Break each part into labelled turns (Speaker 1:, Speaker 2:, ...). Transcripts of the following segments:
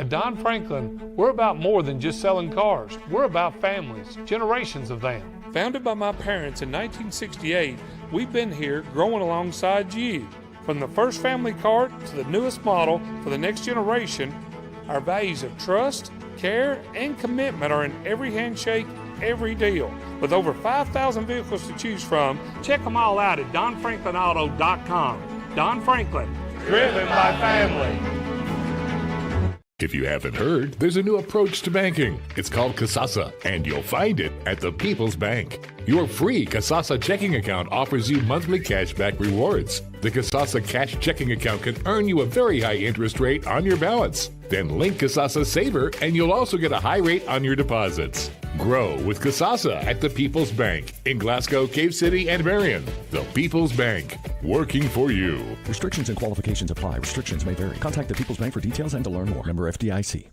Speaker 1: At Don Franklin, we're about more than just selling cars. We're about families, generations of them. Founded by my parents in 1968, we've been here growing alongside you. From the first family car to the newest model for the next generation, our values of trust, care, and commitment are in every handshake, every deal. With over 5,000 vehicles to choose from, check them all out at donfranklinauto.com. Don Franklin, driven by family.
Speaker 2: If you haven't heard, there's a new approach to banking. It's called Kasasa, and you'll find it at the People's Bank. Your free Kasasa checking account offers you monthly cashback rewards. The Kasasa Cash checking account can earn you a very high interest rate on your balance. Then link Kasasa Saver, and you'll also get a high rate on your deposits. Grow with Kasasa at the People's Bank in Glasgow, Cave City, and Marion. The People's Bank, working for you.
Speaker 3: Restrictions and qualifications apply. Restrictions may vary. Contact the People's Bank for details and to learn more. Member FDIC.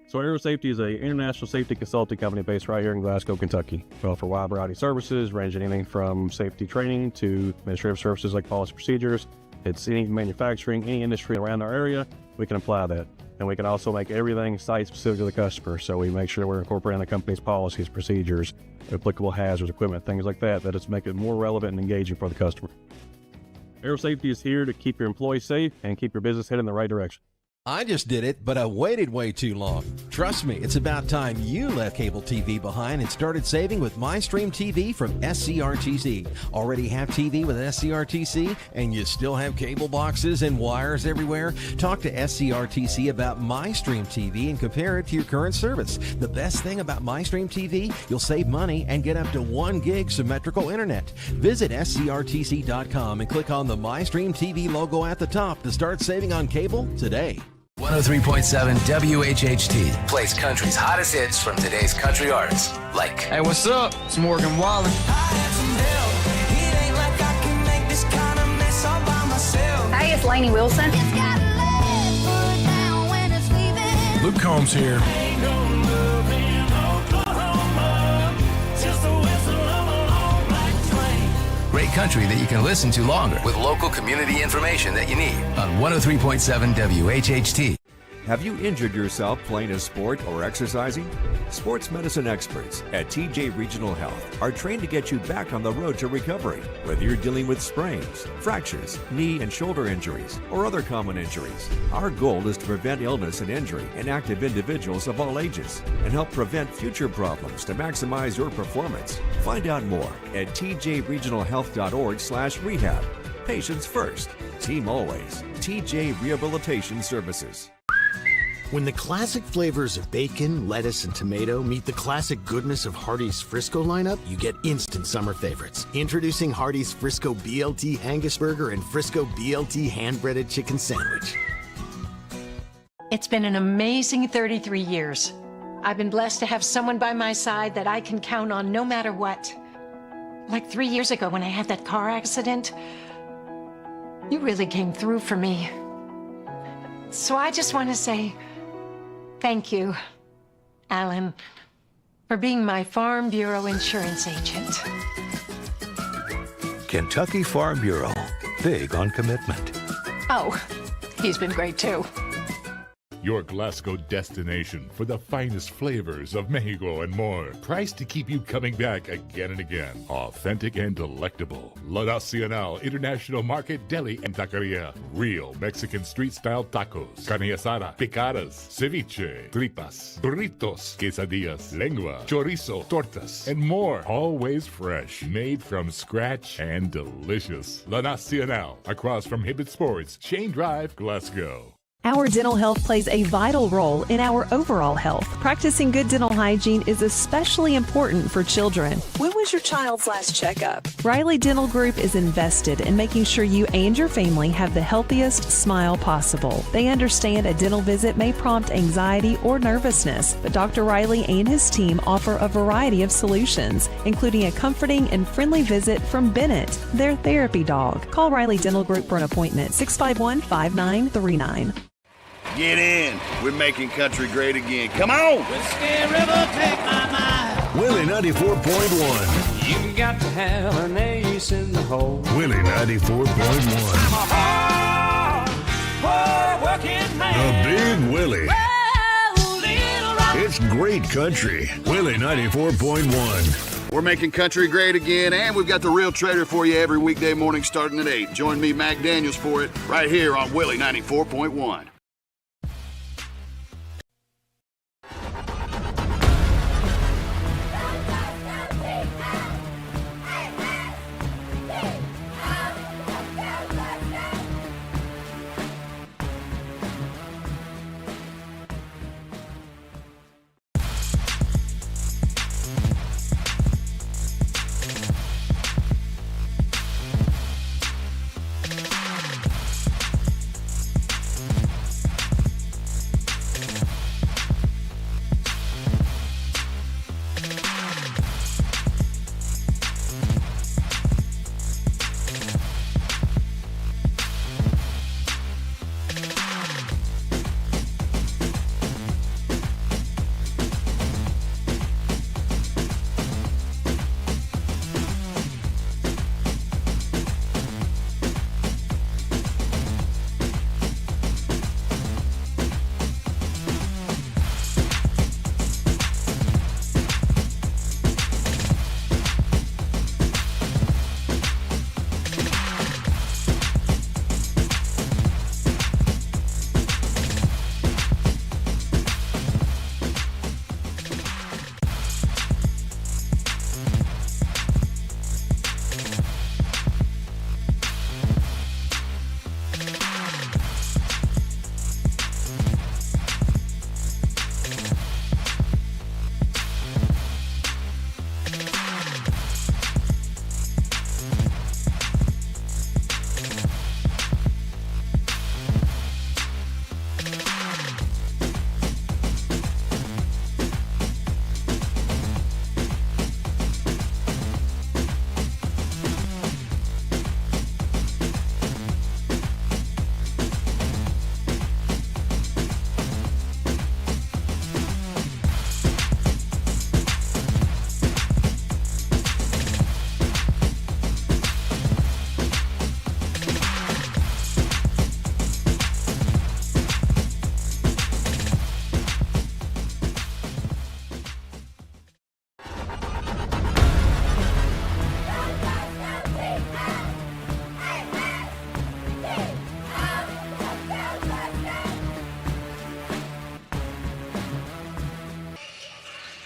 Speaker 4: So Aero Safety is an international safety consulting company based right here in Glasgow, Kentucky. We offer a wide variety of services, ranging anything from safety training to administrative services like policy procedures. It's any manufacturing, any industry around our area, we can apply that. And we can also make everything site-specific to the customer. So we make sure we're incorporating the company's policies, procedures, applicable hazards, equipment, things like that, that it's make it more relevant and engaging for the customer. Aero Safety is here to keep your employees safe and keep your business headed in the right direction.
Speaker 5: I just did it, but I waited way too long. Trust me, it's about time you left cable TV behind and started saving with MyStream TV from SCRTC. Already have TV with SCRTC and you still have cable boxes and wires everywhere? Talk to SCRTC about MyStream TV and compare it to your current service. The best thing about MyStream TV, you'll save money and get up to 1 gig symmetrical internet. Visit scrtc.com and click on the MyStream TV logo at the top to start saving on cable today.
Speaker 6: 103.7 WHHT plays country's hottest hits from today's country artists. Like,
Speaker 7: hey, what's up? It's Morgan Wallen.
Speaker 8: Hey, it's Lainey Wilson.
Speaker 7: Luke Combs here.
Speaker 6: great country that you can listen to longer with local community information that you need on 103.7 WHHT.
Speaker 9: Have you injured yourself playing a sport or exercising? Sports medicine experts at TJ Regional Health are trained to get you back on the road to recovery, whether you're dealing with sprains, fractures, knee and shoulder injuries, or other common injuries. Our goal is to prevent illness and injury in active individuals of all ages and help prevent future problems to maximize your performance. Find out more at tjregionalhealth.org/rehab. Patients first, team always. TJ Rehabilitation Services.
Speaker 10: When the classic flavors of bacon, lettuce, and tomato meet the classic goodness of Hardee's Frisco lineup, you get instant summer favorites. Introducing Hardee's Frisco BLT Angus Burger and Frisco BLT Hand-Breaded Chicken Sandwich.
Speaker 11: It's been an amazing 33 years. I've been blessed to have someone by my side that I can count on no matter what. Like 3 years ago when I had that car accident, you really came through for me. So I just want to say, thank you, Alan, for being my Farm Bureau insurance agent.
Speaker 12: Kentucky Farm Bureau, big on commitment.
Speaker 11: Oh, he's been great too.
Speaker 2: Your Glasgow destination for the finest flavors of Mexico and more. Priced to keep you coming back again and again. Authentic and delectable. La Nacional International Market Deli and Taqueria. Real Mexican street-style tacos. Carne asada, picadas, ceviche, tripas, burritos, quesadillas, lengua, chorizo, tortas, and more. Always fresh. Made from scratch and delicious. La Nacional. Across from Hibbett Sports, Shane Drive, Glasgow.
Speaker 13: Our dental health plays a vital role in our overall health. Practicing good dental hygiene is especially important for children.
Speaker 14: When was your child's last checkup?
Speaker 13: Riley Dental Group is invested in making sure you and your family have the healthiest smile possible. They understand a dental visit may prompt anxiety or nervousness, but Dr. Riley and his team offer a variety of solutions, including a comforting and friendly visit from Bennett, their therapy dog. Call Riley Dental Group for an appointment, 651-5939.
Speaker 15: Get in. We're making country great again. Come on.
Speaker 16: Whiskey River, take my mind.
Speaker 12: Willie 94.1.
Speaker 16: You got to have an ace in the hole.
Speaker 12: Willie 94.1.
Speaker 16: I'm a hard working
Speaker 17: The Big Willie. It's great country. Willie 94.1.
Speaker 15: We're making country great again, and we've got the Real Trader for you every weekday morning starting at 8. Join me, Mac Daniels, for it right here on Willie 94.1.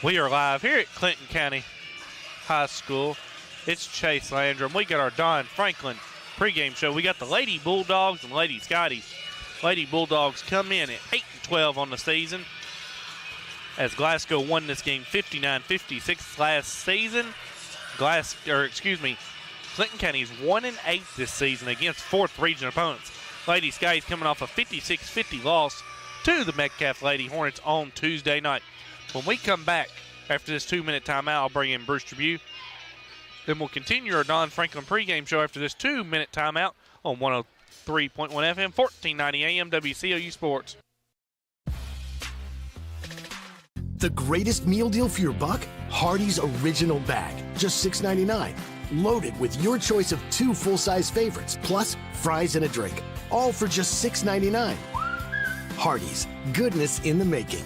Speaker 18: We are live here at Clinton County High School. It's Chase Landrum. We got our Don Franklin pregame show. We got the Lady Bulldogs and Lady Scotties. Lady Bulldogs come in at 8-12 on the season as Glasgow won this game 59-56 last season. Clinton County is 1-8 this season against 4th region opponents. Lady Scotties coming off a 56-50 loss to the Metcalf Lady Hornets on Tuesday night. When we come back after this 2-minute timeout, I'll bring in Bruce Tribune. Then we'll continue our Don Franklin pregame show after this 2-minute timeout on 103.1 FM, 1490 AM, WCOU Sports.
Speaker 10: The greatest meal deal for your buck? Hardee's Original Bag, just $6.99. Loaded with your choice of 2 full-size favorites, plus fries and a drink. All for just $6.99. Hardee's, goodness in the making.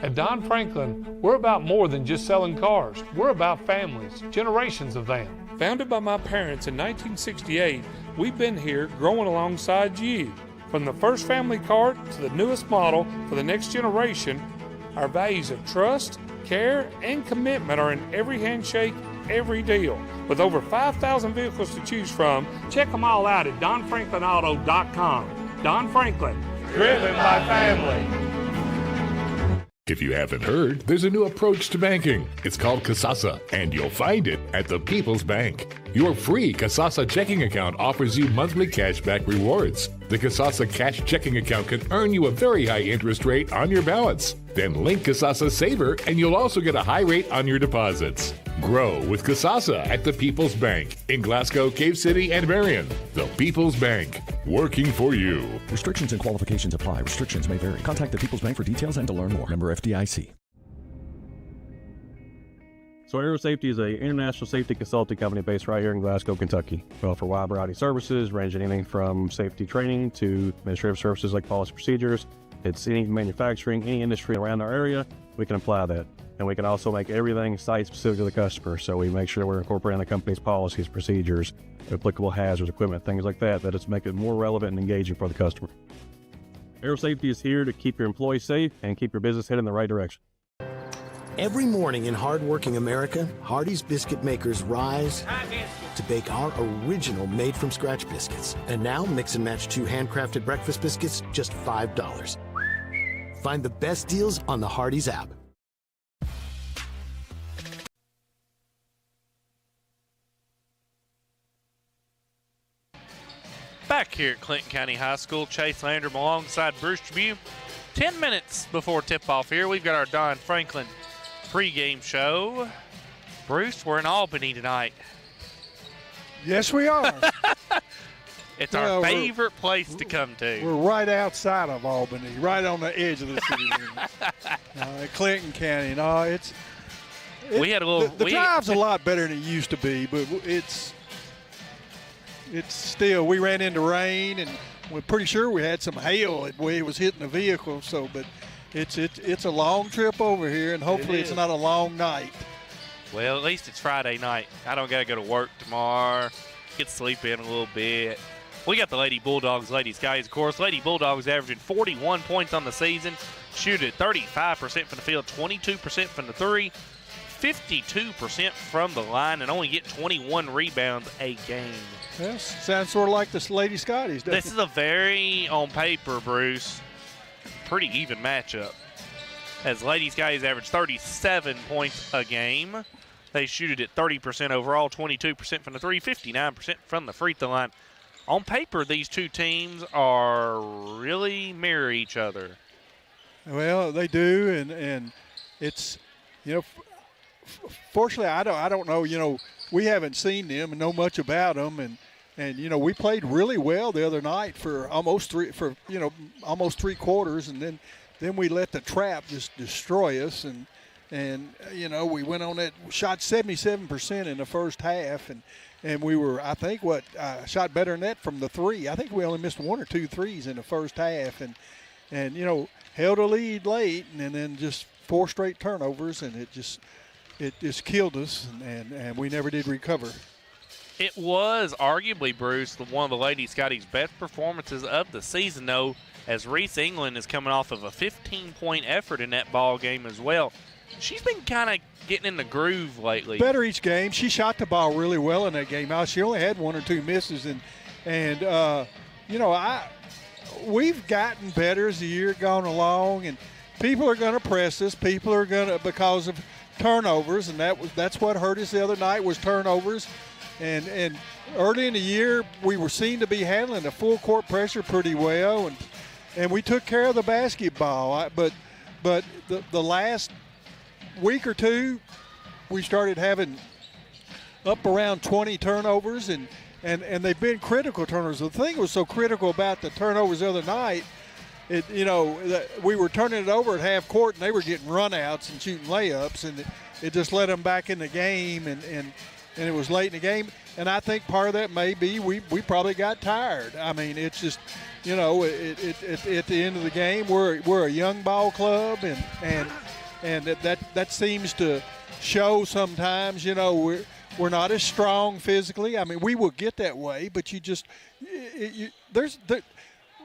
Speaker 1: At Don Franklin, we're about more than just selling cars. We're about families, generations of them. Founded by my parents in 1968, we've been here growing alongside you. From the first family car to the newest model for the next generation, our values of trust, care, and commitment are in every handshake, every deal. With over 5,000 vehicles to choose from, check them all out at DonFranklinAuto.com. Don Franklin, driven by family.
Speaker 2: If you haven't heard, there's a new approach to banking. It's called Kasasa, and you'll find it at the People's Bank. Your free Kasasa checking account offers you monthly cashback rewards. The Kasasa cash checking account can earn you a very high interest rate on your balance. Then link Kasasa Saver, and you'll also get a high rate on your deposits. Grow with Kasasa at the People's Bank in Glasgow, Cave City, and Marion. The People's Bank, working for you.
Speaker 3: Restrictions and qualifications apply. Restrictions may vary. Contact the People's Bank for details and to learn more. Member FDIC.
Speaker 4: So Aero Safety is an international safety consulting company based right here in Glasgow, Kentucky. We offer a wide variety of services, ranging anything from safety training to administrative services like policy procedures. It's any manufacturing, any industry around our area, we can apply that. And we can also make everything site-specific to the customer. So we make sure we're incorporating the company's policies, procedures, applicable hazards, equipment, things like that, that it's make it more relevant and engaging for the customer. Aero Safety is here to keep your employees safe and keep your business headed in the right direction.
Speaker 10: Every morning in hardworking America, Hardee's biscuit makers rise to bake our original made-from-scratch biscuits. And now, mix and match 2 handcrafted breakfast biscuits, just $5. Find the best deals on the Hardee's app.
Speaker 18: Back here at Clinton County High School, Chase Landrum alongside Bruce Tribune. 10 minutes before tip-off here, we've got our Don Franklin pregame show. Bruce, we're in Albany tonight.
Speaker 19: Yes, we are.
Speaker 18: It's our favorite place to come to.
Speaker 19: We're right outside of Albany, right on the edge of the city limits. Clinton County. No,
Speaker 18: we had a little.
Speaker 19: The drive's a lot better than it used to be, but it's still. We ran into rain, and we're pretty sure we had some hail the way it was hitting the vehicle. So, but it's a long trip over here, and hopefully it's not a long night.
Speaker 18: Well, at least it's Friday night. I don't got to go to work tomorrow. Get to sleep in a little bit. We got the Lady Bulldogs, Lady Skies, of course. Lady Bulldogs averaging 41 points on the season. Shoot at 35% from the field, 22% from the three, 52% from the line, and only get 21 rebounds a game.
Speaker 19: Yes, sounds sort of like the Lady Scotties, doesn't it?
Speaker 18: This is a very, on paper, Bruce, pretty even matchup. As Lady Skies average 37 points a game. They shoot it at 30% overall, 22% from the three, 59% from the free throw line. On paper, these two teams are really mirror each other.
Speaker 19: Well, they do, and it's, fortunately, I don't know, we haven't seen them and know much about them, and we played really well the other night for almost three quarters, and then we let the trap just destroy us, and we went on that, shot 77% in the first half, and we were, I think, shot better than that from the three. I think we only missed 1 or 2 threes in the first half, and held a lead late, and then just 4 straight turnovers, and it just killed us, and we never did recover.
Speaker 18: It was arguably, Bruce, one of the Lady Scotties' best performances of the season, though, as Reese England is coming off of a 15-point effort in that ball game as well. She's been kind of getting in the groove lately.
Speaker 19: Better each game. She shot the ball really well in that game. She only had 1 or 2 misses, we've gotten better as the year gone along, and people are going to press us. People are going to, because of turnovers, and that's what hurt us the other night was turnovers. And early in the year, we were seen to be handling the full court pressure pretty well, and we took care of the basketball. But the last week or two, we started having up around 20 turnovers, and they've been critical turnovers. The thing that was so critical about the turnovers the other night, we were turning it over at half court, and they were getting runouts and shooting layups, and it just let them back in the game, and it was late in the game. And I think part of that may be we probably got tired. I mean, it's just, at the end of the game, we're a young ball club, and that seems to show sometimes. We're not as strong physically. I mean, we will get that way, but there's a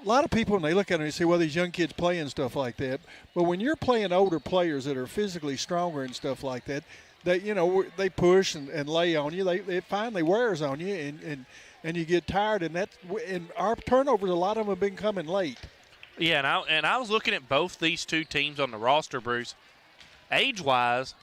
Speaker 19: lot of people when they look at it and say, well, these young kids playing stuff like that. But when you're playing older players that are physically stronger and stuff like that, they push and lay on you. It finally wears on you, and you get tired. And our turnovers, a lot of them have been coming late.
Speaker 18: Yeah, and I was looking at both these two teams on the roster, Bruce. Age-wise,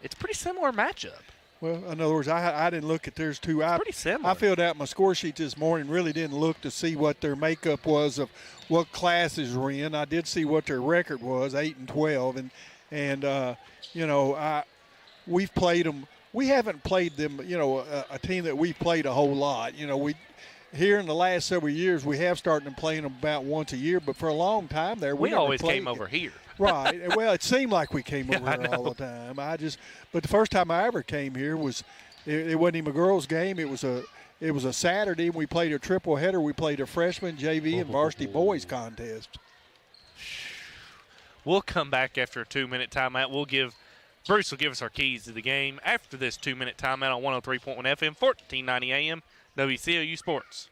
Speaker 18: it's a pretty similar matchup.
Speaker 19: Well, in other words, I didn't look at theirs too.
Speaker 18: Pretty similar.
Speaker 19: I filled out my score sheet this morning. Really didn't look to see what their makeup was of what classes were in. I did see what their record was, 8-12, and we've played them. We haven't played them, a team that we've played a whole lot. Here in the last several years, we have started playing them about once a year, but for a long time there,
Speaker 18: we always came over here.
Speaker 19: Right. Well, it seemed like we came over here all the time. But the first time I ever came here was, it wasn't even a girls' game. It was a Saturday, and we played a triple header. We played a freshman, JV, and varsity boys contest.
Speaker 18: We'll come back after a 2-minute timeout. Bruce will give us our keys to the game after this 2-minute timeout on 103.1 FM, 1490 AM, WCOU Sports.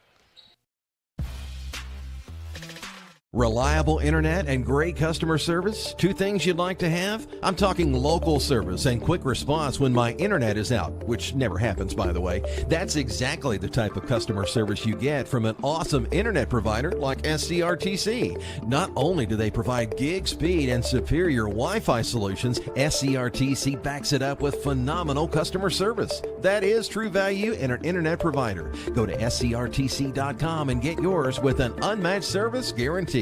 Speaker 5: Reliable internet and great customer service, two things you'd like to have? I'm talking local service and quick response when my internet is out, which never happens, by the way. That's exactly the type of customer service you get from an awesome internet provider like SCRTC. Not only do they provide gig speed and superior Wi-Fi solutions, SCRTC backs it up with phenomenal customer service. That is true value in an internet provider. Go to scrtc.com and get yours with an unmatched service guarantee.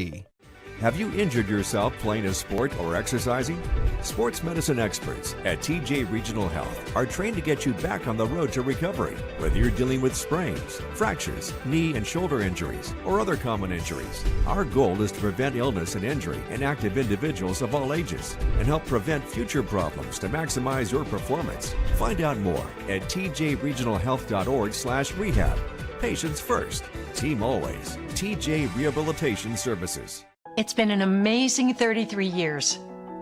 Speaker 9: Have you injured yourself playing a sport or exercising? Sports medicine experts at TJ Regional Health are trained to get you back on the road to recovery, whether you're dealing with sprains, fractures, knee and shoulder injuries, or other common injuries. Our goal is to prevent illness and injury in active individuals of all ages and help prevent future problems to maximize your performance. Find out more at tjregionalhealth.org/rehab. Patients first, team always. TJ Rehabilitation Services.
Speaker 11: It's been an amazing 33 years.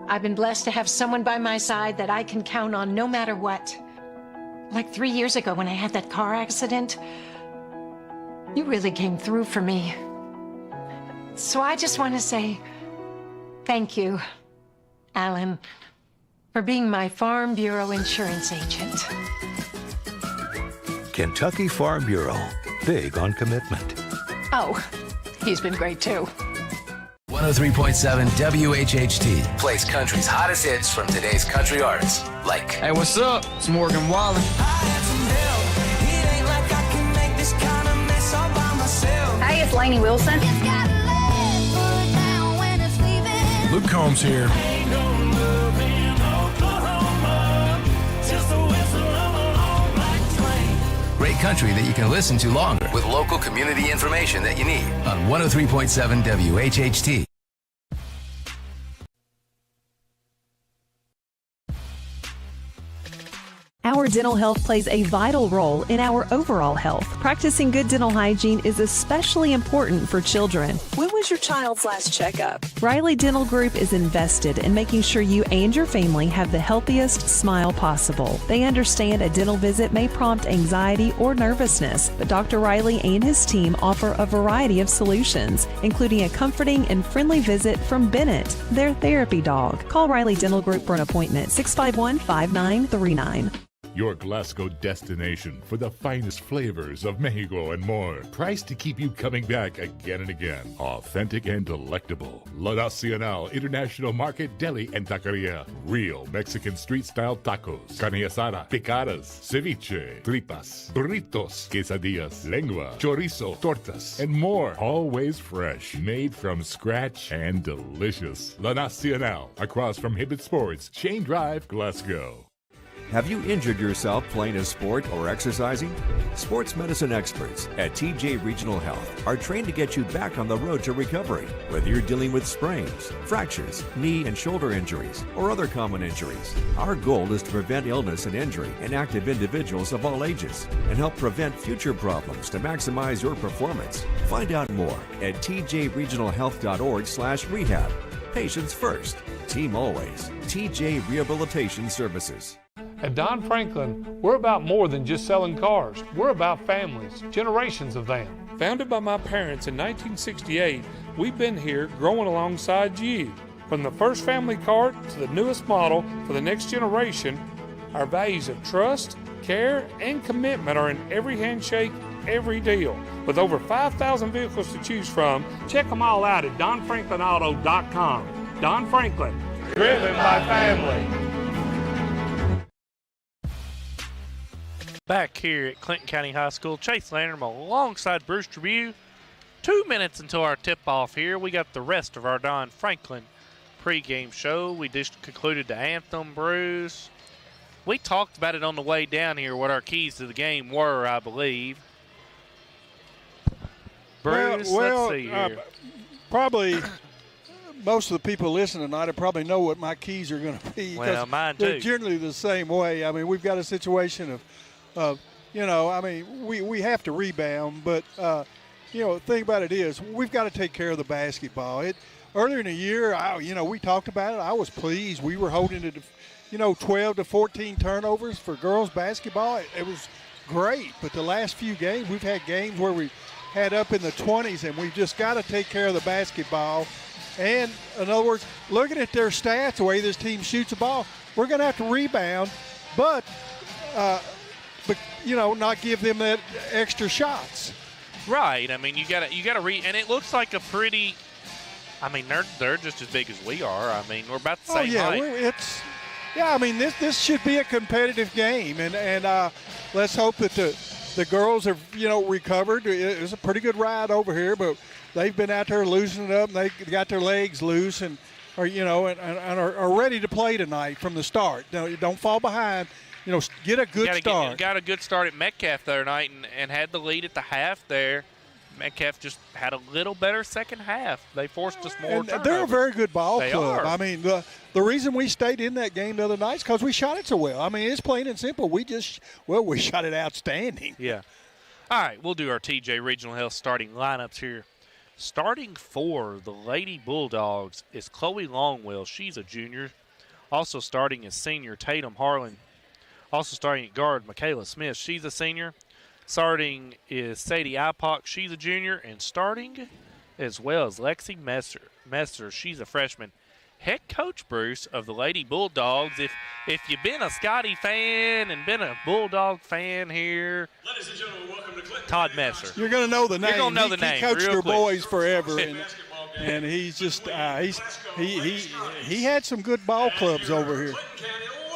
Speaker 11: I've been blessed to have someone by my side that I can count on no matter what. Like 3 years ago when I had that car accident, you really came through for me. So I just want to say thank you, Alan, for being my Farm Bureau insurance agent.
Speaker 12: Kentucky Farm Bureau, big on commitment.
Speaker 11: Oh, he's been great too.
Speaker 6: 103.7 WHHT plays country's hottest hits from today's country artists, like
Speaker 7: Hey, what's up? It's Morgan Wallen.
Speaker 8: Hey, it's Lainey Wilson.
Speaker 7: Luke Combs here.
Speaker 6: great country that you can listen to longer with local community information that you need on 103.7 WHHT.
Speaker 13: Our dental health plays a vital role in our overall health. Practicing good dental hygiene is especially important for children.
Speaker 14: When was your child's last checkup?
Speaker 13: Riley Dental Group is invested in making sure you and your family have the healthiest smile possible. They understand a dental visit may prompt anxiety or nervousness, but Dr. Riley and his team offer a variety of solutions, including a comforting and friendly visit from Bennett, their therapy dog. Call Riley Dental Group for an appointment, 651-5939.
Speaker 2: Your Glasgow destination for the finest flavors of Mexico and more. Priced to keep you coming back again and again. Authentic and delectable. La Nacional International Market Deli and Taqueria. Real Mexican street-style tacos. Carne asada, picadas, ceviche, tripas, burritos, quesadillas, lengua, chorizo, tortas, and more. Always fresh. Made from scratch and delicious. La Nacional. Across from Hibbett Sports, Shane Drive, Glasgow.
Speaker 9: Have you injured yourself playing a sport or exercising? Sports medicine experts at TJ Regional Health are trained to get you back on the road to recovery, whether you're dealing with sprains, fractures, knee and shoulder injuries, or other common injuries. Our goal is to prevent illness and injury in active individuals of all ages and help prevent future problems to maximize your performance. Find out more at tjregionalhealth.org/rehab. Patients first, team always. TJ Rehabilitation Services.
Speaker 1: At Don Franklin, we're about more than just selling cars. We're about families, generations of them. Founded by my parents in 1968, we've been here growing alongside you. From the first family car to the newest model for the next generation, our values of trust, care, and commitment are in every handshake, every deal. With over 5,000 vehicles to choose from, check them all out at donfranklinauto.com. Don Franklin, driven by family.
Speaker 18: Back here at Clinton County High School, Chase Landrum alongside Bruce Tribune. 2 minutes until our tip-off here. We got the rest of our Don Franklin pregame show. We just concluded the anthem, Bruce. We talked about it on the way down here, what our keys to the game were, I believe. Bruce, let's see here.
Speaker 19: Probably most of the people listening tonight probably know what my keys are going to be.
Speaker 18: Well, mine too.
Speaker 19: They're generally the same way. I mean, we've got a situation of we have to rebound, but the thing about it is we've got to take care of the basketball. Earlier in the year, we talked about it. I was pleased. We were holding it to, 12 to 14 turnovers for girls basketball. It was great, but the last few games, we've had games where we had up in the 20s, and we've just got to take care of the basketball. And, in other words, looking at their stats, the way this team shoots the ball, we're going to have to rebound, but not give them that extra shots.
Speaker 18: Right. I mean, you got to read, and it looks like a pretty. I mean, they're just as big as we are. I mean, we're about the same height.
Speaker 19: This should be a competitive game, and let's hope that the girls have recovered. It was a pretty good ride over here, but they've been out there loosening up, and they got their legs loose and are ready to play tonight from the start. Don't fall behind. Get a good start.
Speaker 18: Got a good start at Metcalf the other night and had the lead at the half there. Metcalf just had a little better second half. They forced us more turnovers.
Speaker 19: They're a very good ball club.
Speaker 18: Are.
Speaker 19: I mean, the reason we stayed in that game the other night is because we shot it so well. I mean, it's plain and simple. We shot it outstanding.
Speaker 18: Yeah. All right, we'll do our TJ Regional Health starting lineups here. Starting for the Lady Bulldogs is Chloe Longwell. She's a junior. Also starting is senior Tatum Harlan. Also starting at guard, Michaela Smith. She's a senior. Starting is Sadie Ipock. She's a junior. And starting as well as Lexi Messer. She's a freshman. Head coach, Bruce, of the Lady Bulldogs. If you've been a Scotty fan and been a Bulldog fan here,
Speaker 20: ladies and gentlemen, welcome to Clinton.
Speaker 18: Todd Messer.
Speaker 19: You're going to know the name.
Speaker 18: You're going to know the name.
Speaker 19: He coached their
Speaker 18: quick.
Speaker 19: boys forever. And he's just he had some good ball clubs over here.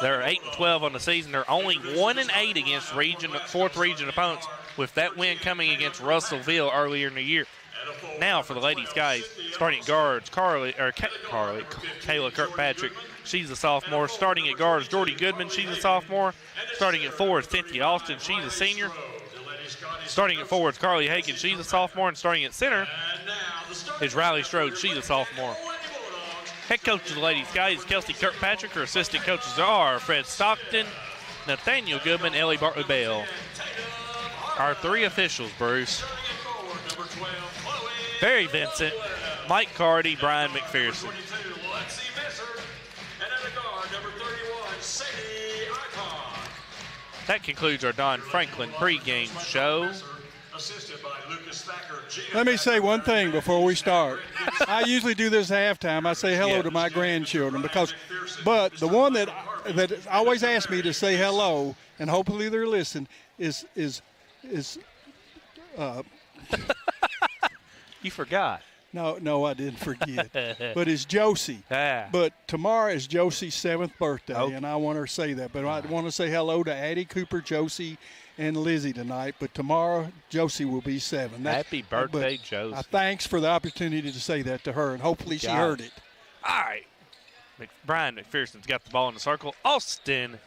Speaker 18: They're 8-12 on the season. They're only 1-8 against fourth region opponents, with that win coming against Russellville earlier in the year. Now for the ladies, guys, starting at guards, Kayla Kirkpatrick. She's a sophomore. Starting at guards, Jordy Goodman. She's a sophomore. Starting at forwards, Cynthia Austin. She's a senior. Starting at forwards, Carly Hagan. She's a sophomore. And starting at center is Riley Strode. She's a sophomore. Head coach of the ladies, guys, Kelsey Kirkpatrick. Her assistant coaches are Fred Stockton, Nathaniel Goodman, Ellie Bartley Bell. Our three officials, Bruce: Barry Vincent, Mike Cardy, Brian McPherson. That concludes our Don Franklin pregame show.
Speaker 19: Let me say one thing before we start. I usually do this halftime. I say hello to my grandchildren but the one that always asks me to say hello, and hopefully they're listening, is
Speaker 18: You forgot.
Speaker 19: No, I didn't forget. But it's Josie. But tomorrow is Josie's 7th birthday, and I want her to say that. But I want to say hello to Addie Cooper, Josie, and Lizzie tonight. But tomorrow, Josie will be 7.
Speaker 18: Happy birthday, Josie.
Speaker 19: Thanks for the opportunity to say that to her, and hopefully she heard it.
Speaker 18: All right. Brian McPherson's got the ball in the circle. Austin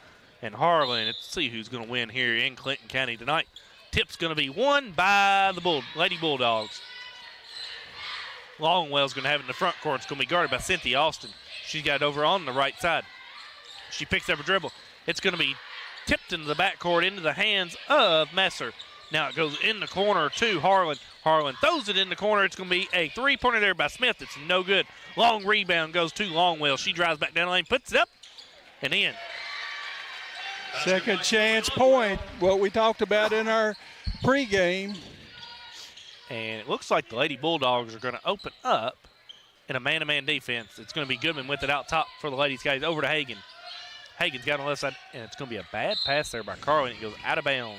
Speaker 18: and Harlan. Let's see who's going to win here in Clinton County tonight. Tip's going to be won by the Lady Bulldogs. Longwell's going to have it in the front court. It's going to be guarded by Cynthia Austin. She's got it over on the right side. She picks up a dribble. It's going to be tipped into the backcourt, into the hands of Messer. Now it goes in the corner to Harlan. Harlan throws it in the corner. It's going to be a three-pointer there by Smith. It's no good. Long rebound goes to Longwell. She drives back down the lane, puts it up, and in.
Speaker 19: Second chance point, what we talked about in our pregame.
Speaker 18: And it looks like the Lady Bulldogs are going to open up in a man-to-man defense. It's going to be Goodman with it out top for the ladies, guys. Over to Hagan. Hagan's got on the left side, and it's going to be a bad pass there by Carly, and it goes out of bounds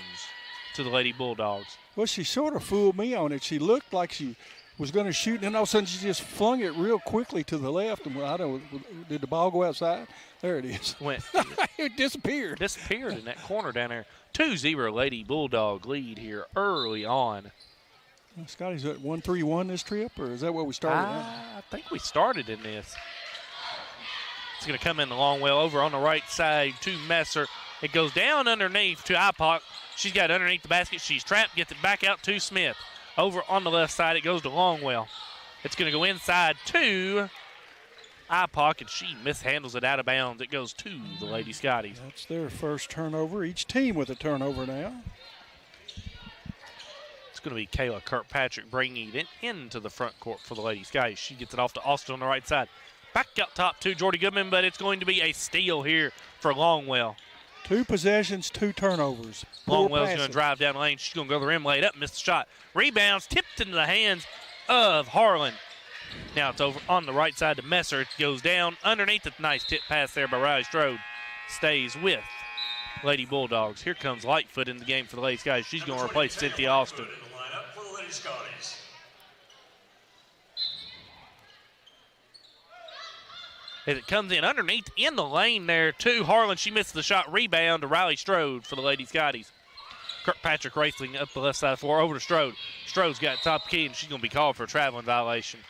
Speaker 18: to the Lady Bulldogs.
Speaker 19: Well, she sort of fooled me on it. She looked like she was going to shoot, and then all of a sudden she just flung it real quickly to the left. And did the ball go outside? There it is. It disappeared.
Speaker 18: Disappeared in that corner down there. 2-0 Lady Bulldog lead here early on.
Speaker 19: Scotty's at 1-3-1 this trip, or is that what we started at?
Speaker 18: I think we started in this. It's going to come in the long well over on the right side to Messer. It goes down underneath to Ipock. She's got it underneath the basket. She's trapped, gets it back out to Smith. Over on the left side, it goes to Longwell. It's going to go inside to eye pocket. She mishandles it out of bounds. It goes to the Lady Scotties.
Speaker 19: That's their first turnover. Each team with a turnover now.
Speaker 18: It's going to be Kayla Kirkpatrick bringing it into the front court for the Lady Scotties. She gets it off to Austin on the right side. Back out top to Jordy Goodman, but it's going to be a steal here for Longwell.
Speaker 19: 2 possessions, 2 turnovers.
Speaker 18: Longwell's going to drive down the lane. She's going to go to the rim, lay it up, missed the shot. Rebounds, tipped into the hands of Harlan. Now it's over on the right side to Messer. It goes down underneath. A nice tip pass there by Riley Strode. Stays with Lady Bulldogs. Here comes Lightfoot in the game for the Lady Scotties. She's going to replace Cynthia Austin. As it comes in underneath in the lane there to Harlan. She missed the shot. Rebound to Riley Strode for the Lady Scotties. Kirkpatrick racing up the left side of the floor over to Strode. Strode's got top key, and she's going to be called for a traveling violation.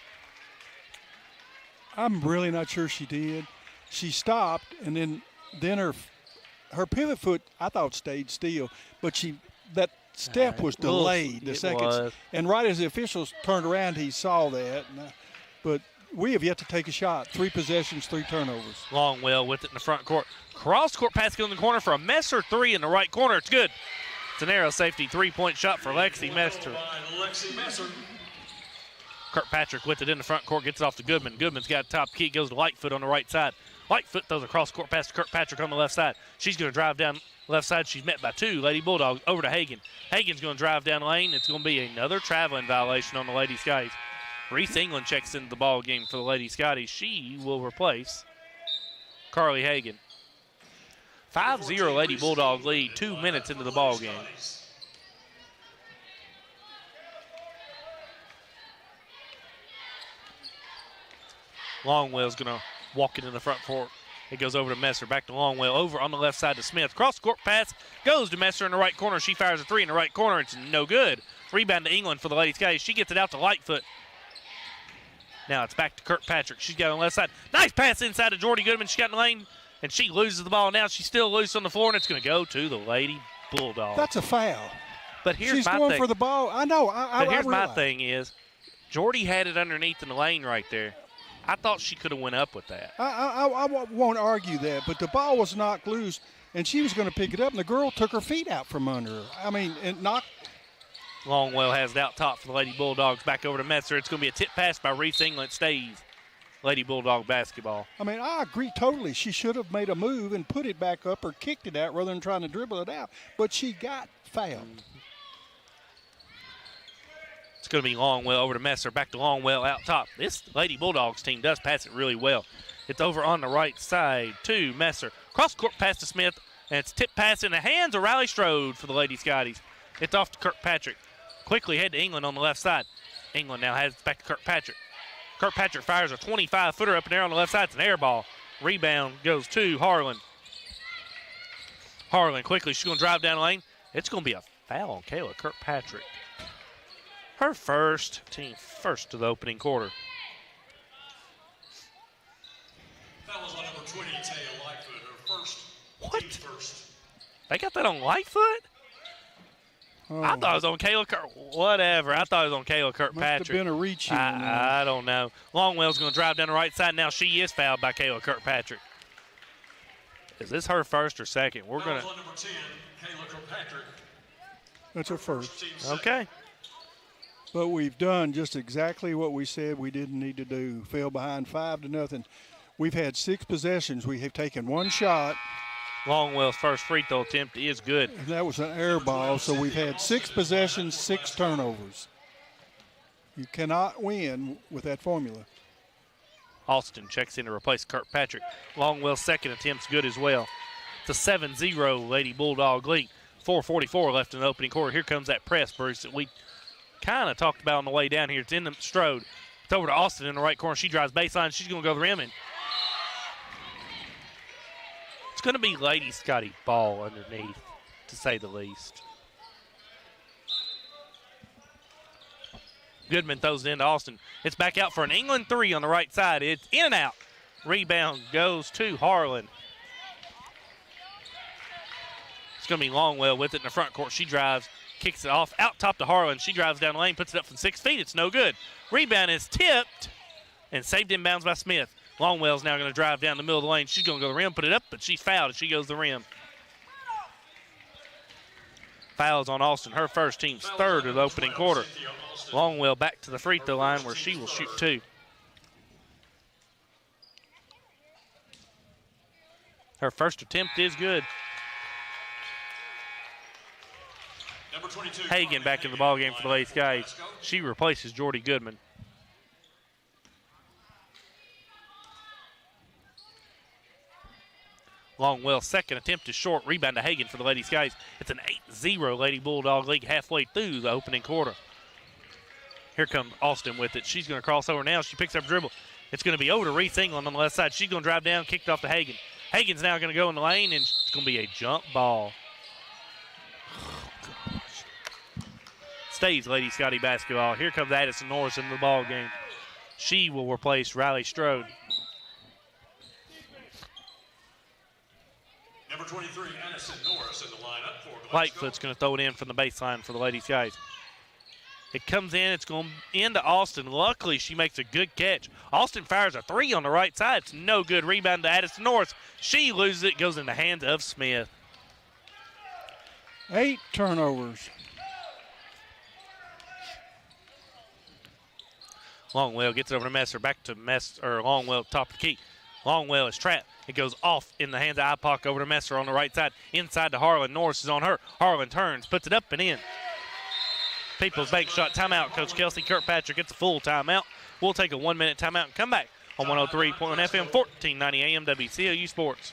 Speaker 19: I'm really not sure she did. She stopped, and then her pivot foot, I thought, stayed still, but that step was delayed. The second, and right as the officials turned around, he saw that. But we have yet to take a shot. 3 possessions, 3 turnovers.
Speaker 18: Longwell with it in the front court. Cross-court pass in the corner for a Messer 3 in the right corner. It's good. It's an arrow safety 3-point shot for Lexi Messer. Kirkpatrick with it in the front court, gets it off to Goodman. Goodman's got top key, goes to Lightfoot on the right side. Lightfoot throws a cross-court pass to Kirkpatrick on the left side. She's going to drive down left side. She's met by 2 Lady Bulldogs over to Hagan. Hagan's going to drive down the lane. It's going to be another traveling violation on the Lady Scotties. Reese England checks into the ball game for the Lady Scotties. She will replace Carly Hagan. 5-0 Lady Bulldogs lead, 2 minutes into the ball game. Longwell's going to walk it in the front court. It goes over to Messer, back to Longwell, over on the left side to Smith. Cross-court pass goes to Messer in the right corner. She fires a 3 in the right corner. It's no good. Rebound to England for the Lady Scotties. She gets it out to Lightfoot. Now it's back to Kirkpatrick. She's got it on the left side. Nice pass inside to Jordy Goodman. She got in the lane, and she loses the ball. Now she's still loose on the floor, and it's going to go to the Lady Bulldogs.
Speaker 19: That's a foul.
Speaker 18: But here's
Speaker 19: She's
Speaker 18: my
Speaker 19: going
Speaker 18: thing.
Speaker 19: for the ball. I know.
Speaker 18: But here's my thing is, Jordy had it underneath in the lane right there. I thought she could have went up with that.
Speaker 19: I won't argue that, but the ball was knocked loose, and she was going to pick it up, and the girl took her feet out from under her. I mean, it knocked.
Speaker 18: Longwell has it out top for the Lady Bulldogs. Back over to Messer. It's going to be a tip pass by Reese England. Stays Lady Bulldog basketball.
Speaker 19: I mean, I agree totally. She should have made a move and put it back up or kicked it out rather than trying to dribble it out. But she got fouled.
Speaker 18: It's going to be Longwell over to Messer. Back to Longwell out top. This Lady Bulldogs team does pass it really well. It's over on the right side to Messer. Cross-court pass to Smith, and it's tip pass in the hands of Riley Strode for the Lady Scotties. It's off to Kirkpatrick. Quickly head to England on the left side. England now has it back to Kirkpatrick. Kirkpatrick fires a 25-footer up in there on the left side. It's an air ball. Rebound goes to Harlan. Harlan quickly. She's going to drive down the lane. It's going to be a foul on Kayla Kirkpatrick. Her first of the opening quarter.
Speaker 20: That was on number 20, Taya Lightfoot, her first.
Speaker 18: What?
Speaker 20: First.
Speaker 18: They got that on Lightfoot?
Speaker 19: Oh.
Speaker 18: I thought it was on Kayla whatever. I thought it was on Kayla Kirkpatrick.
Speaker 19: Must have been a reach in.
Speaker 18: I don't know. Longwell's going to drive down the right side. Now she is fouled by Kayla Kirkpatrick. Is this her first or second? We're going to.
Speaker 20: Number 10, Kayla Kirkpatrick.
Speaker 19: That's her first.
Speaker 18: Okay.
Speaker 19: But we've done just exactly what we said we didn't need to do. Fell behind 5-0. We've had 6 possessions. We have taken 1 shot.
Speaker 18: Longwell's first free throw attempt is good.
Speaker 19: And that was an air ball, so we've had 6 possessions, 6 turnovers. You cannot win with that formula.
Speaker 18: Austin checks in to replace Kirkpatrick. Longwell's second attempt's good as well. It's a 7-0 Lady Bulldog lead. 4:44 left in the opening quarter. Here comes that press, Bruce, that we kind of talked about on the way down here. It's in the Strode. It's over to Austin in the right corner. She drives baseline. She's going to go to the rim, and it's going to be Lady Scotty ball underneath, to say the least. Goodman throws it into Austin. It's back out for an England 3 on the right side. It's in and out. Rebound goes to Harlan. It's going to be Longwell with it in the front court. She drives, kicks it off, out top to Harlan. She drives down the lane, puts it up from 6 feet. It's no good. Rebound is tipped and saved inbounds by Smith. Longwell's now going to drive down the middle of the lane. She's going to go to the rim, put it up, but she's fouled as she goes to the rim. Fouls on Austin, her first, team's third of the opening quarter. Longwell back to the free throw line where she will shoot 2. Her first attempt is good.
Speaker 20: Number 22,
Speaker 18: Hagan back in the ballgame for the Lady Skies. She replaces Jordy Goodman. Longwell's second attempt is short. Rebound to Hagan for the Lady Skies. It's an 8-0 Lady Bulldog League halfway through the opening quarter. Here comes Austin with it. She's going to cross over now. She picks up a dribble. It's going to be over to Reese England on the left side. She's going to drive down, kicked off to Hagan. Hagan's now going to go in the lane, and it's going to be a jump ball. Stays Lady Scotty basketball. Here comes Addison Norris in the ball game. She will replace Riley Strode.
Speaker 20: Number 23, Addison Norris in the lineup for Glasgow.
Speaker 18: Lightfoot's going to throw it in from the baseline for the Lady Skies. It comes in. It's going into Austin. Luckily, she makes a good catch. Austin fires a 3 on the right side. It's no good. Rebound to Addison Norris. She loses it. Goes in the hands of Smith.
Speaker 19: 8 turnovers.
Speaker 18: Longwell gets it over to Messer. Back to Longwell, top of the key. Longwell is trapped. It goes off in the hands of Ipock over to Messer on the right side. Inside to Harlan. Norris is on her. Harlan turns, puts it up and in. People's Bank shot timeout. Coach Kelsey Kirkpatrick gets a full timeout. We'll take a 1-minute timeout and come back on 103.1 FM, 1490 AM WCLU Sports.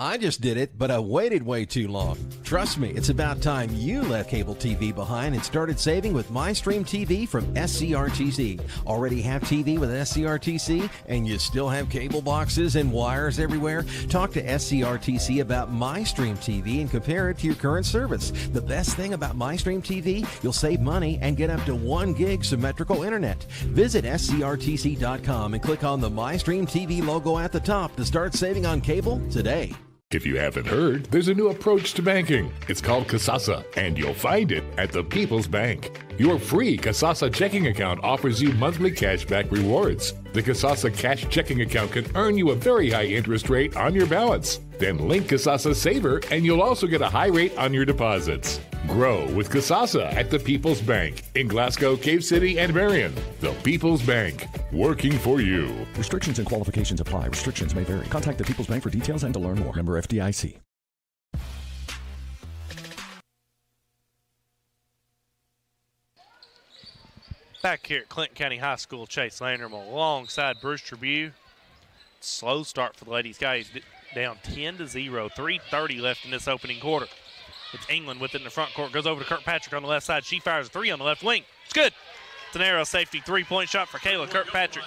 Speaker 5: I just did it, but I waited way too long. Trust me, it's about time you left cable TV behind and started saving with MyStream TV from SCRTC. Already have TV with SCRTC and you still have cable boxes and wires everywhere? Talk to SCRTC about MyStream TV and compare it to your current service. The best thing about MyStream TV, you'll save money and get up to 1 gig symmetrical internet. Visit scrtc.com and click on the MyStream TV logo at the top to start saving on cable today.
Speaker 2: If you haven't heard, there's a new approach to banking. It's called Kasasa, and you'll find it at the People's Bank. Your free Kasasa checking account offers you monthly cashback rewards. The Kasasa cash checking account can earn you a very high interest rate on your balance. Then link Kasasa Saver, and you'll also get a high rate on your deposits. Grow with Kasasa at the People's Bank in Glasgow, Cave City, and Marion. The People's Bank, working for you.
Speaker 3: Restrictions and qualifications apply. Restrictions may vary. Contact the People's Bank for details and to learn more. Member FDIC.
Speaker 18: Back here at Clinton County High School, Chase Landerman alongside Bruce Tribune. Slow start for the Ladies. Guys down 10-0. 3:30 left in this opening quarter. It's England with it in the front court. Goes over to Kirkpatrick on the left side. She fires a 3 on the left wing. It's good. It's an arrow safety 3-point shot for Kayla Kirkpatrick.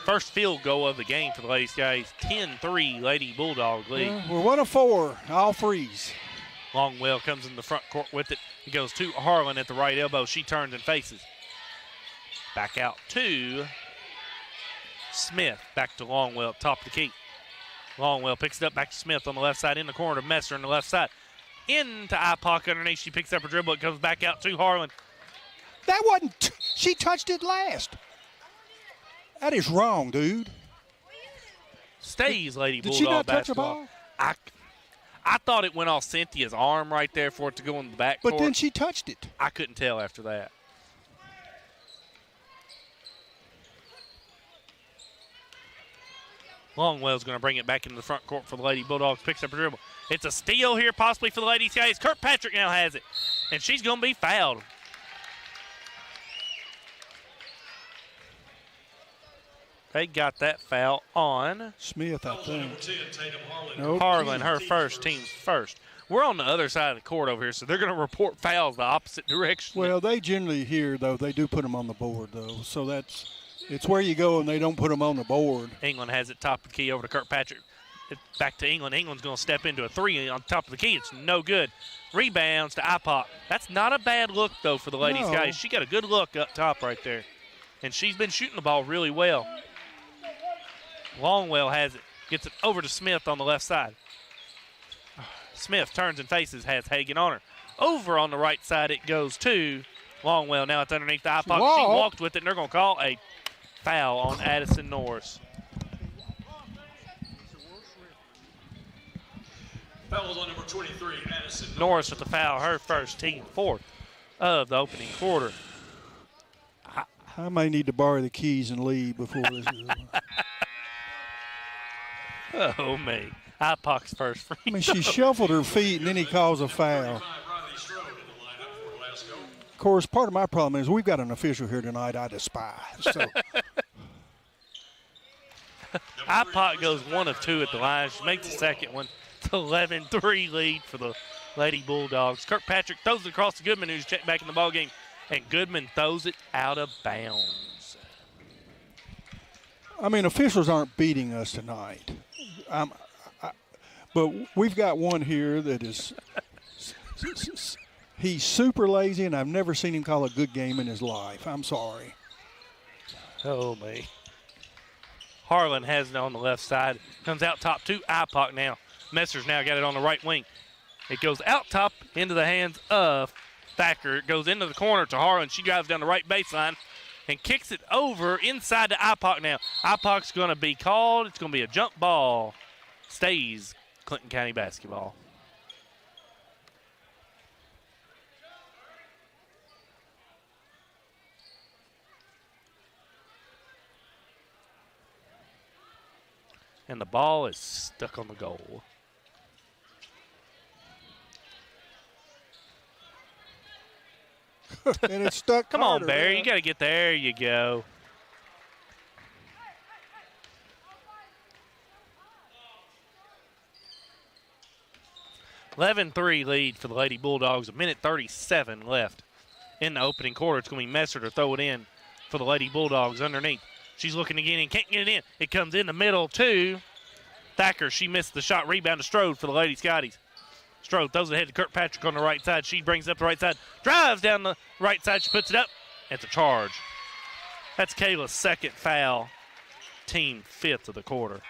Speaker 18: First field goal of the game for the Ladies. Guys 10-3 Lady Bulldog League.
Speaker 19: We're 1 of 4. All frees.
Speaker 18: Longwell comes in the front court with it. He goes to Harlan at the right elbow. She turns and faces. Back out to Smith. Back to Longwell, top of the key. Longwell picks it up back to Smith on the left side. In the corner to Messer on the left side. Into Ipock underneath. She picks up her dribble. It comes back out to Harlan.
Speaker 19: That wasn't. She touched it last. That is wrong, dude.
Speaker 18: Stays Lady
Speaker 19: Did
Speaker 18: Bulldog
Speaker 19: she not touch the
Speaker 18: basketball.
Speaker 19: ball?
Speaker 18: I thought it went off Cynthia's arm right there for it to go in the back court.
Speaker 19: But then she touched it.
Speaker 18: I couldn't tell after that. Longwell's going to bring it back into the front court for the Lady Bulldogs. Picks up a dribble. It's a steal here possibly for the Ladies. Guys, Kirkpatrick now has it. And she's going to be fouled. They got that foul on
Speaker 19: Smith, I think.
Speaker 18: Nope. Harlan, her first, team's first. We're on the other side of the court over here, so they're going to report fouls the opposite direction.
Speaker 19: Well, they generally here, though, they do put them on the board, though. So it's where you go and they don't put them on the board.
Speaker 18: England has it top of the key over to Kirkpatrick. Back to England. England's going to step into a 3 on top of the key. It's no good. Rebounds to Ipock. That's not a bad look, though, for the Ladies.
Speaker 19: No.
Speaker 18: Guys, she got a good look up top right there. And she's been shooting the ball really well. Longwell has it. Gets it over to Smith on the left side. Smith turns and faces, has Hagan on her. Over on the right side it goes to Longwell. Now it's underneath the Ipock. She walked with it, and they're going to call a foul on Addison Norris.
Speaker 20: Foul on number 23, Addison
Speaker 18: Norris with the foul, her first, team fourth of the opening quarter.
Speaker 19: I may need to borrow the keys and leave before this is over.
Speaker 18: Oh, me. IPOC's first free.
Speaker 19: I mean, she shuffled her feet, and then he calls a foul. Of course, part of my problem is we've got an official here tonight I despise. So.
Speaker 18: IPOC goes 1 of 2 at the line. She makes the second one. It's 11-3 lead for the Lady Bulldogs. Kirkpatrick throws it across to Goodman, who's checked back in the ballgame, and Goodman throws it out of bounds.
Speaker 19: I mean, officials aren't beating us tonight. But we've got one here that is he's super lazy, and I've never seen him call a good game in his life. I'm sorry.
Speaker 18: Oh, me. Harlan has it on the left side. Comes out top to IPOC now. Messer's now got it on the right wing. It goes out top into the hands of Thacker. It goes into the corner to Harlan. She drives down the right baseline and kicks it over inside to IPOC now. IPOC's going to be called. It's going to be a jump ball. Stays Clinton County basketball. And the ball is stuck on the goal.
Speaker 19: And it's stuck.
Speaker 18: Come on, Barry. You got to get there. You go. (11-3) lead for the Lady Bulldogs. 1:37 left in the opening quarter. It's going to be Messer to throw it in for the Lady Bulldogs underneath. She's looking again and can't get it in. It comes in the middle to Thacker. She missed the shot. Rebound to Strode for the Lady Scotties. Strode throws it ahead to Kirkpatrick on the right side. She brings it up the right side. Drives down the right side. She puts it up. It's a charge. That's Kayla's second foul. Team fifth of the quarter.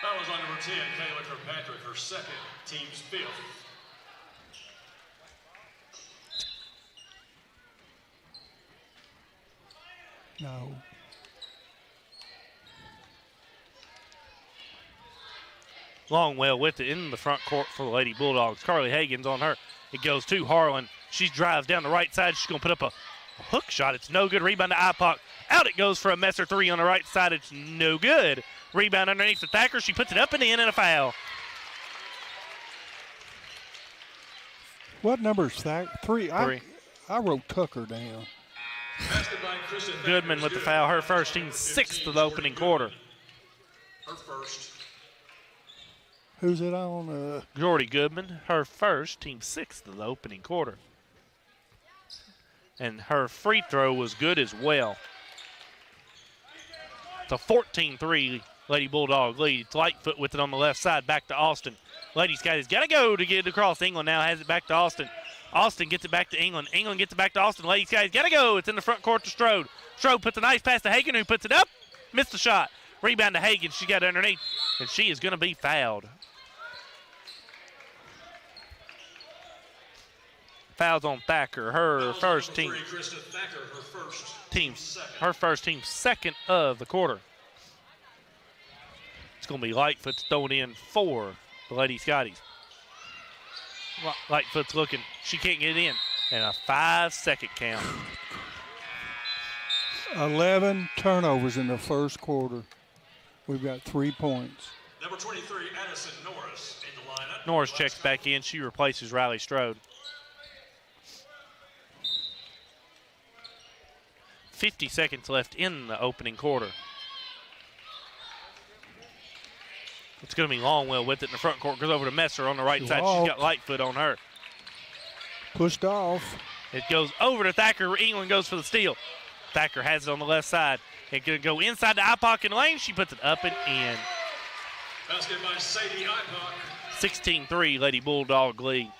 Speaker 20: Foul is on number 10, Kayla Kirkpatrick, her second, team's fifth.
Speaker 19: No.
Speaker 18: Longwell with it in the front court for the Lady Bulldogs. Carly Hagen's on her. It goes to Harlan. She drives down the right side. She's going to put up a hook shot. It's no good. Rebound to IPOC. Out it goes for a Messer three on the right side. It's no good. Rebound underneath the Thacker. She puts it up and in and a foul.
Speaker 19: What number is Thacker? Three. I wrote Tucker down.
Speaker 18: Goodman with the foul. Her first, team sixth of the opening quarter.
Speaker 20: Her first.
Speaker 19: Who's it on?
Speaker 18: Jordy Goodman. Her first, team sixth of the opening quarter. And her free throw was good as well. It's a 14-3 Lady Bulldog lead. It's Lightfoot with it on the left side. Back to Austin. Ladies got to go to get it across. England now has it back to Austin. Austin gets it back to England. England gets it back to Austin. Ladies guys got to go. It's in the front court to Strode. Strode puts a nice pass to Hagen, who puts it up. Missed the shot. Rebound to Hagen. She got it underneath, and she is going to be fouled. Fouls on Thacker. Her first team. Her first team second of the quarter. It's going to be Lightfoot's throwing in for the Lady Scotties. Lightfoot's looking. She can't get it in. And a 5-second count.
Speaker 19: 11 turnovers in the first quarter. We've got 3 points.
Speaker 20: Number 23, Addison Norris in the lineup.
Speaker 18: Norris checks back in. She replaces Riley Strode. 50 seconds left in the opening quarter. It's going to be Longwell with it in the front court. Goes over to Messer on the right side. She's got Lightfoot on her.
Speaker 19: Pushed off.
Speaker 18: It goes over to Thacker. England goes for the steal. Thacker has it on the left side. It's going to go inside the IPOC in the lane. She puts it up and in.
Speaker 20: Basket by Sadie IPOC.
Speaker 18: 16-3 Lady Bulldog lead.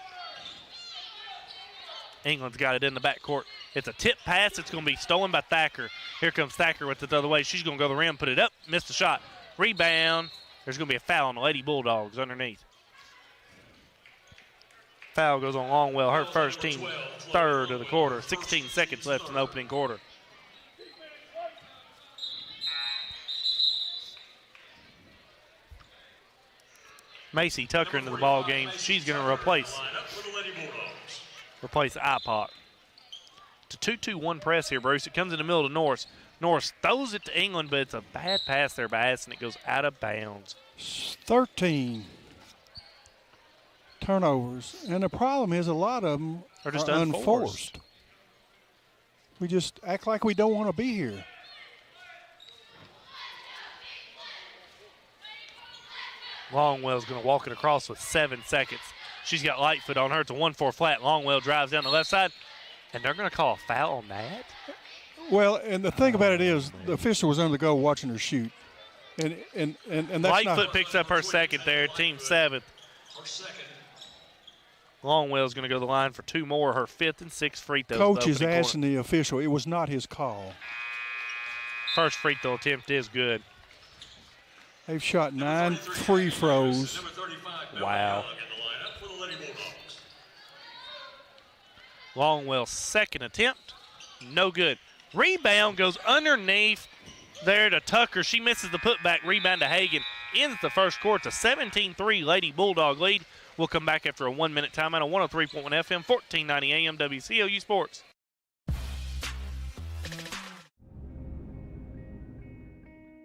Speaker 18: England's got it in the backcourt. It's a tip pass. It's going to be stolen by Thacker. Here comes Thacker with it the other way. She's going to go to the rim, put it up, missed the shot. Rebound. There's going to be a foul on the Lady Bulldogs underneath. Foul goes on Longwell, her first team, third of the quarter. 16 seconds left in the opening quarter. Macy Tucker into the ball game. She's going to replace iPot. It's a 2-2-1 press here, Bruce. It comes in the middle to Norris. Norris throws it to England, but it's a bad pass there by Addison. It goes out of bounds.
Speaker 19: 13 turnovers. And the problem is a lot of them
Speaker 18: are just
Speaker 19: unforced. We just act like we don't want to be here.
Speaker 18: Longwell's going to walk it across with 7 seconds. She's got Lightfoot on her. It's a 1-4 flat. Longwell drives down the left side, and they're going to call a foul on that?
Speaker 19: Well, and the thing about it is the official was on the go watching her shoot. And that's
Speaker 18: Lightfoot picks up her second there, team 7th. Longwell's going to go to the line for 2 more, her 5th and 6th free throws.
Speaker 19: Coach is asking the official. It was not his call.
Speaker 18: First free throw attempt is good.
Speaker 19: They've shot 9 free throws.
Speaker 18: Wow. Longwell's second attempt, no good. Rebound goes underneath there to Tucker. She misses the putback. Rebound to Hagan. Ends the first quarter. It's a 17-3 Lady Bulldog lead. We'll come back after a 1-minute timeout on 103.1 FM, 1490 AM, WCOU Sports.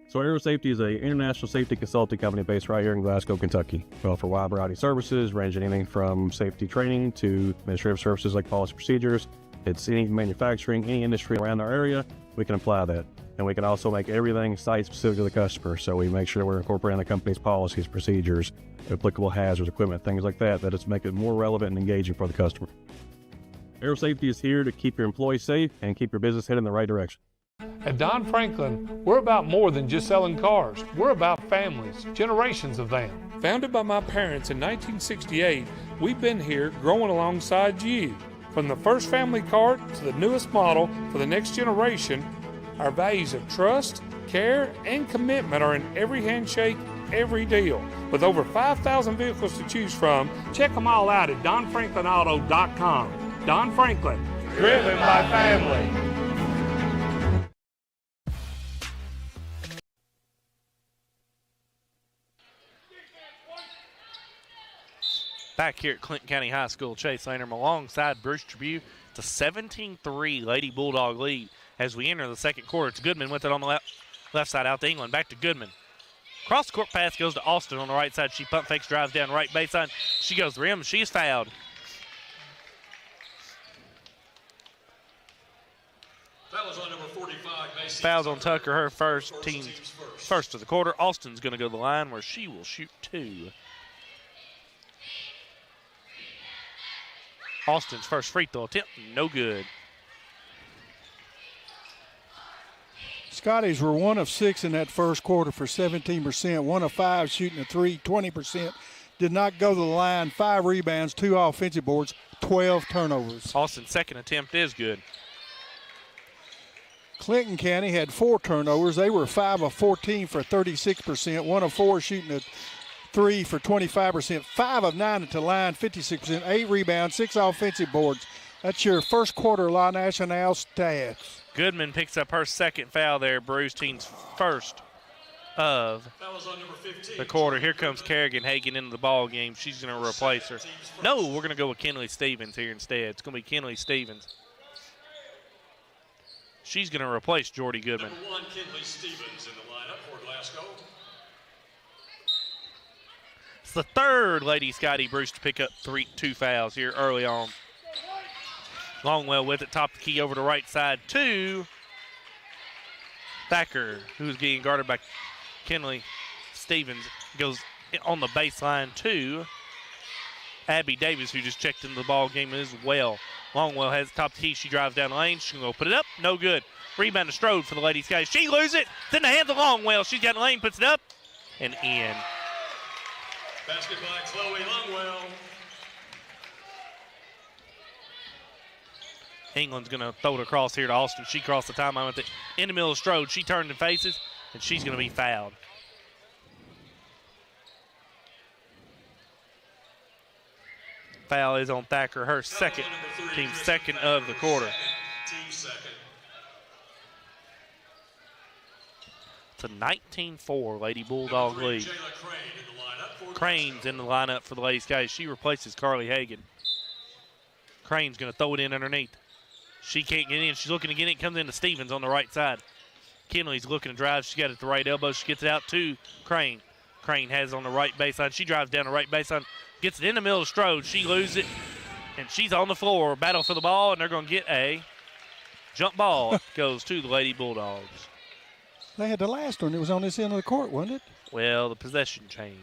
Speaker 4: So Aero Safety is an international safety consulting company based right here in Glasgow, Kentucky. We offer a wide variety of services, ranging anything from safety training to administrative services like policy procedures. It's any manufacturing, any industry around our area, we can apply that. And we can also make everything site-specific to the customer. So we make sure we're incorporating the company's policies, procedures, applicable hazards, equipment, things like that, that it's make it more relevant and engaging for the customer. Aero Safety is here to keep your employees safe and keep your business headed in the right direction.
Speaker 1: At Don Franklin, we're about more than just selling cars. We're about families, generations of them. Founded by my parents in 1968, we've been here growing alongside you. From the first family car to the newest model for the next generation, our values of trust, care, and commitment are in every handshake, every deal. With over 5,000 vehicles to choose from, check them all out at DonFranklinAuto.com. Don Franklin, driven by family.
Speaker 18: Back here at Clinton County High School, Chase Lanham alongside Bruce Tribune. It's a 17-3 Lady Bulldog lead as we enter the second quarter. It's Goodman with it on the left side out to England. Back to Goodman. Cross court pass goes to Austin on the right side. She pump fakes, drives down right baseline. She goes to the rim. She's fouled.
Speaker 20: Fouls on number 45.
Speaker 18: Fouls on Tucker, her first, team's first of the quarter. Austin's going to go to the line where she will shoot 2. Austin's first free throw attempt, no good.
Speaker 19: Scotties were 1 of 6 in that first quarter for 17%, 1 of 5 shooting a 3, 20%. Did not go to the line, 5 rebounds, 2 offensive boards, 12 turnovers.
Speaker 18: Austin's second attempt is good.
Speaker 19: Clinton County had 4 turnovers. They were 5 of 14 for 36%, 1 of 4 shooting a 3 for 25%, 5 of 9 at the line, 56%, 8 rebounds, 6 offensive boards. That's your first quarter La Nacional stats.
Speaker 18: Goodman picks up her second foul there, Bruce, team's first of the quarter. Here comes Kerrigan Hagan into the ball game. She's going to replace her. No, we're going to go with Kenley Stevens here instead. It's going to be Kenley Stevens. She's going to replace Jordy Goodman.
Speaker 20: Number 1, Kenley Stevens in the lineup for Glasgow.
Speaker 18: It's the third Lady Scotty Bruce to pick up 2 fouls here early on. Longwell with it, top of the key over the right side to Thacker, who's getting guarded by Kenley Stevens. Goes on the baseline to Abby Davis, who just checked into the ball game as well. Longwell has the top of the key. She drives down the lane. She's going to put it up. No good. Rebound to Strode for the Lady Skies. She loses it. It's in the hands of Longwell. She's got the lane, puts it up, and in.
Speaker 20: Basket by Chloe Longwell.
Speaker 18: England's going to throw it across here to Austin. She crossed the timeline with it in the middle of Strode. She turned and faces, and she's going to be fouled. Foul is on Thacker, her second, team's second of the quarter.
Speaker 20: Team second.
Speaker 18: It's a 19-4 Lady Bulldog lead. Crane's in the lineup for the Lady Skies. She replaces Carly Hagan. Crane's going to throw it in underneath. She can't get in. She's looking to get it. Comes into Stevens on the right side. Kinley's looking to drive. She's got it at the right elbow. She gets it out to Crane. Crane has it on the right baseline. She drives down the right baseline. Gets it in the middle of Strode. She loses it. And she's on the floor. Battle for the ball. And they're going to get a jump ball. Goes to the Lady Bulldogs.
Speaker 19: They had the last one. It was on this end of the court, wasn't it?
Speaker 18: Well, the possession change.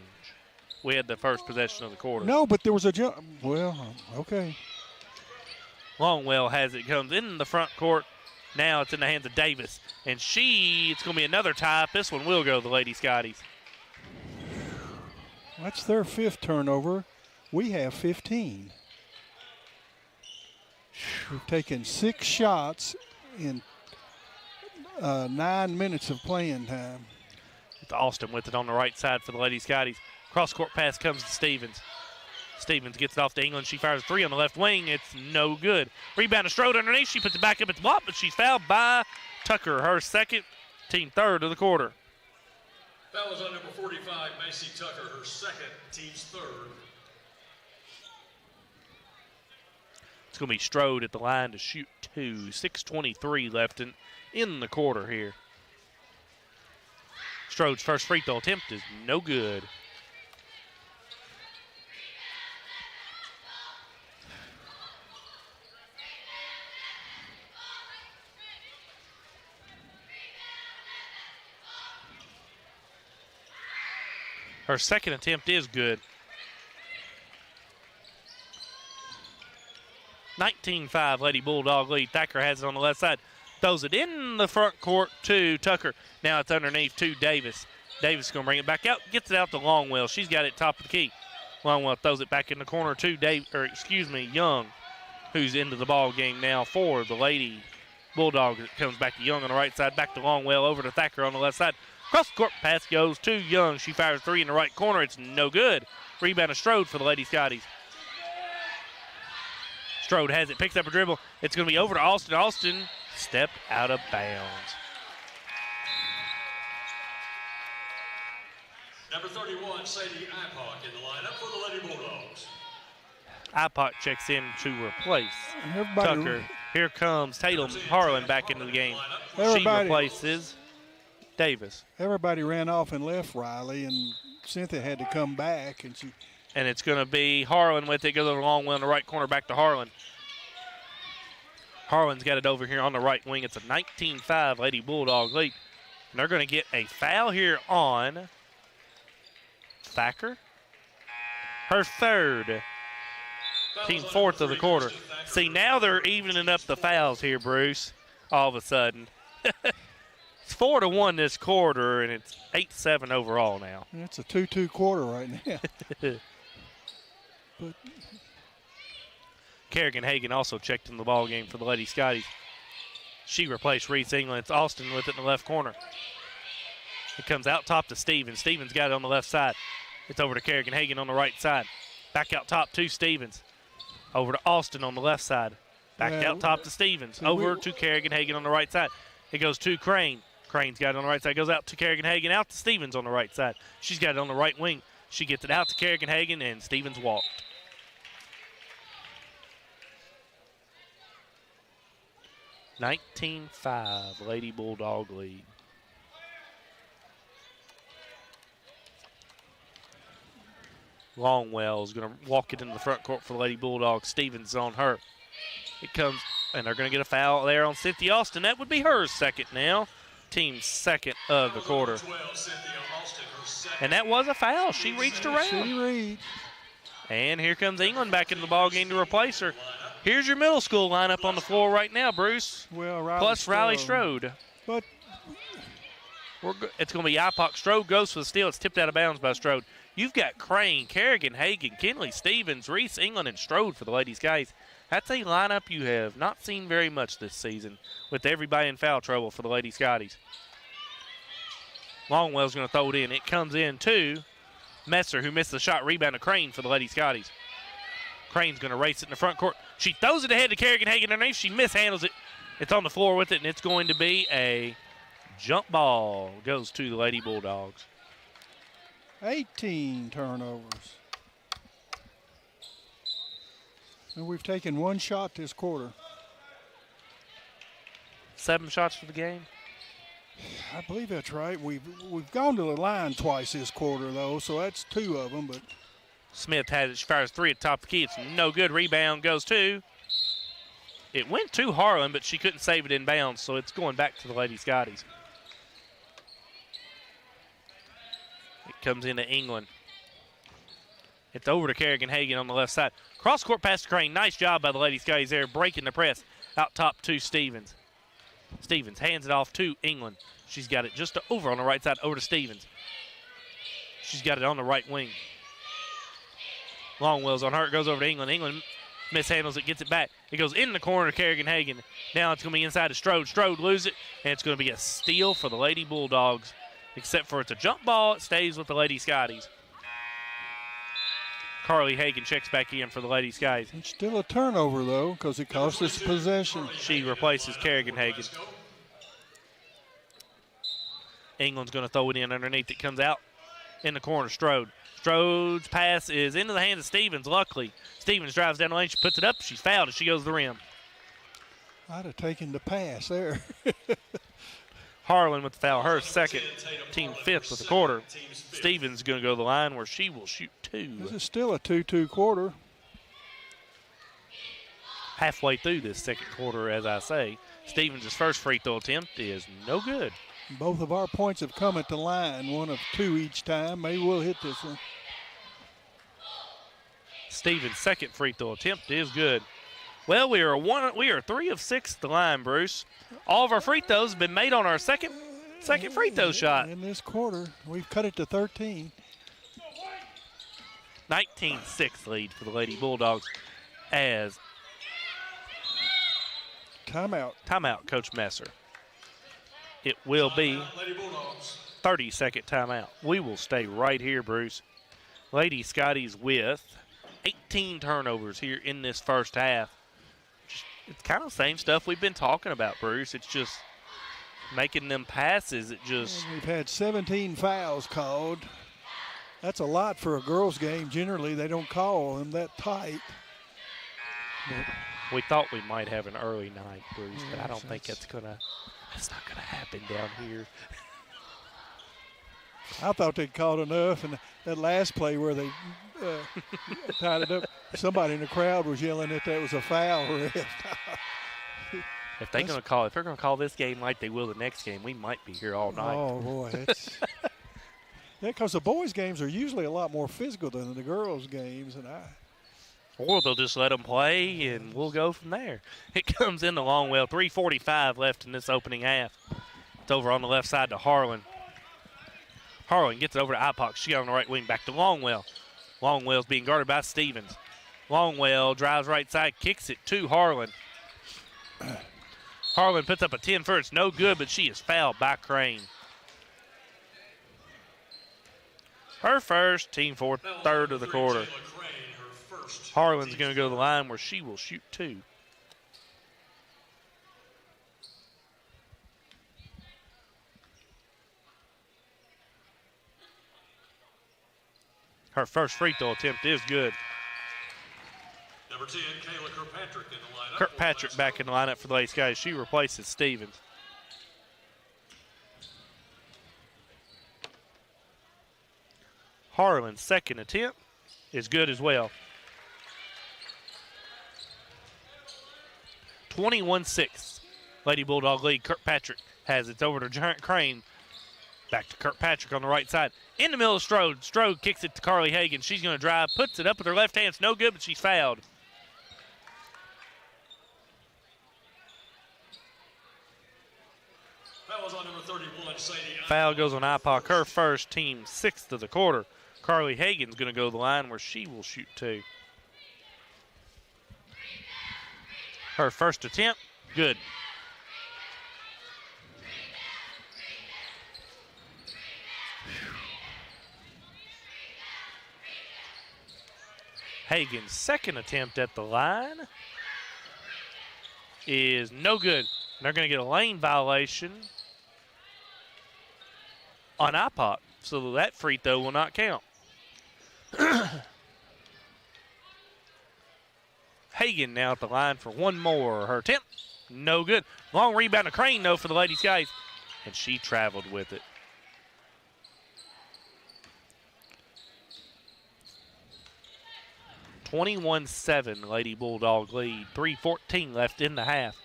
Speaker 18: We had the first possession of the quarter.
Speaker 19: No, but there was a jump. Well, okay.
Speaker 18: Longwell has it. Comes in the front court. Now it's in the hands of Davis. And it's going to be another tie. This one will go to the Lady Scotties.
Speaker 19: That's their 5th turnover. We have 15. We've taken 6 shots in 9 minutes of playing time.
Speaker 18: It's Austin with it on the right side for the Lady Scotties. Cross-court pass comes to Stevens. Stevens gets it off to England. She fires 3 on the left wing. It's no good. Rebound to Strode underneath. She puts it back up at the block, but she's fouled by Tucker, her second, team third of the quarter.
Speaker 20: Foul is on number 45, Macy Tucker, her second, team's third.
Speaker 18: It's going to be Strode at the line to shoot 2. 6:23 left in the quarter here. Strode's first free throw attempt is no good. Her second attempt is good. 19-5 Lady Bulldog lead. Thacker has it on the left side. Throws it in the front court to Tucker. Now it's underneath to Davis. Davis is going to bring it back out. Gets it out to Longwell. She's got it top of the key. Longwell throws it back in the corner to Young, who's into the ball game now for the Lady Bulldogs. It comes back to Young on the right side. Back to Longwell. Over to Thacker on the left side. Cross-court pass goes to Young. She fires 3 in the right corner. It's no good. Rebound to Strode for the Lady Scotties. Strode has it, picks up a dribble. It's going to be over to Austin. Austin stepped out of bounds.
Speaker 20: Number 31, Sadie Ipock in the lineup for the Lady Bulldogs.
Speaker 18: Ipock checks in to replace Tucker. Here comes Tatum Harlan back into the game. She replaces Davis.
Speaker 19: Everybody ran off and left Riley, and Cynthia had to come back.
Speaker 18: And it's going to be Harlan with it. Goes over Longwell in the right corner, back to Harlan. Harlan's got it over here on the right wing. It's a 19-5 Lady Bulldog lead. And they're going to get a foul here on Thacker. Her third. Team fourth of the quarter. See, now they're evening up the fouls here, Bruce, all of a sudden. It's 4-1 this quarter, and it's 8-7 overall now.
Speaker 19: It's a 2-2 quarter right now. But
Speaker 18: Kerrigan Hagan also checked in the ball game for the Lady Scotties. She replaced Reese England. It's Austin with it in the left corner. It comes out top to Stevens. Stevens got it on the left side. It's over to Kerrigan Hagan on the right side. Back out top to Stevens. Over to Austin on the left side. Back out top to Stevens. Over to Kerrigan Hagan on the right side. It goes to Crane. Crane's got it on the right side. Goes out to Kerrigan Hagan. Out to Stevens on the right side. She's got it on the right wing. She gets it out to Kerrigan Hagan, and Stevens walked. $19-5 Lady Bulldog lead. Longwell is going to walk it into the front court for the Lady Bulldogs. Stevens on her. It comes, and they're going to get a foul there on Cynthia Austin. That would be her second now. Team's second of the quarter. And that was a foul. She reached around.
Speaker 19: She reached.
Speaker 18: And here comes England back into the ball game to replace her. Here's your middle school lineup on the floor right now, Bruce.
Speaker 19: Well,
Speaker 18: Riley Strode.
Speaker 19: But
Speaker 18: it's going to be Ipock. Strode goes for the steal. It's tipped out of bounds by Strode. You've got Crane, Kerrigan, Hagan, Kinley, Stevens, Reese, England, and Strode for the ladies, guys. That's a lineup you have not seen very much this season, with everybody in foul trouble for the Lady Scotties. Longwell's going to throw it in. It comes in to Messer, who missed the shot. Rebound to Crane for the Lady Scotties. Crane's going to race it in the front court. She throws it ahead to Kerrigan Hagan underneath. She mishandles it. It's on the floor with it, and it's going to be a Jump ball goes to the Lady Bulldogs.
Speaker 19: 18 turnovers. And we've taken one shot this quarter.
Speaker 18: 7 shots for the game.
Speaker 19: I believe that's right. We've gone to the line twice this quarter, though, so that's 2 of them. But
Speaker 18: Smith has it. She fires 3 at the top of the key. It's no good. Rebound goes to. It went to Harlan, but she couldn't save it in bounds, so it's going back to the Lady Scotties. It comes into England. It's over to Kerrigan Hagan on the left side. Cross court pass to Crane. Nice job by the Lady Scotties there, breaking the press. Out top to Stevens. Stevens hands it off to England. She's got it just over on the right side, over to Stevens. She's got it on the right wing. Longwell's on her. It goes over to England. England mishandles it, gets it back. It goes in the corner to Kerrigan Hagan. Now it's going to be inside to Strode. Strode loses it, and it's going to be a steal for the Lady Bulldogs. Except for it's a jump ball, it stays with the Lady Scotties. Carly Hagan checks back in for the Lady Scotties.
Speaker 19: It's still a turnover, though, because it cost us possession.
Speaker 18: She replaces Kerrigan Hagan. England's going to throw it in underneath. It comes out in the corner. Strode. Strode's pass is into the hands of Stevens, luckily. Stevens drives down the lane. She puts it up. She's fouled as she goes to the rim.
Speaker 19: I'd have taken the pass there.
Speaker 18: Harlan with the foul, her second, team 5th with the quarter. Stevens going to go to the line where she will shoot 2.
Speaker 19: This is still a 2-2 quarter.
Speaker 18: Halfway through this second quarter, as I say. Stevens' first free throw attempt is no good.
Speaker 19: Both of our points have come at the line, 1 of 2 each time. Maybe we'll hit this one.
Speaker 18: Stevens' second free throw attempt is good. Well, we are 3 of 6 at the line, Bruce. All of our free throws have been made on our second free throw shot.
Speaker 19: In this quarter, we've cut it to 13.
Speaker 18: 19-6 lead for the Lady Bulldogs as
Speaker 19: timeout,
Speaker 18: Coach Messer. It will be 30-second timeout. We will stay right here, Bruce. Lady Scotties with 18 turnovers here in this first half. It's kind of the same stuff we've been talking about, Bruce. It's just making them passes.
Speaker 19: We've had 17 fouls called. That's a lot for a girls' game. Generally, they don't call them that tight.
Speaker 18: We thought we might have an early night, Bruce, but I don't think that's not gonna happen down here.
Speaker 19: I thought they'd called enough, and that last play where they tied it up, somebody in the crowd was yelling that was a foul.
Speaker 18: If they're gonna call this game like they will the next game, we might be here all night.
Speaker 19: Oh boy, because the boys' games are usually a lot more physical than the girls' games,
Speaker 18: Or they'll just let them play, and we'll go from there. It comes into Longwell. 3:45 left in this opening half. It's over on the left side to Harlan. Harlan gets it over to Ipock. She got on the right wing back to Longwell. Longwell's being guarded by Stevens. Longwell drives right side, kicks it to Harlan. Harlan puts up a 10 for it's no good, but she is fouled by Crane. Her first, team 4, third of the quarter. Harlan's going to go to the line where she will shoot 2. Her first free throw attempt is good.
Speaker 20: Number 10, Kayla Kirkpatrick in the lineup.
Speaker 18: Kirkpatrick back in the lineup for the Lady Scotties. She replaces Stevens. Harlan's second attempt is good as well. 21-6. Lady Bulldog lead. Kirkpatrick has it over to Giant Crane. Back to Kirkpatrick on the right side. In the middle of Strode. Strode kicks it to Carly Hagan. She's going to drive, puts it up with her left hand. It's no good, but she's fouled.
Speaker 20: Foul was on number 31, Sadie.
Speaker 18: Foul goes on Ipock. Her first, team 6th of the quarter. Carly Hagan's going to go to the line where she will shoot 2. Her first attempt, good. Hagan's second attempt at the line is no good. They're going to get a lane violation. on IPOC, so that free throw will not count. Hagan now at the line for one more. Her attempt, no good. Long rebound to Crane, though, for the Lady Skies, and she traveled with it. (21-7) Lady Bulldog lead. 3:14 left in the half.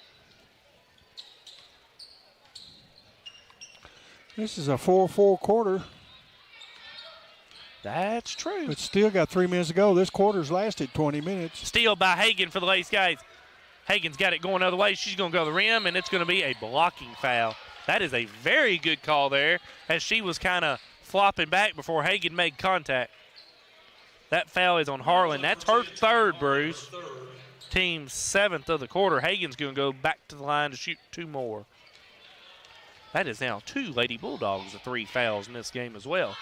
Speaker 19: This is a 4-4 quarter.
Speaker 18: That's true.
Speaker 19: But still got 3 minutes to go. This quarter's lasted 20 minutes.
Speaker 18: Steal by Hagan for the Lady Skies. Hagan's got it going the other way. She's going to go to the rim, and it's going to be a blocking foul. That is a very good call there, as she was kind of flopping back before Hagan made contact. That foul is on Harlan. That's her third, Bruce. Team's 7th of the quarter. Hagan's going to go back to the line to shoot 2 more. That is now 2 Lady Bulldogs with 3 fouls in this game as well.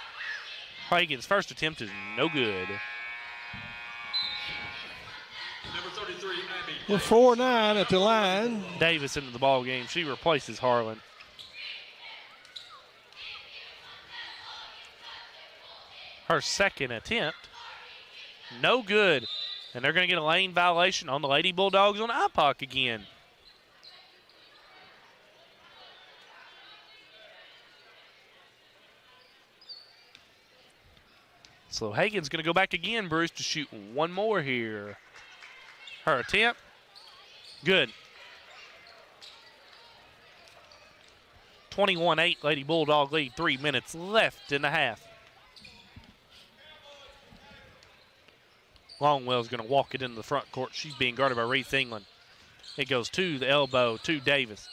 Speaker 18: Hagan's first attempt is no good.
Speaker 20: Number 33, Abby.
Speaker 19: We're 4-9 at the line.
Speaker 18: Davis into the ball game. She replaces Harlan. Her second attempt, no good. And they're going to get a lane violation on the Lady Bulldogs on IPOC again. So Hagan's going to go back again, Bruce, to shoot 1 more here. Her attempt, good. 21-8, Lady Bulldog lead, 3 minutes left in the half. Longwell's going to walk it into the front court. She's being guarded by Reese England. It goes to the elbow to Davis.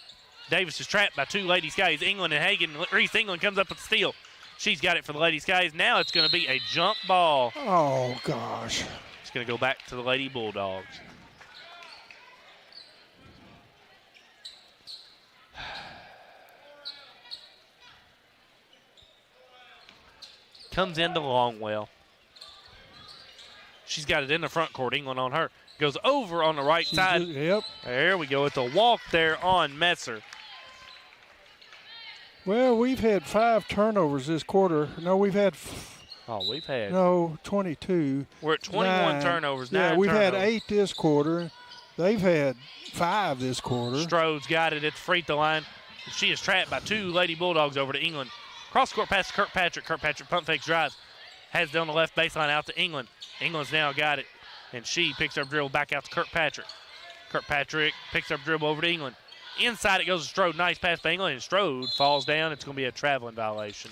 Speaker 18: Davis is trapped by 2 Lady Skies, England and Hagan. Reese England comes up with the steal. She's got it for the Lady Skies. Now it's going to be a jump ball.
Speaker 19: Oh, gosh.
Speaker 18: It's going to go back to the Lady Bulldogs. Comes into Longwell. She's got it in the front court. England on her. Goes over on the right side.
Speaker 19: Yep.
Speaker 18: There we go. It's a walk there on Messer.
Speaker 19: Well, we've had 5 turnovers this quarter. No, we've had...
Speaker 18: we've had...
Speaker 19: No, 22.
Speaker 18: We're at 21 turnovers, 9
Speaker 19: Yeah, we've
Speaker 18: turnovers.
Speaker 19: had 8 this quarter. They've had 5 this quarter.
Speaker 18: Strode's got it at the free throw line. She is trapped by 2 Lady Bulldogs over to England. Cross-court pass to Kirkpatrick. Kirkpatrick pump fakes drives. Has it on the left baseline out to England. England's now got it, and she picks up dribble back out to Kirkpatrick. Kirkpatrick picks up dribble over to England. Inside it goes to Strode. Nice pass by England, and Strode falls down. It's going to be a traveling violation.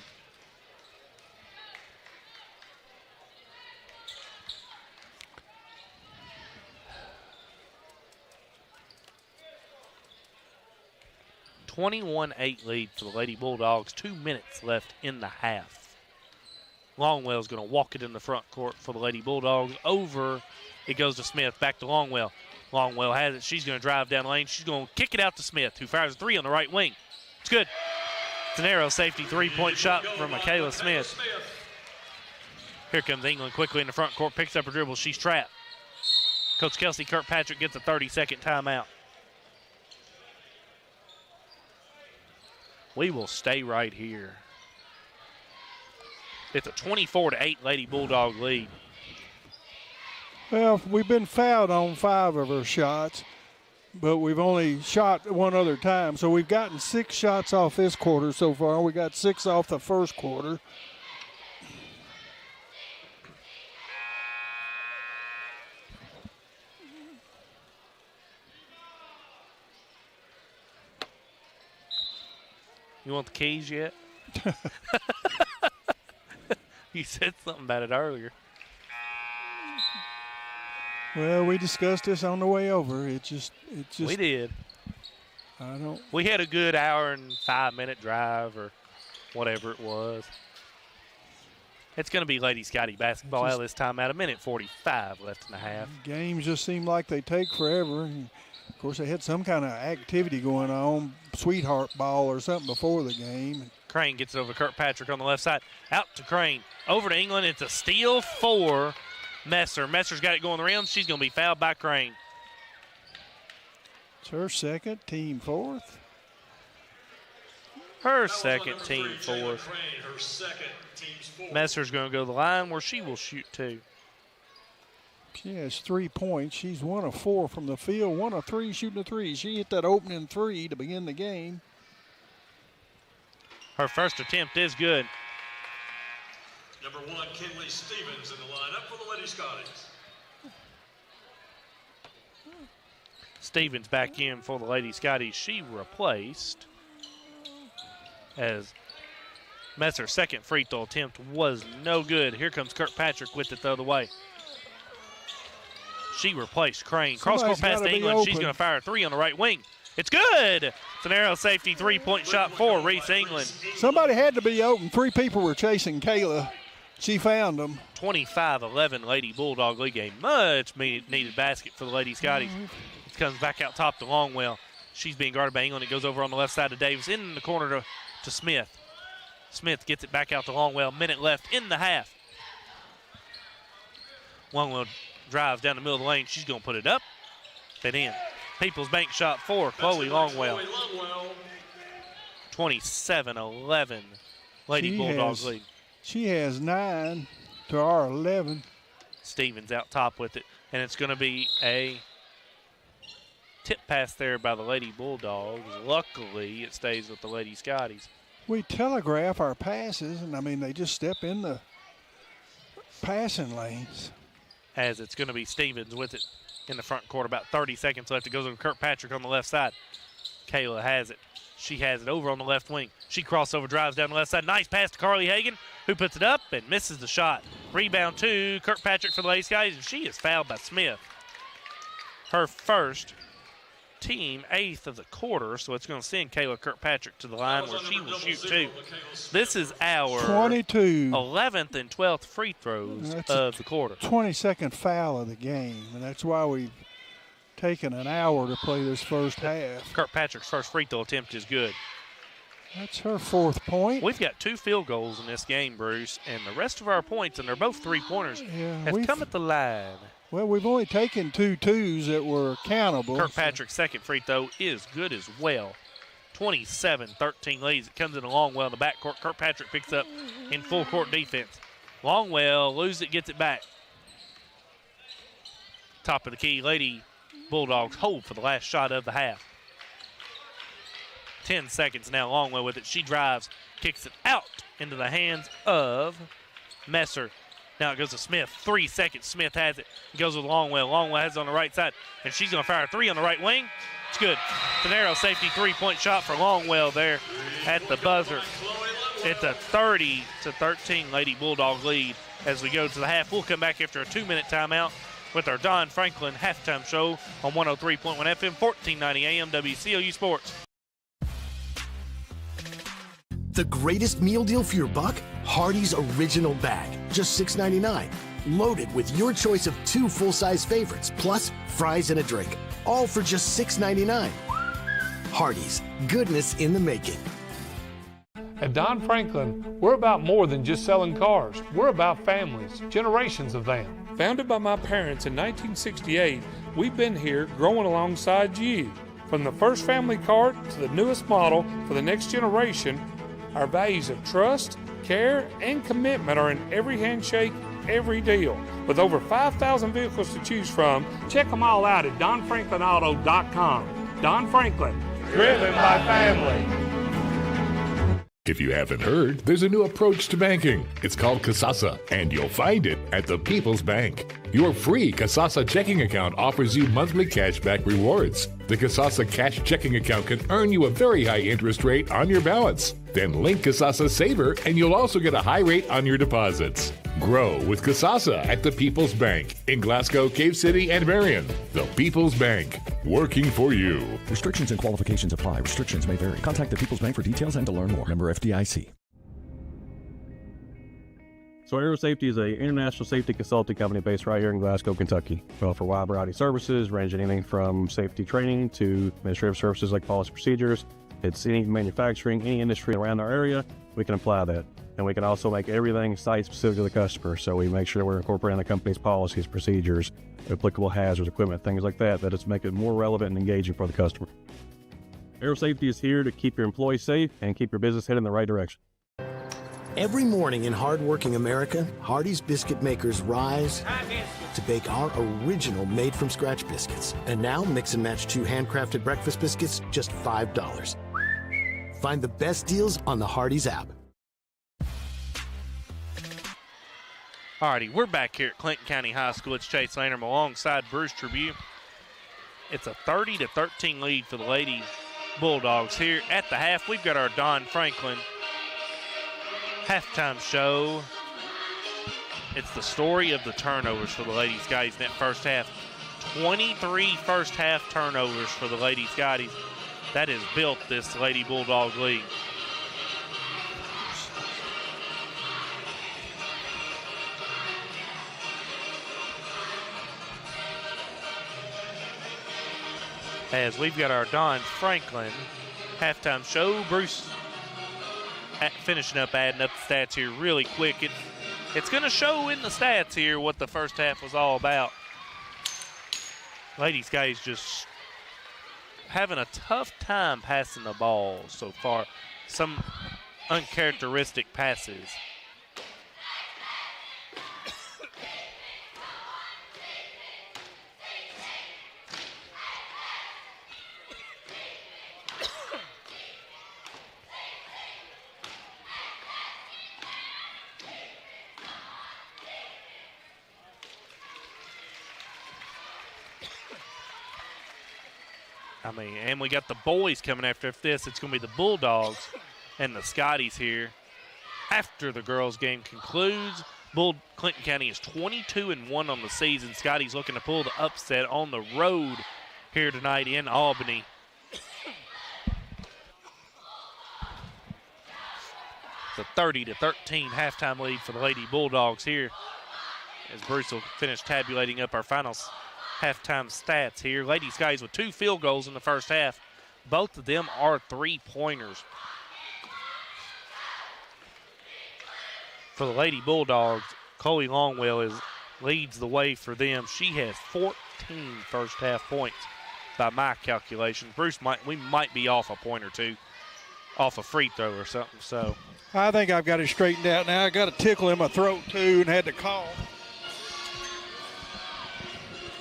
Speaker 18: (21-8) lead for the Lady Bulldogs. 2 minutes left in the half. Longwell's going to walk it in the front court for the Lady Bulldogs. Over, it goes to Smith. Back to Longwell. Longwell has it. She's going to drive down the lane. She's going to kick it out to Smith, who fires a 3 on the right wing. It's good. It's an arrow safety 3-point shot from Michaela Smith. Here comes England quickly in the front court. Picks up her dribble. She's trapped. Coach Kelsey Kirkpatrick gets a 30-second timeout. We will stay right here. It's a 24-8 Lady Bulldog lead.
Speaker 19: Well, we've been fouled on 5 of our shots, but we've only shot 1 other time. So we've gotten 6 shots off this quarter so far. We got 6 off the first quarter.
Speaker 18: You want the keys yet? You said something about it earlier.
Speaker 19: Well, we discussed this on the way over. It just.
Speaker 18: We did.
Speaker 19: I don't.
Speaker 18: We had a good hour and 5-minute drive or whatever it was. It's going to be Lady Scotty basketball out this time at 1:45 left in the half.
Speaker 19: Games just seem like they take forever. Of course, they had some kind of activity going on, sweetheart ball or something before the game.
Speaker 18: Crane gets it over to Kirkpatrick on the left side. Out to Crane. Over to England. It's a steal for Messer. Messer's got it going the rim. She's going to be fouled by Crane.
Speaker 19: It's her second, team 4th.
Speaker 18: her second, team fourth.
Speaker 20: Her second, team's fourth.
Speaker 18: Messer's going to go to the line where she will shoot 2.
Speaker 19: She has 3 points. She's 1 of 4 from the field, 1 of 3 shooting a 3. She hit that opening 3 to begin the game.
Speaker 18: Her first attempt is good.
Speaker 20: Number 1, Kinley Stevens in the lineup for the Lady Scotties.
Speaker 18: Stevens back in for the Lady Scotties. She replaced as Messer's second free throw attempt was no good. Here comes Kirkpatrick with it the other way. She replaced Crane. Cross-court pass to England. She's going to fire a 3 on the right wing. It's good. It's an arrow safety 3-point shot for Reese England.
Speaker 19: Somebody had to be open. 3 people were chasing Kayla. She found them.
Speaker 18: 25-11 Lady Bulldog League. A much needed basket for the Lady Scotties. It comes back out top to Longwell. She's being guarded by England. It goes over on the left side to Davis. In the corner to Smith. Smith gets it back out to Longwell. Minute left in the half. Longwell drives down the middle of the lane. She's going to put it up. Then in. People's Bank shot for Chloe Longwell. 27-11 Lady Bulldogs lead.
Speaker 19: She has 9 to our 11.
Speaker 18: Stevens out top with it. And it's going to be a tip pass there by the Lady Bulldogs. Luckily, it stays with the Lady Scotties.
Speaker 19: We telegraph our passes, and, I mean, they just step in the passing lanes.
Speaker 18: As it's going to be Stevens with it in the front court. About 30 seconds left. It goes over to Kirkpatrick on the left side. Kayla has it. She has it over on the left wing. She crossover, drives down the left side. Nice pass to Carly Hagan, who puts it up and misses the shot. Rebound to Kirkpatrick for the Lady Scotties, and she is fouled by Smith. Her first, team 8th of the quarter, so it's going to send Kayla Kirkpatrick to the line where she will shoot 2. This is our
Speaker 19: 22.
Speaker 18: 11th and 12th free throws of the quarter.
Speaker 19: 22nd foul of the game, and that's why we've taken an hour to play this first half.
Speaker 18: Kirkpatrick's first free throw attempt is good.
Speaker 19: That's her 4th point.
Speaker 18: We've got 2 field goals in this game, Bruce, and the rest of our points, and they're both 3-pointers, have come at the line.
Speaker 19: Well, we've only taken 2 twos that were countable.
Speaker 18: Kirkpatrick's second free throw is good as well. 27-13 leads. It comes in a Longwell in the backcourt. Kirkpatrick picks up in full court defense. Longwell loses it, gets it back. Top of the key, Lady Bulldogs hold for the last shot of the half. 10 seconds now, Longwell with it. She drives, kicks it out into the hands of Messer. Now it goes to Smith. 3 seconds. Smith has it. It goes with Longwell. Longwell has it on the right side, and she's going to fire a 3 on the right wing. It's good. It's an arrow safety 3-point shot for Longwell there at the buzzer. It's a 30-13 Lady Bulldog lead as we go to the half. We'll come back after a 2-minute timeout with our Don Franklin halftime show on 103.1 FM, 1490 AM, WCOU Sports.
Speaker 10: The greatest meal deal for your buck? Hardee's Original Bag, just $6.99. Loaded with your choice of 2 full-size favorites, plus fries and a drink. All for just $6.99. Hardee's, goodness in the making.
Speaker 1: At Don Franklin, we're about more than just selling cars. We're about families, generations of them. Founded by my parents in 1968, we've been here growing alongside you. From the first family car to the newest model for the next generation, our values of trust, care, and commitment are in every handshake, every deal. With over 5,000 vehicles to choose from, check them all out at DonFranklinAuto.com. Don Franklin, driven by family.
Speaker 2: If you haven't heard, there's a new approach to banking. It's called Kasasa, and you'll find it at the People's Bank. Your free Kasasa checking account offers you monthly cashback rewards. The Kasasa Cash checking account can earn you a very high interest rate on your balance. Then link Kasasa Saver, and you'll also get a high rate on your deposits. Grow with Kasasa at the People's Bank in Glasgow, Cave City, and Marion. The People's Bank, working for you.
Speaker 3: Restrictions and qualifications apply. Restrictions may vary. Contact the People's Bank for details and to learn more. Member FDIC.
Speaker 4: So Aero Safety is an international safety consulting company based right here in Glasgow, Kentucky. We offer a wide variety of services, ranging anything from safety training to administrative services like policy procedures. It's any manufacturing, any industry around our area, we can apply that. And we can also make everything site-specific to the customer. So we make sure we're incorporating the company's policies, procedures, applicable hazards, equipment, things like that, that it's make it more relevant and engaging for the customer. Aero Safety is here to keep your employees safe and keep your business headed in the right direction.
Speaker 10: Every morning in hardworking America, Hardee's biscuit makers rise to bake our original made-from-scratch biscuits. And now, mix and match 2 handcrafted breakfast biscuits, just $5. Find the best deals on the Hardee's app.
Speaker 18: Alrighty, we're back here at Clinton County High School. It's Chase Landrum alongside Bruce Tribune. It's a 30-13 lead for the Lady Bulldogs here at the half. We've got our Don Franklin halftime show. It's the story of the turnovers for the Lady Scotties in that first half. 23 first half turnovers for the Lady Scotties. That has built this Lady Bulldog league. As we've got our Don Franklin halftime show. Bruce finishing up, adding up the stats here really quick. It's going to show in the stats here what the first half was all about. Ladies, guys, just having a tough time passing the ball so far. Some uncharacteristic passes. And we got the boys coming after this. It's going to be the Bulldogs and the Scotties here. After the girls' game concludes, Clinton County is 22-1 on the season. Scotties looking to pull the upset on the road here tonight in Albany. It's a 30-13 halftime lead for the Lady Bulldogs here, as Bruce will finish tabulating up our finals. Halftime stats here. Ladies guys with 2 field goals in the first half. Both of them are 3-pointers. For the Lady Bulldogs, Chloe Longwell leads the way for them. She has 14 first half points by my calculation. Bruce, we might be off a point or two, off a free throw or something. So
Speaker 19: I think I've got it straightened out now. I got a tickle in my throat too and had to call.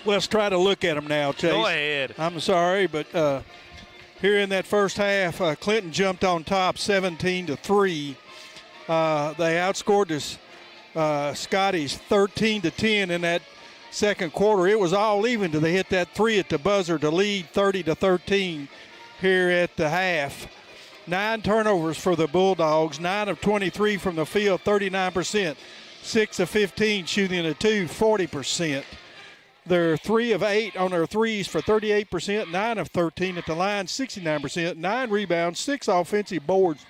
Speaker 19: Let's try to look at them now, Chase.
Speaker 18: Go ahead.
Speaker 19: I'm sorry, but here in that first half, Clinton jumped on top 17-3. They outscored the Scotties 13-10 in that second quarter. It was all even till they hit that 3 at the buzzer to lead 30-13 here at the half. 9 turnovers for the Bulldogs, 9 of 23 from the field, 39%. 6 of 15 shooting a 2, 40%. They're 3 of 8 on their threes for 38%, 9 of 13 at the line, 69%, 9 rebounds, 6 offensive boards.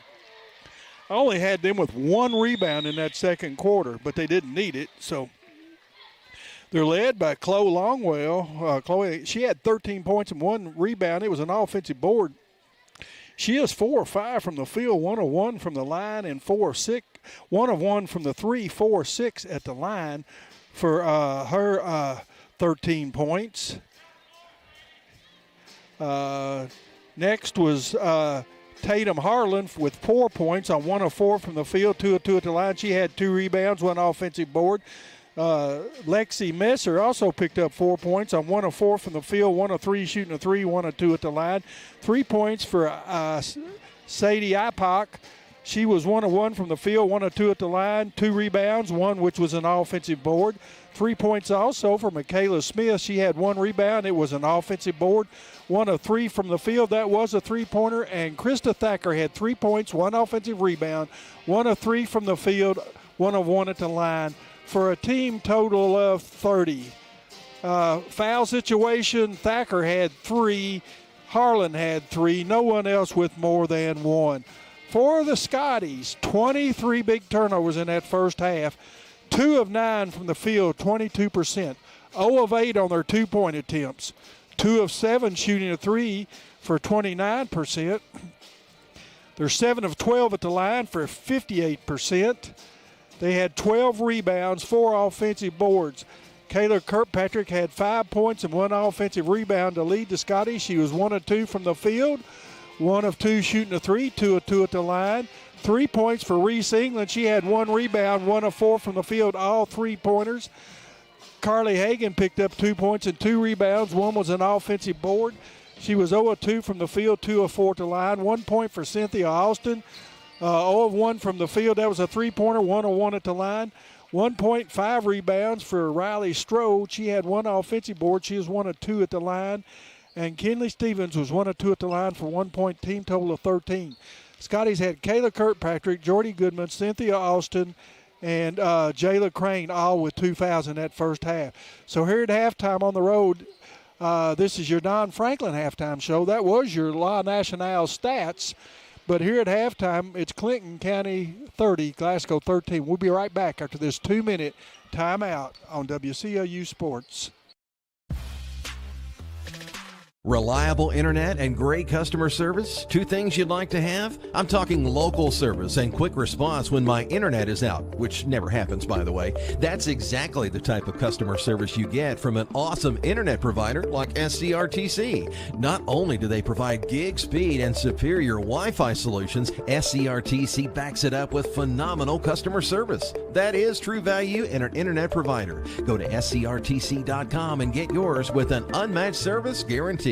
Speaker 19: I only had them with 1 rebound in that second quarter, but they didn't need it. So they're led by Chloe Longwell. Chloe, she had 13 points and 1 rebound. It was an offensive board. She is 4 of 5 from the field, 1 of 1 from the line, and 4 of 6, 1 of 1 from the 3, 4 of 6 at the line for her 13 points. Next was Tatum Harlan with 4 points on 1 of 4 from the field, 2 of 2 at the line. She had 2 rebounds, 1 offensive board. Lexi Messer also picked up 4 points on 1 of 4 from the field, 1 of 3 shooting a 3, 1 of 2 at the line. 3 points for Sadie Ipock. She was 1 of 1 from the field, 1 of 2 at the line, 2 rebounds, 1 which was an offensive board. 3 points also for Michaela Smith. She had 1 rebound. It was an offensive board. 1 of 3 from the field. That was a 3-pointer. And Krista Thacker had 3 points, 1 offensive rebound, 1 of 3 from the field, 1 of 1 at the line for a team total of 30. Foul situation, Thacker had 3. Harlan had 3. No one else with more than 1. For the Scotties, 23 big turnovers in that first half. 2 of 9 from the field, 22%. 0 of 8 on their 2-point attempts. 2 of 7 shooting a 3 for 29%. They're 7 of 12 at the line for 58%. They had 12 rebounds, 4 offensive boards. Kayla Kirkpatrick had 5 points and 1 offensive rebound to lead the Scotties. She was 1 of 2 from the field, 1 of 2 shooting a 3, 2 of 2 at the line. 3 points for Reese England. She had 1 rebound, 1 of 4 from the field, all 3-pointers. Carly Hagan picked up 2 points and 2 rebounds. 1 was an offensive board. She was 0 of 2 from the field, 2 of 4 at the line. 1 point for Cynthia Austin. 0 of 1 from the field. That was a 3-pointer, 1 of 1 at the line. 1 point, 5 rebounds for Riley Strode. She had 1 offensive board. She was 1 of 2 at the line. And Kinley Stevens was 1 of 2 at the line for 1 point, team total of 13. Scotty's had Kayla Kirkpatrick, Jordy Goodman, Cynthia Austin, and Jayla Crane, all with 2 fouls in that first half. So here at halftime on the road, this is your Don Franklin halftime show. That was your La Nacional stats. But here at halftime, it's Clinton County 30, Glasgow 13. We'll be right back after this 2-minute timeout on WCOU Sports.
Speaker 5: Reliable internet and great customer service, 2 things you'd like to have? I'm talking local service and quick response when my internet is out, which never happens, by the way. That's exactly the type of customer service you get from an awesome internet provider like SCRTC. Not only do they provide gig speed and superior Wi-Fi solutions, SCRTC backs it up with phenomenal customer service. That is true value in an internet provider. Go to scrtc.com and get yours with an unmatched service guarantee.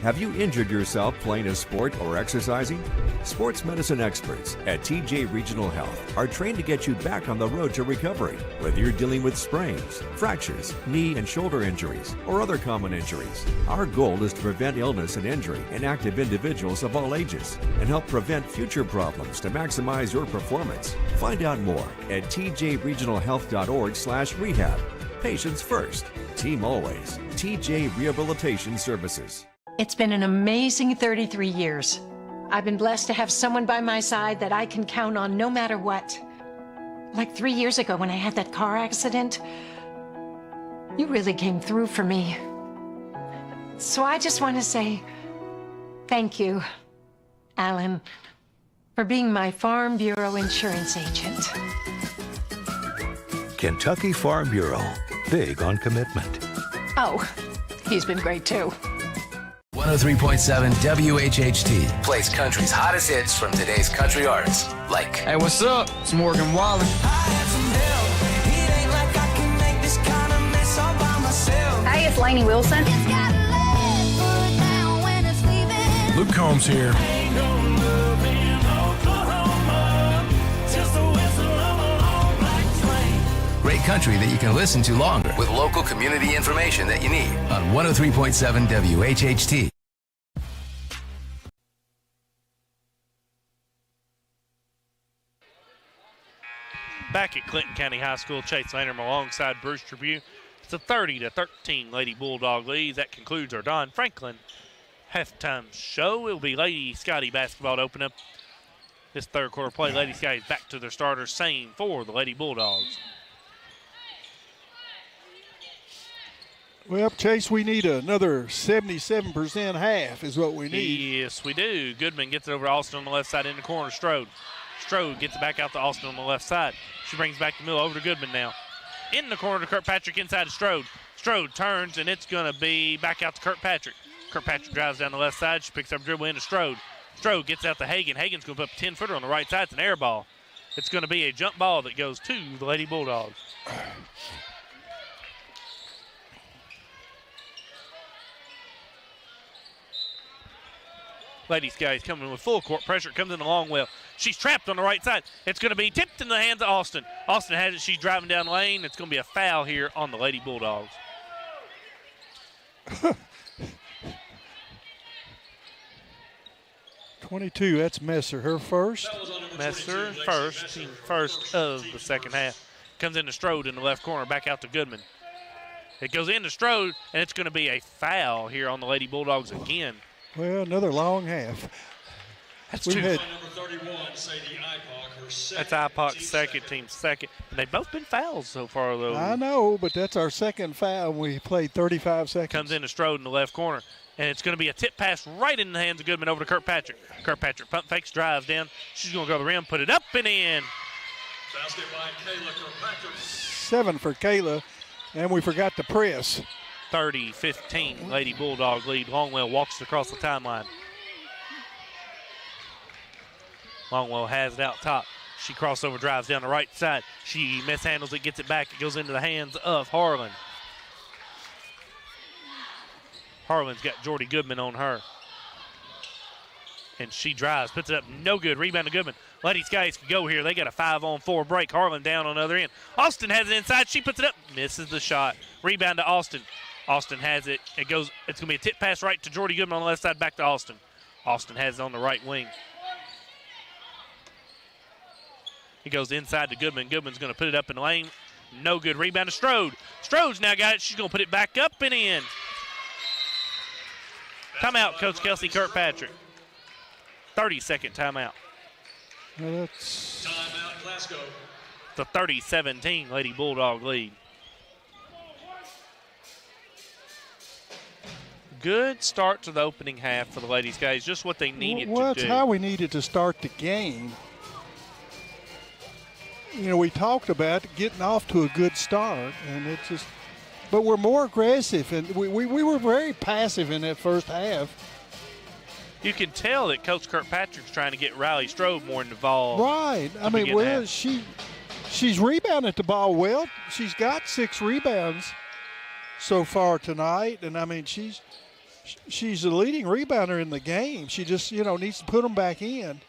Speaker 9: Have you injured yourself playing a sport or exercising? Sports medicine experts at TJ Regional Health are trained to get you back on the road to recovery, whether you're dealing with sprains, fractures, knee and shoulder injuries, or other common injuries. Our goal is to prevent illness and injury in active individuals of all ages and help prevent future problems to maximize your performance. Find out more at tjregionalhealth.org/rehab. Patients first, team always. TJ Rehabilitation Services.
Speaker 11: It's been an amazing 33 years. I've been blessed to have someone by my side that I can count on no matter what. Like 3 years ago when I had that car accident, you really came through for me. So I just want to say thank you, Alan, for being my Farm Bureau insurance agent.
Speaker 12: Kentucky Farm Bureau, big on commitment.
Speaker 11: Oh, he's been great too.
Speaker 6: 103.7 WHHT plays country's hottest hits from today's country artists, like
Speaker 7: Hey, what's up? It's Morgan Wallen.
Speaker 8: Hey, it's Lainey Wilson.
Speaker 7: Luke Combs here.
Speaker 6: great country that you can listen to longer with local community information that you need on 103.7 WHHT.
Speaker 18: Back at Clinton County High School, Chase Lanham alongside Bruce Tribune. It's a 30-13 Lady Bulldog lead. That concludes our Don Franklin halftime show. It will be Lady Scotty basketball to open up this third quarter play. Lady Scotty's back to their starters, same for the Lady Bulldogs.
Speaker 19: Well, Chase, we need another 77% half is what we need.
Speaker 18: Yes, we do. Goodman gets it over to Austin on the left side in the corner. Strode gets it back out to Austin on the left side. She brings back the middle over to Goodman now. In the corner to Kirkpatrick inside to Strode. Strode turns, and it's going to be back out to Kirkpatrick. Kirkpatrick drives down the left side. She picks up a dribble into Strode. Strode gets out to Hagan. Hagan's going to put up a 10-footer on the right side. It's an air ball. It's going to be a jump ball that goes to the Lady Bulldogs. Ladies guys coming with full court pressure. Comes in the long well. She's trapped on the right side. It's going to be tipped in the hands of Austin. Austin has it. She's driving down the lane. It's going to be a foul here on the Lady Bulldogs.
Speaker 19: 22, that's Messer. Her first.
Speaker 18: Messer first. Team first of the second half. Comes into Strode in the left corner. Back out to Goodman. It goes into Strode, and it's going to be a foul here on the Lady Bulldogs again.
Speaker 19: Well, another long half.
Speaker 18: That's two. That's IPOC's second, team second. And they've both been fouls so far, though.
Speaker 19: I know, but that's our second foul. We played 35 seconds.
Speaker 18: Comes into Strode in the left corner. And it's going to be a tip pass right in the hands of Goodman over to Kirkpatrick. Kirkpatrick pump fakes, drives down. She's going to go to the rim, put it up and in.
Speaker 20: Basket by Kayla Kirkpatrick.
Speaker 19: 7 for Kayla, and we forgot to press.
Speaker 18: 30-15, Lady Bulldog lead. Longwell walks across the timeline. Longwell has it out top. She crossover drives down the right side. She mishandles it, gets it back. It goes into the hands of Harlan. Harlan's got Jordy Goodman on her. And she drives, puts it up, no good. Rebound to Goodman. Lady Skies can go here. They got a 5-on-4 break. Harlan down on the other end. Austin has it inside. She puts it up, misses the shot. Rebound to Austin. Austin has it. It's going to be a tip pass right to Jordy Goodman on the left side, back to Austin. Austin has it on the right wing. He goes inside to Goodman. Goodman's going to put it up in the lane. No good. Rebound to Strode. Strode's now got it. She's going to put it back up and in. Timeout, Coach Kelsey Kirkpatrick. 30-second timeout.
Speaker 20: Timeout, Glasgow.
Speaker 18: The 30-17 Lady Bulldog lead. Good start to the opening half for the ladies, guys. Just what they needed to do.
Speaker 19: That's how we needed to start the game. You know, we talked about getting off to a good start, and it just. But we're more aggressive, and we were very passive in that first half.
Speaker 18: You can tell that Coach Kirkpatrick's trying to get Riley Strode more involved.
Speaker 19: Right. I mean, well, she's rebounded the ball well. She's got 6 rebounds so far tonight, and I mean she's the leading rebounder in the game. She just needs to put them back in,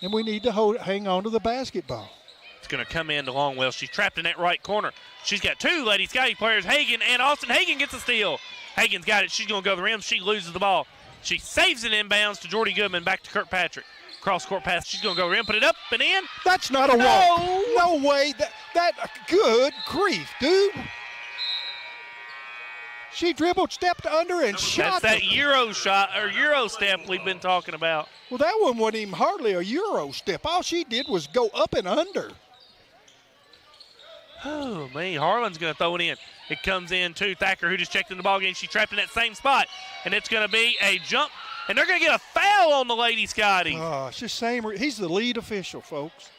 Speaker 19: and we need to hang on to the basketball.
Speaker 18: It's going to come in to Longwell. She's trapped in that right corner. She's got 2 Lady Scotty players, Hagan and Austin. Hagan gets a steal. Hagan's got it. She's going to go to the rim. She loses the ball. She saves it inbounds to Jordy Goodman, back to Kirkpatrick. Cross-court pass. She's going to go rim, put it up and in.
Speaker 19: That's not a walk. No way. That good grief, dude. She dribbled, stepped under, and shot.
Speaker 18: That's that Euro shot, or Euro step we've been talking about.
Speaker 19: Well, that one wasn't even hardly a Euro step. All she did was go up and under.
Speaker 18: Oh, man, Harlan's going to throw it in. It comes in to Thacker, who just checked in the ball game. She's trapped in that same spot, and it's going to be a jump, and they're going to get a foul on the Lady Scotty.
Speaker 19: Oh, it's just same. He's the lead official, folks.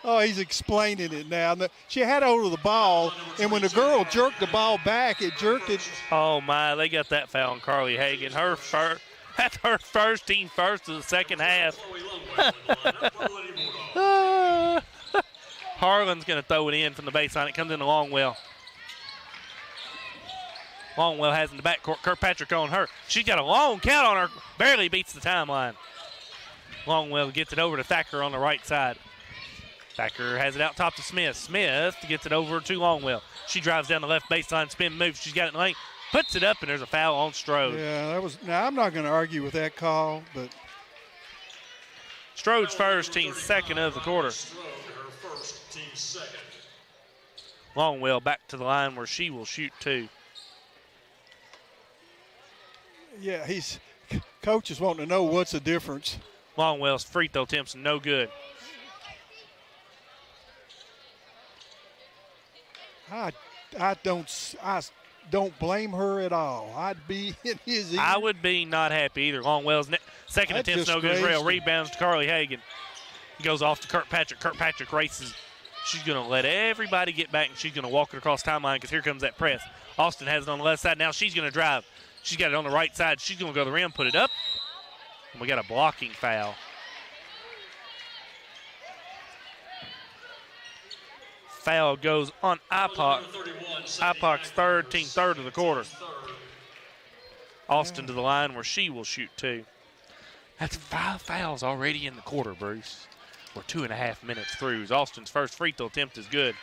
Speaker 19: Oh, he's explaining it now. She had hold of the ball, and when the girl jerked the ball back, it jerked it.
Speaker 18: Oh, my, they got that foul on Carly Hagan. That's her first team first of the second half. Harlan's going to throw it in from the baseline. It comes into Longwell. Longwell has in the backcourt. Kirkpatrick on her. She's got a long count on her. Barely beats the timeline. Longwell gets it over to Thacker on the right side. Thacker has it out top to Smith. Smith gets it over to Longwell. She drives down the left baseline, spin move. She's got it in the lane. Puts it up, and there's a foul on Strode.
Speaker 19: Yeah, now I'm not going to argue with that call, but.
Speaker 18: Strode's first, team second of the quarter. Longwell back to the line where she will shoot 2.
Speaker 19: Yeah, coach is wanting to know what's the difference.
Speaker 18: Longwell's free throw attempts no good.
Speaker 19: I don't blame her at all. I'd be in his ear.
Speaker 18: I would be not happy either. Longwell's second attempt's no good as well. Rebounds to Carly Hagan. He goes off to Kirkpatrick. Kirkpatrick races. She's going to let everybody get back, and she's going to walk it across timeline because here comes that press. Austin has it on the left side. Now she's going to drive. She's got it on the right side. She's going to go to the rim, put it up. And we got a blocking foul. Foul goes on Ipoc. Ipoc's third of the quarter. Austin to the line where she will shoot 2. That's 5 fouls already in the quarter, Bruce. We're 2.5 minutes through. Austin's first free throw attempt is good.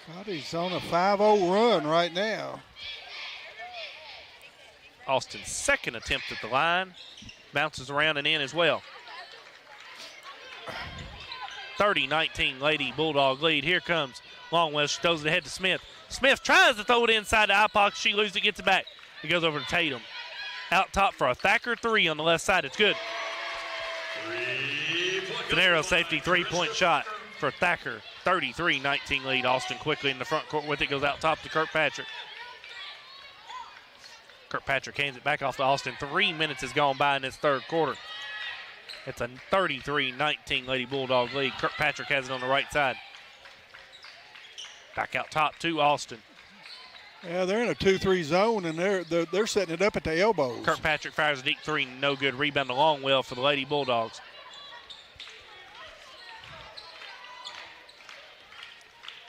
Speaker 19: God, he's on a 5-0 run right now.
Speaker 18: Austin's second attempt at the line. Bounces around and in as well. 30-19 Lady Bulldog lead. Here comes Longwell. She throws it ahead to Smith. Smith tries to throw it inside to Ipoc. She loses it, gets it back. It goes over to Tatum. Out top for a Thacker 3 on the left side. It's good. It's an arrow safety 3-point shot for Thacker. 33-19 lead. Austin quickly in the front court with it. Goes out top to Kirkpatrick. Kirkpatrick hands it back off to Austin. 3 minutes has gone by in this third quarter. It's a 33-19 Lady Bulldog lead. Kirkpatrick has it on the right side. Back out top to Austin.
Speaker 19: Yeah, they're in a 2-3 zone, and they're setting it up at the elbows.
Speaker 18: Kirkpatrick fires a deep three, no good. Rebound to Longwell for the Lady Bulldogs.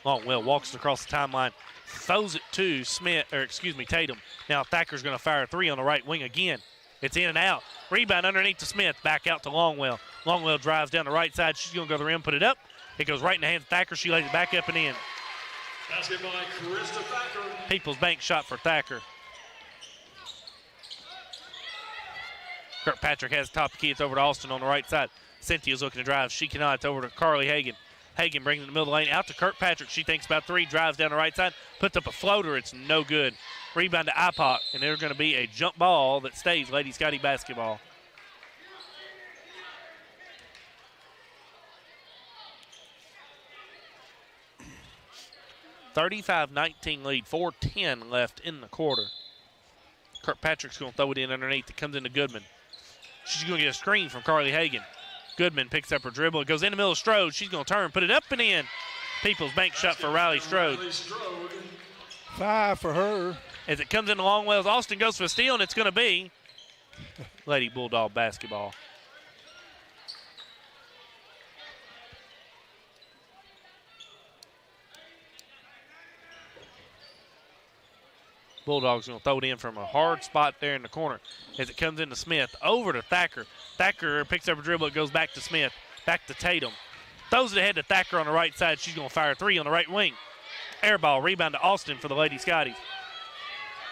Speaker 18: Longwell walks across the timeline, throws it to Tatum. Now Thacker's going to fire a three on the right wing again. It's in and out. Rebound underneath to Smith, back out to Longwell. Longwell drives down the right side. She's going to go to the rim, put it up. It goes right in the hands of Thacker. She lays it back up and in.
Speaker 20: Basket by Krista Thacker.
Speaker 18: People's Bank shot for Thacker. Kirkpatrick has the top of the key. It's over to Austin on the right side. Cynthia's looking to drive. She cannot. It's over to Carly Hagan. Hagan brings it in the middle of the lane. Out to Kirkpatrick. She thinks about three. Drives down the right side. Puts up a floater. It's no good. Rebound to Ipoc. And there's going to be a jump ball that stays Lady Scotty basketball. (35-19) lead. 4:10 left in the quarter. Kirkpatrick's going to throw it in underneath. It comes into Goodman. She's going to get a screen from Carly Hagan. Goodman picks up her dribble. It goes in the middle of Strode. She's going to turn, put it up and in. People's Bank shot for Riley Strode.
Speaker 19: 5 for her.
Speaker 18: As it comes into Longwell's, Austin goes for a steal, and it's going to be Lady Bulldog basketball. Bulldogs going to throw it in from a hard spot there in the corner. As it comes into Smith, over to Thacker. Thacker picks up a dribble. It goes back to Smith, back to Tatum. Throws it ahead to Thacker on the right side. She's going to fire a three on the right wing. Air ball, rebound to Austin for the Lady Scotties.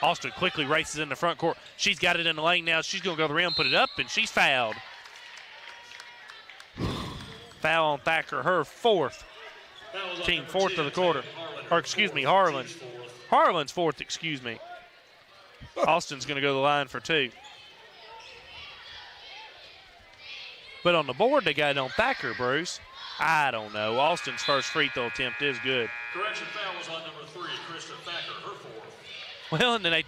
Speaker 18: Austin quickly races in the front court. She's got it in the lane now. She's going to go to the rim, put it up, and she's fouled. Foul on Thacker, her fourth. Team fourth of the quarter. Or, excuse me, Harlan. Harlan's fourth, excuse me. Austin's going to go to the line for two. But on the board, they got it on Thacker, Bruce. I don't know. Austin's first free throw attempt is good.
Speaker 20: Correction, foul was on number 3, Krista Thacker, her fourth.
Speaker 18: Well, and then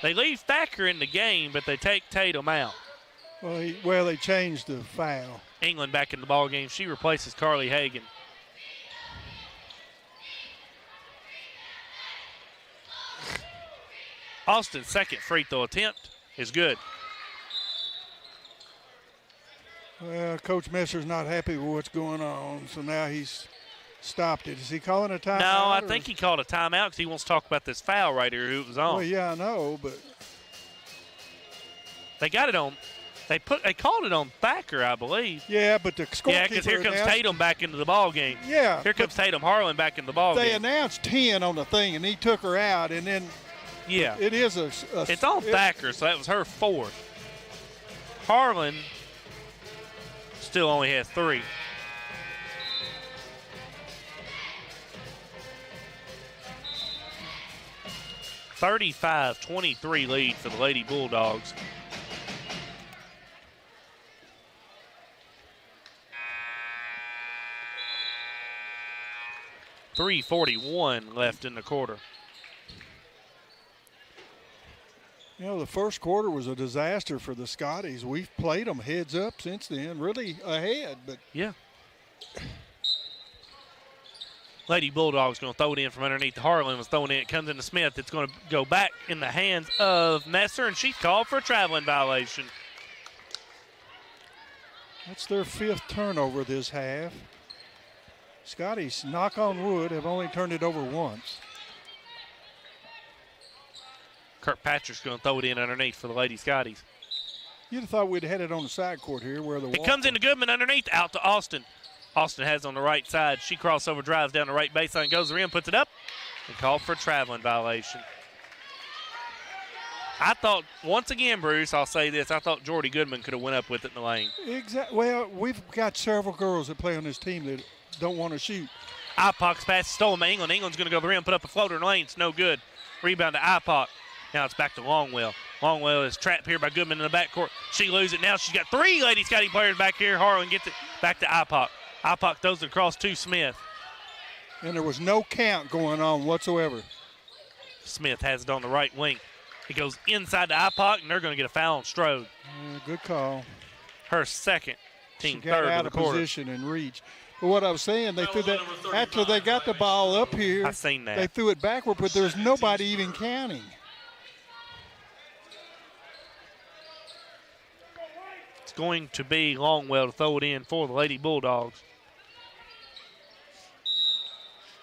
Speaker 18: they leave Thacker in the game, but they take Tatum out.
Speaker 19: Well, they changed the foul.
Speaker 18: England back in the ball game. She replaces Carly Hagan. Austin's second free throw attempt is good.
Speaker 19: Well, Coach Messer's not happy with what's going on, so now he's stopped it. Is he calling a timeout?
Speaker 18: No, I think he called a timeout because he wants to talk about this foul right here who it was on.
Speaker 19: Well, yeah, I know, but
Speaker 18: they got it on. They called it on Thacker, I believe.
Speaker 19: Yeah, but the scorekeeper.
Speaker 18: Yeah, because here comes Tatum back into the ball game.
Speaker 19: Yeah.
Speaker 18: Here comes Tatum Harlan back in the ball game.
Speaker 19: They announced 10 on the thing, and he took her out, and then.
Speaker 18: Yeah.
Speaker 19: It is
Speaker 18: it's on Thacker, so that was her fourth. Harlan still only has 3. (35-23) lead for the Lady Bulldogs. .341 left in the quarter.
Speaker 19: You know, the first quarter was a disaster for the Scotties. We've played them heads up since then, really ahead. But
Speaker 18: yeah. Lady Bulldogs going to throw it in from underneath. Harlan was throwing it. It comes into Smith. It's going to go back in the hands of Messer, and she's called for a traveling violation.
Speaker 19: That's their 5th turnover this half. Scotties, knock on wood, have only turned it over once.
Speaker 18: Kirkpatrick's going to throw it in underneath for the Lady Scotties.
Speaker 19: You'd have thought we'd had it on the side court here where the
Speaker 18: It comes into Goodman underneath, out to Austin. Austin has it on the right side. She crossover, drives down the right baseline, goes to the rim, puts it up, and called for a traveling violation. I thought, once again, Bruce, I'll say this, I thought Jordy Goodman could have went up with it in the lane.
Speaker 19: Exactly. Well, we've got several girls that play on this team that don't want to shoot.
Speaker 18: Ipoc's pass is stolen by England. England's going to go to the rim, put up a floater in the lane. It's no good. Rebound to Ipoc. Now it's back to Longwell. Longwell is trapped here by Goodman in the backcourt. She loses it now. She's got 3 Lady Scotty players back here. Harlan gets it back to Ipoc. Ipoc throws it across to Smith.
Speaker 19: And there was no count going on whatsoever.
Speaker 18: Smith has it on the right wing. It goes inside to Ipoc, and they're going to get a foul on Strode.
Speaker 19: Good call.
Speaker 18: Her second, team
Speaker 19: she got
Speaker 18: third
Speaker 19: out
Speaker 18: of the quarter.
Speaker 19: Position and reach. But what I was saying, they threw that after they got the ball up here.
Speaker 18: I've seen that.
Speaker 19: They threw it backward, but there's nobody even counting.
Speaker 18: It's going to be Longwell to throw it in for the Lady Bulldogs.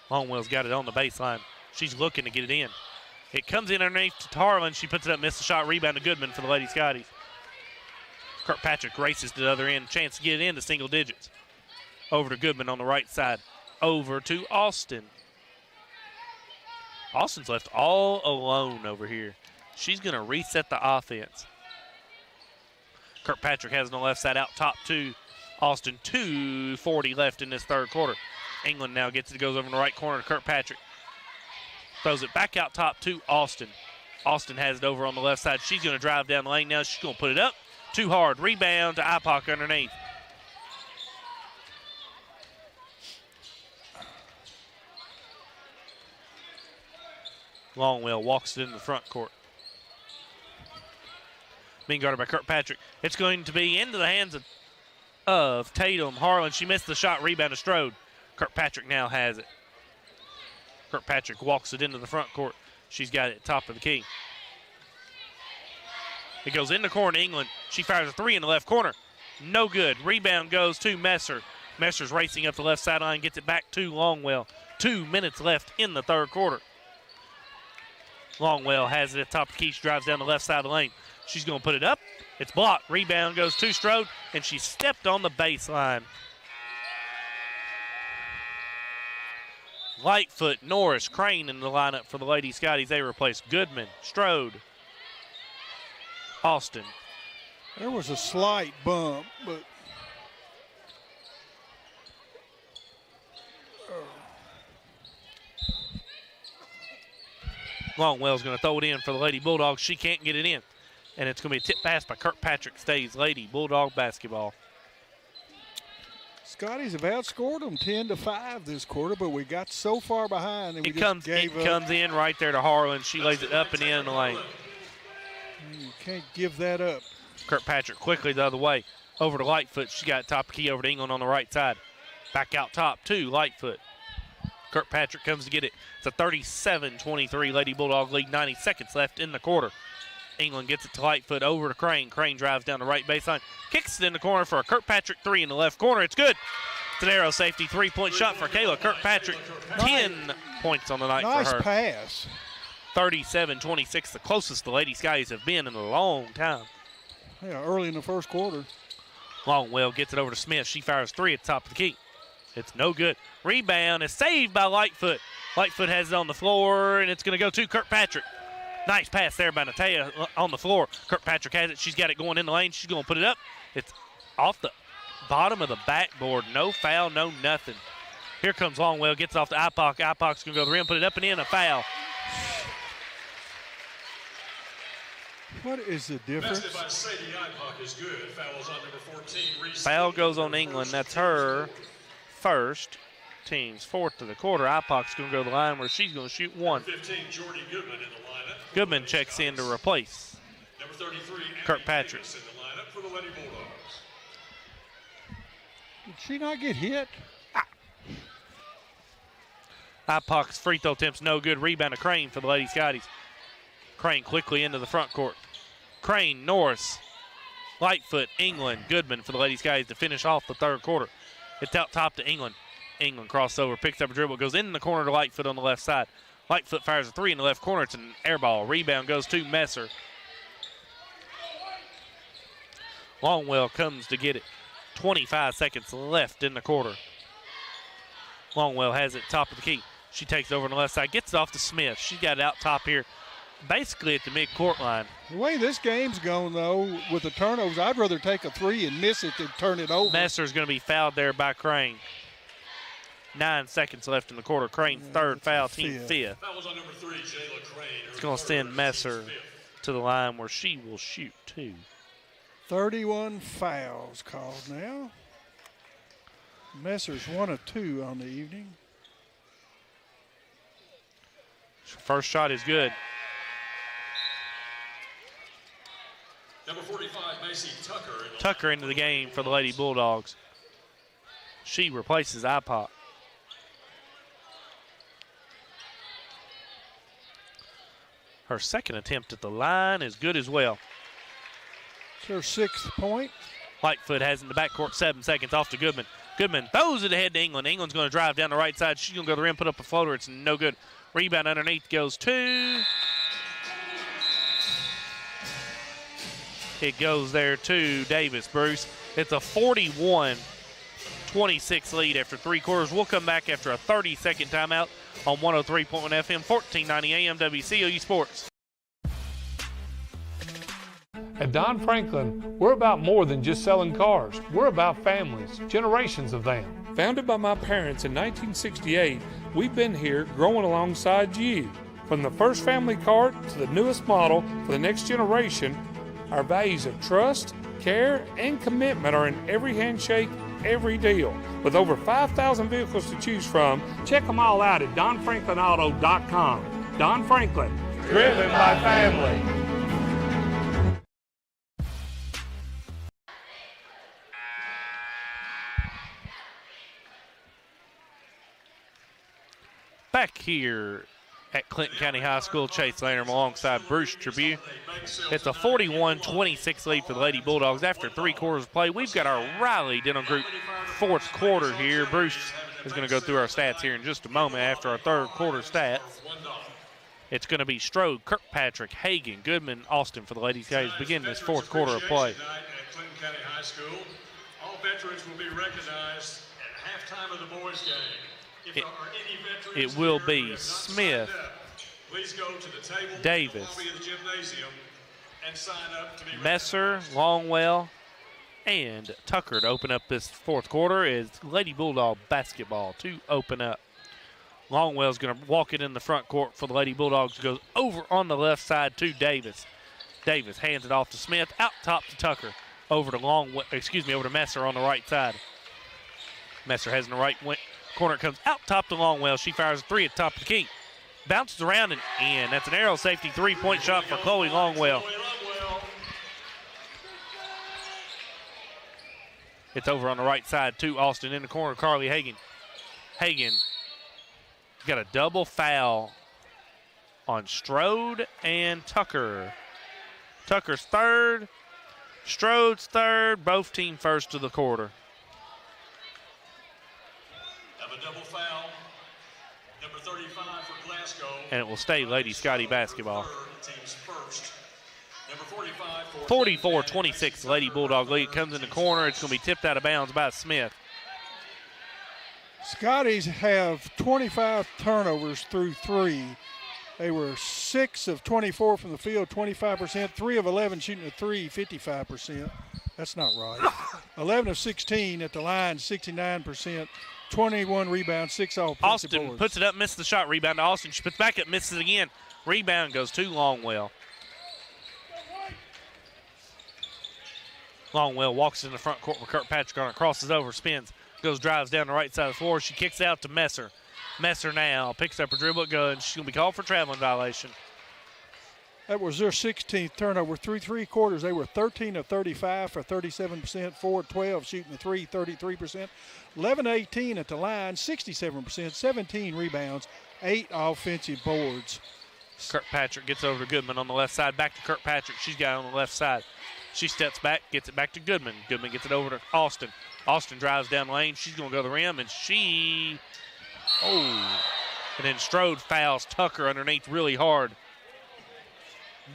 Speaker 18: Longwell's got it on the baseline. She's looking to get it in. It comes in underneath to Harlan. She puts it up, missed the shot, rebound to Goodman for the Lady Scotties. Kirkpatrick races to the other end, chance to get it into single digits. Over to Goodman on the right side. Over to Austin. Austin's left all alone over here. She's going to reset the offense. Kirkpatrick has on the left side out top to Austin. 2:40 left in this third quarter. England now gets it, goes over in the right corner to Kirkpatrick. Throws it back out top to Austin. Austin has it over on the left side. She's going to drive down the lane now. She's going to put it up. Too hard. Rebound to Ipock underneath. Longwell walks it into the front court. Being guarded by Kirkpatrick. It's going to be into the hands of Tatum. Harlan, she missed the shot. Rebound to Strode. Kirkpatrick now has it. Kirkpatrick walks it into the front court. She's got it at top of the key. It goes in the corner to England. She fires a three in the left corner. No good. Rebound goes to Messer. Messer's racing up the left sideline, gets it back to Longwell. 2 minutes left in the third quarter. Longwell has it at top of the key. She drives down the left side of the lane. She's going to put it up. It's blocked. Rebound goes to Strode, and she stepped on the baseline. Lightfoot, Norris, Crane in the lineup for the Lady Scotties. They replace Goodman, Strode, Austin.
Speaker 19: There was a slight bump, but
Speaker 18: Longwell's going to throw it in for the Lady Bulldogs. She can't get it in. And it's going to be a tip pass by Kirkpatrick. Stays Lady Bulldog basketball.
Speaker 19: Scotties have outscored them 10-5 this quarter, but we got so far behind and we
Speaker 18: It comes in right there to Harlan. She lays it up and in the lane.
Speaker 19: You can't give that up.
Speaker 18: Kirkpatrick quickly the other way. Over to Lightfoot. She got top key over to England on the right side. Back out top to Lightfoot. Kirkpatrick comes to get it. It's a 37-23 Lady Bulldog lead. 90 seconds left in the quarter. England gets it to Lightfoot over to Crane. Crane drives down the right baseline. Kicks it in the corner for a Kirkpatrick three in the left corner. It's good. It's an arrow safety three-point shot for Kayla Kirkpatrick. 10 points on the night for her.
Speaker 19: Nice pass.
Speaker 18: 37-26, the closest the Lady Skies have been in a long time.
Speaker 19: Yeah, early in the first quarter.
Speaker 18: Longwell gets it over to Smith. She fires three at the top of the key. It's no good. Rebound is saved by Lightfoot. Lightfoot has it on the floor, and it's going to go to Kirkpatrick. Nice pass there by Natalia on the floor. Kirkpatrick has it. She's got it going in the lane. She's going to put it up. It's off the bottom of the backboard. No foul, no nothing. Here comes Longwell. Gets off to Ipock. Ipock's going to go to the rim, put it up and in. A foul.
Speaker 19: What is the difference?
Speaker 20: By Sadie Ipock is good. Foul's on number 14.
Speaker 18: Foul goes on England. That's her first. Team's fourth to the quarter. Ipock's going to go to the line where she's going to shoot one.
Speaker 20: 15, Jordy Goodman in the lineup.
Speaker 18: Goodman checks in to replace
Speaker 20: number 33,
Speaker 18: Kirkpatrick.
Speaker 20: in the lineup for the Lady Bulldogs.
Speaker 19: Did she not get hit?
Speaker 18: Ipock's free throw attempt's no good. Rebound to Crane for the Lady Scotties. Crane quickly into the front court. Crane, Norris, Lightfoot, England, Goodman for the Lady Scotties to finish off the third quarter. It's out top to England. England crossover, picks up a dribble, goes in the corner to Lightfoot on the left side. Lightfoot fires a three in the left corner. It's an air ball. Rebound goes to Messer. Longwell comes to get it. 25 seconds left in the quarter. Longwell has it top of the key. She takes it over on the left side, gets it off to Smith. She got it out top here, basically at the mid-court line.
Speaker 19: The way this game's going, though, with the turnovers, I'd rather take a three and miss it than turn it over.
Speaker 18: Messer's going to be fouled there by Crane. 9 seconds left in the quarter. Crane's third foul, team fifth.
Speaker 20: That was on number 3, Jayla Crane.
Speaker 18: It's going to send Messer to the line where she will shoot two.
Speaker 19: 31 fouls called now. Messer's 1 of 2 on the evening.
Speaker 18: First shot is good.
Speaker 20: Number 45, Macy Tucker.
Speaker 18: Tucker into the game for the Lady Bulldogs. She replaces IPOC. Her second attempt at the line is good as well.
Speaker 19: It's her 6th point.
Speaker 18: Lightfoot has in the backcourt 7 seconds off to Goodman. Goodman throws it ahead to England. England's going to drive down the right side. She's going to go to the rim, put up a floater. It's no good. Rebound underneath goes to. It goes there to Davis, Bruce. It's a 41-26 lead after 3 quarters. We'll come back after a 30-second timeout on 103.1 FM, 1490 AM WCOU Sports.
Speaker 1: At Don Franklin, we're about more than just selling cars. We're about families, generations of them. Founded by my parents in 1968, we've been here growing alongside you. From the first family car to the newest model for the next generation, our values of trust, care, and commitment are in every handshake, every deal. With over 5,000 vehicles to choose from, check them all out at DonFranklinAuto.com. Don Franklin, driven by family.
Speaker 18: Back here at Clinton County High School, Chase Lanham alongside Bruce Tribune. It's a 41-26 lead for the Lady Bulldogs after 3 quarters of play. We've got our Riley Dental Group 4th quarter here. Bruce is going to go through our stats here in just a moment after our 3rd quarter stats. It's going to be Strode, Kirkpatrick, Hagan, Goodman, Austin for the Ladies guys begin this 4th quarter of play.
Speaker 20: At Clinton County High School, all veterans will be recognized at halftime of the boys' game.
Speaker 18: It will be Smith, Davis, Messer, Longwell, and Tucker to open up this 4th quarter is Lady Bulldog basketball to open up. Longwell's going to walk it in the front court for the Lady Bulldogs. Goes over on the left side to Davis. Davis hands it off to Smith, out top to Tucker, over to Messer on the right side. Messer has in the right corner, comes out top to Longwell. She fires a 3 at top of the key. Bounces around and in. That's an arrow safety 3-point shot for Chloe Longwell. It's over on the right side to Austin in the corner, Carly Hagan. Hagan got a double foul on Strode and Tucker. Tucker's 3rd, Strode's 3rd, both team first of the quarter.
Speaker 20: Have a double foul. Number 35 for Glasgow.
Speaker 18: And it will stay Lady Scotty basketball.
Speaker 20: Team's first. Number 45 for
Speaker 18: 44-26 Lady Bulldog lead. Comes in the corner. It's going to be tipped out of bounds by Smith.
Speaker 19: Scotties have 25 turnovers through 3. They were 6 of 24 from the field, 25%. 3 of 11 shooting a 3, 55%. That's not right. 11 of 16 at the line, 69%. 21 rebounds, 6 offensive
Speaker 18: Austin
Speaker 19: boards.
Speaker 18: puts it up, misses the shot. Rebound to Austin. She puts back up, misses it again. Rebound goes to Longwell. Longwell walks in the front court with Kirkpatrick on it, crosses over, spins, goes, drives down the right side of the floor. She kicks out to Messer. Messer now picks up her dribble, and she's going to be called for traveling violation.
Speaker 19: That was their 16th turnover. Through 3 quarters, they were 13 of 35 for 37%, 4 of 12 shooting the 3, 33%, 11 of 18 at the line, 67%, 17 rebounds, 8 offensive boards.
Speaker 18: Kirkpatrick gets over to Goodman on the left side. Back to Kirkpatrick. She's got it on the left side. She steps back, gets it back to Goodman. Goodman gets it over to Austin. Austin drives down the lane. She's going to go to the rim, and and then Strode fouls Tucker underneath really hard.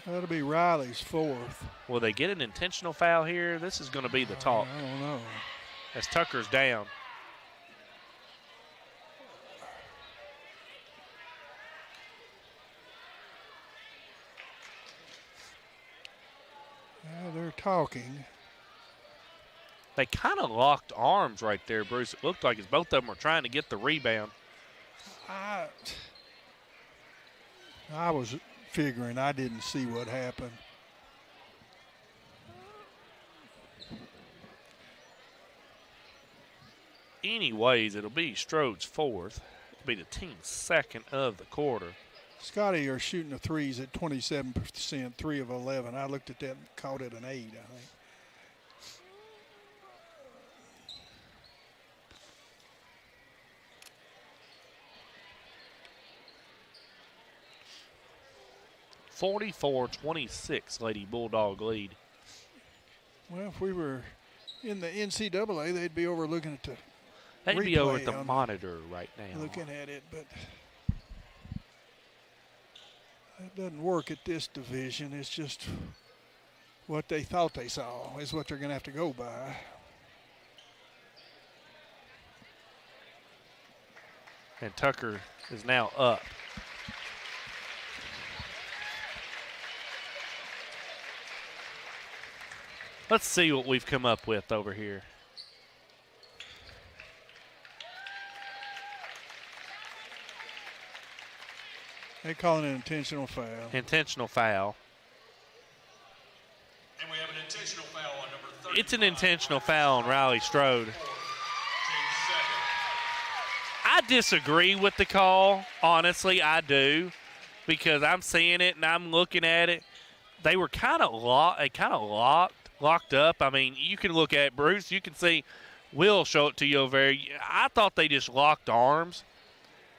Speaker 19: That'll be Riley's 4th.
Speaker 18: Will they get an intentional foul here? This is going to be the talk.
Speaker 19: I don't know.
Speaker 18: As Tucker's down.
Speaker 19: They're talking.
Speaker 18: They kind of locked arms right there, Bruce. It looked like as both of them were trying to get the rebound.
Speaker 19: I was figuring, I didn't see what happened.
Speaker 18: Anyways, it'll be Strode's 4th. It'll be the team's 2nd of the quarter.
Speaker 19: Scotty are shooting the 3s at 27%, 3 of 11. I looked at that and called it an 8, I think.
Speaker 18: 44-26 Lady Bulldog lead.
Speaker 19: Well, if we were in the NCAA, they'd be over looking at the
Speaker 18: They'd be over at the monitor right now.
Speaker 19: Looking at it, but that doesn't work at this division. It's just what they thought they saw is what they're going to have to go by.
Speaker 18: And Tucker is now up. Let's see what we've come up with over here.
Speaker 19: They call it an intentional foul.
Speaker 18: Intentional foul.
Speaker 20: And we have an intentional foul on number 35.
Speaker 18: It's an intentional foul on Riley Strode. I disagree with the call. Honestly, I do. Because I'm seeing it and I'm looking at it. They were kind of locked up. I mean, you can look at Bruce. You can see Will show it to you over there. I thought they just locked arms.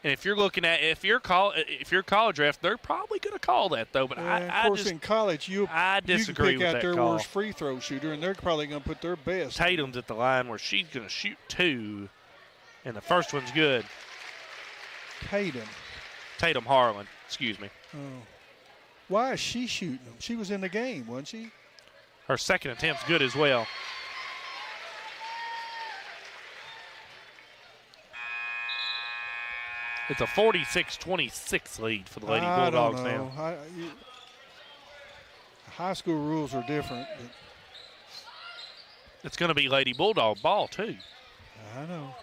Speaker 18: And if you're looking at if you're college ref, they're probably going to call that though. But
Speaker 19: of course, in college,
Speaker 18: I disagree
Speaker 19: you can pick
Speaker 18: with
Speaker 19: out
Speaker 18: that
Speaker 19: their
Speaker 18: call.
Speaker 19: worst free throw shooter, and they're probably going to put their best.
Speaker 18: Tatum's at the line where she's going to shoot 2, and the first one's good. Tatum Harlan, excuse me.
Speaker 19: Oh. Why is she shooting them? She was in the game, wasn't she?
Speaker 18: Her second attempt's good as well. It's a 46-26 lead for the Lady Bulldogs now.
Speaker 19: High school rules are different.
Speaker 18: It's going to be Lady Bulldog ball, too.
Speaker 19: I know.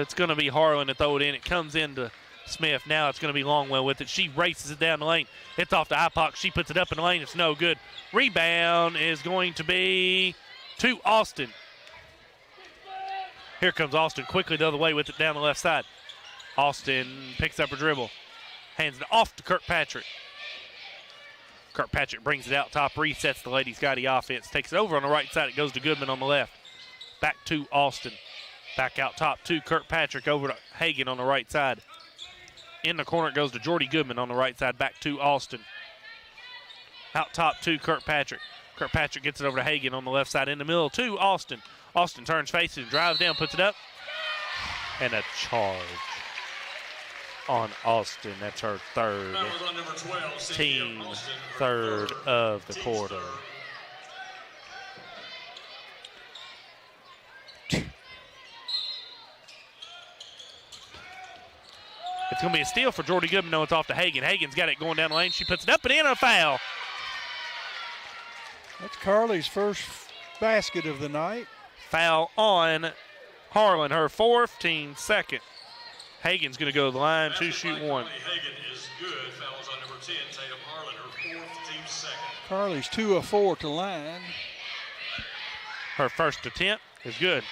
Speaker 18: It's going to be Harlan to throw it in. It comes into Smith. Now it's going to be Longwell with it. She races it down the lane. It's off to Ipock. She puts it up in the lane. It's no good. Rebound is going to be to Austin. Here comes Austin quickly the other way with it down the left side. Austin picks up her dribble. Hands it off to Kirkpatrick. Kirkpatrick brings it out top, resets the Lady Scotty offense. Takes it over on the right side. It goes to Goodman on the left. Back to Austin. Back out top to Kirkpatrick over to Hagan on the right side. In the corner it goes to Jordy Goodman on the right side. Back to Austin. Out top to Kirkpatrick. Kirkpatrick gets it over to Hagan on the left side. In the middle to Austin. Austin turns faces, drives down, puts it up. And a charge on Austin. That's her third. Team third of the quarter. It's going to be a steal for Jordy Goodman. No, it's off to Hagan. Hagan's got it going down the lane. She puts it up and in, a foul.
Speaker 19: That's Carly's first basket of the night.
Speaker 18: Foul on Harlan, her fourth, team second. Hagan's going to go to the line to shoot one.
Speaker 20: Hagan is good. Fouls on number 10, Tatum Harlan, her fourth, team second.
Speaker 19: Carly's 2 of 4 to line.
Speaker 18: Her first attempt is good.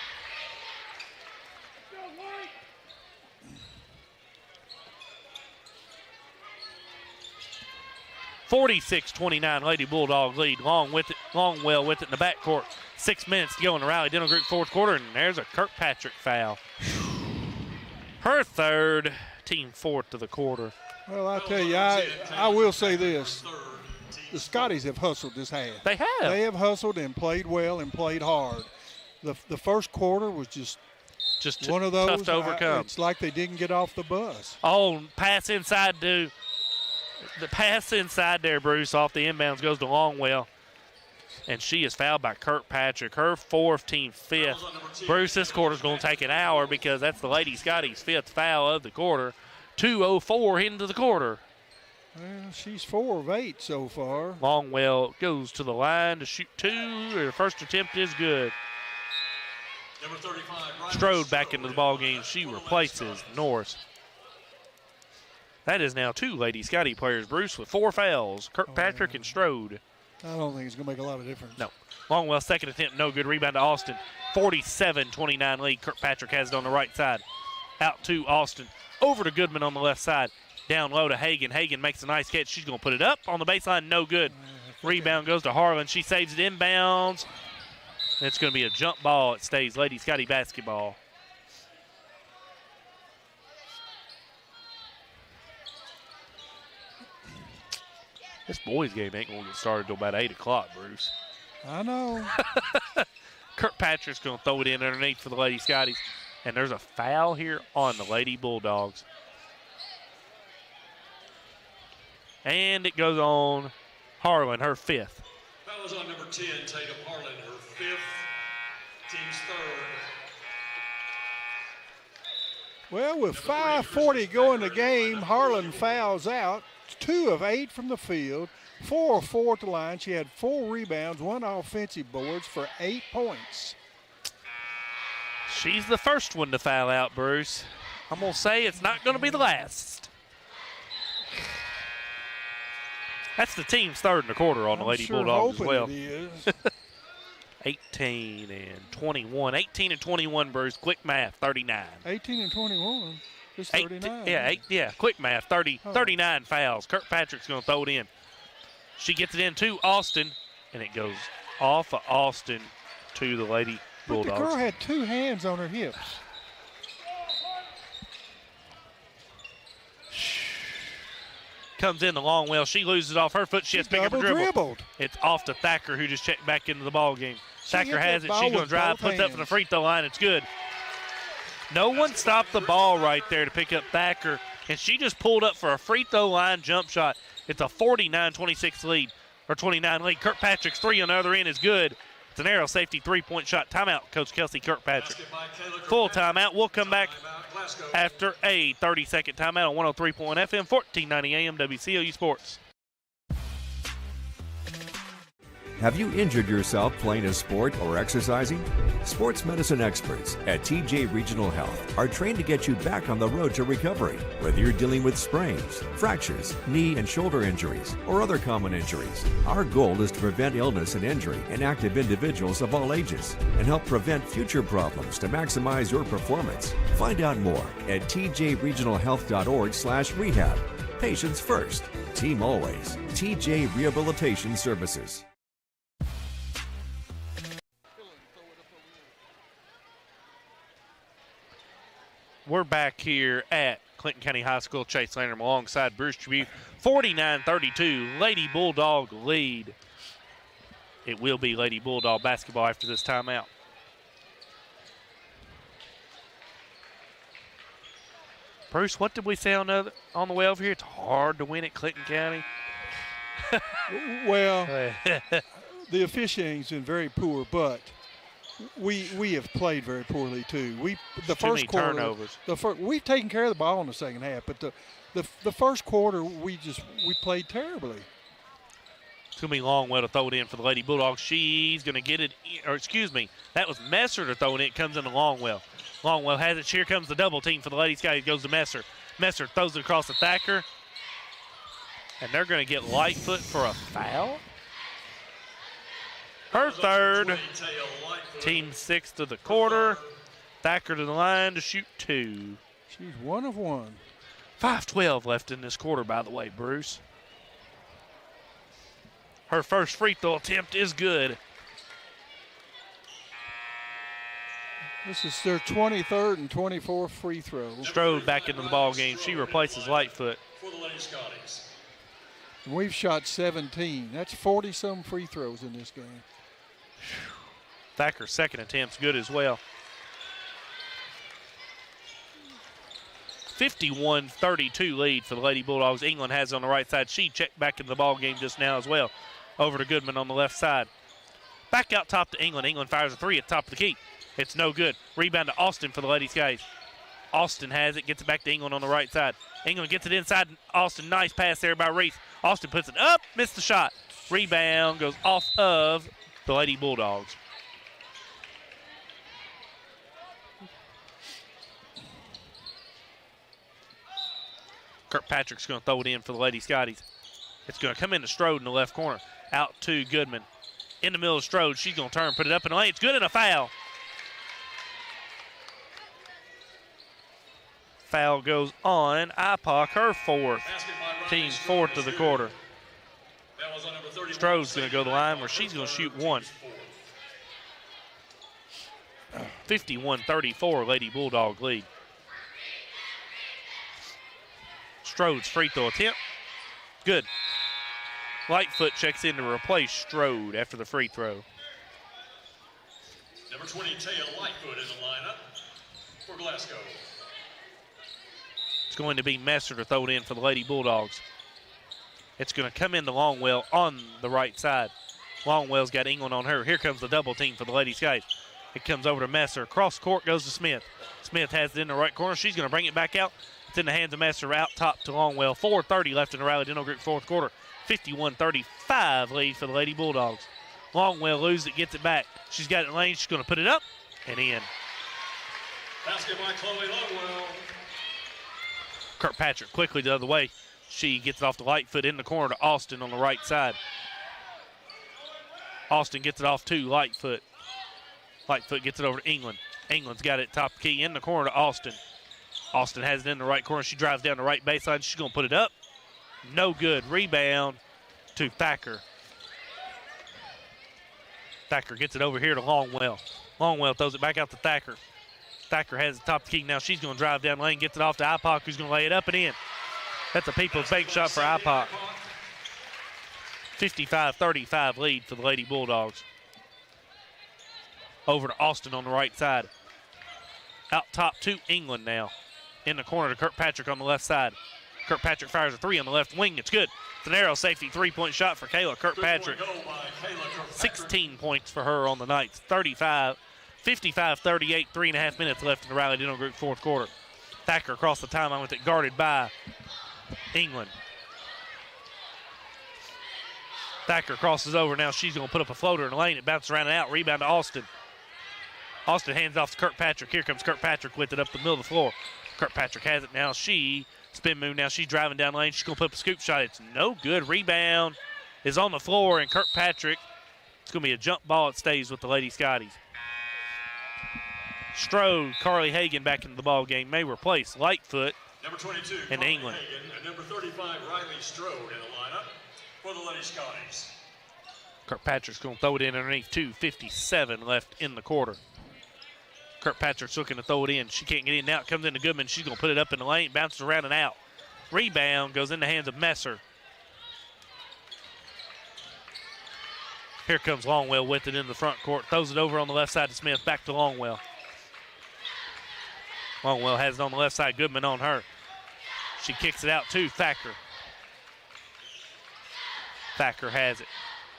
Speaker 18: (46-29) Lady Bulldogs lead. Longwell with it in the backcourt. 6 minutes to go in the Raleigh Dental Group fourth quarter, and there's a Kirkpatrick foul. Her third, team fourth of the quarter.
Speaker 19: Well, I tell you, I will say this. The Scotties have hustled this half.
Speaker 18: They have.
Speaker 19: They have hustled and played well and played hard. The first quarter was just one of those.
Speaker 18: Tough to overcome.
Speaker 19: It's like they didn't get off the bus.
Speaker 18: Oh, pass inside to the pass inside there, Bruce, off the inbounds goes to Longwell. And she is fouled by Kirkpatrick. Her fourth, team fifth. Bruce, this quarter's going to take an hour because that's the Lady Scotties' fifth foul of the quarter. 2:04 into the quarter.
Speaker 19: Well, she's 4 of 8 so far.
Speaker 18: Longwell goes to the line to shoot 2. Her first attempt is good.
Speaker 20: Number 35,
Speaker 18: Strode back into the ballgame. She replaces Norris. That is now 2 Lady Scotty players, Bruce, with 4 fouls. Kirkpatrick and Strode.
Speaker 19: I don't think it's going to make a lot of difference.
Speaker 18: No. Longwell, second attempt, no good. Rebound to Austin. 47-29 lead. Kirkpatrick has it on the right side. Out to Austin. Over to Goodman on the left side. Down low to Hagan. Hagan makes a nice catch. She's going to put it up on the baseline. No good. Rebound goes to Harlan. She saves it inbounds. It's going to be a jump ball. It stays Lady Scotty basketball. This boys' game ain't going to get started till about 8 o'clock, Bruce.
Speaker 19: I know.
Speaker 18: Kirkpatrick's going to throw it in underneath for the Lady Scotties. And there's a foul here on the Lady Bulldogs. And it goes on Harlan, her 5th.
Speaker 20: That was on number 10, Tatum Harlan, her 5th, team's 3rd.
Speaker 19: Well, with 5:40 going the game, Harlan fouls out. 2 of 8 from the field, 4 of 4 at the line. She had 4 rebounds, 1 offensive boards for 8 points.
Speaker 18: She's the first one to foul out, Bruce. I'm going to say it's not going to be the last. That's the team's 3rd in the quarter on the Lady Bulldogs as well.
Speaker 19: It is.
Speaker 18: 18 and 21. 18 and 21, Bruce. Quick math, 39.
Speaker 19: 18 and 21. It's 39.
Speaker 18: Quick math, 39 fouls. Kirkpatrick's going to throw it in. She gets it in to Austin, and it goes off of Austin to the Lady Bulldogs.
Speaker 19: But the girl had 2 hands on her hips.
Speaker 18: Comes in the long well. She loses off her foot. She has to pick up a dribble.
Speaker 19: Dribbled.
Speaker 18: It's off to Thacker, who just checked back into the ball game. Thacker has it. She's going to drive, puts up from the free throw line. It's good. No one stopped the ball right there to pick up Thacker, and she just pulled up for a free throw line jump shot. It's a 49-26 lead, or 29 lead. Kirkpatrick's 3 on the other end is good. It's an arrow safety 3-point shot. Timeout, Coach Kelsey Kirkpatrick. Full timeout. We'll come back after a 30-second timeout on 103.1 FM, 1490 AM, WCOU Sports.
Speaker 9: Have you injured yourself playing a sport or exercising? Sports medicine experts at TJ Regional Health are trained to get you back on the road to recovery. Whether you're dealing with sprains, fractures, knee and shoulder injuries, or other common injuries, our goal is to prevent illness and injury in active individuals of all ages and help prevent future problems to maximize your performance. Find out more at tjregionalhealth.org/rehab. Patients first, team always. TJ Rehabilitation Services.
Speaker 18: We're back here at Clinton County High School. Chase Landrum alongside Bruce Tribute. 49-32, Lady Bulldog lead. It will be Lady Bulldog basketball after this timeout. Bruce, what did we say on the way over here? It's hard to win at Clinton County.
Speaker 19: Well, the officiating's been very poor, but we have played very poorly too. The first quarter
Speaker 18: turnovers.
Speaker 19: We've taken care of the ball in the second half, but the first quarter we played terribly.
Speaker 18: It's going to be Longwell to throw it in for the Lady Bulldogs. She's going to get it, that was Messer to throw it in. It comes into Longwell. Longwell has it. Here comes the double team for the Lady Sky. It goes to Messer. Messer throws it across the Thacker. And they're going to get Lightfoot for a foul. Her 3rd. Team 6th of the quarter. Thacker to the line to shoot 2.
Speaker 19: She's 1 of 1.
Speaker 18: 5:12 left in this quarter, by the way, Bruce. Her first free throw attempt is good.
Speaker 19: This is their 23rd and 24th free throws.
Speaker 18: Strode back into the ball game. She replaces Lightfoot.
Speaker 20: For the Lady Scotties.
Speaker 19: We've shot 17. That's 40-some free throws in this game.
Speaker 18: Thacker's second attempt's good as well. 51-32 lead for the Lady Bulldogs. England has it on the right side. She checked back in the ball game just now as well. Over to Goodman on the left side. Back out top to England. England fires a 3 at the top of the key. It's no good. Rebound to Austin for the Lady Skies. Austin has it, gets it back to England on the right side. England gets it inside Austin. Nice pass there by Reese. Austin puts it up, missed the shot. Rebound goes off of the Lady Bulldogs. Kirkpatrick's going to throw it in for the Lady Scotties. It's going to come into Strode in the left corner. Out to Goodman. In the middle of Strode. She's going to turn, put it up in the lane. It's good and a foul. Foul goes on IPOC, her 4th. Team's 4th of the quarter. Strode's going to go to the line where she's going to shoot 1. 51-34, Lady Bulldog lead. Strode's free throw attempt. Good. Lightfoot checks in to replace Strode after the free throw.
Speaker 20: Number 20, Taya Lightfoot in the lineup for Glasgow.
Speaker 18: It's going to be Messer to throw it in for the Lady Bulldogs. It's going to come into Longwell on the right side. Longwell's got England on her. Here comes the double team for the Lady Skies. It comes over to Messer. Across court goes to Smith. Smith has it in the right corner. She's going to bring it back out. It's in the hands of Messer out top to Longwell. 4:30 left in the Riley Dental Group fourth quarter. 51-35 lead for the Lady Bulldogs. Longwell loses it, gets it back. She's got it in lane. She's going to put it up and in.
Speaker 20: Basket by Chloe Longwell.
Speaker 18: Kirkpatrick quickly the other way. She gets it off the Lightfoot in the corner to Austin on the right side. Austin gets it off to Lightfoot. Lightfoot gets it over to England. England's got it top key in the corner to Austin. Austin has it in the right corner. She drives down the right baseline. She's going to put it up. No good. Rebound to Thacker. Thacker gets it over here to Longwell. Longwell throws it back out to Thacker. Thacker has the top key. Now she's going to drive down lane, gets it off to Ipoc, who's going to lay it up and in. That's a People's Bank shot for Ipoc. 55-35 lead for the Lady Bulldogs. Over to Austin on the right side. Out top to England now. In the corner to Kirkpatrick on the left side. Kirkpatrick fires a three on the left wing. It's good. It's an arrow safety three-point shot for Kayla Kirkpatrick. 16 points for her on the night. 55-38, 3.5 minutes left in the Riley Dental Group fourth quarter. Thacker across the timeline with it guarded by England. Thacker crosses over. Now she's going to put up a floater in the lane. It bounces around and out. Rebound to Austin. Austin hands off to Kirkpatrick. Here comes Kirkpatrick with it up the middle of the floor. Kirkpatrick has it now. She spin move. Now she's driving down the lane. She's going to put up a scoop shot. It's no good. Rebound is on the floor, and Kirkpatrick, it's going to be a jump ball. It stays with the Lady Scotties. Strode, Carly Hagan back into the ball game. May replace Lightfoot
Speaker 20: number 22,
Speaker 18: and
Speaker 20: Carly
Speaker 18: England.
Speaker 20: Hagan, and number 35, Riley Strode in the lineup for the Lady Scotties.
Speaker 18: Kirkpatrick's going to throw it in underneath. 2:57 left in the quarter. Kirkpatrick's looking to throw it in. She can't get in now. It comes into Goodman. She's going to put it up in the lane. Bounces around and out. Rebound goes in the hands of Messer. Here comes Longwell with it in the front court. Throws it over on the left side to Smith. Back to Longwell. Longwell has it on the left side. Goodman on her. She kicks it out to Thacker. Thacker has it.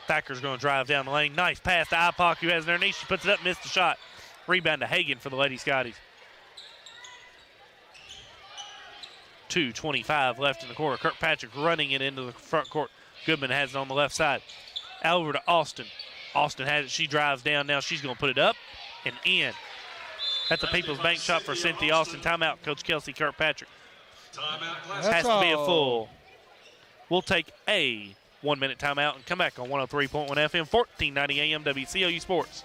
Speaker 18: Thacker's going to drive down the lane. Nice pass to Ipoc, who has it underneath. She puts it up, missed the shot. Rebound to Hagan for the Lady Scotties. 2:25 left in the quarter. Kirkpatrick running it into the front court. Goodman has it on the left side. Over to Austin. Austin has it. She drives down now. She's going to put it up and in. That's a People's Bank shot for Cynthia Austin. Timeout, Coach Kelsey Kirkpatrick. Has to be a full. We'll take a 1-minute timeout and come back on 103.1 FM, 1490 AM WCOU Sports.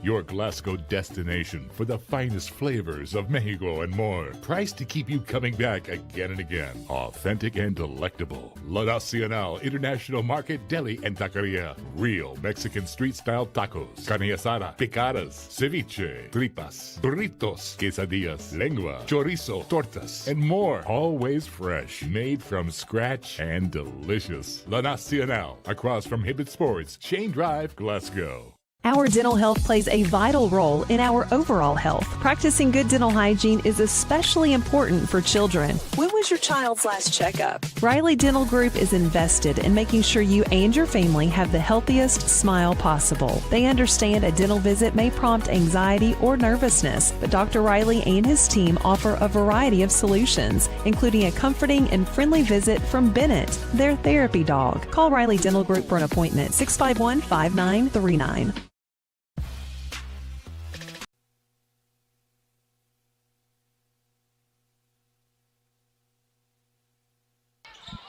Speaker 2: Your Glasgow destination for the finest flavors of Mexico and more. Priced to keep you coming back again and again. Authentic and delectable. La Nacional International Market Deli and Taqueria. Real Mexican street-style tacos. Carne asada, picadas, ceviche, tripas, burritos, quesadillas, lengua, chorizo, tortas, and more. Always fresh. Made from scratch and delicious. La Nacional. Across from Hibbett Sports, Shane Drive, Glasgow.
Speaker 13: Our dental health plays a vital role in our overall health. Practicing good dental hygiene is especially important for children.
Speaker 14: When was your child's last checkup?
Speaker 13: Riley Dental Group is invested in making sure you and your family have the healthiest smile possible. They understand a dental visit may prompt anxiety or nervousness, but Dr. Riley and his team offer a variety of solutions, including a comforting and friendly visit from Bennett, their therapy dog. Call Riley Dental Group for an appointment, 651-5939.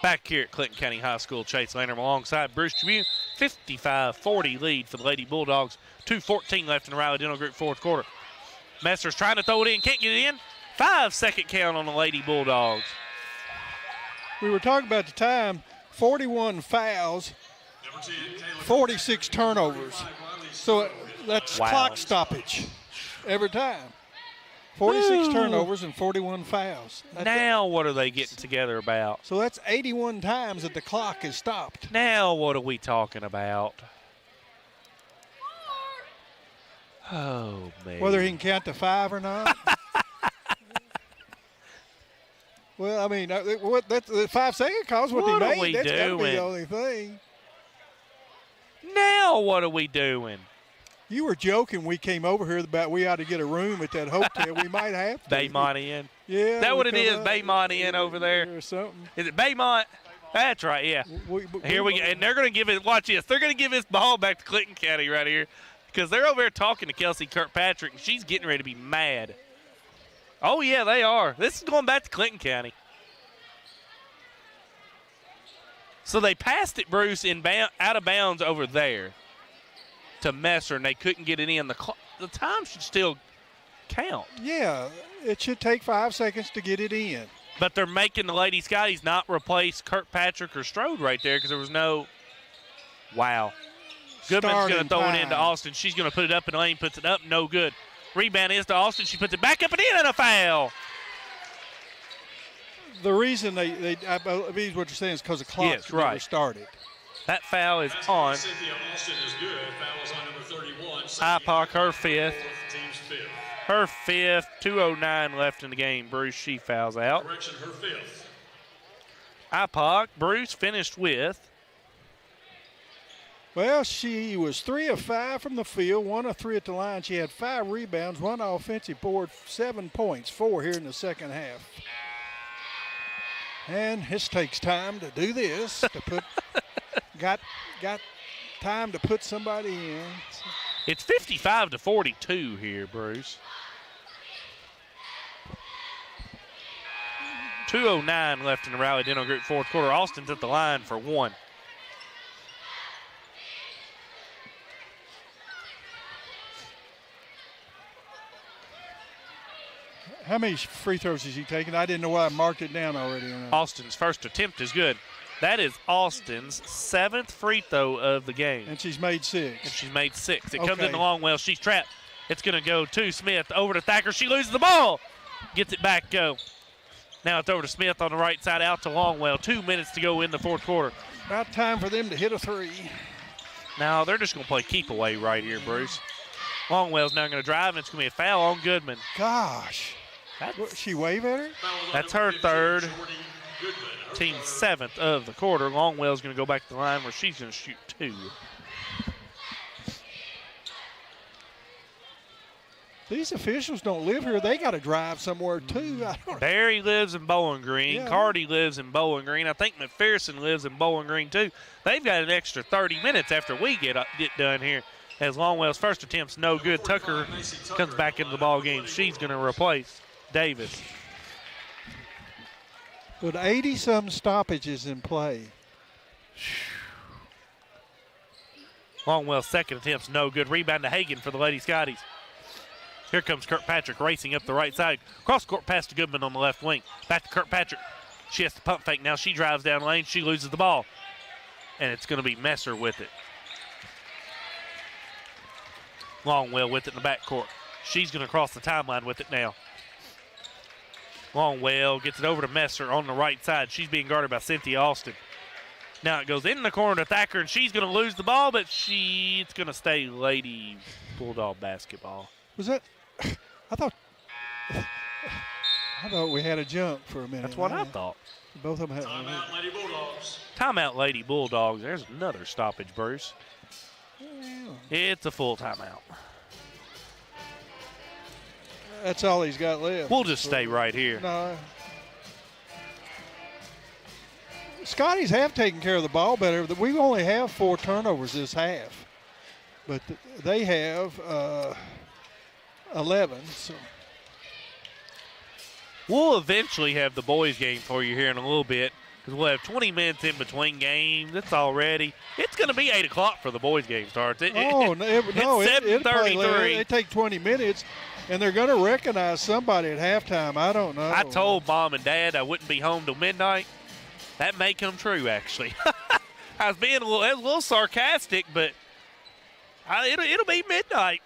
Speaker 18: Back here at Clinton County High School, Chase Lanham alongside Bruce Tribune. 55-40 lead for the Lady Bulldogs. 2:14 left in the Riley Dental Group fourth quarter. Messer's trying to throw it in, can't get it in. 5-second count on the Lady Bulldogs.
Speaker 19: We were talking about the time, 41 fouls, 46 turnovers. So that's clock stoppage every time. 46 turnovers and 41 fouls.
Speaker 18: Now what are they getting together about?
Speaker 19: So that's 81 times that the clock is stopped.
Speaker 18: Now what are we talking about? Oh, man.
Speaker 19: Whether he can count to 5 or not? Well, I mean, that's the 5-second call's what he
Speaker 18: What are
Speaker 19: made.
Speaker 18: we
Speaker 19: That's got to be
Speaker 18: doing?
Speaker 19: the only thing.
Speaker 18: Now what are we doing?
Speaker 19: You were joking. We came over here about we ought to get a room at that hotel. We might have to.
Speaker 18: Baymont Inn.
Speaker 19: Yeah.
Speaker 18: Is that what it is?
Speaker 19: Up.
Speaker 18: Baymont Inn over there?
Speaker 19: Or something.
Speaker 18: Is it Baymont? That's right, yeah. Here we go. And they're going to give it, watch this. They're going to give this ball back to Clinton County right here because they're over there talking to Kelsey Kirkpatrick, and she's getting ready to be mad. Oh, yeah, they are. This is going back to Clinton County. So they passed it, Bruce, out of bounds over there to Messer, and they couldn't get it in. The time should still count.
Speaker 19: Yeah, it should take 5 seconds to get it in.
Speaker 18: But they're making the Lady Scotties not replace Kirkpatrick or Strode right there because there was no – wow. Goodman's going to throw it into Austin. She's going to put it up, and Lane puts it up. No good. Rebound is to Austin. She puts it back up and in, and a foul.
Speaker 19: The reason I believe what you're saying is because the clock never started.
Speaker 18: That foul is on.
Speaker 20: Cynthia Austin is good. Foul is on number 31.
Speaker 18: IPOC, her fifth.
Speaker 20: Team's fifth.
Speaker 18: Her fifth. 2:09 left in the game. Bruce, she fouls out.
Speaker 20: Correction, her fifth.
Speaker 18: IPOC, Bruce finished with.
Speaker 19: Well, she was 3 of 5 from the field, 1 of 3 at the line. She had 5 rebounds, 1 offensive board, 7 points, 4 here in the second half. And this takes time to do this. To put, got time to put somebody in.
Speaker 18: It's 55-42 here, Bruce. 2:09 left in the Raleigh Dental Group fourth quarter. Austin's at the line for 1.
Speaker 19: How many free throws is he taking? I didn't know why I marked it down already.
Speaker 18: Austin's first attempt is good. That is Austin's 7th free throw of the game.
Speaker 19: And she's made 6.
Speaker 18: And she's made 6. It comes in the long well. She's trapped. It's going to go to Smith. Over to Thacker. She loses the ball. Gets it back, go. Now it's over to Smith on the right side, out to Longwell. 2 minutes to go in the fourth quarter.
Speaker 19: About time for them to hit a 3.
Speaker 18: Now they're just going to play keep away right here, Bruce. Longwell's now going to drive, and it's going to be a foul on Goodman.
Speaker 19: Gosh. She wave at her?
Speaker 18: That's her third. Team's 7th of the quarter. Longwell's going to go back to the line where she's going to shoot 2.
Speaker 19: These officials don't live here. They got to drive somewhere, too.
Speaker 18: Barry lives in Bowling Green.
Speaker 19: Yeah.
Speaker 18: Cardi lives in Bowling Green. I think McPherson lives in Bowling Green, too. They've got an extra 30 minutes after we get done here. As Longwell's first attempt's no good. Tucker comes back into the ball game. She's going to replace Davis.
Speaker 19: With 80-some stoppages in play.
Speaker 18: Longwell's second attempt's no good. Rebound to Hagan for the Lady Scotties. Here comes Kirkpatrick racing up the right side. Cross court pass to Goodman on the left wing. Back to Kirkpatrick. She has to pump fake now. She drives down lane. She loses the ball. And it's going to be Messer with it. Longwell with it in the backcourt. She's going to cross the timeline with it now. Longwell gets it over to Messer on the right side. She's being guarded by Cynthia Austin. Now it goes in the corner to Thacker, and she's going to lose the ball, but it's going to stay Lady Bulldog basketball.
Speaker 19: Was that? I thought we had a jump for a minute.
Speaker 18: That's what I thought.
Speaker 19: Both of them had.
Speaker 20: Timeout, Lady Bulldogs.
Speaker 18: Timeout, Lady Bulldogs. There's another stoppage, Bruce. It's a full timeout.
Speaker 19: That's all he's got left.
Speaker 18: We'll just stay right here.
Speaker 19: No. Scotties have taken care of the ball better. We only have 4 turnovers this half, but they have 11. So.
Speaker 18: We'll eventually have the boys' game for you here in a little bit because we'll have 20 minutes in between games. It's going to be 8 o'clock for the boys' game starts.
Speaker 19: It's 7:33. They take 20 minutes. And they're going to recognize somebody at halftime. I don't know.
Speaker 18: I told Mom and Dad I wouldn't be home till midnight. That may come true, actually. I was being a little sarcastic, but it'll be midnight.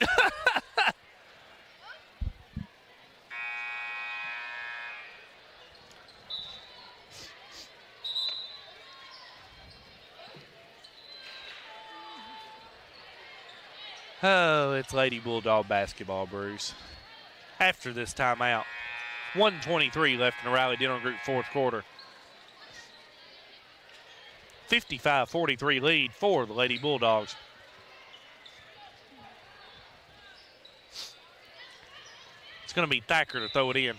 Speaker 18: Oh, it's Lady Bulldog basketball, Bruce. After this timeout, 1:23 left in the Riley Dental Group fourth quarter. 55-43 lead for the Lady Bulldogs. It's going to be Thacker to throw it in.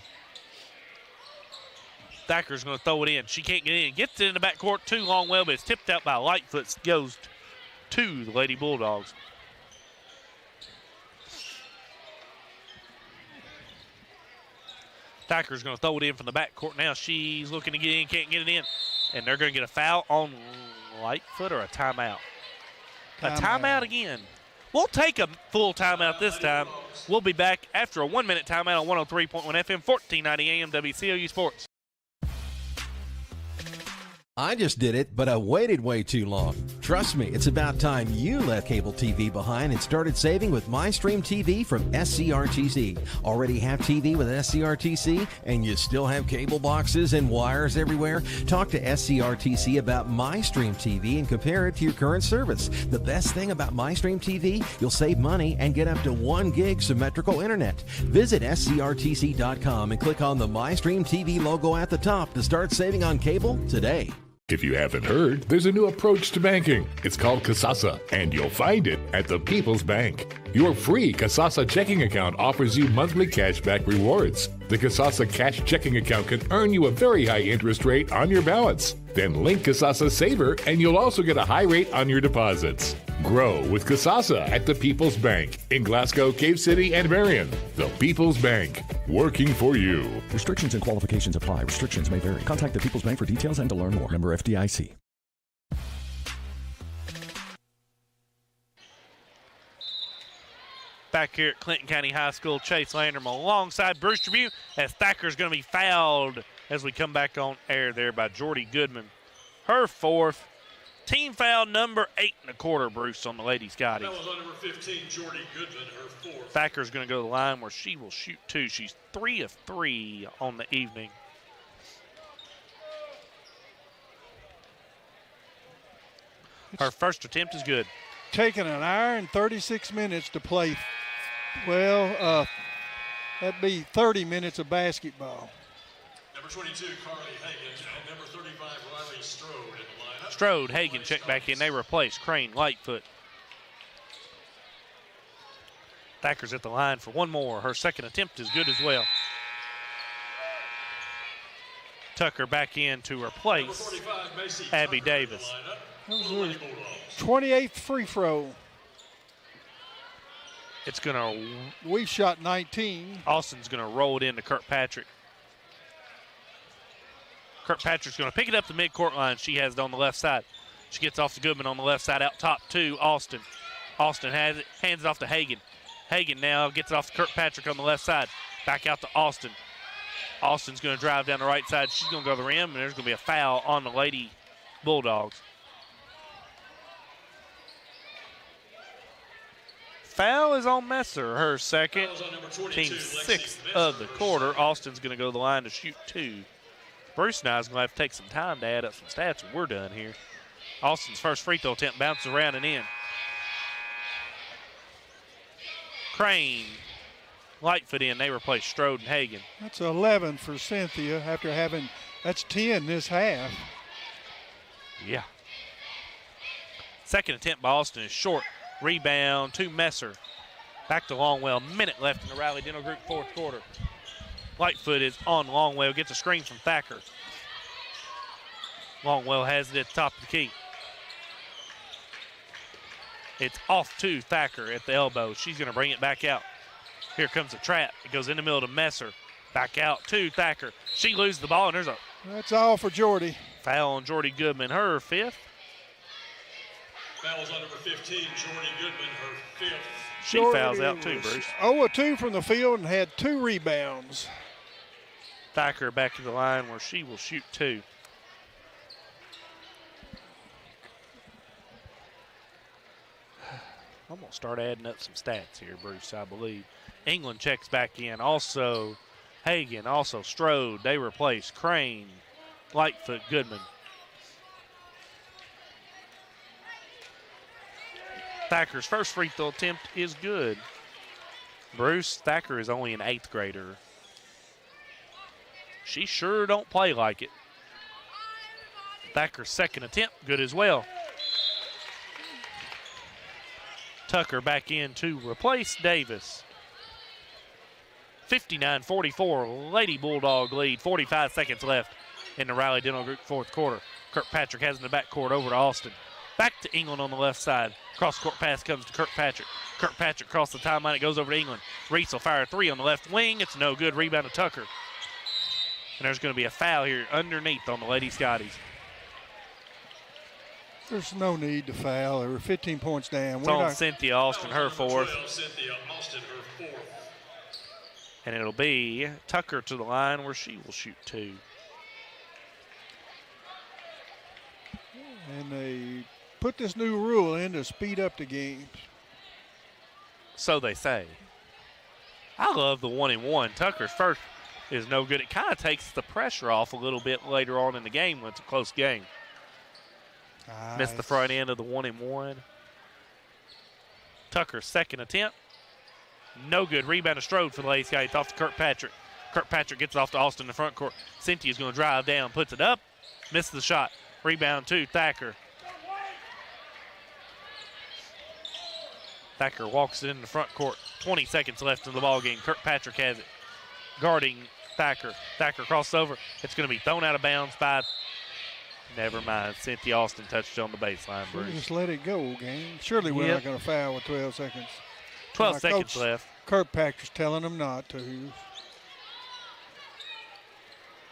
Speaker 18: Thacker's going to throw it in. She can't get in. Gets it in the backcourt too long, well, but it's tipped out by Lightfoot. Goes to the Lady Bulldogs. Thacker's going to throw it in from the backcourt now. She's looking to get in, can't get it in. And they're going to get a foul on Lightfoot or a timeout? A timeout again. We'll take a full timeout this time. We'll be back after a 1 minute timeout on 103.1 FM, 1490 AM WCOU Sports.
Speaker 5: I just did it, but I waited way too long. Trust me, it's about time you left cable TV behind and started saving with MyStream TV from SCRTC. Already have TV with SCRTC and you still have cable boxes and wires everywhere? Talk to SCRTC about MyStream TV and compare it to your current service. The best thing about MyStream TV, you'll save money and get up to 1 gig symmetrical internet. Visit SCRTC.com and click on the MyStream TV logo at the top to start saving on cable today.
Speaker 2: If you haven't heard, there's a new approach to banking. It's called Kasasa, and you'll find it at the People's Bank. Your free Kasasa checking account offers you monthly cashback rewards. The Kasasa cash checking account can earn you a very high interest rate on your balance. Then link Kasasa Saver, and you'll also get a high rate on your deposits. Grow with Kasasa at the People's Bank in Glasgow, Cave City, and Marion. The People's Bank, working for you.
Speaker 3: Restrictions and qualifications apply. Restrictions may vary. Contact the People's Bank for details and to learn more. Member FDIC.
Speaker 18: Back here at Clinton County High School, Chase Landrum alongside Bruce Tribune as Thacker's going to be fouled as we come back on air there by Jordy Goodman. Her fourth. Team foul number 8 in the quarter, Bruce, on the Lady Scotties.
Speaker 20: That was on number 15, Jordy Goodman, her fourth.
Speaker 18: Thacker's going to go to the line where she will shoot 2. She's 3 of 3 on the evening. Her first attempt is good.
Speaker 19: Taking an hour and 36 minutes to play, well, that'd be 30 minutes of basketball.
Speaker 20: Number 22, Carly Hagen, and number 35, Riley Strode in the lineup.
Speaker 18: Strode, Hagen check back in. They replace Crane, Lightfoot. Thacker's at the line for one more. Her second attempt is good as well. Tucker back in to replace Abby Davis.
Speaker 19: That was her 28th free throw.
Speaker 18: It's going to...
Speaker 19: We shot 19.
Speaker 18: Austin's going to roll it into Kirkpatrick. Kirkpatrick's going to pick it up the midcourt line. She has it on the left side. She gets off to Goodman on the left side, out top to Austin. Austin has it, hands it off to Hagen. Hagen now gets it off to Kirkpatrick on the left side. Back out to Austin. Austin's going to drive down the right side. She's going to go to the rim, and there's going to be a foul on the Lady Bulldogs. Foul is on Messer, her second. Team 6th of the quarter. Austin's going to go to the line to shoot 2. Bruce and I is going to have to take some time to add up some stats when we're done here. Austin's first free throw attempt bounces around and in. Crane, Lightfoot in. They replace Strode and Hagen.
Speaker 19: That's 11 for Cynthia after having, that's 10 this half.
Speaker 18: Yeah. Second attempt by Austin is short. Rebound to Messer. Back to Longwell. Minute left in the Riley Dental Group fourth quarter. Lightfoot is on Longwell. Gets a screen from Thacker. Longwell has it at the top of the key. It's off to Thacker at the elbow. She's going to bring it back out. Here comes a trap. It goes in the middle to Messer. Back out to Thacker. She loses the ball, and there's a...
Speaker 19: That's all for Jordy.
Speaker 18: Foul on Jordy Goodman, her fifth.
Speaker 20: Foul is on number 15, Jordy Goodman, her fifth.
Speaker 18: She fouls out too, Bruce.
Speaker 19: 0-2 from the field and had 2 rebounds.
Speaker 18: Thacker back to the line where she will shoot 2. I'm going to start adding up some stats here, Bruce, I believe. England checks back in. Also Hagen, also Strode. They replace Crane, Lightfoot, Goodman. Thacker's first free throw attempt is good. Bruce, Thacker is only an 8th grader. She sure don't play like it. Thacker's second attempt, good as well. Tucker back in to replace Davis. 59-44, Lady Bulldog lead, 45 seconds left in the Riley Dental Group fourth quarter. Kirkpatrick has in the backcourt over to Austin. Back to England on the left side. Cross-court pass comes to Kirkpatrick. Kirkpatrick across the timeline, it goes over to England. Reese will fire a three on the left wing. It's no good, rebound to Tucker. And there's going to be a foul here underneath on the Lady Scotties.
Speaker 19: There's no need to foul. They were 15 points down.
Speaker 18: It's on Cynthia Austin, her fourth.
Speaker 20: Cynthia Austin, her fourth.
Speaker 18: And it'll be Tucker to the line where she will shoot 2.
Speaker 19: And they put this new rule in to speed up the games.
Speaker 18: So they say. I love the 1-and-1. Tucker's first is no good. It kind of takes the pressure off a little bit later on in the game when it's a close game. Missed the front end of the 1-and-1. Tucker's second attempt. No good. Rebound to Strode for the Lady Scotties. Off to Kirkpatrick. Kirkpatrick gets it off to Austin in the front court. Cynthia's going to drive down, puts it up. Misses the shot. Rebound to Thacker. Thacker walks it in the front court. 20 seconds left in the ball game. Kirkpatrick has it. Guarding Thacker. Thacker crosses over. It's going to be thrown out of bounds by... Never mind. Cynthia Austin touched on the baseline. Bruce.
Speaker 19: Just let it go, gang. Surely we're not going to foul with 12 seconds.
Speaker 18: 12 seconds
Speaker 19: Coach
Speaker 18: left.
Speaker 19: Kirkpatrick's telling them not to.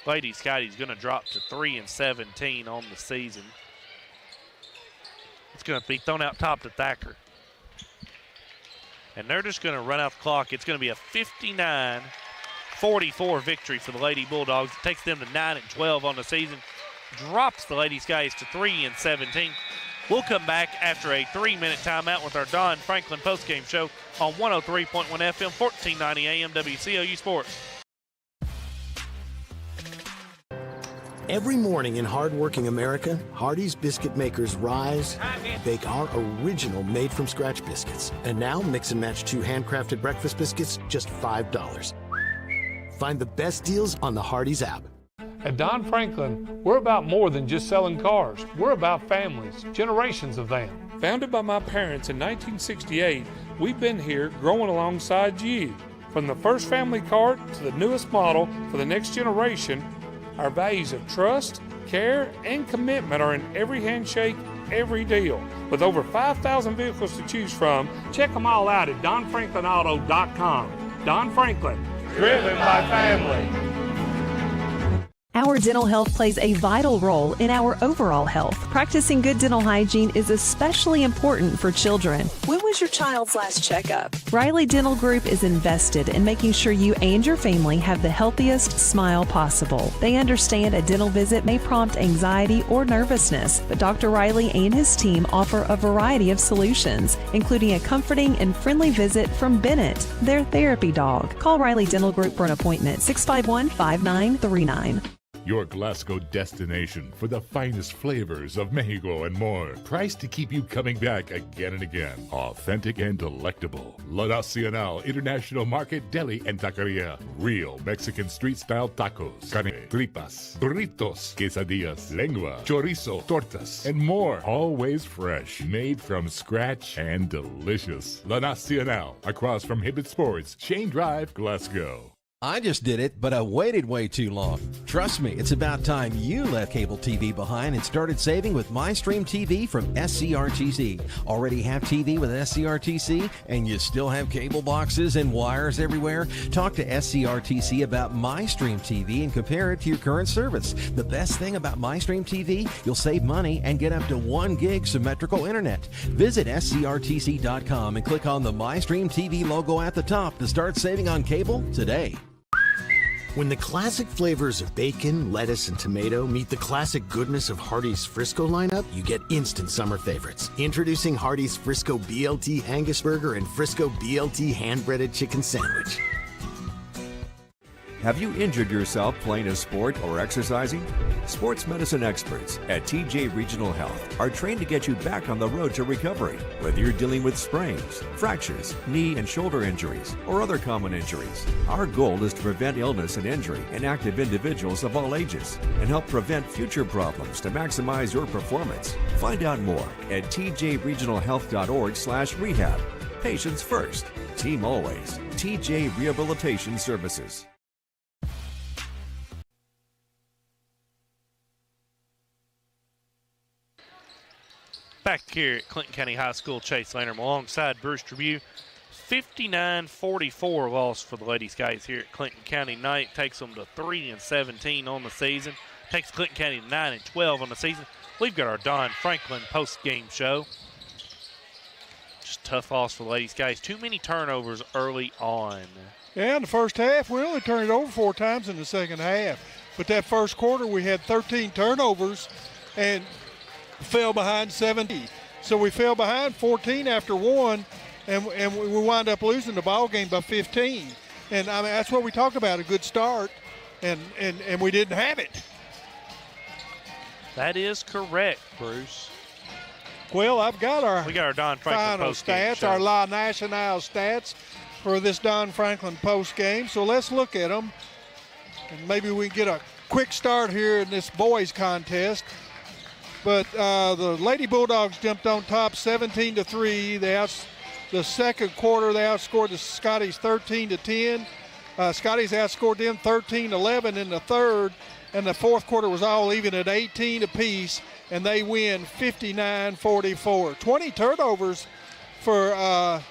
Speaker 18: Lady Scotty's going to drop to 3-17 on the season. It's going to be thrown out top to Thacker. And they're just going to run out the clock. It's going to be a 59-44 victory for the Lady Bulldogs. It takes them to 9-12 on the season. Drops the Lady Skies to 3-17. We'll come back after a 3-minute timeout with our Don Franklin postgame show on 103.1 FM, 1490 AM WCOU Sports.
Speaker 10: Every morning in hardworking America, Hardee's biscuit makers rise, bake our original made-from-scratch biscuits. And now, mix and match 2 handcrafted breakfast biscuits, just $5. Find the best deals on the Hardee's app.
Speaker 1: At Don Franklin, we're about more than just selling cars. We're about families, generations of them. Founded by my parents in 1968, we've been here growing alongside you. From the first family car to the newest model for the next generation, our values of trust, care, and commitment are in every handshake, every deal. With over 5,000 vehicles to choose from, check them all out at DonFranklinAuto.com. Don Franklin, driven by family.
Speaker 13: Our dental health plays a vital role in our overall health. Practicing good dental hygiene is especially important for children.
Speaker 14: When was your child's last checkup?
Speaker 13: Riley Dental Group is invested in making sure you and your family have the healthiest smile possible. They understand a dental visit may prompt anxiety or nervousness, but Dr. Riley and his team offer a variety of solutions, including a comforting and friendly visit from Bennett, their therapy dog. Call Riley Dental Group for an appointment, 651-5939.
Speaker 2: Your Glasgow destination for the finest flavors of Mexico and more. Priced to keep you coming back again and again. Authentic and delectable. La Nacional International Market Deli and Taqueria. Real Mexican street-style tacos, carne, tripas, burritos, quesadillas, lengua, chorizo, tortas, and more. Always fresh. Made from scratch and delicious. La Nacional. Across from Hibbett Sports, Shane Drive, Glasgow.
Speaker 5: I just did it, but I waited way too long. Trust me, it's about time you left cable TV behind and started saving with MyStream TV from SCRTC. Already have TV with SCRTC and you still have cable boxes and wires everywhere? Talk to SCRTC about MyStream TV and compare it to your current service. The best thing about MyStream TV, you'll save money and get up to 1 gig symmetrical internet. Visit scrtc.com and click on the MyStream TV logo at the top to start saving on cable today.
Speaker 10: When the classic flavors of bacon, lettuce, and tomato meet the classic goodness of Hardee's Frisco lineup, you get instant summer favorites. Introducing Hardee's Frisco BLT Angus Burger and Frisco BLT Hand-Breaded Chicken Sandwich.
Speaker 9: Have you injured yourself playing a sport or exercising? Sports medicine experts at TJ Regional Health are trained to get you back on the road to recovery, whether you're dealing with sprains, fractures, knee and shoulder injuries, or other common injuries. Our goal is to prevent illness and injury in active individuals of all ages and help prevent future problems to maximize your performance. Find out more at tjregionalhealth.org/rehab. Patients first, team always. TJ Rehabilitation Services.
Speaker 18: Back here at Clinton County High School, Chase Lanham alongside Bruce Tribune. 59-44 loss for the Lady Skies here at Clinton County tonight. Takes them to 3-17 on the season. Takes Clinton County to 9-12 on the season. We've got our Don Franklin post-game show. Just tough loss for the Lady Skies. Too many turnovers early on.
Speaker 19: Yeah, in the first half, we only turned it over 4 times in the second half. But that first quarter, we had 13 turnovers and fell behind 70. So we fell behind 14 after 1, and we wound up losing the ball game by 15. And I mean, that's what we talk about, a good start, and we didn't have it.
Speaker 18: That is correct, Bruce.
Speaker 19: Well, we got our
Speaker 18: Don Franklin
Speaker 19: final
Speaker 18: post-game
Speaker 19: stats,
Speaker 18: show.
Speaker 19: our La Nacional stats for this Don Franklin post game. So let's look at them, and maybe we can get a quick start here in this boys contest. But the Lady Bulldogs jumped on top 17-3. The second quarter, they outscored the Scotties 13-10. Scotties outscored them 13-11 in the third, and the fourth quarter was all even at 18 apiece, and they win 59-44. 20 turnovers for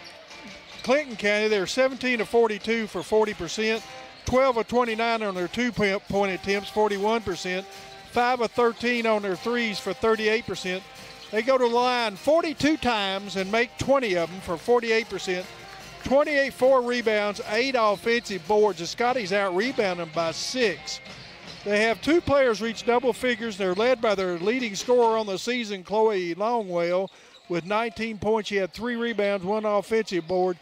Speaker 19: Clinton County. They're 17-42 for 40%. 12 of 29 on their two-point attempts, 41%. 5 of 13 on their threes for 38%. They go to the line 42 times and make 20 of them for 48%. 28-4 rebounds, 8 offensive boards. The Scotties out-rebound them by 6. They have 2 players reach double figures. They're led by their leading scorer on the season, Chloe Longwell, with 19 points. She had 3 rebounds, 1 offensive board.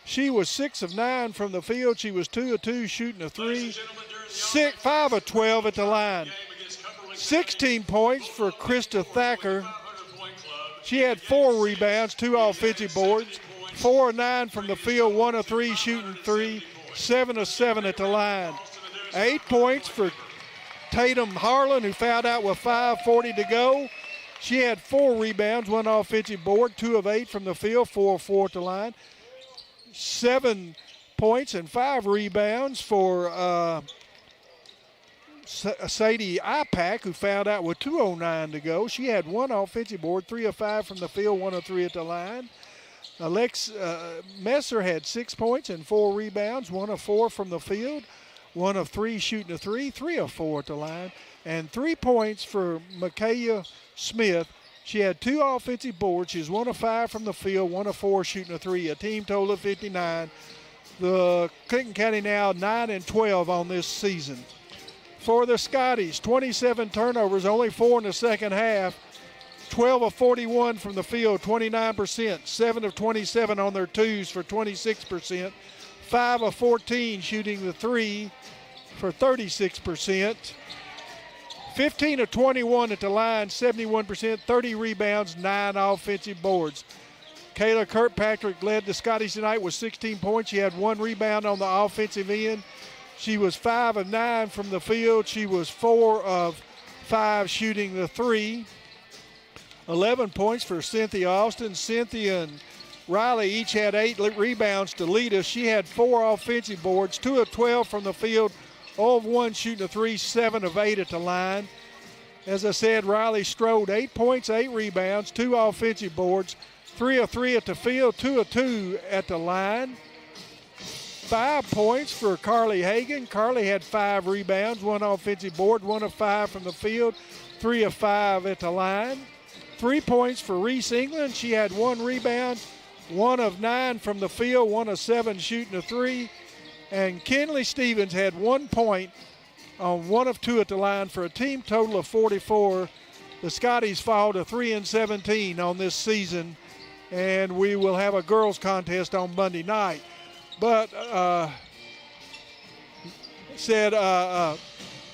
Speaker 19: She was 6 of 9 from the field. She was 2 of 2 shooting a 3. 5 of 12 at the line. 16 points for Krista Thacker. She had 4 rebounds, 2 offensive boards. 4 of 9 from the field, 1 of 3 shooting 3. 7 of 7 at the line. 8 points for Tatum Harlan, who fouled out with 5:40 to go. She had 4 rebounds, 1 offensive board, 2 of 8 from the field, 4 of 4 at the line. 7 points and 5 rebounds for Sadie Ipak, who fouled out with 2:09 to go. She had 1 offensive board, 3 of 5 from the field, 1 of 3 at the line. Alex Messer had 6 points and 4 rebounds, 1 of 4 from the field, 1 of 3 shooting a 3, 3 of 4 at the line, and 3 points for Micaiah Smith. She had 2 offensive boards. She was 1 of 5 from the field, 1 of 4 shooting a 3, a team total of 59. The Clinton County now 9-12 on this season. For the Scotties, 27 turnovers, only 4 in the second half. 12 of 41 from the field, 29%. 7 of 27 on their twos for 26%. 5 of 14 shooting the 3 for 36%. 15 of 21 at the line, 71%. 30 rebounds, 9 offensive boards. Kayla Kirkpatrick led the Scotties tonight with 16 points. She had 1 rebound on the offensive end. She was 5 of 9 from the field. She was 4 of 5 shooting the 3. 11 points for Cynthia Austin. Cynthia and Riley each had 8 rebounds to lead us. She had 4 offensive boards, 2 of 12 from the field, 0 of 1 shooting a 3, 7 of 8 at the line. As I said, Riley Strode, 8 points, 8 rebounds, 2 offensive boards, 3 of 3 at the field, 2 of 2 at the line. 5 points for Carly Hagan. Carly had 5 rebounds, 1 offensive board, 1 of 5 from the field, 3 of 5 at the line. 3 points for Reese England. She had 1 rebound, 1 of 9 from the field, 1 of 7 shooting a 3. And Kenley Stevens had 1 point on 1 of 2 at the line for a team total of 44. The Scotties fall to 3-17 on this season, and we will have a girls contest on Monday night. But said,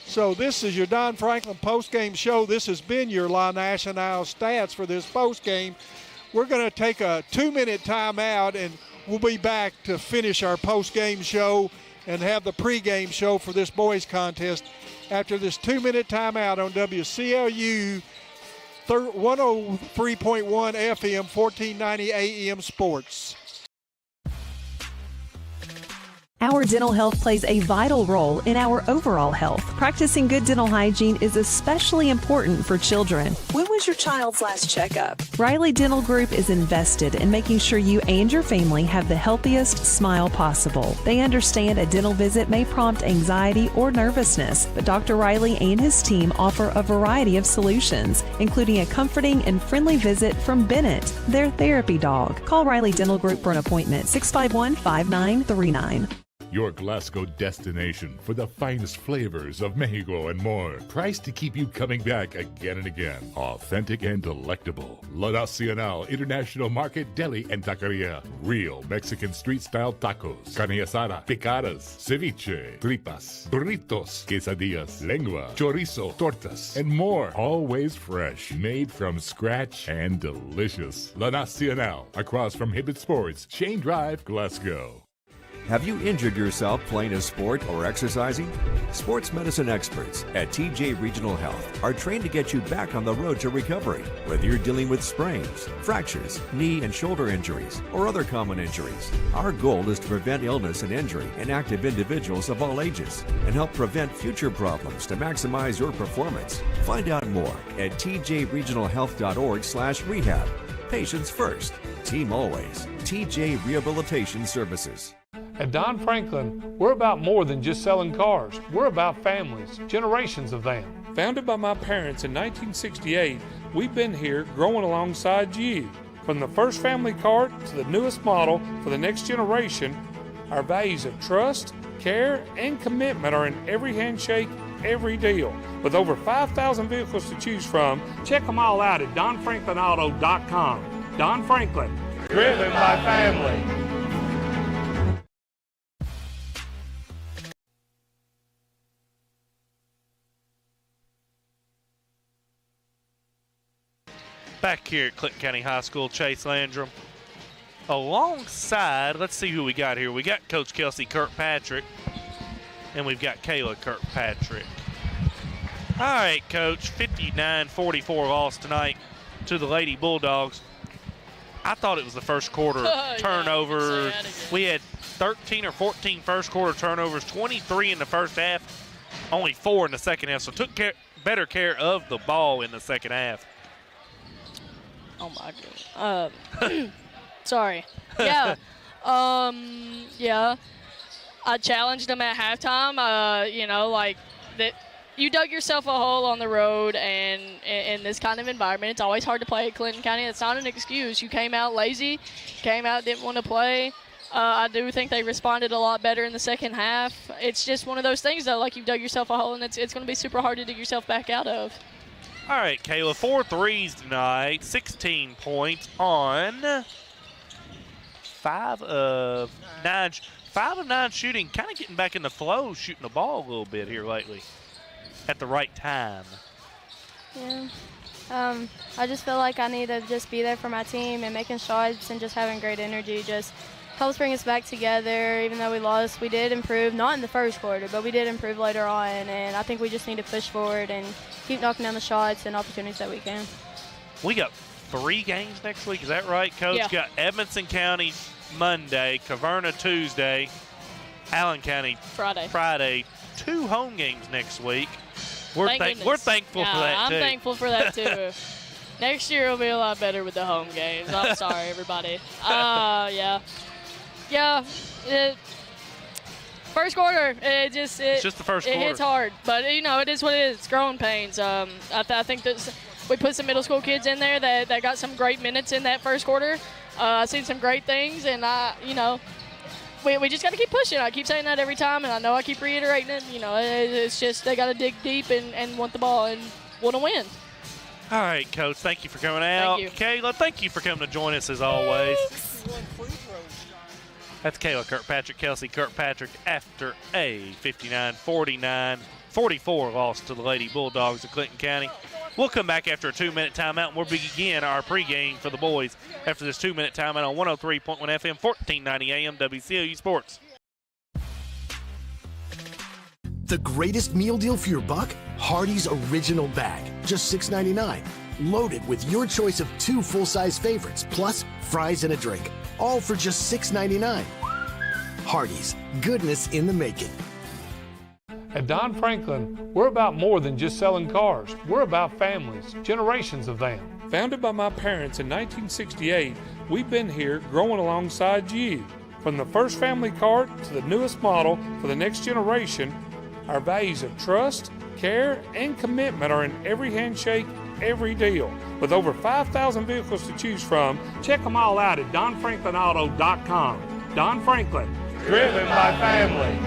Speaker 19: so this is your Don Franklin postgame show. This has been your La Nacional stats for this postgame. We're going to take a 2-minute timeout, and we'll be back to finish our postgame show and have the pregame show for this boys contest after this 2-minute timeout on WCLU 103.1 FM, 1490 AM Sports.
Speaker 13: Our dental health plays a vital role in our overall health. Practicing good dental hygiene is especially important for children.
Speaker 14: When was your child's last checkup?
Speaker 13: Riley Dental Group is invested in making sure you and your family have the healthiest smile possible. They understand a dental visit may prompt anxiety or nervousness, but Dr. Riley and his team offer a variety of solutions, including a comforting and friendly visit from Bennett, their therapy dog. Call Riley Dental Group for an appointment, 651-5939.
Speaker 2: Your Glasgow destination for the finest flavors of Mexico and more. Priced to keep you coming back again and again. Authentic and delectable. La Nacional International Market Deli and Taqueria. Real Mexican street-style tacos. Carne asada, picadas, ceviche, tripas, burritos, quesadillas, lengua, chorizo, tortas, and more. Always fresh. Made from scratch and delicious. La Nacional. Across from Hibbett Sports, Shane Drive, Glasgow.
Speaker 9: Have you injured yourself playing a sport or exercising? Sports medicine experts at TJ Regional Health are trained to get you back on the road to recovery, whether you're dealing with sprains, fractures, knee and shoulder injuries, or other common injuries. Our goal is to prevent illness and injury in active individuals of all ages and help prevent future problems to maximize your performance. Find out more at tjregionalhealth.org/rehab. Patients first, team always. TJ Rehabilitation Services.
Speaker 1: At Don Franklin, we're about more than just selling cars. We're about families, generations of them. Founded by my parents in 1968, we've been here growing alongside you. From the first family car to the newest model for the next generation, our values of trust, care, and commitment are in every handshake, every deal. With over 5,000 vehicles to choose from, check them all out at DonFranklinAuto.com. Don Franklin, driven by family.
Speaker 18: Back here at Clinton County High School, Chase Landrum. Alongside, let's see who we got here. We got Coach Kelsey Kirkpatrick, and we've got Kayla Kirkpatrick. All right, Coach, 59-44 loss tonight to the Lady Bulldogs. I thought it was the first quarter turnover. We had 13 or 14 first quarter turnovers, 23 in the first half, only 4 in the second half. So took better care of the ball in the second half.
Speaker 21: Oh my goodness. Sorry. Yeah. Yeah. I challenged them at halftime. You know, like that. You dug yourself a hole on the road, and in this kind of environment, it's always hard to play at Clinton County. It's not an excuse. You came out lazy, came out, didn't want to play. I do think they responded a lot better in the second half. It's just one of those things, though, like you've dug yourself a hole, and it's going to be super hard to dig yourself back out of.
Speaker 18: All right, Kayla, 4 threes tonight, 16 points on 5 of 9. 5 of 9 shooting, kind of getting back in the flow, shooting the ball a little bit here lately at the right time.
Speaker 22: Yeah. I just feel like I need to just be there for my team, and making shots and just having great energy just helps bring us back together. Even though we lost, we did improve, not in the first quarter, but we did improve later on, and I think we just need to push forward and keep knocking down the shots and opportunities that we can. We
Speaker 18: got 3 games next week, is that right, Coach?
Speaker 21: Yeah.
Speaker 18: Got Edmonson County Monday, Caverna Tuesday, Allen County Friday. 2 home games next week. We're thankful for that, too.
Speaker 21: I'm thankful for that, too. Next year will be a lot better with the home games. I'm sorry, everybody. Yeah. Yeah. First quarter, it's just the first quarter. It's hard, but, you know, it is what it is. It's growing pains. I think that we put some middle school kids in there that got some great minutes in that first quarter. I've seen some great things, and, you know, we just got to keep pushing. I keep saying that every time, and I know I keep reiterating it. You know, it's just they got to dig deep and want the ball and want to win.
Speaker 18: All right, Coach, thank you for coming out.
Speaker 21: Thank you.
Speaker 18: Kayla, thank you for coming to join us as always. That's Kayla Kirkpatrick, Kelsey Kirkpatrick after a 59-49-44 loss to the Lady Bulldogs of Clinton County. We'll come back after a 2-minute timeout, and we'll begin our pregame for the boys after this 2-minute timeout on 103.1 FM, 1490 AM, WCOU Sports.
Speaker 10: The greatest meal deal for your buck? Hardee's Original Bag, just $6.99. Loaded with your choice of 2 full-size favorites, plus fries and a drink. All for just $6.99. Hardee's, goodness in the making.
Speaker 1: At Don Franklin, we're about more than just selling cars. We're about families, generations of them. Founded by my parents in 1968, we've been here growing alongside you. From the first family car to the newest model for the next generation, our values of trust, care, and commitment are in every handshake, every deal. With over 5,000 vehicles to choose from, check them all out at DonFranklinAuto.com. Don Franklin, driven by family.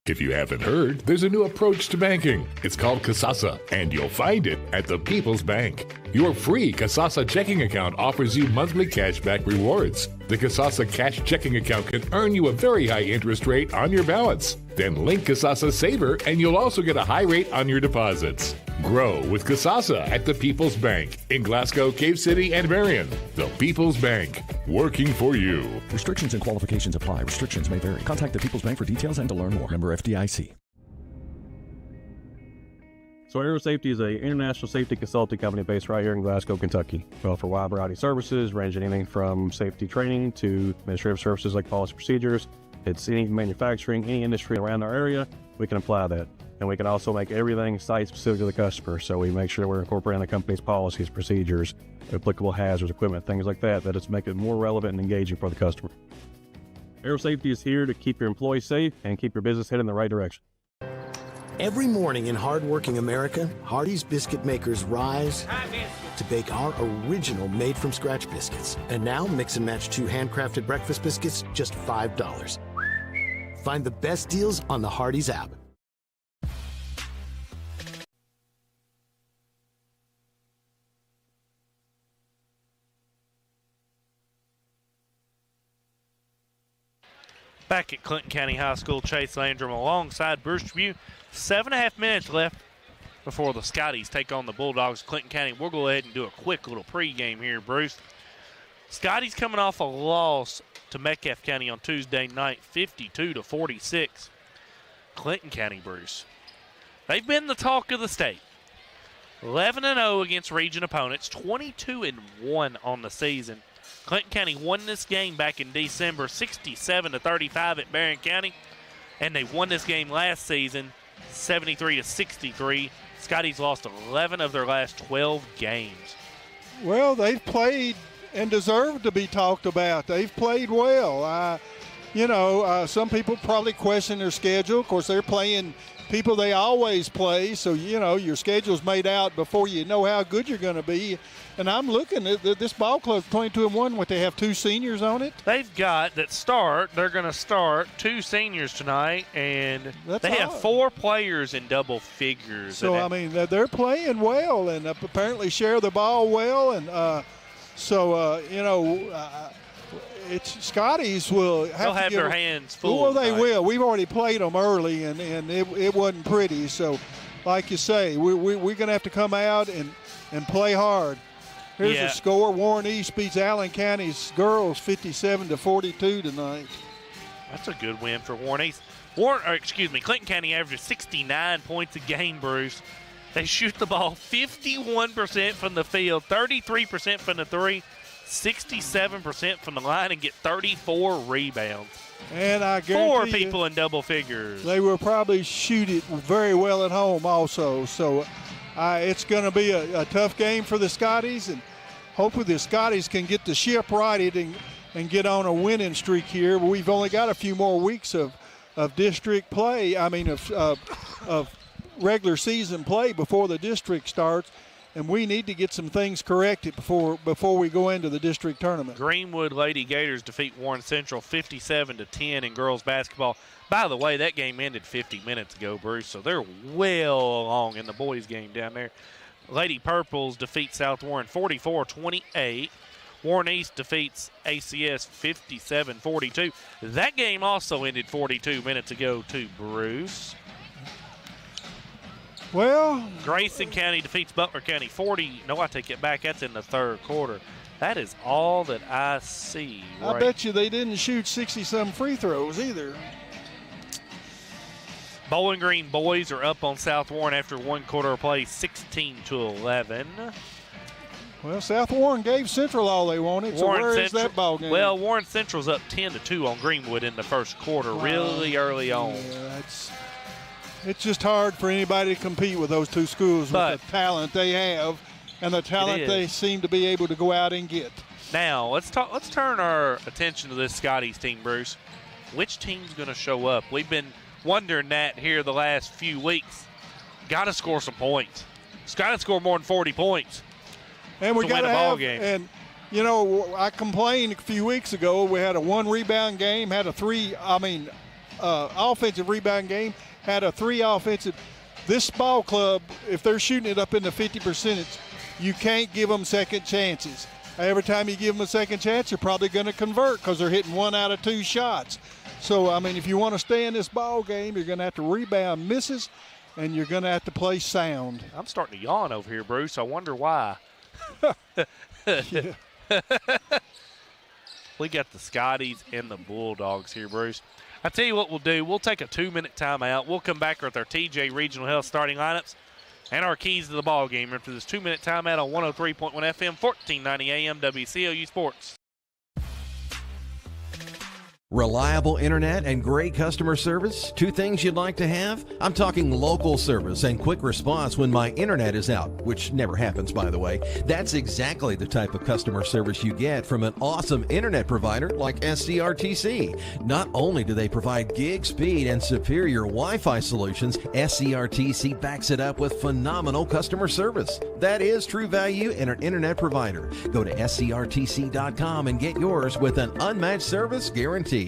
Speaker 2: If you haven't heard, there's a new approach to banking. It's called Kasasa, and you'll find it at the People's Bank. Your free Kasasa checking account offers you monthly cashback rewards. The Kasasa Cash checking account can earn you a very high interest rate on your balance. Then link Kasasa Saver, and you'll also get a high rate on your deposits. Grow with Kasasa at the People's Bank in Glasgow, Cave City, and Marion. The People's Bank, working for you.
Speaker 3: Restrictions and qualifications apply. Restrictions may vary. Contact the People's Bank for details and to learn more. Member FDIC.
Speaker 4: So Aero Safety is an international safety consulting company based right here in Glasgow, Kentucky. We offer a wide variety of services, ranging anything from safety training to administrative services like policy procedures. It's any manufacturing, any industry around our area, we can apply that. And we can also make everything site-specific to the customer. So we make sure we're incorporating the company's policies, procedures, applicable hazards, equipment, things like that, that it's making it more relevant and engaging for the customer. Aero Safety is here to keep your employees safe and keep your business headed in the right direction.
Speaker 10: Every morning in hardworking America, Hardee's biscuit makers rise to bake our original made-from-scratch biscuits. And now, mix and match 2 handcrafted breakfast biscuits, just $5. Find the best deals on the Hardee's app.
Speaker 18: Back at Clinton County High School, Chase Landrum alongside Bruce Tribune. 7.5 minutes left before the Scotties take on the Bulldogs of Clinton County. We'll go ahead and do a quick little pregame here, Bruce. Scotties coming off a loss to Metcalfe County on Tuesday night, 52-46. Clinton County, Bruce, they've been the talk of the state. 11-0 against region opponents, 22-1 on the season. Clinton County won this game back in December, 67-35 at Barron County, and they won this game last season, 73-63. Scotties lost 11 of their last 12 games.
Speaker 19: Well, they've played and deserve to be talked about. They've played well. Some people probably question their schedule. Of course, they're playing people they always play, so, your schedule's made out before you know how good you're going to be. And I'm looking at this ball club, 22-1, what they have 2 seniors on it?
Speaker 18: They're going to start 2 seniors tonight, and they have 4 players in double figures.
Speaker 19: So, they're playing well and apparently share the ball well. And it's Scotties will have
Speaker 18: their hands full.
Speaker 19: Well, they will. We've already played them early, and it wasn't pretty. So, like you say, we're going to have to come out and play hard. Here's the score. Warren East beats Allen County's girls 57-42 tonight.
Speaker 18: That's a good win for Warren East. Clinton County averages 69 points a game, Bruce. They shoot the ball 51% from the field, 33% from the 3, 67% from the line, and get 34 rebounds.
Speaker 19: And I guarantee
Speaker 18: 4 people in double figures.
Speaker 19: They will probably shoot it very well at home also. So it's going to be a tough game for the Scotties, and hopefully the Scotties can get the ship righted and get on a winning streak here. We've only got a few more weeks of district play, of regular season play before the district starts, and we need to get some things corrected before we go into the district tournament.
Speaker 18: Greenwood Lady Gators defeat Warren Central 57-10 in girls basketball. By the way, that game ended 50 minutes ago, Bruce, so they're well along in the boys' game down there. Lady Purples defeat South Warren 44-28. Warren East defeats ACS 57-42. That game also ended 42 minutes ago to Bruce.
Speaker 19: Well,
Speaker 18: Grayson County defeats Butler County 40. No, I take it back. That's in the third quarter. That is all that I see.
Speaker 19: I bet you they didn't shoot 60-some free throws either.
Speaker 18: Bowling Green boys are up on South Warren after one quarter of play, 16-11.
Speaker 19: Well, South Warren gave Central all they wanted, so where is that ball game?
Speaker 18: Well, Warren Central's up 10-2 on Greenwood in the first quarter, really early on.
Speaker 19: Yeah, it's just hard for anybody to compete with those two schools with the talent they have and the talent they seem to be able to go out and get.
Speaker 18: Now, let's turn our attention to this Scotty's team, Bruce. Which team's going to show up? We've been wondering that here the last few weeks. Got to score some points. It's got to score more than 40 points.
Speaker 19: And we got to
Speaker 18: ball
Speaker 19: have,
Speaker 18: game.
Speaker 19: And you know, I complained a few weeks ago. We had a 1 rebound game, had a offensive rebound game, had a 3 offensive. This ball club, if they're shooting it up in the 50%, you can't give them second chances. Every time you give them a second chance, you're probably going to convert because they're hitting 1 out of 2 shots. So, I mean, if you want to stay in this ball game, you're going to have to rebound misses, and you're going to have to play sound.
Speaker 18: I'm starting to yawn over here, Bruce. I wonder why. We got the Scotties and the Bulldogs here, Bruce. I tell you what we'll do. We'll take a 2-minute timeout. We'll come back with our TJ Regional Health starting lineups and our keys to the ball game after this 2-minute timeout on 103.1 FM, 1490 AM, WCOU Sports.
Speaker 5: Reliable internet and great customer service, 2 things you'd like to have? I'm talking local service and quick response when my internet is out, which never happens, by the way. That's exactly the type of customer service you get from an awesome internet provider like SCRTC. Not only do they provide gig speed and superior Wi-Fi solutions, SCRTC backs it up with phenomenal customer service. That is true value in an internet provider. Go to scrtc.com and get yours with an unmatched service guarantee.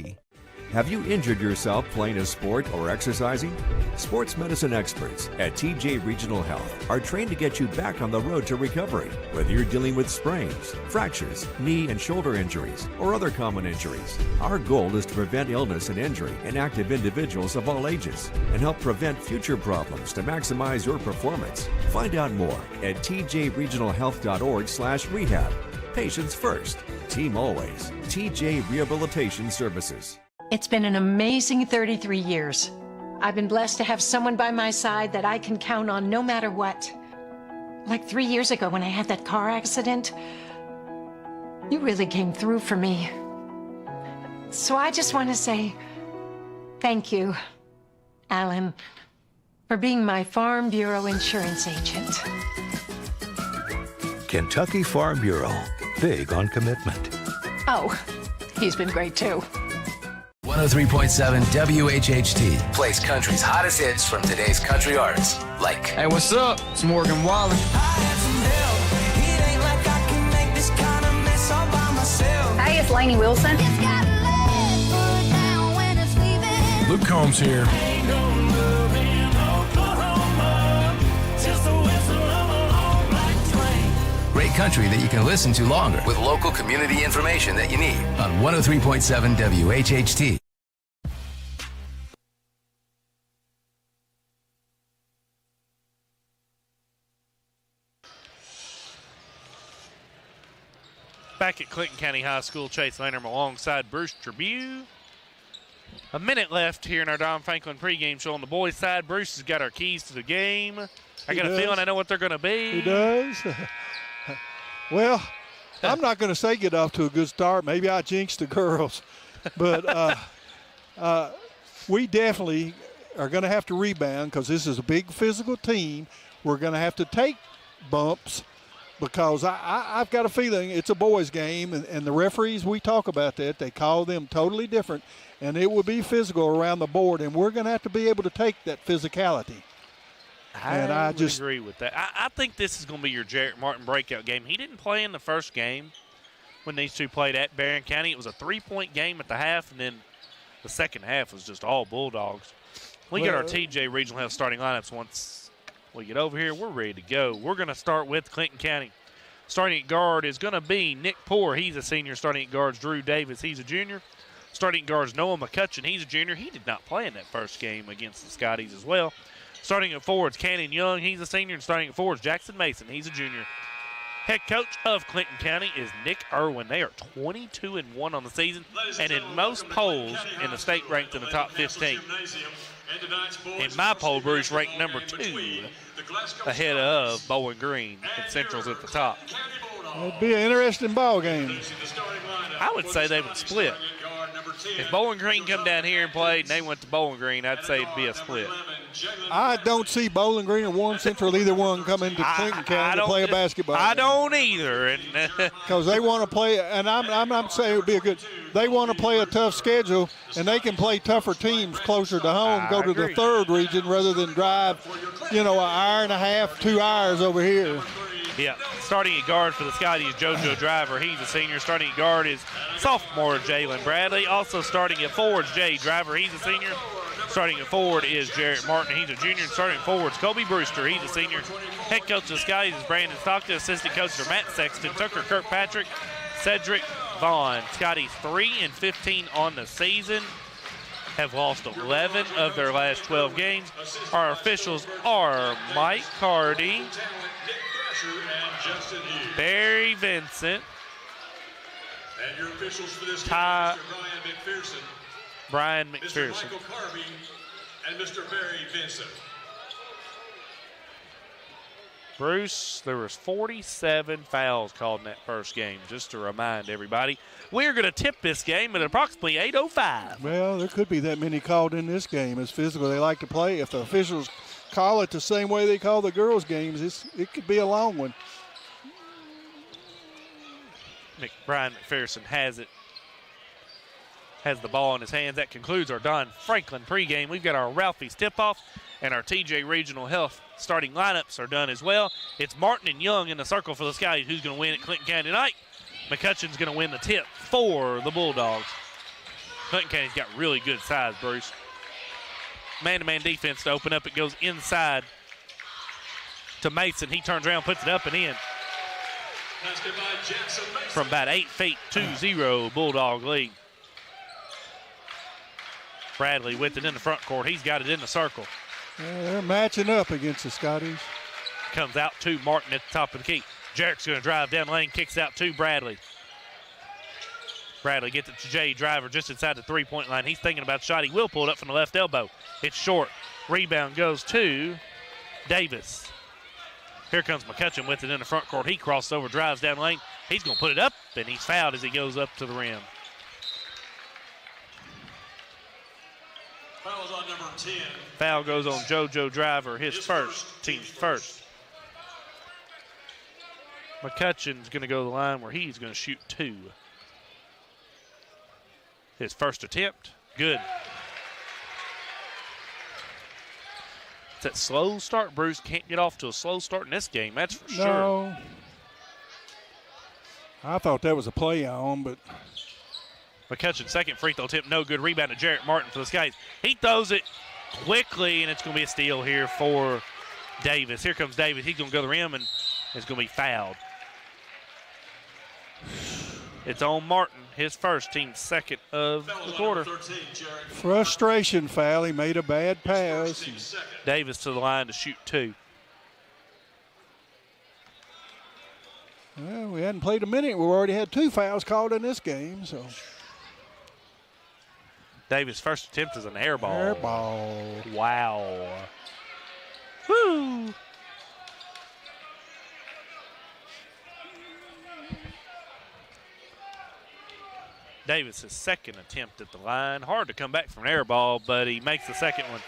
Speaker 9: Have you injured yourself playing a sport or exercising? Sports medicine experts at TJ Regional Health are trained to get you back on the road to recovery, whether you're dealing with sprains, fractures, knee and shoulder injuries, or other common injuries. Our goal is to prevent illness and injury in active individuals of all ages and help prevent future problems to maximize your performance. Find out more at tjregionalhealth.org/rehab. Patients first, team always. TJ Rehabilitation Services.
Speaker 11: It's been an amazing 33 years. I've been blessed to have someone by my side that I can count on no matter what. Like 3 years ago when I had that car accident, you really came through for me. So I just want to say thank you, Alan, for being my Farm Bureau insurance agent.
Speaker 12: Kentucky Farm Bureau, big on commitment.
Speaker 11: Oh, he's been great too.
Speaker 6: 103.7 WHHT plays country's hottest hits from today's country artists like.
Speaker 7: Hey, what's up? It's Morgan Wallen.
Speaker 8: Hey, it's Lainey Wilson.
Speaker 7: Luke Combs here.
Speaker 6: Great country that you can listen to longer with local community information that you need on 103.7 WHHT.
Speaker 18: Back at Clinton County High School, Chase Lanham alongside Bruce Tribune. A minute left here in our Don Franklin pregame show on the boys' side. Bruce has got our keys to the game. I got a feeling I know what they're going to be.
Speaker 19: He does. Well, I'm not going to say get off to a good start. Maybe I jinxed the girls. But we definitely are going to have to rebound because this is a big physical team. We're going to have to take bumps because I've got a feeling it's a boys' game, and the referees, we talk about that. They call them totally different, and it will be physical around the board, and we're going to have to be able to take that physicality.
Speaker 18: I just agree with that. I think this is going to be your Jarrett Martin breakout game. He didn't play in the first game when these two played at Barron County. It was a 3-point game at the half, and then the second half was just all Bulldogs. We get our TJ Regional Health starting lineups once we get over here. We're ready to go. We're going to start with Clinton County. Starting at guard is going to be Nick Poore. He's a senior. Starting at guards, Drew Davis. He's a junior. Starting at guards, Noah McCutcheon. He's a junior. He did not play in that first game against the Scotties as well. Starting at forwards, Cannon Young. He's a senior. And starting at forwards, Jackson Mason. He's a junior. Head coach of Clinton County is Nick Irwin. They are 22-1 on the season and in most polls in the state ranked in the top 15. In my poll, Bruce ranked number 2 ahead of Bowling Green and Central's at the top.
Speaker 19: It'd be an interesting ball game.
Speaker 18: I would say they would split. If Bowling Green come down here and played and they went to Bowling Green, I'd say it'd be a split.
Speaker 19: I don't see Bowling Green or Warren Central, either one, coming to Clinton County to play a basketball game.
Speaker 18: I don't either.
Speaker 19: Because they want to play, and I'm saying it would be a good, they want to play a tough schedule, and they can play tougher teams closer to home, go to the third region rather than drive, an hour and a half, 2 hours over here.
Speaker 18: Yeah, starting at guard for the Scotties is JoJo Driver. He's a senior. Starting at guard is sophomore Jalen Bradley. Also starting at forwards, Jay Driver. He's a senior. Starting at forward is Jarrett Martin. He's a junior. And starting at forwards, Kobe Brewster. He's a senior. Head coach of the Scotties is Brandon Stockton. Assistant coaches are Matt Sexton, Tucker Kirkpatrick, Cedric Vaughn. Scotties 3-15 on the season. Have lost 11 of their last 12 games. Our officials are Mike Cardy, Barry Vincent,
Speaker 20: and your officials for this game,
Speaker 18: Ty,
Speaker 20: Mr.
Speaker 18: Brian McPherson,
Speaker 20: Mr. Michael Carby, and Mr. Barry Vincent.
Speaker 18: Bruce, there was 47 fouls called in that first game, just to remind everybody. We're going to tip this game at approximately 8:05.
Speaker 19: Well, there could be that many called in this game. As physical they like to play. If the officials call it the same way they call the girls' games, it could be a long one.
Speaker 18: Brian McPherson has it. Has the ball in his hands. That concludes our Don Franklin pregame. We've got our Ralphie's tip-off and our TJ Regional Health starting lineups are done as well. It's Martin and Young in the circle for the Scotties. Who's going to win at Clinton County tonight? McCutcheon's going to win the tip for the Bulldogs. Clinton County's got really good size, Bruce. Man-to-man defense to open up. It goes inside to Mason. He turns around, puts it up and in. From about 8 feet, 2-0 Bulldog lead. Bradley with it in the front court. He's got it in the circle.
Speaker 19: Yeah, they're matching up against the Scotties.
Speaker 18: Comes out to Martin at the top of the key. Jarrett's going to drive down lane, kicks out to Bradley. Bradley gets it to Jay Driver just inside the three-point line. He's thinking about the shot. He will pull it up from the left elbow. It's short. Rebound goes to Davis. Here comes McCutcheon with it in the front court. He crosses over, drives down lane. He's going to put it up, and he's fouled as he goes up to the rim.
Speaker 20: Foul's on number 10.
Speaker 18: Foul goes on JoJo Driver, his first, team's first. McCutcheon's going to go to the line where he's going to shoot 2. His first attempt, good. It's that slow start, Bruce. Can't get off to a slow start in this game, that's for sure.
Speaker 19: No. I thought that was a play on, but
Speaker 18: McCutcheon's second free throw attempt, no good. Rebound to Jarrett Martin for the Skies. He throws it quickly, and it's going to be a steal here for Davis. Here comes Davis. He's going to go to the rim, and it's going to be fouled. It's on Martin, his first, team's second of the quarter.
Speaker 19: Frustration foul. He made a bad pass.
Speaker 18: Davis to the line to shoot 2.
Speaker 19: Well, we hadn't played a minute. We already had 2 fouls called in this game, so.
Speaker 18: Davis' first attempt is an air ball.
Speaker 19: Air ball.
Speaker 18: Wow. Woo! Davis' second attempt at the line. Hard to come back from an air ball, but he makes the second one.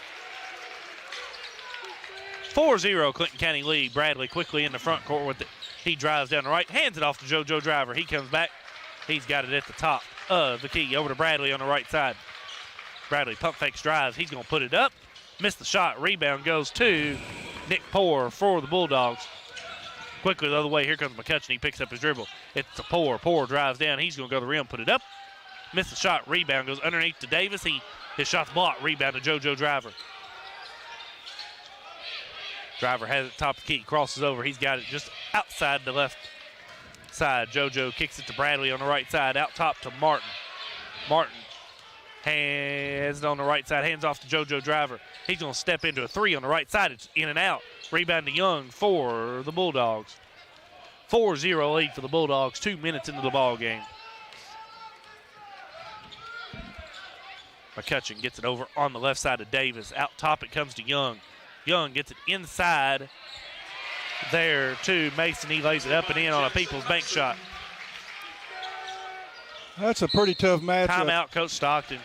Speaker 18: 4-0 Clinton County lead. Bradley quickly in the front court with it. He drives down the right, hands it off to JoJo Driver. He comes back. He's got it at the top of the key. Over to Bradley on the right side. Bradley pump fakes, drives. He's going to put it up. Missed the shot. Rebound goes to Nick Poore for the Bulldogs. Quickly the other way. Here comes McCutcheon. He picks up his dribble. It's a Poore. Poore drives down. He's going to go to the rim, put it up. Missed the shot. Rebound goes underneath to Davis. His shot's blocked. Rebound to JoJo Driver. Driver has it top of the key. Crosses over. He's got it just outside the left side. JoJo kicks it to Bradley on the right side, out top to Martin. Martin has it on the right side, hands off to JoJo Driver. He's going to step into a three on the right side. It's in and out. Rebound to Young for the Bulldogs. 4-0 lead for the Bulldogs, 2 minutes into the ball game. McCutcheon gets it over on the left side of Davis. Out top it comes to Young. Young gets it inside there to Mason. He lays it up and in on a People's Bank shot.
Speaker 19: That's a pretty tough matchup.
Speaker 18: Timeout, Coach Stockton.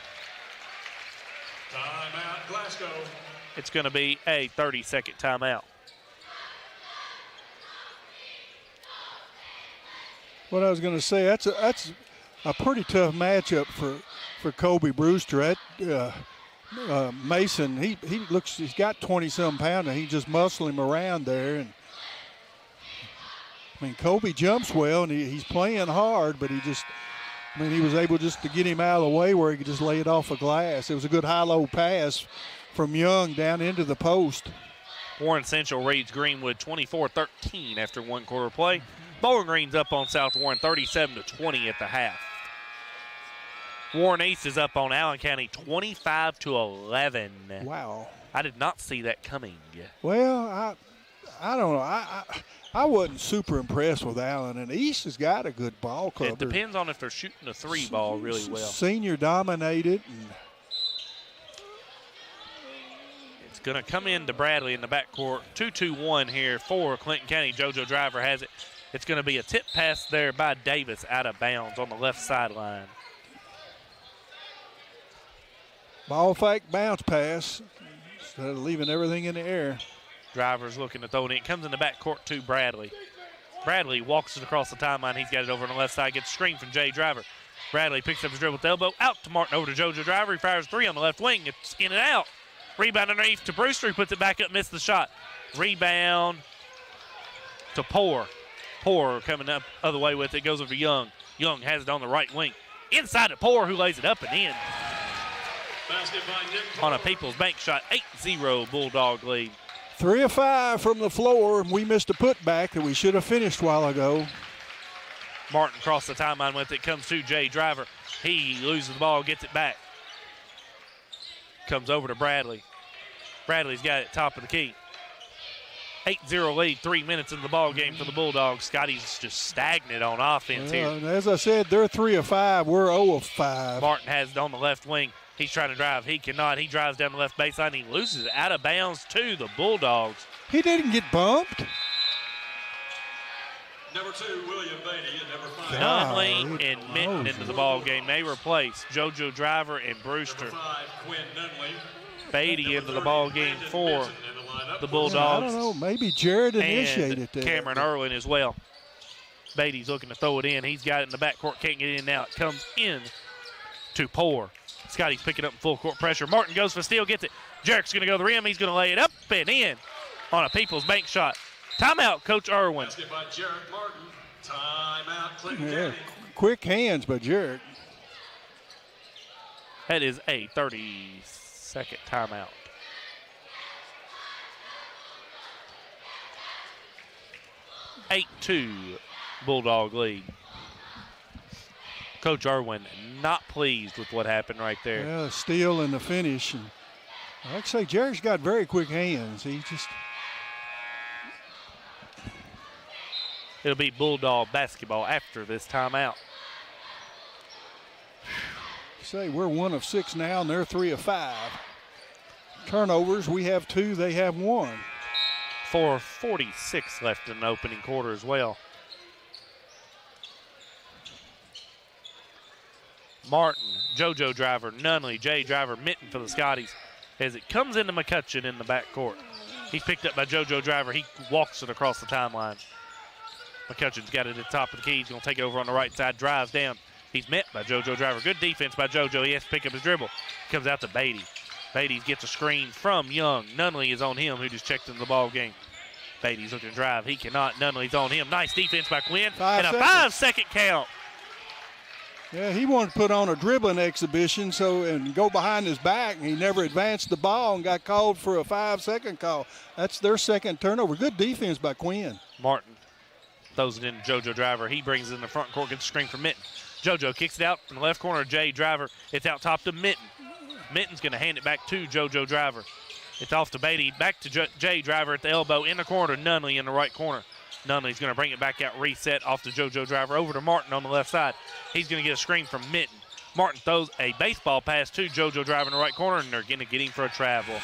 Speaker 20: Timeout, Glasgow.
Speaker 18: It's going to be a 30-second timeout.
Speaker 19: What I was going to say, that's a pretty tough matchup for Kobe Brewster. That Mason, he's got 20-some pounds, and he just muscle him around there. And I mean, Kobe jumps well, and he's playing hard, but he was able just to get him out of the way where he could just lay it off a glass. It was a good high-low pass from Young down into the post.
Speaker 18: Warren Central reads Greenwood 24-13 after one quarter play. Bowling Green's up on South Warren 37-20 at the half. Warren East is up on Allen County 25-11.
Speaker 19: Wow.
Speaker 18: I did not see that coming.
Speaker 19: Well, I don't know. I wasn't super impressed with Allen, and East has got a good ball club.
Speaker 18: It depends on if they're shooting the three ball really well.
Speaker 19: Senior dominated. And
Speaker 18: it's going to come into Bradley in the backcourt. 2-2-1 here for Clinton County. JoJo Driver has it. It's going to be a tip pass there by Davis out of bounds on the left sideline.
Speaker 19: Ball fake bounce pass instead of leaving everything in the air.
Speaker 18: Driver's looking to throw it in. It comes in the backcourt to Bradley. Bradley walks it across the timeline. He's got it over on the left side. Gets a screen from Jay Driver. Bradley picks up his dribble with the elbow. Out to Martin, over to JoJo Driver. He fires three on the left wing. It's in and out. Rebound underneath to Brewster. He puts it back up, missed the shot. Rebound to Poor. Poor coming up other way with it. Goes over to Young. Young has it on the right wing. Inside to Poor, who lays it up and in. On a People's Bank shot. 8-0 Bulldog lead.
Speaker 19: 3 of 5 from the floor, and we missed a putback that we should have finished a while ago.
Speaker 18: Martin crossed the timeline with it. Comes to Jay Driver. He loses the ball, gets it back. Comes over to Bradley. Bradley's got it top of the key. 8-0 lead, 3 minutes into the ball game for the Bulldogs. Scotty's just stagnant on offense here.
Speaker 19: As I said, they're 3 of 5. We're 0 of 5.
Speaker 18: Martin has it on the left wing. He's trying to drive. He cannot. He drives down the left baseline. He loses it out of bounds to the Bulldogs.
Speaker 19: He didn't get bumped.
Speaker 20: Number 2, William Beatty, and number 5.
Speaker 18: Nunley and Minton into the ball game. They replace JoJo Driver and Brewster.
Speaker 20: Number 5, Quinn Nunley.
Speaker 18: Beatty into the ball game for the Bulldogs.
Speaker 19: I don't know. Maybe Jared initiated that.
Speaker 18: Cameron Erwin as well. Beatty's looking to throw it in. He's got it in the backcourt. Can't get it in now. It comes in to Poor. Scotty's picking up full court pressure. Martin goes for steal, gets it. Jarek's going to go to the rim. He's going to lay it up and in on a People's Bank shot. Timeout, Coach Irwin.
Speaker 20: Basket by Jarek Martin. Timeout, Clinton
Speaker 19: Yeah,
Speaker 20: County.
Speaker 19: quick hands by Jarek.
Speaker 18: That is a 30-second timeout. Eight 2 Bulldog lead. Coach Irwin not pleased with what happened right there.
Speaker 19: Yeah, steal and the finish. And like I say, Jarek's got very quick hands.
Speaker 18: It'll be Bulldog basketball after this timeout.
Speaker 19: Say we're 1 of 6 now, and they're 3 of 5. Turnovers, we have 2, they have 1.
Speaker 18: 4:46 left in the opening quarter as well. Martin, JoJo Driver, Nunley, Jay Driver, Minton for the Scotties as it comes into McCutcheon in the backcourt. He's picked up by JoJo Driver. He walks it across the timeline. McCutcheon's got it at the top of the key. He's going to take it over on the right side, drives down. He's met by JoJo Driver. Good defense by JoJo. He has to pick up his dribble. Comes out to Beatty. Beatty gets a screen from Young. Nunley is on him, who just checked into the ball game. Beatty's looking to drive. He cannot. Nunley's on him. Nice defense by Quinn. And a 5-second count.
Speaker 19: Yeah, he wanted to put on a dribbling exhibition and go behind his back, and he never advanced the ball and got called for a 5-second call. That's their second turnover. Good defense by Quinn.
Speaker 18: Martin Throws it in to JoJo Driver. He brings it in the front court, gets a screen from Mitten. JoJo kicks it out in the left corner. Jay Driver. It's out top to Mitten. Mitten's going to hand it back to JoJo Driver. It's off to Beatty. Back to Jay Driver at the elbow in the corner. Nunley in the right corner. Nunley's going to bring it back out, reset off to JoJo Driver over to Martin on the left side. He's going to get a screen from Mitten. Martin throws a baseball pass to JoJo Driver in the right corner, and they're going to get him for a travel.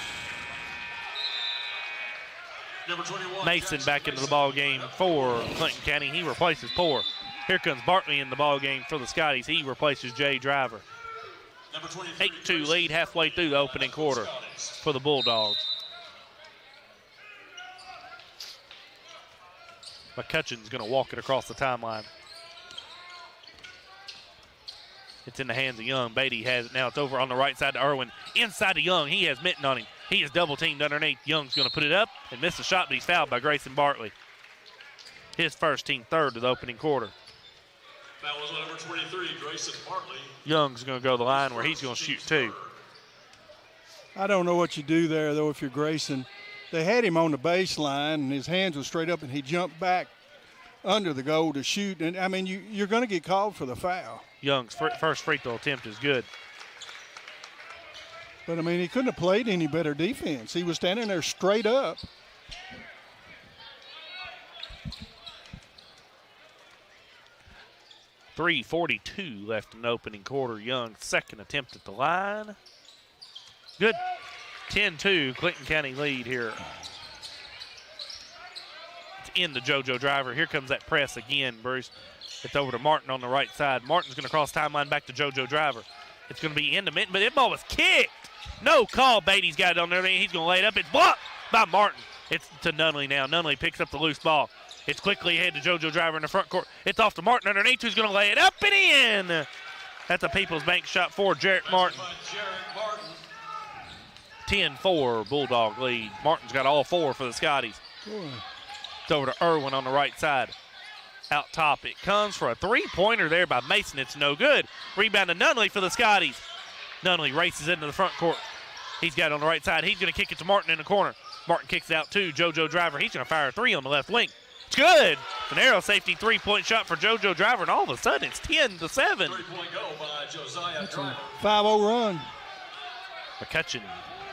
Speaker 18: Mason back into the ball game for Clinton County. He replaces Poor. Here comes Bartley in the ball game for the Scotties. He replaces Jay Driver. 8-2 lead halfway through the opening quarter for the Bulldogs. McCutcheon's going to walk it across the timeline. It's in the hands of Young. Beatty has it now. It's over on the right side to Irwin. Inside to Young. He has Mitten on him. He is double teamed underneath. Young's going to put it up and miss the shot, but he's fouled by Grayson Bartley. His first, team third to the opening quarter.
Speaker 20: Foul was on number 23, Grayson Bartley.
Speaker 18: Young's going to go to the line where he's going to shoot two.
Speaker 19: I don't know what you do there, though, if you're Grayson. They had him on the baseline, and his hands were straight up, and he jumped back under the goal to shoot. And, I mean, you're going to get called for the foul.
Speaker 18: Young's first free throw attempt is good.
Speaker 19: But, I mean, he couldn't have played any better defense. He was standing there straight up.
Speaker 18: .342 left in the opening quarter. Young's second attempt at the line. Good. 10-2, Clinton County lead here. It's in the JoJo Driver. Here comes that press again, Bruce. It's over to Martin on the right side. Martin's going to cross timeline back to JoJo Driver. It's going to be into Mitten, but that ball was kicked. No call. Beatty's got it on there. He's going to lay it up. It's blocked by Martin. It's to Nunley now. Nunley picks up the loose ball. It's quickly ahead to JoJo Driver in the front court. It's off to Martin underneath, who's going to lay it up and in. That's a People's Bank shot for Jarrett Martin. 10-4 Bulldog lead. Martin's got all four for the Scotties. It's over to Irwin on the right side. Out top it comes for a three-pointer there by Mason. It's no good. Rebound to Nunley for the Scotties. Nunley races into the front court. He's got it on the right side. He's going to kick it to Martin in the corner. Martin kicks it out to JoJo Driver. He's going to fire a three on the left wing. It's good. An narrow safety three-point shot for JoJo Driver, and all of a sudden it's 10-7.
Speaker 20: Three-point goal by Josiah Driver.
Speaker 19: 5-0 run.
Speaker 18: McCutcheon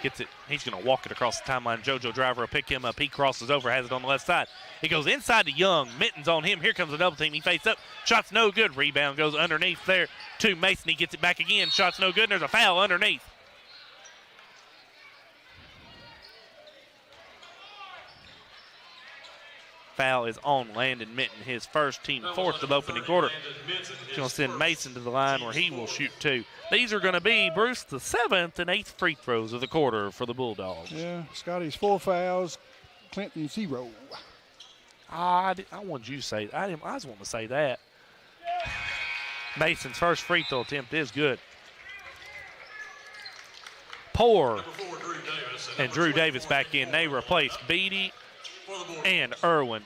Speaker 18: gets it. He's going to walk it across the timeline. JoJo Driver will pick him up. He crosses over, has it on the left side. He goes inside to Young. Mitten's on him. Here comes a double team. He faces up. Shot's no good. Rebound goes underneath there to Mason. He gets it back again. Shot's no good. And there's a foul underneath. Foul is on Landon Mitten, his first, team fourth of the opening quarter. He's going to send Mason to the line where he will shoot two. These are going to be, Bruce, the seventh and eighth free throws of the quarter for the Bulldogs.
Speaker 19: Yeah, Scotty's 4 fouls, Clinton 0.
Speaker 18: I wanted you to say that. I just want to say that. Mason's first free throw attempt is good. Poor and Drew Davis back in. They replace Beatty and Irwin.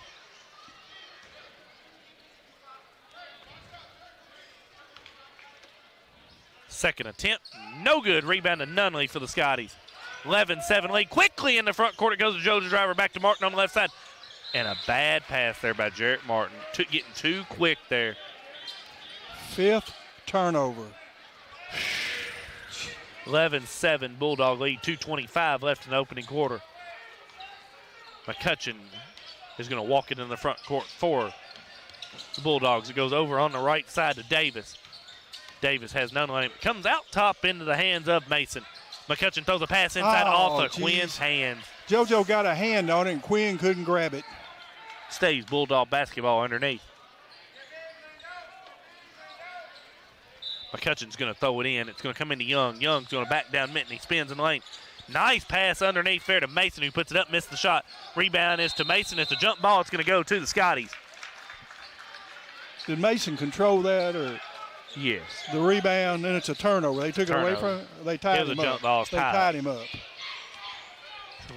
Speaker 18: Second attempt, no good. Rebound to Nunley for the Scotties. 11-7 lead. Quickly in the front court, it goes to JoJo Driver, back to Martin on the left side. And a bad pass there by Jarrett Martin. Getting too quick there.
Speaker 19: 5th turnover.
Speaker 18: 11-7 Bulldog lead. 2:25 left in the opening quarter. McCutcheon is going to walk it in the front court for the Bulldogs. It goes over on the right side to Davis. Davis has none on him. Comes out top into the hands of Mason. McCutcheon throws a pass inside off of Quinn's hands.
Speaker 19: JoJo got a hand on it, and Quinn couldn't grab it.
Speaker 18: Stays Bulldog basketball underneath. McCutcheon's going to throw it in. It's going to come into Young. Young's going to back down Mitten. He spins in the lane. Nice pass underneath there to Mason, who puts it up, missed the shot. Rebound is to Mason. It's a jump ball. It's going to go to the Scotties.
Speaker 19: Did Mason control that, or?
Speaker 18: Yes.
Speaker 19: The rebound, then it's a turnover. They took it away from him. They tied him up. They tied him up.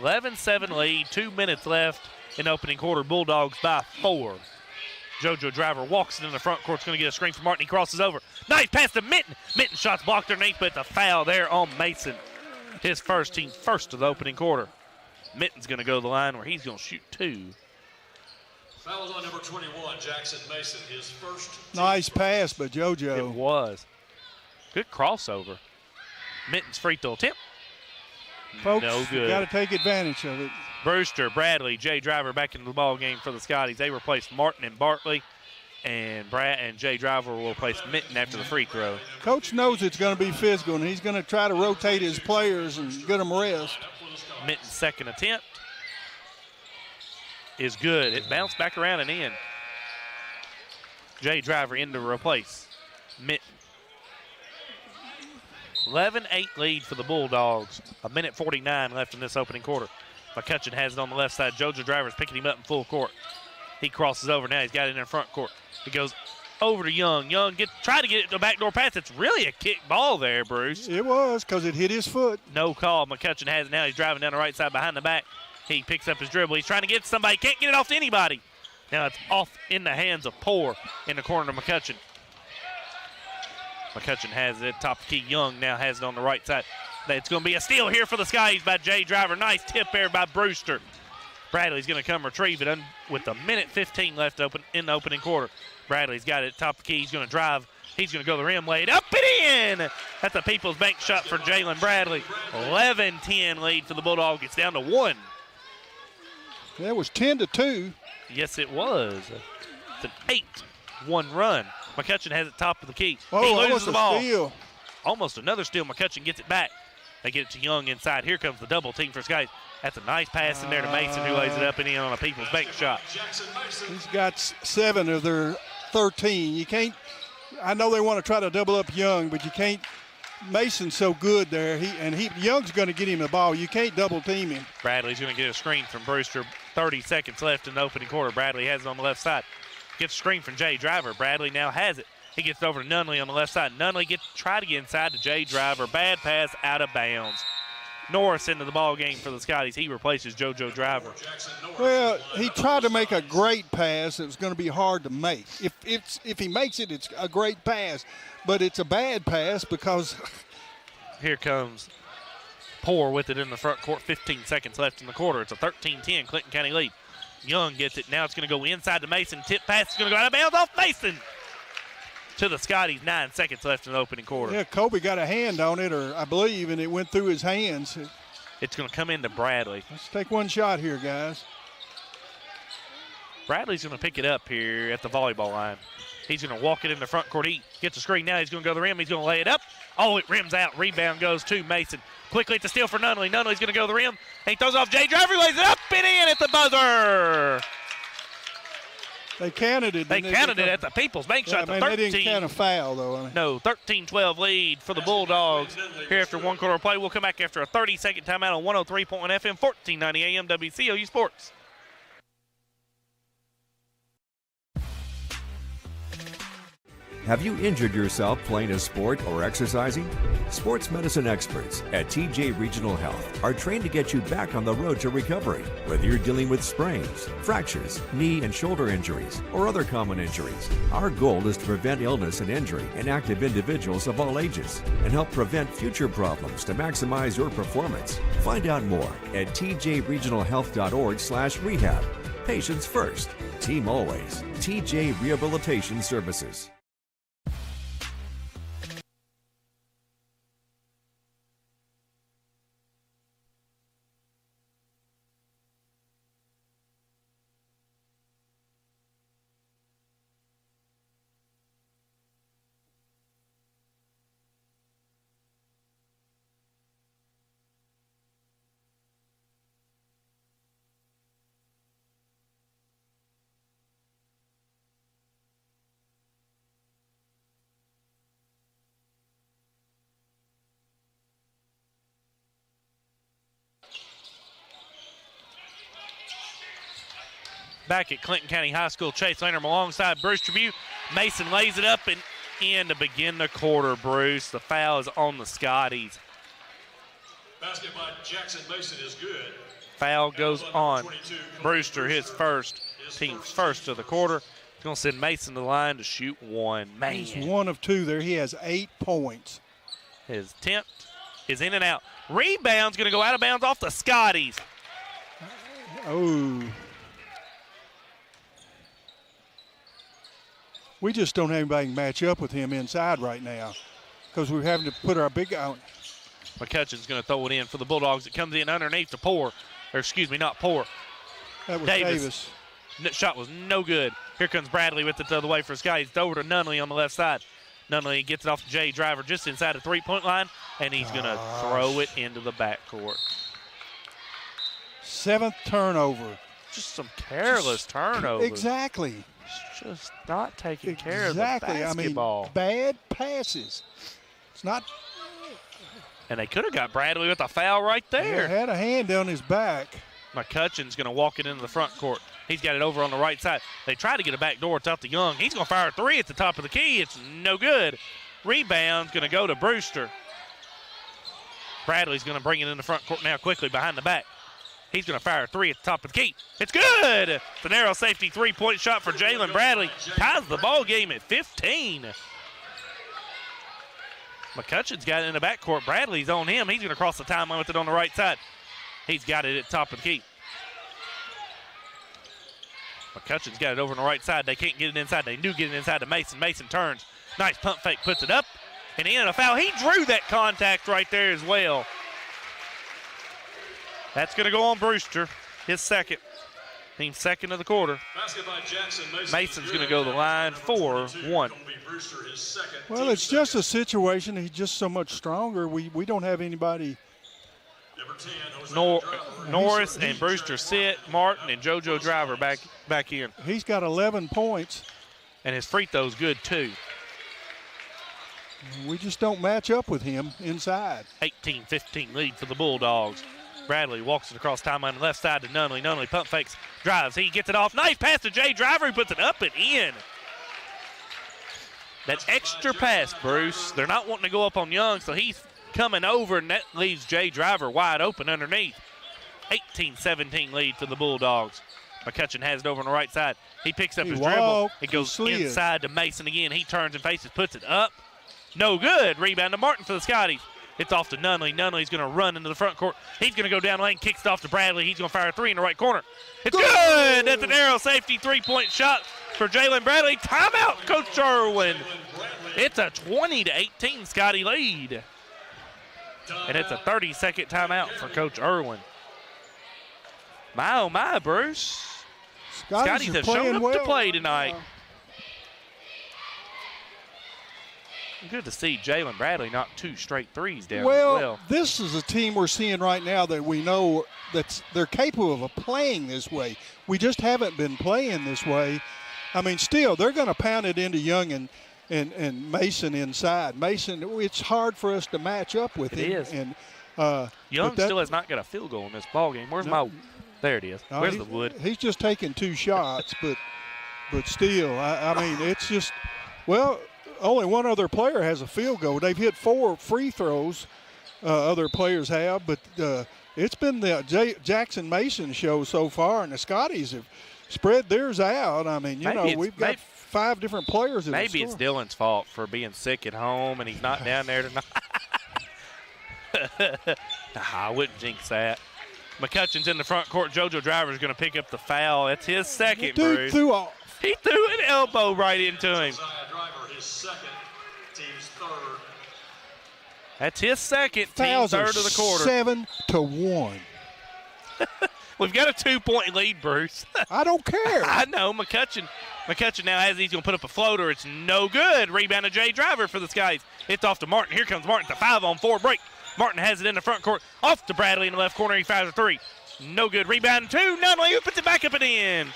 Speaker 18: 11-7 lead. 2 minutes left in opening quarter. Bulldogs by 4. JoJo Driver walks it in the front court. It's going to get a screen from Martin. He crosses over. Nice pass to Mitten. Mitten shot's blocked underneath, but it's a foul there on Mason. His first, team first of the opening quarter. Mitten's going to go to the line where he's going to shoot two.
Speaker 20: Foul on number 21, Jackson Mason, his first.
Speaker 19: Nice pass by JoJo.
Speaker 18: It was. Good crossover. Mitten's free throw attempt.
Speaker 19: Folks,
Speaker 18: no good.
Speaker 19: Got to take advantage of it.
Speaker 18: Brewster, Bradley, Jay Driver back into the ball game for the Scotties. They replaced Martin and Bartley, and Jay Driver will replace Mitten after the free throw.
Speaker 19: Coach knows it's going to be physical, and he's going to try to rotate his players and get them rest.
Speaker 18: Mitten's second attempt is good. It bounced back around and in. Jay Driver in to replace Mitten. 11-8 lead for the Bulldogs. 1:49 left in this opening quarter. McCutcheon has it on the left side. JoJo Driver's picking him up in full court. He crosses over now. He's got it in front court. He goes over to Young. Young try to get it to a backdoor pass. It's really a kick ball there, Bruce.
Speaker 19: It was because it hit his foot.
Speaker 18: No call. McCutcheon has it now. He's driving down the right side behind the back. He picks up his dribble. He's trying to get somebody. Can't get it off to anybody. Now it's off in the hands of Poor in the corner to McCutcheon. McCutcheon has it top of the key. Young now has it on the right side. It's going to be a steal here for the Skies by Jay Driver. Nice tip there by Brewster. Bradley's going to come retrieve it with 1:15 left in the opening quarter. Bradley's got it top of the key. He's going to drive. He's going to go the rim, lay it up and in. That's a People's Bank shot for Jalen Bradley. 11-10 lead for the Bulldogs. It's down to 1.
Speaker 19: That was 10-2.
Speaker 18: Yes, it was. It's an 8-1 run. McCutcheon has it top of the key.
Speaker 19: Oh,
Speaker 18: he loses the ball.
Speaker 19: Steal.
Speaker 18: Almost another steal. McCutcheon gets it back. They get it to Young inside. Here comes the double team for Skies. That's a nice pass in there to Mason, who lays it up and in on a People's Bank shot.
Speaker 19: He's got 7 of their 13. You can't. I know they want to try to double up Young, but you can't. Mason's so good there. Young's going to get him the ball. You can't double team him.
Speaker 18: Bradley's going to get a screen from Brewster. 30 seconds left in the opening quarter. Bradley has it on the left side. Gets a screen from Jay Driver. Bradley now has it. He gets over to Nunley on the left side. Nunley try to get inside to Jay Driver. Bad pass out of bounds. Norris into the ball game for the Scotties. He replaces JoJo Driver.
Speaker 19: Well, he tried to make a great pass. It was going to be hard to make. If he makes it, it's a great pass. But it's a bad pass because
Speaker 18: here comes Poor with it in the front court. 15 seconds left in the quarter. It's a 13-10 Clinton County lead. Young gets it. Now it's going to go inside to Mason. Tip pass is going to go out of bounds off Mason. To the Scotties, 9 seconds left in the opening quarter.
Speaker 19: Yeah, Kobe got a hand on it, or I believe, and it went through his hands.
Speaker 18: It's going to come into Bradley.
Speaker 19: Let's take one shot here, guys.
Speaker 18: Bradley's going to pick it up here at the volleyball line. He's going to walk it in the front court. He gets a screen now. He's going to go to the rim. He's going to lay it up. Oh, it rims out. Rebound goes to Mason. Quickly to steal for Nunley. Nunley's going to go to the rim. He throws off Jay Driver. Lays it up and in at the buzzer.
Speaker 19: They counted it.
Speaker 18: They counted it at the People's Bank shot.
Speaker 19: They didn't count a foul, though.
Speaker 18: No, 13-12 lead for the Bulldogs. Here after one quarter of play, we'll come back after a 30-second timeout on 103.1 FM, 1490 AM WCOU Sports.
Speaker 9: Have you injured yourself playing a sport or exercising? Sports medicine experts at TJ Regional Health are trained to get you back on the road to recovery. Whether you're dealing with sprains, fractures, knee and shoulder injuries, or other common injuries, our goal is to prevent illness and injury in active individuals of all ages and help prevent future problems to maximize your performance. Find out more at tjregionalhealth.org/rehab. Patients first, team always. TJ Rehabilitation Services.
Speaker 18: Back at Clinton County High School, Chase Lanham alongside Bruce Tribute. Mason lays it up and in to begin the quarter, Bruce. The foul is on the Scotties.
Speaker 20: Basket by Jackson Mason is good.
Speaker 18: Foul goes on Brewster, his first, team's first of the quarter. He's going to send Mason to the line to shoot one. Man.
Speaker 19: He's 1 of 2 there. He has 8 points.
Speaker 18: His attempt is in and out. Rebound's going to go out of bounds off the Scotties.
Speaker 19: Oh. we just don't have anybody to match up with him inside right now because we're having to put our big guy on.
Speaker 18: McCutcheon's going to throw it in for the Bulldogs. It comes in underneath to Poor. Or excuse me, not Poor.
Speaker 19: That was Davis.
Speaker 18: Shot was no good. Here comes Bradley with it the other way for Scotty. It's over to Nunley on the left side. Nunley gets it off to Jay Driver just inside the three-point line, and he's going to throw it into the backcourt.
Speaker 19: 7th turnover.
Speaker 18: Just some careless turnovers.
Speaker 19: Exactly.
Speaker 18: Just not taking care of the basketball.
Speaker 19: I mean, bad passes. It's not.
Speaker 18: And they could have got Bradley with a foul right there.
Speaker 19: He had a hand down his back.
Speaker 18: McCutcheon's going to walk it into the front court. He's got it over on the right side. They try to get a back door. It's out to Young. He's going to fire a three at the top of the key. It's no good. Rebound's going to go to Brewster. Bradley's going to bring it in the front court now quickly behind the back. He's going to fire a three at the top of the key. It's good. It's a narrow safety three-point shot for Jalen Bradley. Ties the ball game at 15. McCutcheon's got it in the backcourt. Bradley's on him. He's going to cross the timeline with it on the right side. He's got it at the top of the key. McCutcheon's got it over on the right side. They can't get it inside. They do get it inside to Mason. Mason turns. Nice pump fake, puts it up. And in a foul. He drew that contact right there as well. That's going to go on Brewster, his second. Team second of the quarter. Mason's going to go to the line for one.
Speaker 19: Well, it's just a situation. He's just so much stronger. We don't have anybody.
Speaker 18: Norris and Brewster sit. Martin and JoJo Driver back in.
Speaker 19: He's got 11 points.
Speaker 18: And his free throw's good, too.
Speaker 19: We just don't match up with him inside.
Speaker 18: 18-15 lead for the Bulldogs. Bradley walks it across timeline on the left side to Nunley. Nunley pump fakes, drives. He gets it off. Nice pass to Jay Driver. He puts it up and in. That extra pass, Bruce. They're not wanting to go up on Young, so he's coming over, and that leaves Jay Driver wide open underneath. 18-17 lead for the Bulldogs. McCutcheon has it over on the right side. He picks up his dribble. It goes inside to Mason again. He turns and faces, puts it up. No good. Rebound to Martin for the Scotties. It's off to Nunley. Nunley's going to run into the front court. He's going to go down lane, kicks it off to Bradley. He's going to fire a three in the right corner. It's good. That's an arrow safety three-point shot for Jalen Bradley. Timeout, Coach Irwin. It's a 20-18 Scotty lead. And it's a 30-second timeout for Coach Irwin. My, oh my, Bruce. Scotties have shown up to play tonight. Good to see Jalen Bradley knock 2 straight threes down.
Speaker 19: Well, this is a team we're seeing right now that we know that they're capable of playing this way. We just haven't been playing this way. I mean, still, they're going to pound it into Young and Mason inside. Mason, it's hard for us to match up with him.
Speaker 18: It is.
Speaker 19: And,
Speaker 18: Young still has not got a field goal in this ball game. Where's my – there it is. Where's the wood?
Speaker 19: He's just taking 2 shots, but still, I mean, it's just – well – only one other player has a field goal. They've hit 4 free throws, other players have, but it's been the Jackson Mason show so far, and the Scotties have spread theirs out. I mean, we've got 5 different players in the
Speaker 18: Maybe it's Dylan's fault for being sick at home, and he's not down there tonight. I wouldn't jinx that. McCutcheon's in the front court. JoJo Driver's going to pick up the foul. That's his second, Bruce. He threw an elbow right into him.
Speaker 20: Second, team's third.
Speaker 18: That's his second, team third of the quarter.
Speaker 19: 7-1.
Speaker 18: We've got a 2-point lead, Bruce.
Speaker 19: I don't care.
Speaker 18: I know. McCutcheon now has he's going to put up a floater. It's no good. Rebound to Jay Driver for the Skies. It's off to Martin. Here comes Martin. It's a 5-on-4 break. Martin has it in the front court. Off to Bradley in the left corner. He fires a 3. No good. Rebound 2. Nunley, who puts it back up and in.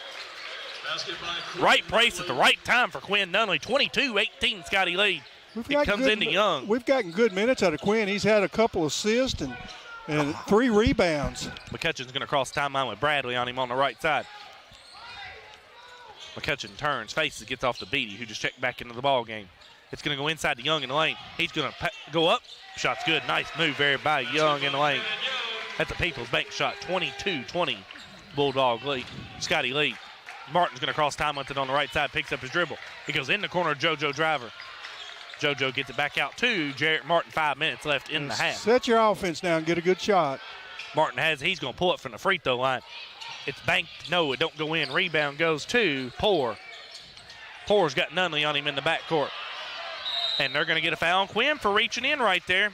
Speaker 18: Right place at the right time for Quinn Nunley. 22-18 Scotty lead. It comes into Young.
Speaker 19: We've gotten good minutes out of Quinn. He's had a couple assists and 3 rebounds.
Speaker 18: McCutcheon's going to cross the timeline with Bradley on him on the right side. McCutcheon turns, faces, gets off to Beatty, who just checked back into the ball game. It's going to go inside to Young in the lane. He's going to go up. Shot's good. Nice move there by Young in the lane. That's a People's Bank shot. 22-20 Bulldog lead. Scotty lead. Martin's going to cross time with it on the right side, picks up his dribble. He goes in the corner of JoJo Driver. JoJo gets it back out to Jarrett Martin. 5 minutes left in the half.
Speaker 19: Set your offense now and get a good shot.
Speaker 18: Martin he's going to pull it from the free throw line. It's banked. No, it don't go in. Rebound goes to Poor. Poor's got Nunley on him in the backcourt. And they're going to get a foul on Quinn for reaching in right there.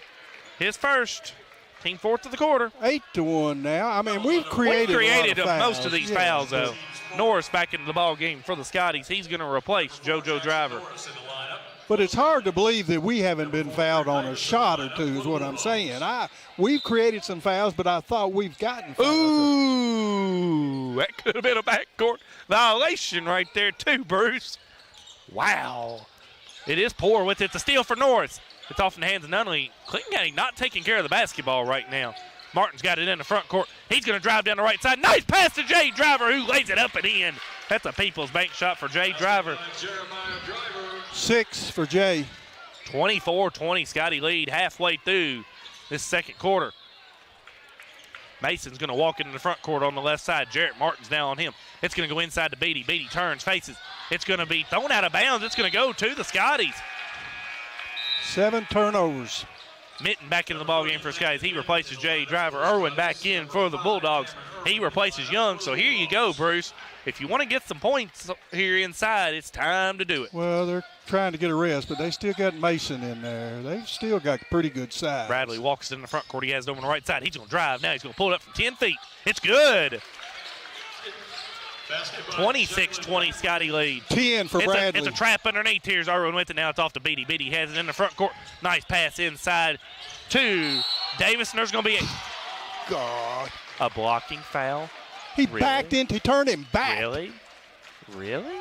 Speaker 18: His first. Team fourth of the quarter.
Speaker 19: 8-1 now. I mean, we've created a lot of
Speaker 18: most of these fouls, though. Norris back into the ball game for the Scotties. He's going to replace JoJo Driver.
Speaker 19: But it's hard to believe that we haven't been fouled on a shot or two is what I'm saying. We've created some fouls, but I thought we've gotten fouls.
Speaker 18: Ooh, that could have been a backcourt violation right there too, Bruce. Wow. It is Poor with it. It's a steal for Norris. It's off in the hands of Nunley. Clinton County not taking care of the basketball right now. Martin's got it in the front court. He's going to drive down the right side. Nice pass to Jay Driver, who lays it up and in. That's a People's Bank shot for Jay Driver.
Speaker 19: 6 for Jay.
Speaker 18: 24-20 Scotty lead halfway through this second quarter. Mason's going to walk into the front court on the left side. Jarrett Martin's now on him. It's going to go inside to Beatty. Beatty turns, faces. It's going to be thrown out of bounds. It's going to go to the Scotties.
Speaker 19: 7 turnovers.
Speaker 18: Mitten back into the ballgame for Scotties. He replaces Jay Driver. Irwin back in for the Bulldogs. He replaces Young. So here you go, Bruce. If you want to get some points here inside, it's time to do it.
Speaker 19: Well, they're trying to get a rest, but they still got Mason in there. They've still got pretty good size.
Speaker 18: Bradley walks in the front court. He has it over on the right side. He's going to drive. Now he's going to pull it up from 10 feet. It's good. 26-20 Scotty lead.
Speaker 19: 10 for Bradley.
Speaker 18: It's a trap underneath. Here's Irwin with it. Now it's off to Beatty. Beatty has it in the front court. Nice pass inside to Davis. And there's going to be a blocking foul.
Speaker 19: He backed in. He turned him back.
Speaker 18: Really?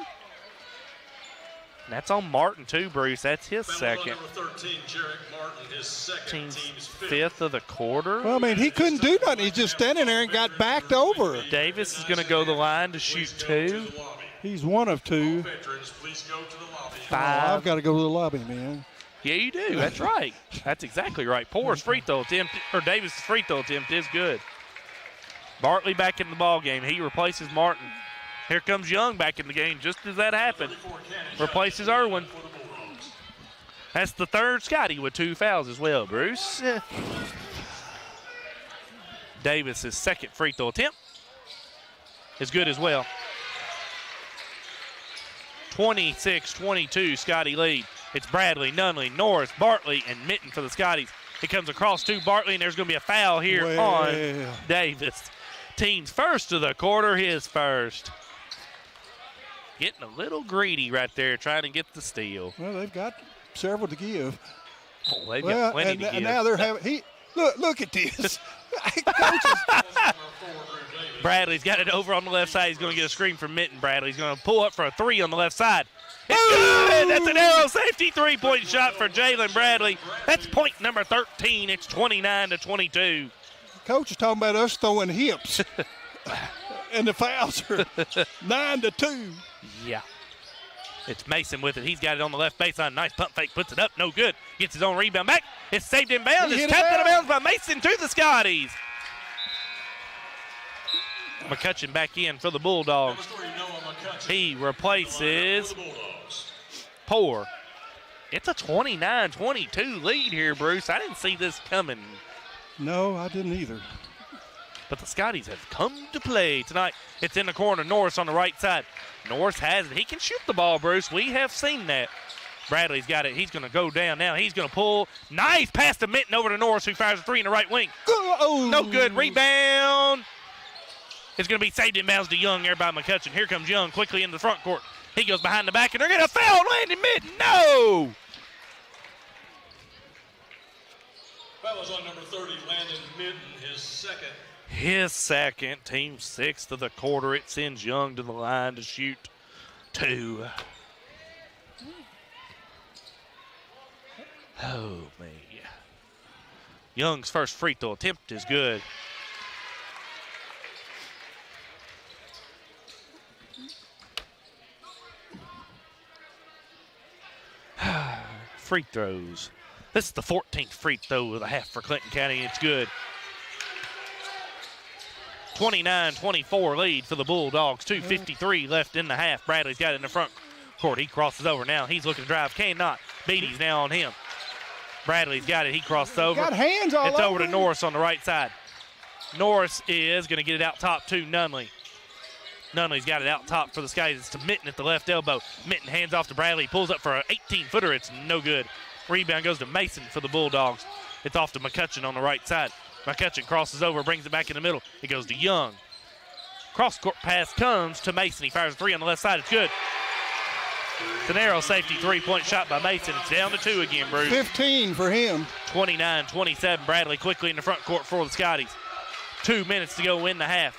Speaker 18: And that's on Martin, too, Bruce. That's his second.
Speaker 20: Number 13, Jarrett Martin, his second.
Speaker 18: Team's fifth of the quarter.
Speaker 19: Well, I mean, he couldn't do nothing. He's just standing there and got backed over.
Speaker 18: Davis is going to go the line to shoot 2.
Speaker 19: He's 1 of 2. I've got to go to the lobby, man.
Speaker 18: Yeah, you do. That's right. That's exactly right. Poor's free throw attempt, or Davis' free throw attempt is good. Bartley back in the ball game. He replaces Martin. Here comes Young back in the game just as that happened. Replaces Irwin. That's the third Scotty with 2 fouls as well, Bruce. Davis' second free throw attempt is good as well. 26-22 Scotty lead. It's Bradley, Nunley, Norris, Bartley, and Mitten for the Scotties. It comes across to Bartley, and there's going to be a foul here on Davis. Team's first of the quarter, his first. Getting a little greedy right there, trying to get the steal.
Speaker 19: Well, they've got several to give.
Speaker 18: Oh, they've got plenty to give.
Speaker 19: And now they're having look at this.
Speaker 18: Bradley's got it over on the left side. He's going to get a screen from Mitten. Bradley's going to pull up for a 3 on the left side. It's good. That's an arrow safety 3-point shot for Jalen Bradley. That's point number 13. It's 29-22.
Speaker 19: Coach is talking about us throwing hips. And the fouls are 9-2.
Speaker 18: Yeah. It's Mason with it. He's got it on the left baseline. Nice pump fake. Puts it up. No good. Gets his own rebound back. It's saved in bounds. It's tapped out of bounds by Mason to the Scotties. McCutcheon back in for the Bulldogs. He replaces Poor. It's a 29-22 lead here, Bruce. I didn't see this coming.
Speaker 19: No, I didn't either.
Speaker 18: But the Scotties have come to play tonight. It's in the corner. Norris on the right side. Norris has it. He can shoot the ball, Bruce. We have seen that. Bradley's got it. He's going to go down now. He's going to pull. Nice pass to Mitten over to Norris, who fires a 3 in the right wing. No good. Rebound. It's going to be saved in bounds to Young there by McCutcheon. Here comes Young quickly in the front court. He goes behind the back, and they're going to foul Landon Mitten. No!
Speaker 20: That was on number 30, Landon Mitten, his second.
Speaker 18: His second, team 6th of the quarter. It sends Young to the line to shoot 2. Oh, man. Young's first free throw attempt is good. Free throws. This is the 14th free throw of the half for Clinton County. It's good. 29-24 lead for the Bulldogs. 2:53 left in the half. Bradley's got it in the front court. He crosses over now. He's looking to drive. Cannot. Beatty's now on him. Bradley's got it. He crosses over.
Speaker 19: Got hands all
Speaker 18: It's over to
Speaker 19: him.
Speaker 18: Norris on the right side. Norris is going to get it out top to Nunley. Nunley's got it out top for the Skies. It's to Mitten at the left elbow. Mitten hands off to Bradley. Pulls up for an 18-footer. It's no good. Rebound goes to Mason for the Bulldogs. It's off to McCutcheon on the right side. McCutcheon crosses over, brings it back in the middle. It goes to Young. Cross-court pass comes to Mason. He fires a three on the left side. It's good. It's a narrow safety three-point shot by Mason. It's down to 2 again, Bruce.
Speaker 19: 15 for him.
Speaker 18: 29-27. Bradley quickly in the front court for the Scotties. 2 minutes to go in the half.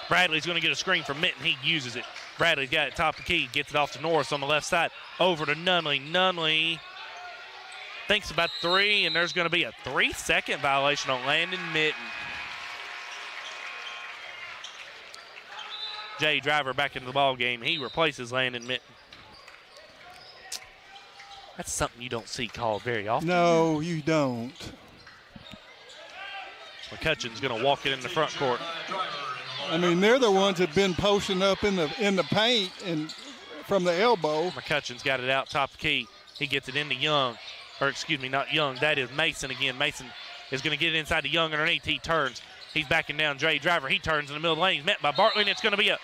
Speaker 18: Bradley's going to get a screen from Mitten. He uses it. Bradley's got it top of the key. Gets it off to Norris on the left side. Over to Nunley. Nunley thinks about 3, and there's going to be a 3-second violation on Landon Mitten. Jay Driver back into the ball game. He replaces Landon Mitten. That's something you don't see called very often.
Speaker 19: No, you don't.
Speaker 18: McCutcheon's going to walk it in the front court.
Speaker 19: I mean, they're the ones that have been posting up in the paint and from the elbow.
Speaker 18: McCutcheon's got it out top of the key. He gets it into Young. Or excuse me, not Young. That is Mason again. Mason is going to get it inside to Young underneath. He turns. He's backing down Jay Driver. He turns in the middle of the lane. He's met by Bartley, and it's going to be a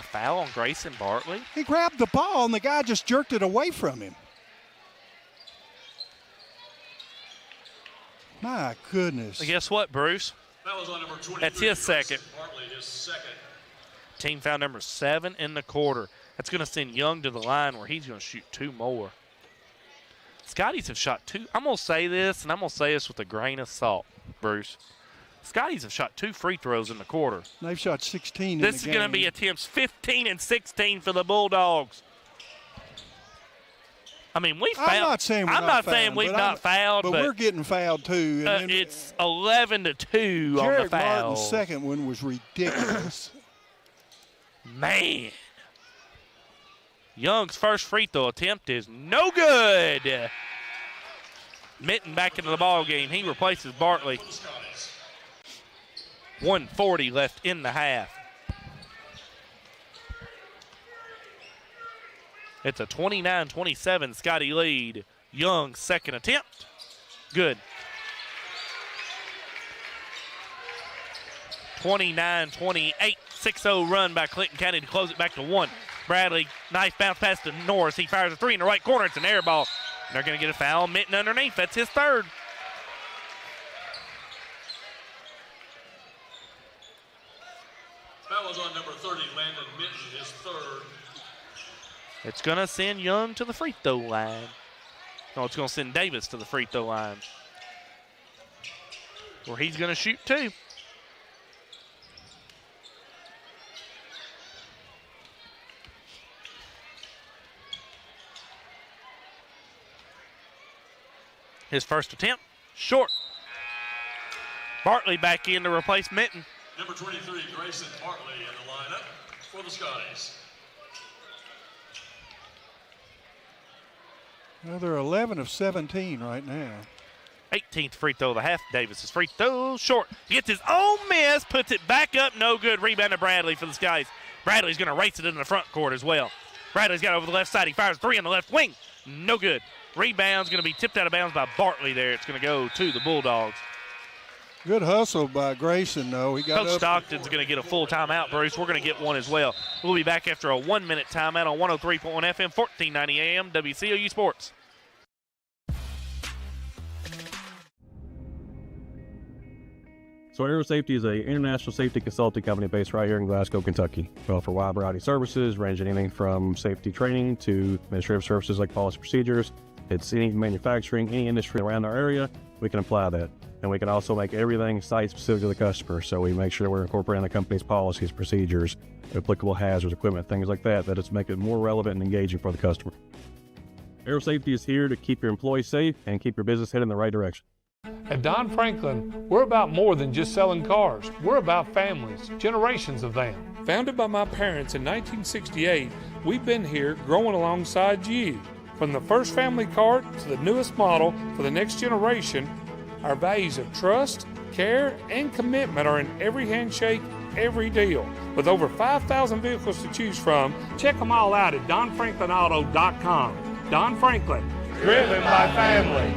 Speaker 18: foul on Grayson Bartley.
Speaker 19: He grabbed the ball, and the guy just jerked it away from him. My goodness.
Speaker 18: Well, guess what, Bruce?
Speaker 20: That was on number 23.
Speaker 18: That's his second.
Speaker 20: Bartley, his second.
Speaker 18: Team foul number 7 in the quarter. That's going to send Young to the line where he's going to shoot 2 more. Scotties have shot 2. I'm going to say this, and I'm going to say this with a grain of salt, Bruce. Scotties have shot 2 free throws in the quarter.
Speaker 19: They've shot 16 in
Speaker 18: This
Speaker 19: the
Speaker 18: is
Speaker 19: game.
Speaker 18: going to be attempts 15 and 16 for the Bulldogs. I mean, we fouled.
Speaker 19: I'm not saying
Speaker 18: we've not fouled, but
Speaker 19: we're getting fouled too. And
Speaker 18: it's 11-2 on
Speaker 19: Jarek
Speaker 18: the foul.
Speaker 19: Martin's second one was ridiculous.
Speaker 18: Man. Young's first free throw attempt is no good. Mitten back into the ball game. He replaces Bartley. 1:40 left in the half. It's a 29-27 Scotty lead. Young's second attempt. Good. 29-28. 6-0 run by Clinton County to close it back to 1. Bradley, nice bounce pass to Norris. He fires a 3 in the right corner. It's an air ball. And they're going to get a foul. Mitten underneath. That's his third.
Speaker 20: That was on number 30, Landon Mitten, his third.
Speaker 18: It's going to send Young to the free throw line. No, it's going to send Davis to the free throw line, where he's going to shoot 2. His first attempt, short. Bartley back in to replace Mitten.
Speaker 20: Number 23, Grayson Bartley in the lineup for the Scotties.
Speaker 19: Well, they're 11 of 17 right now.
Speaker 18: 18th free throw of the half. Davis's free throw short. He gets his own miss, puts it back up, no good. Rebound to Bradley for the Skies. Bradley's going to race it in the front court as well. Bradley's got it over the left side. He fires 3 on the left wing. No good. Rebound's going to be tipped out of bounds by Bartley there. It's going to go to the Bulldogs.
Speaker 19: Good hustle by Grayson, though. He got
Speaker 18: Coach Stockton's going to get a full timeout, Bruce. We're going to get one as well. We'll be back after a 1-minute timeout on 103.1 FM, 1490 AM, WCOU Sports.
Speaker 4: So Aero Safety is an international safety consulting company based right here in Glasgow, Kentucky. We offer a wide variety of services, ranging anything from safety training to administrative services like policy procedures. It's any manufacturing, any industry around our area, we can apply that. And we can also make everything site-specific to the customer. So we make sure that we're incorporating the company's policies, procedures, applicable hazards, equipment, things like that, that it's make it more relevant and engaging for the customer. Aero Safety is here to keep your employees safe and keep your business headed in the right direction.
Speaker 1: At Don Franklin, we're about more than just selling cars. We're about families, generations of them. Founded by my parents in 1968, we've been here growing alongside you. From the first family car to the newest model for the next generation, our values of trust, care, and commitment are in every handshake, every deal. With over 5,000 vehicles to choose from, check them all out at DonFranklinAuto.com. Don Franklin, driven by family.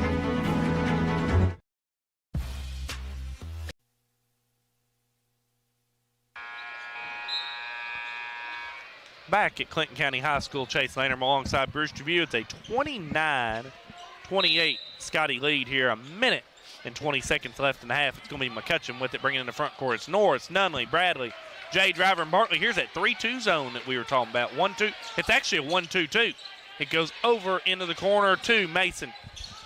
Speaker 18: back at Clinton County High School. Chase Lanham alongside Bruce Trevue. It's a 29-28 Scotty lead here. A minute and 20 seconds left in the half. It's going to be McCutcheon with it, bringing in the front court. It's Norris, Nunley, Bradley, Jay Driver, and Bartley. Here's that 3-2 zone that we were talking about. 1-2. It's actually a 1-2-2. It goes over into the corner to Mason.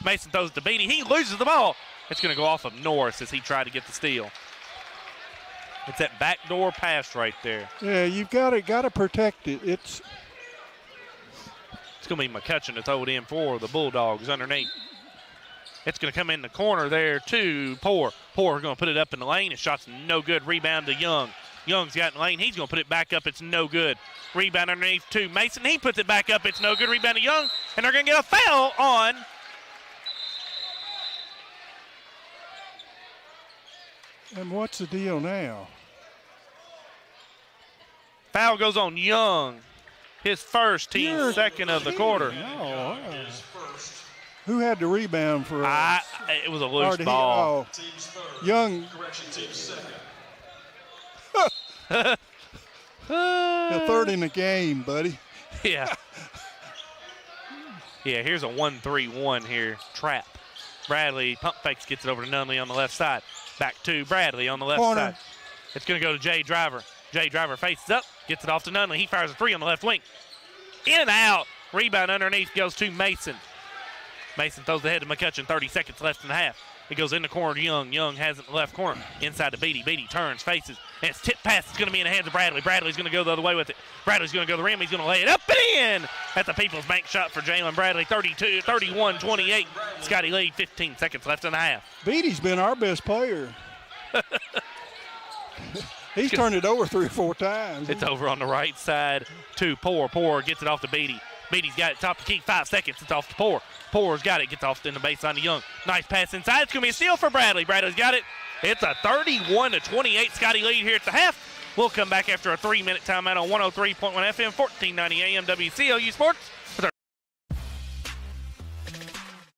Speaker 18: Mason throws it to Beatty. He loses the ball. It's going to go off of Norris as he tried to get the steal. It's that backdoor pass right there.
Speaker 19: Yeah, you've got to protect it. It's
Speaker 18: going to be McCutcheon to throw it in for the Bulldogs underneath. It's going to come in the corner there to Poor. Poor going to put it up in the lane. His shot's no good. Rebound to Young. Young's got in the lane. He's going to put it back up. It's no good. Rebound underneath to Mason. He puts it back up. It's no good. Rebound to Young. And they're going to get a foul on
Speaker 19: And what's the deal now?
Speaker 18: Foul goes on Young. His first, team second of the quarter.
Speaker 19: No, who had the rebound for us?
Speaker 18: It was a loose ball.
Speaker 19: Young. The third in the game, buddy.
Speaker 18: Yeah. Yeah, here's a 1-3-1 here. Trap. Bradley pump fakes, gets it over to Nunley on the left side. Back to Bradley on the left side. It's going to go to Jay Driver. Jay Driver faces up, gets it off to Nunley. He fires a three on the left wing. In and out. Rebound underneath goes to Mason. Mason throws the head to McCutcheon. 30 seconds left in the half. It goes in the corner to Young. Young has it in the left corner. Inside to Beatty. Beatty turns, faces, and it's tip pass. It's going to be in the hands of Bradley. Bradley's going to go the other way with it. Bradley's going to go to the rim. He's going to lay it up and in. That's the People's Bank shot for Jalen Bradley. 31-28. Scotty lead. 15 seconds left in the half.
Speaker 19: Beatty's been our best player. He's turned it over 3 or 4 times.
Speaker 18: It's over on the right side to Poor. Poor gets it off to Beatty. Beatty's got it top of the key. 5 seconds. It's off to Poor. Poor's got it. Gets off in the baseline to Young. Nice pass inside. It's going to be a steal for Bradley. Bradley's got it. It's a 31-28 Scotty lead here at the half. We'll come back after a 3-minute timeout on 103.1 FM, 1490 AM WCLU Sports.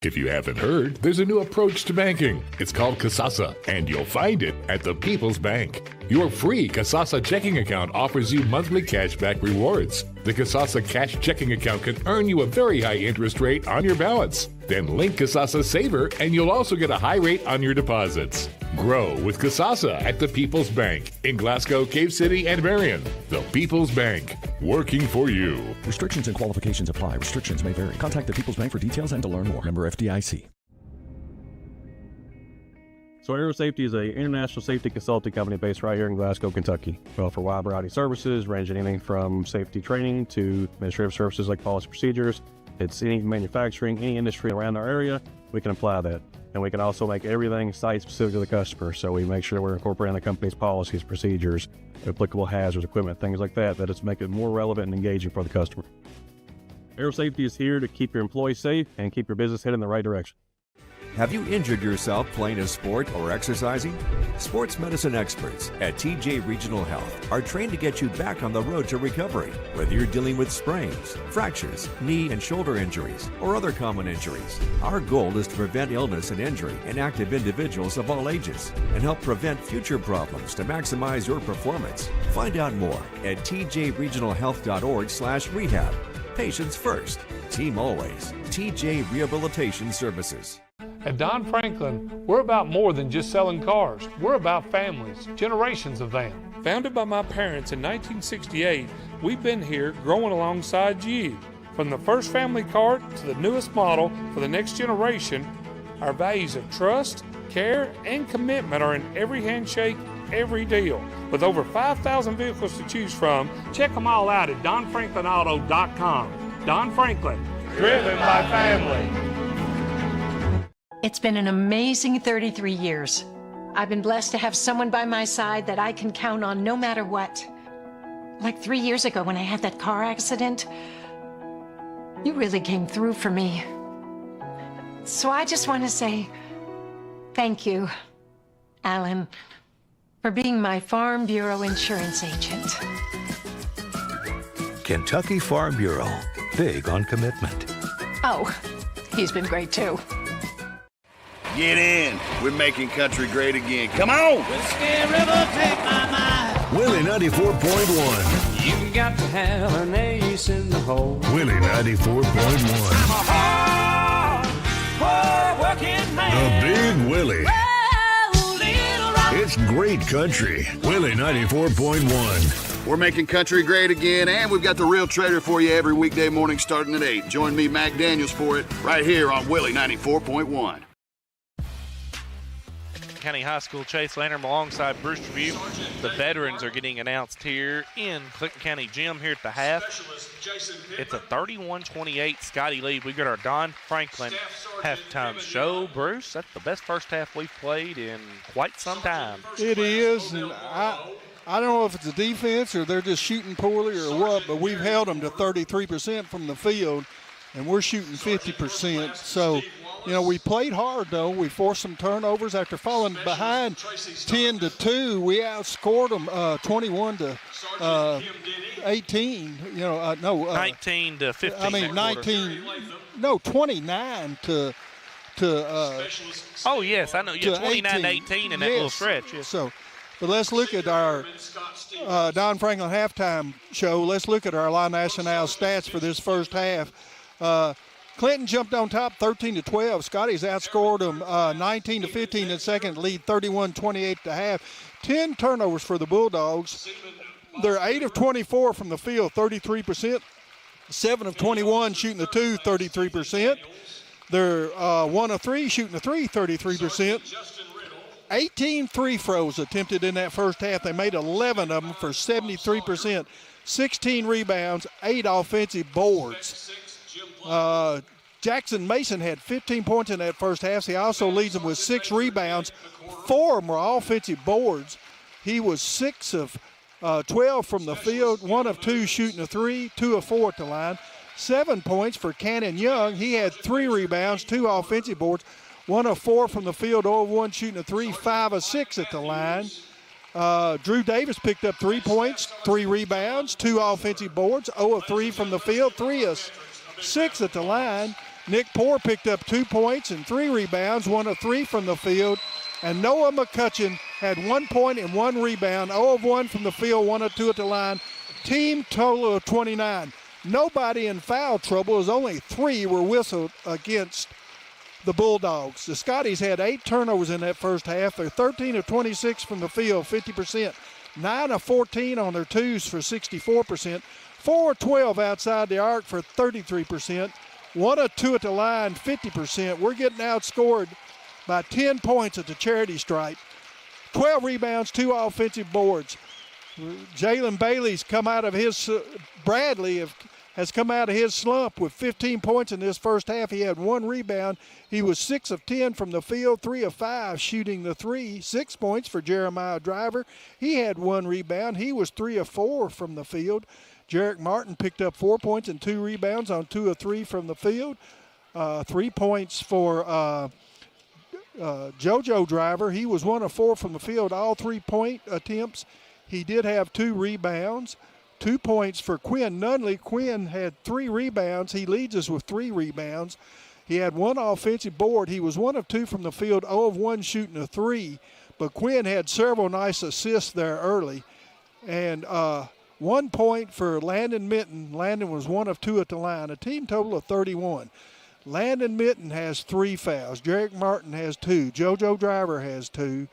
Speaker 2: If you haven't heard, there's a new approach to banking. It's called Kasasa, and you'll find it at the People's Bank. Your free Kasasa checking account offers you monthly cashback rewards. The Kasasa cash checking account can earn you a very high interest rate on your balance. Then link Kasasa Saver, and you'll also get a high rate on your deposits. Grow with Kasasa at the People's Bank in Glasgow, Cave City, and Marion. The People's Bank, working for you.
Speaker 3: Restrictions and qualifications apply. Restrictions may vary. Contact the People's Bank for details and to learn more. Member FDIC.
Speaker 4: So Aero Safety is an international safety consulting company based right here in Glasgow, Kentucky. We offer a wide variety of services, ranging anything from safety training to administrative services like policy procedures. It's any manufacturing, any industry around our area, we can apply that. And we can also make everything site-specific to the customer. So we make sure we're incorporating the company's policies, procedures, applicable hazards, equipment, things like that, that it's make it more relevant and engaging for the customer. Aero Safety is here to keep your employees safe and keep your business headed in the right direction.
Speaker 9: Have you injured yourself playing a sport or exercising? Sports medicine experts at TJ Regional Health are trained to get you back on the road to recovery, whether you're dealing with sprains, fractures, knee and shoulder injuries, or other common injuries. Our goal is to prevent illness and injury in active individuals of all ages and help prevent future problems to maximize your performance. Find out more at tjregionalhealth.org/rehab. Patients first, team always. TJ Rehabilitation Services.
Speaker 1: At Don Franklin, we're about more than just selling cars. We're about families, generations of them. Founded by my parents in 1968, we've been here growing alongside you. From the first family car to the newest model for the next generation, our values of trust, care, and commitment are in every handshake, every deal. With over 5,000 vehicles to choose from, check them all out at DonFranklinAuto.com. Don Franklin, driven by family.
Speaker 11: It's been an amazing 33 years. I've been blessed to have someone by my side that I can count on no matter what. Like 3 years ago when I had that car accident, you really came through for me. So I just want to say thank you, Alan, for being my Farm Bureau insurance agent.
Speaker 12: Kentucky Farm Bureau, big on commitment.
Speaker 11: Oh, he's been great too.
Speaker 15: Get in. We're making country great again. Come on.
Speaker 16: Whiskey River, take my mind.
Speaker 17: Willie 94.1.
Speaker 16: You've got to have an ace in the hole.
Speaker 2: Willie 94.1.
Speaker 16: Hard-working man.
Speaker 2: The Big Willie. It's great country. Willie 94.1.
Speaker 15: We're making country great again, and we've got the Real Trader for you every weekday morning starting at 8. Join me, Mac Daniels, for it right here on Willie 94.1.
Speaker 18: County High School Chase Lantern alongside Brewster View. The veterans are getting announced here in Clinton County Gym here at the half. It's a 31-28 Scotty lead. We've got our Don Franklin halftime show. Bruce, that's the best first half we've played in quite some time.
Speaker 19: It is, and I don't know if it's the defense or they're just shooting poorly or what, but we've held them to 33% from the field, and we're shooting 50%. So, you know, we played hard, though. We forced some turnovers after falling behind 10-2. We outscored them 21-18.
Speaker 18: 19 to 15.
Speaker 19: I mean, 19. No, 29 to.
Speaker 18: Oh yes, I know. Yeah, 29-18 in that little stretch. Yes.
Speaker 19: So, but let's look at our Don Franklin halftime show. Let's look at our La Nacional stats for this first half. Clinton jumped on top 13-12. Scotty's outscored them 19-15 in second, lead 31-28 at the half. 10 turnovers for the Bulldogs. They're 8 of 24 from the field, 33%. 7 of 21 shooting the 2, 33%. They're 1 of 3 shooting the 3, 33%. 18 free throws attempted in that first half. They made 11 of them for 73%. 16 rebounds, 8 offensive boards. Jackson Mason had 15 points in that first half. He also leads them with 6 rebounds. 4 of them were offensive boards. He was 6 of 12 from the field, 1 of 2 shooting a 3, 2 of 4 at the line. 7 points for Cannon Young. He had 3 rebounds, 2 offensive boards, 1 of 4 from the field, 0 of 1 shooting a 3, 5 of 6 at the line. Drew Davis picked up 3 points, 3 rebounds, 2 offensive boards, 0 of 3 from the field, 3 of 6 at the line. Nick Poore picked up 2 points and 3 rebounds, 1 of 3 from the field. And Noah McCutcheon had 1 point and 1 rebound, 0 of 1 from the field, 1 of 2 at the line. Team total of 29. Nobody in foul trouble, as only 3 were whistled against the Bulldogs. The Scotties had 8 turnovers in that first half. They're 13 of 26 from the field, 50%. 9 of 14 on their twos for 64%. 4 of 12 outside the arc for 33%. 1 of 2 at the line, 50%. We're getting outscored by 10 points at the charity stripe. 12 rebounds, 2 offensive boards. Jalen Bailey's come out of his Bradley has come out of his slump with 15 points in this first half. He had 1 rebound. He was 6 of 10 from the field, 3 of 5 shooting the 3. 6 points for Jeremiah Driver. He had 1 rebound. He was 3 of 4 from the field. Jarek Martin picked up 4 points and 2 rebounds on 2 of 3 from the field. 3 points for JoJo Driver. He was 1 of 4 from the field, all 3-point attempts. He did have 2 rebounds. 2 points for Quinn Nunley. Quinn had 3 rebounds. He leads us with 3 rebounds. He had 1 offensive board. He was 1 of 2 from the field, 0 of 1 shooting a 3. But Quinn had several nice assists there early. And 1 point for Landon Minton. Landon was 1 of 2 at the line, a team total of 31. Landon Minton has 3 fouls. Jarek Martin has 2. JoJo Driver has 2.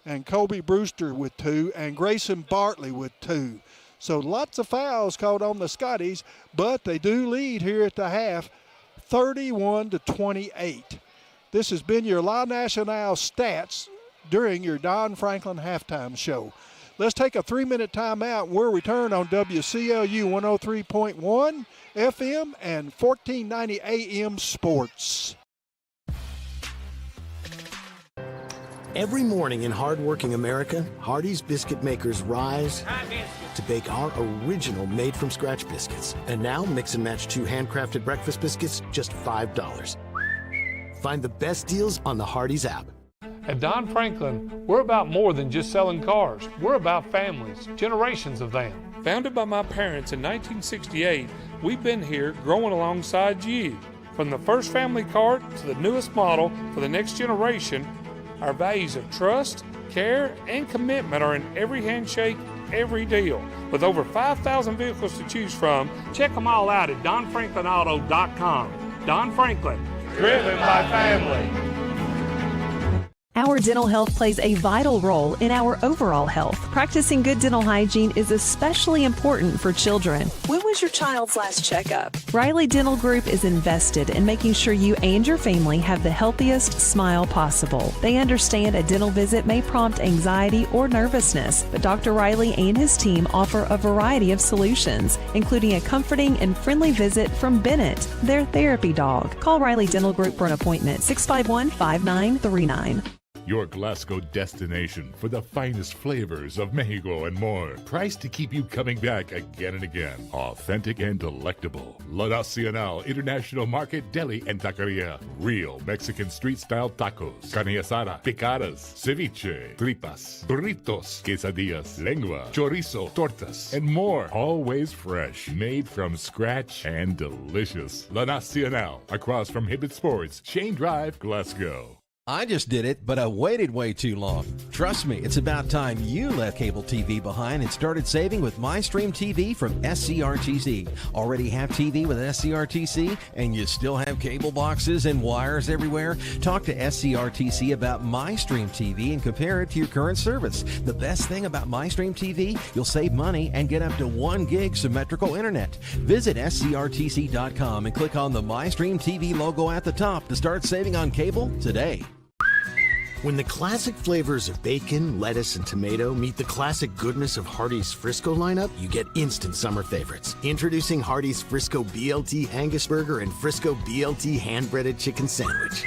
Speaker 19: And Colby Brewster with 2. And Grayson Bartley with 2. So lots of fouls called on the Scotties, but they do lead here at the half, 31-28. This has been your La Nacional stats during your Don Franklin halftime show. Let's take a 3-minute timeout. We'll return on WCLU 103.1 FM and 1490 AM Sports.
Speaker 10: Every morning in hardworking America, Hardee's biscuit makers rise to bake our original made-from-scratch biscuits. And now, mix and match 2 handcrafted breakfast biscuits, just $5. Find the best deals on the Hardee's app.
Speaker 1: At Don Franklin, we're about more than just selling cars. We're about families, generations of them. Founded by my parents in 1968, we've been here growing alongside you. From the first family cart to the newest model for the next generation, our values of trust, care, and commitment are in every handshake every deal. With over 5,000 vehicles to choose from, check them all out at DonFranklinAuto.com. Don Franklin, driven by family.
Speaker 13: Our dental health plays a vital role in our overall health. Practicing good dental hygiene is especially important for children.
Speaker 14: When was your child's last checkup?
Speaker 13: Riley Dental Group is invested in making sure you and your family have the healthiest smile possible. They understand a dental visit may prompt anxiety or nervousness, but Dr. Riley and his team offer a variety of solutions, including a comforting and friendly visit from Bennett, their therapy dog. Call Riley Dental Group for an appointment, 651-5939.
Speaker 2: Your Glasgow destination for the finest flavors of Mexico and more. Priced to keep you coming back again and again. Authentic and delectable. La Nacional International Market Deli and Taqueria. Real Mexican street-style tacos. Carne asada, picadas, ceviche, tripas, burritos, quesadillas, lengua, chorizo, tortas, and more. Always fresh. Made from scratch and delicious. La Nacional. Across from Hibbett Sports, Shane Drive, Glasgow.
Speaker 5: I just did it, but I waited way too long. Trust me, it's about time you left cable TV behind and started saving with MyStream TV from SCRTC. Already have TV with SCRTC and you still have cable boxes and wires everywhere? Talk to SCRTC about MyStream TV and compare it to your current service. The best thing about MyStream TV, you'll save money and get up to 1 gig symmetrical internet. Visit SCRTC.com and click on the MyStream TV logo at the top to start saving on cable today.
Speaker 10: When the classic flavors of bacon, lettuce, and tomato meet the classic goodness of Hardee's Frisco lineup, you get instant summer favorites. Introducing Hardee's Frisco BLT Angus Burger and Frisco BLT Hand-Breaded Chicken Sandwich.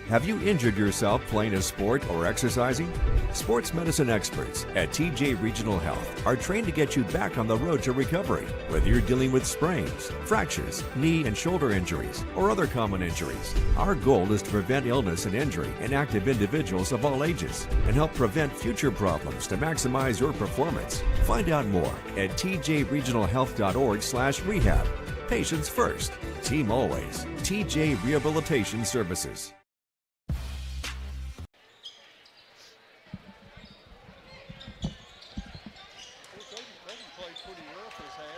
Speaker 9: Have you injured yourself playing a sport or exercising? Sports medicine experts at TJ Regional Health are trained to get you back on the road to recovery. Whether you're dealing with sprains, fractures, knee and shoulder injuries, or other common injuries, our goal is to prevent illness and injury in active individuals of all ages and help prevent future problems to maximize your performance. Find out more at tjregionalhealth.org/rehab. Patients first, team always. TJ Rehabilitation Services.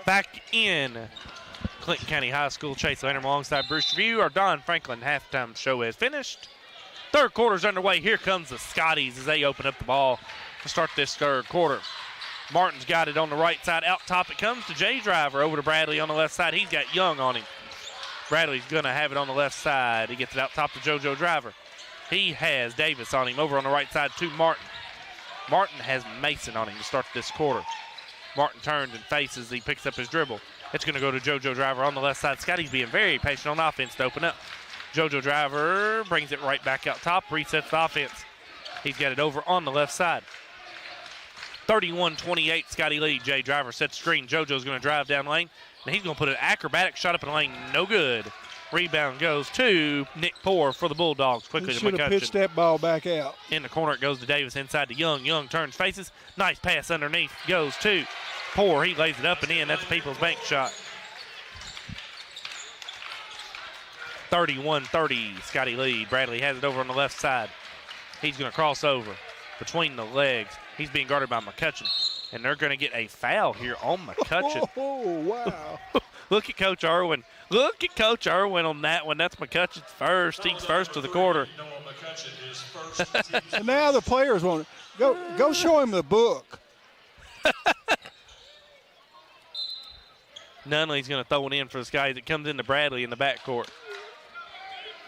Speaker 18: Back in Clinton County High School, Chase Lanham alongside Bruce Review. Our Don Franklin halftime show is finished. Third quarter's underway. Here comes the Scotties as they open up the ball to start this third quarter. Martin's got it on the right side. Out top it comes to Jay Driver. Over to Bradley on the left side. He's got Young on him. Bradley's going to have it on the left side. He gets it out top to JoJo Driver. He has Davis on him. Over on the right side to Martin. Martin has Mason on him to start this quarter. Martin turns and faces. He picks up his dribble. It's going to go to JoJo Driver on the left side. Scotty's being very patient on offense to open up. JoJo Driver brings it right back out top, resets the offense. He's got it over on the left side. 31-28, Scotty lead. Jay Driver sets screen. JoJo's going to drive down lane, and he's going to put an acrobatic shot up in the lane. No good. Rebound goes to Nick Poore for the Bulldogs. Quickly to McCutcheon.
Speaker 19: Should have pitched that ball back out.
Speaker 18: In the corner it goes to Davis, inside to Young. Young turns, faces. Nice pass underneath. Goes to Poore. He lays it up and in. That's a People's Bank shot. 31-30, Scotty lead. Bradley has it over on the left side. He's going to cross over between the legs. He's being guarded by McCutcheon. And they're going to get a foul here on McCutcheon.
Speaker 19: Oh, wow.
Speaker 18: Look at Coach Irwin. Look at Coach Irwin on that one. That's McCutcheon's first. He's first to the quarter.
Speaker 19: And now the players want it. Go show him the book.
Speaker 18: Nunley's going to throw it in for the Skies. It comes into Bradley in the backcourt.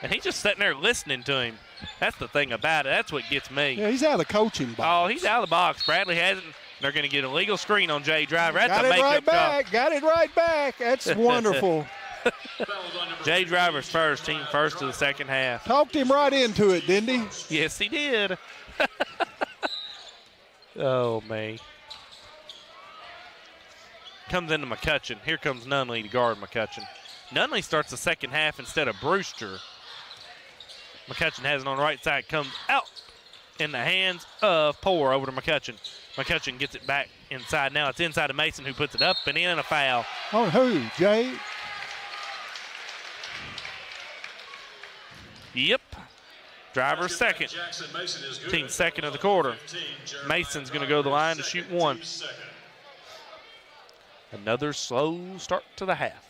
Speaker 18: And he's just sitting there listening to him. That's the thing about it. That's what gets me.
Speaker 19: Yeah, he's out of the coaching box.
Speaker 18: Oh, he's out of the box. Bradley hasn't. They're going to get a legal screen on Jay Driver. That's
Speaker 19: Got
Speaker 18: a
Speaker 19: it
Speaker 18: makeup
Speaker 19: right back. Got it right back. That's wonderful.
Speaker 18: Jay Driver's first. Team first to the second half.
Speaker 19: Talked him right into it, didn't he?
Speaker 18: Yes, he did. Oh, man. Comes into McCutcheon. Here comes Nunley to guard McCutcheon. Nunley starts the second half instead of Brewster. McCutcheon has it on the right side. Comes out in the hands of Poore over to McCutcheon. McCutcheon gets it back inside. Now it's inside of Mason, who puts it up and in, and a foul.
Speaker 19: On who, Jay?
Speaker 18: Yep. Driver second. Team second of the quarter. Mason's going to go to the line to shoot one. Another slow start to the half.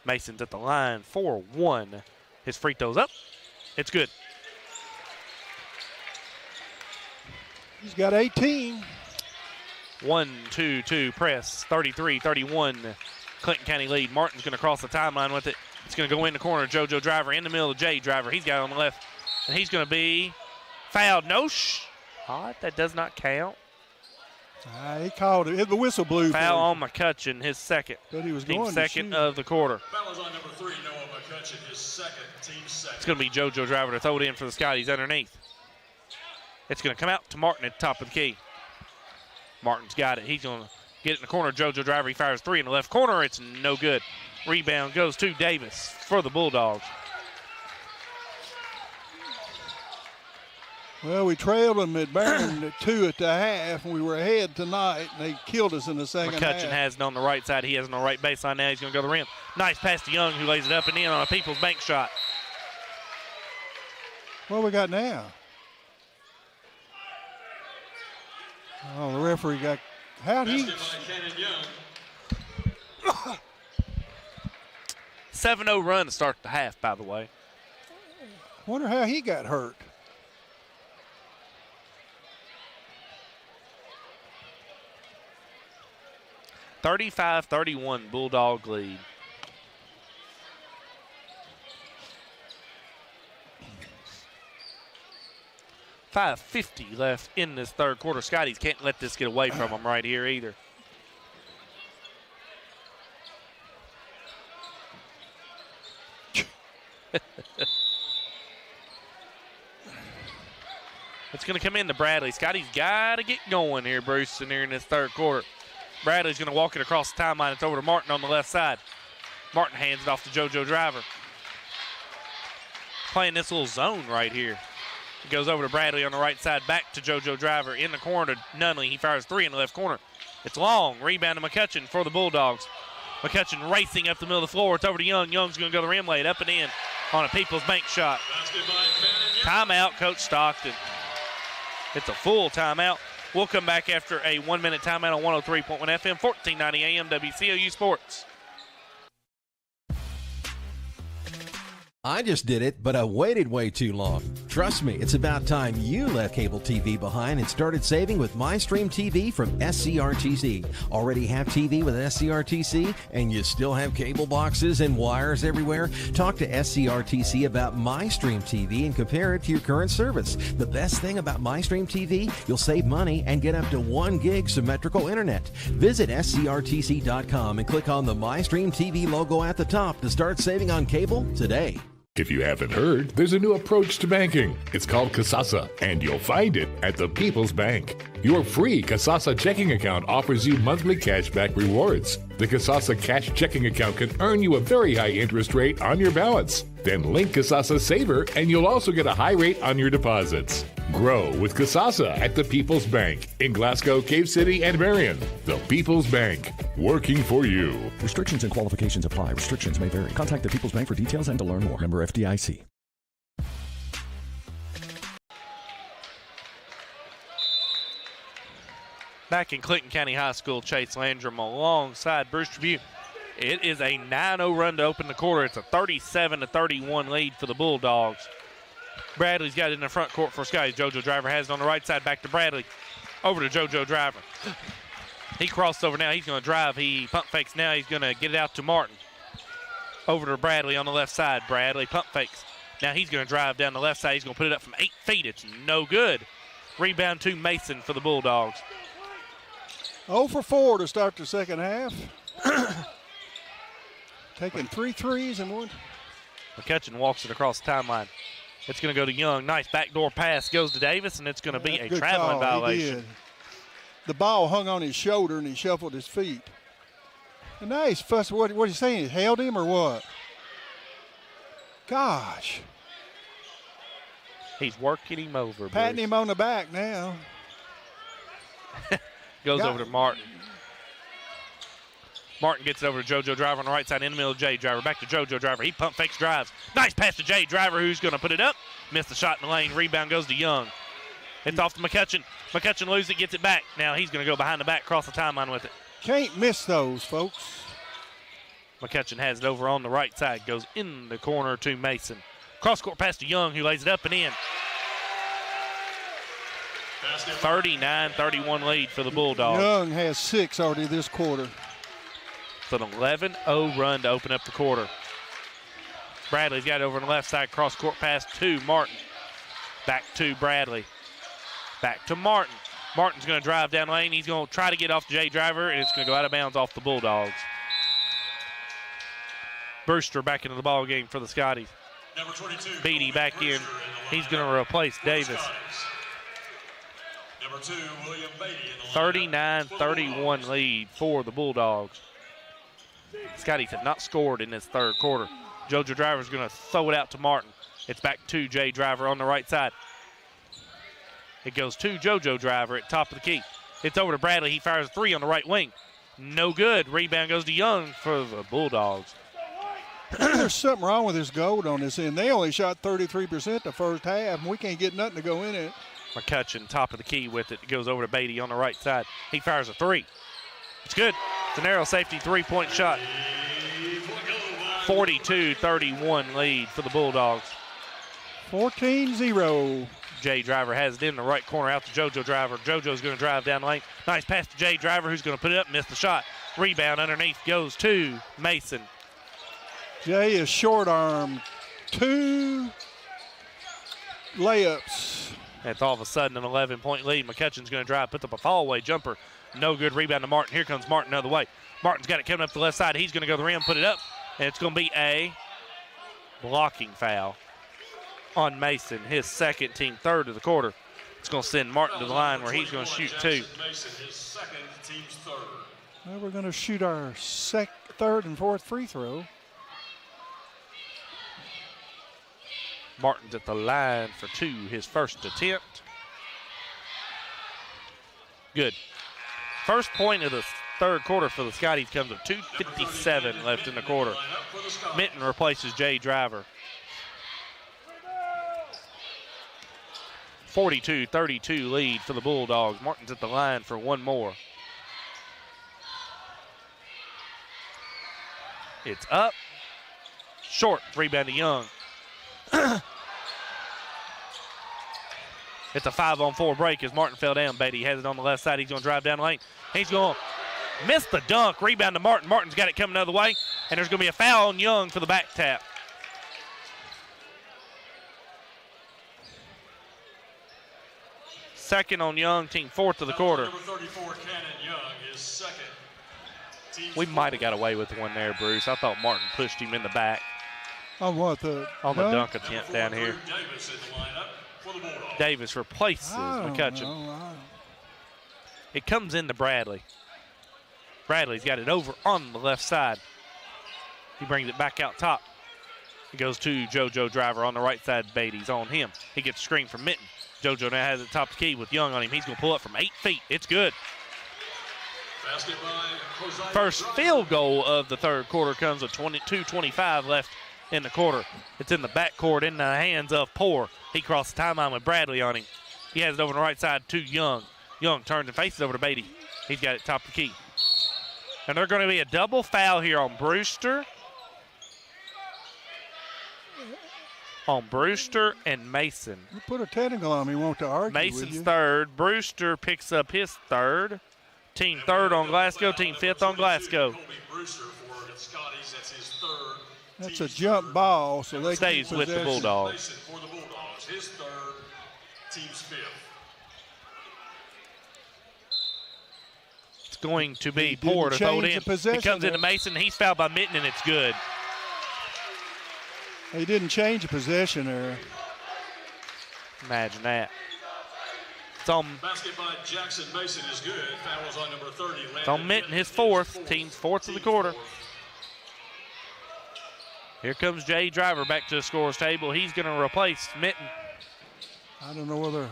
Speaker 18: Mason's at the line for one. His free throw's up. It's good.
Speaker 19: He's got 18.
Speaker 18: 1-2-2 press. 33-31. Clinton County lead. Martin's going to cross the timeline with it. It's going to go in the corner. JoJo Driver in the middle of Jay Driver. He's got it on the left. And he's going to be fouled. No shot. That does not count.
Speaker 19: He called it. The whistle blew.
Speaker 18: Foul on McCutcheon, his second.
Speaker 19: But he was
Speaker 18: team
Speaker 19: going
Speaker 18: second of the quarter.
Speaker 20: Foul is on number 3, Noah McCutcheon, his second, team second.
Speaker 18: It's going to be JoJo Driver to throw it in for the Scotties underneath. It's going to come out to Martin at the top of the key. Martin's got it. He's going to get it in the corner. JoJo Driver, he fires three in the left corner. It's no good. Rebound goes to Davis for the Bulldogs.
Speaker 19: Well, we trailed them at Barron 2 at the half, and we were ahead tonight, and they killed us in the second half.
Speaker 18: McCutcheon has it on the right side. He has it on the right baseline now. He's going to go to the rim. Nice pass to Young, who lays it up and in on a People's Bank shot.
Speaker 19: What we got now? Oh, the referee got. How'd he?
Speaker 18: 7-0 run to start the half, by the way.
Speaker 19: Wonder how he got hurt.
Speaker 18: (35-31) Bulldog lead. .550 left in this third quarter. Scotties can't let this get away from them right here either. It's going to come in to Bradley. Scotty's got to get going here, Bruce, in here in this third quarter. Bradley's going to walk it across the timeline. It's over to Martin on the left side. Martin hands it off to JoJo Driver. Playing this little zone right here. It goes over to Bradley on the right side, back to JoJo Driver. In the corner to Nunley. He fires three in the left corner. It's long. Rebound to McCutcheon for the Bulldogs. McCutcheon racing up the middle of the floor. It's over to Young. Young's going to go to the rim, lay it up and in on a People's Bank shot. Timeout, Coach Stockton. It's a full timeout. We'll come back after a 1-minute timeout on 103.1 FM, 1490 AM, WCOU Sports.
Speaker 5: I just did it, but I waited way too long. Trust me, it's about time you left cable TV behind and started saving with MyStream TV from SCRTC. Already have TV with SCRTC and you still have cable boxes and wires everywhere? Talk to SCRTC about MyStream TV and compare it to your current service. The best thing about MyStream TV, you'll save money and get up to 1 gig symmetrical internet. Visit SCRTC.com and click on the MyStream TV logo at the top to start saving on cable today.
Speaker 2: If you haven't heard, there's a new approach to banking. It's called Kasasa, and you'll find it at the People's Bank. Your free Kasasa checking account offers you monthly cashback rewards. The Kasasa cash checking account can earn you a very high interest rate on your balance. Then link Kasasa Saver, and you'll also get a high rate on your deposits. Grow with Kasasa at the People's Bank in Glasgow, Cave City, and Marion. The People's Bank, working for you.
Speaker 3: Restrictions and qualifications apply. Restrictions may vary. Contact the People's Bank for details and to learn more. Member FDIC.
Speaker 18: Back in Clinton County High School, Chase Landrum alongside Bruce Tribune. It is a 9-0 run to open the quarter. It's a 37-31 lead for the Bulldogs. Bradley's got it in the front court for Scotty. JoJo Driver has it on the right side, back to Bradley. Over to JoJo Driver. He crossed over now. He's going to drive. He pump fakes now. He's going to get it out to Martin. Over to Bradley on the left side. Bradley pump fakes. Now he's going to drive down the left side. He's going to put it up from 8 feet. It's no good. Rebound to Mason for the Bulldogs.
Speaker 19: 0 for 4 to start the second half. Taking 3 threes and one.
Speaker 18: McCutcheon walks it across the timeline. It's going to go to Young. Nice backdoor pass goes to Davis, and it's going to be a traveling violation.
Speaker 19: The ball hung on his shoulder, and he shuffled his feet. And now he's fussing. What are you saying? He held him or what? Gosh.
Speaker 18: He's working him over.
Speaker 19: Patting
Speaker 18: Bruce.
Speaker 19: him on the back now.
Speaker 18: Goes over to Martin. Martin gets it over to JoJo Driver on the right side in the middle of Jay Driver. Back to JoJo Driver. He pump fakes, drives. Nice pass to Jay Driver, who's going to put it up. Missed the shot in the lane. Rebound goes to Young. It's off to McCutcheon. McCutcheon loses it, gets it back. Now he's going to go behind the back, cross the timeline with it.
Speaker 19: Can't miss those, folks.
Speaker 18: McCutcheon has it over on the right side. Goes in the corner to Mason. Cross-court pass to Young, who lays it up and in. 39-31 lead for the Bulldogs.
Speaker 19: Young has 6 already this quarter.
Speaker 18: It's an 11-0 run to open up the quarter. Bradley's got it over on the left side. Cross-court pass to Martin. Back to Bradley. Back to Martin. Martin's going to drive down the lane. He's going to try to get off Jay Driver, and it's going to go out of bounds off the Bulldogs. Brewster back into the ball game for the Scotties.
Speaker 20: Number 22.
Speaker 18: Beatty back in. He's going to replace Davis.
Speaker 20: Number 2, William Beatty.
Speaker 18: 39-31 lead for the Bulldogs. Scotties have not scored in this third quarter. JoJo Driver's going to throw it out to Martin. It's back to Jay Driver on the right side. It goes to JoJo Driver at top of the key. It's over to Bradley. He fires a 3 on the right wing. No good. Rebound goes to Young for the Bulldogs.
Speaker 19: There's something wrong with this gold on this end. They only shot 33% the first half, and we can't get nothing to go in it.
Speaker 18: McCutcheon, top of the key with it. It goes over to Beatty on the right side. He fires a 3. It's good. It's a narrow safety 3-point shot. 42-31 lead for the Bulldogs.
Speaker 19: 14-0.
Speaker 18: Jay Driver has it in the right corner out to JoJo Driver. JoJo's going to drive down the lane. Nice pass to Jay Driver, who's going to put it up, miss the shot. Rebound underneath goes to Mason.
Speaker 19: Jay is short arm. 2 layups.
Speaker 18: That's all of a sudden an 11-point lead. McCutcheon's going to drive, puts up a fall-away jumper. No good. Rebound to Martin. Here comes Martin another way. Martin's got it coming up the left side. He's going to go to the rim, put it up, and it's going to be a blocking foul on Mason, his second, team third of the quarter. It's going to send Martin to the line where he's going to shoot 2.
Speaker 20: Mason, his second, team's third.
Speaker 19: Well, we're going to shoot our third and fourth free throw.
Speaker 18: Martin's at the line for 2, his first attempt. Good. First point of the third quarter for the Scotties comes with 2:57 left in the quarter. Minton replaces Jay Driver. 42-32 lead for the Bulldogs. Martin's at the line for 1 more. It's up. Short. Rebound to Young. It's a 5-on-4 break as Martin fell down. Beatty has it on the left side. He's going to drive down the lane. He's going to miss the dunk. Rebound to Martin. Martin's got it coming the other way. And there's going to be a foul on Young for the back tap. Second on Young, team fourth of the quarter.
Speaker 20: Number 34, Cannon Young, is second.
Speaker 18: We might have got away with one there, Bruce. I thought Martin pushed him in the back.
Speaker 19: On what?
Speaker 18: On the dunk attempt down here.
Speaker 20: Davis in the lineup for the Bulldogs.
Speaker 18: Davis replaces McCutcheon. It comes into Bradley. Bradley's got it over on the left side. He brings it back out top. It goes to JoJo Driver on the right side. Beatty's on him. He gets a screen from Minton. JoJo now has it top of the key with Young on him. He's going to pull up from 8 feet. It's good. First field goal of the third quarter comes with 22:25 left in the quarter. It's in the backcourt in the hands of Poor. He crossed the timeline with Bradley on him. He has it over on the right side to Young. Young turns and faces over to Beatty. He's got it top of the key. And there's going to be a double foul here on Brewster. On Brewster and Mason.
Speaker 19: You put a technical on me, won't to argue
Speaker 18: Mason's
Speaker 19: with you.
Speaker 18: third. Brewster picks up his third. Team third on Glasgow, team fifth on Glasgow.
Speaker 19: That's a jump ball, so they
Speaker 18: stays with the Bulldogs.
Speaker 20: For the Bulldogs, his third, team's fifth.
Speaker 18: It's going to be Poor to throw it in. It comes into Mason. He's fouled by Minton, and it's good.
Speaker 19: He didn't change the possession there.
Speaker 18: Imagine that. It's on.
Speaker 20: Basket by Jackson Mason is good. Foul was on number 30.
Speaker 18: It's on Minton, his fourth. Team's fourth of the quarter. Here comes Jay Driver back to the scorer's table. He's going to replace Minton.
Speaker 19: I don't know whether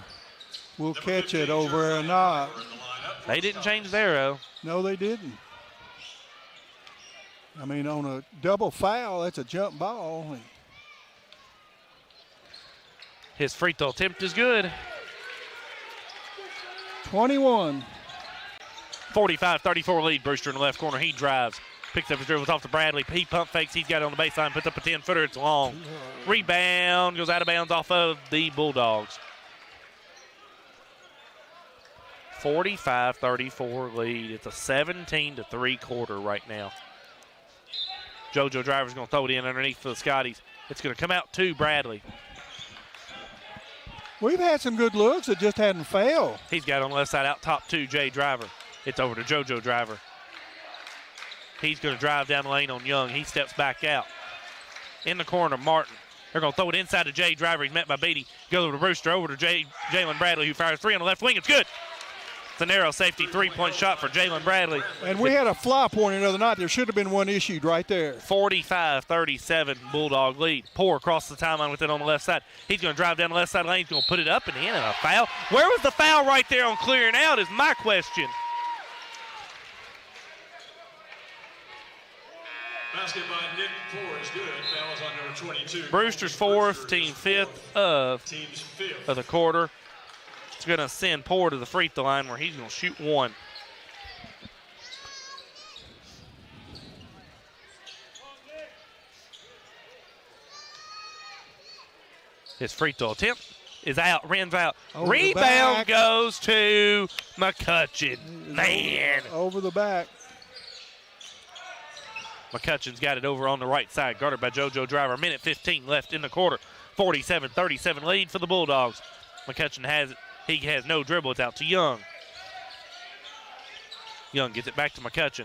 Speaker 19: we'll catch it over or not.
Speaker 18: They didn't change their arrow.
Speaker 19: No, they didn't. I mean, on a double foul, that's a jump ball.
Speaker 18: His free throw attempt is good.
Speaker 19: 21.
Speaker 18: 45-34 lead. Brewster in the left corner. He drives. Picks up his dribbles off to Bradley. He pump fakes. He's got it on the baseline. Puts up a 10-footer. It's long. Rebound. Goes out of bounds off of the Bulldogs. 45-34 lead. It's a 17-3 quarter right now. JoJo Driver's going to throw it in underneath for the Scotties. It's going to come out to Bradley.
Speaker 19: We've had some good looks. It just hadn't failed.
Speaker 18: He's got it on the left side out top to Jay Driver. It's over to JoJo Driver. He's going to drive down the lane on Young. He steps back out. In the corner, Martin. They're going to throw it inside to Jay Driver. He's met by Beatty. Goes over to Brewster, over to Jalen Bradley, who fires three on the left wing. It's good. It's a narrow safety three-point shot for Jalen Bradley.
Speaker 19: And we had a fly point the other night. There should have been one issued right there.
Speaker 18: 45-37 Bulldog lead. Poor across the timeline with it on the left side. He's going to drive down the left side lane. He's going to put it up and in, and a foul. Where was the foul right there on clearing out is my question.
Speaker 20: Basket by Nick Poor is good. Foul is on number 22.
Speaker 18: Brewster's fourth, team fifth of the quarter. It's going to send Poor to the free throw line where he's going to shoot one. His free throw attempt is out, rims out.
Speaker 19: Over
Speaker 18: Rebound goes to McCutcheon. Man.
Speaker 19: Over the back.
Speaker 18: McCutcheon's got it over on the right side, guarded by JoJo Driver. Minute 15 left in the quarter. 47-37 lead for the Bulldogs. McCutcheon has it. He has no dribble. It's out to Young. Young gets it back to McCutcheon.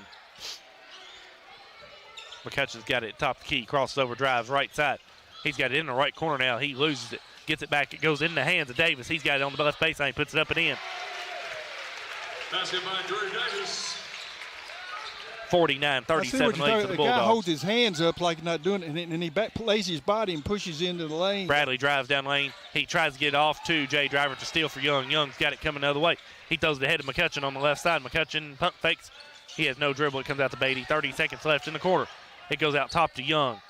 Speaker 18: McCutcheon's got it at top of the key. Crosses over, drives right side. He's got it in the right corner now. He loses it. Gets it back. It goes in the hands of Davis. He's got it on the left baseline. He puts it up and in.
Speaker 20: Basket by Drew Davis.
Speaker 18: 49-37 lead for the Bulldogs.
Speaker 19: The guy holds his hands up like not doing it, and he lays his body and pushes into the lane.
Speaker 18: Bradley drives down lane. He tries to get off to Jay Driver to steal for Young. Young's got it coming the other way. He throws it ahead of McCutcheon on the left side. McCutcheon pump fakes. He has no dribble. It comes out to Beatty. 30 seconds left in the quarter. It goes out top to Young.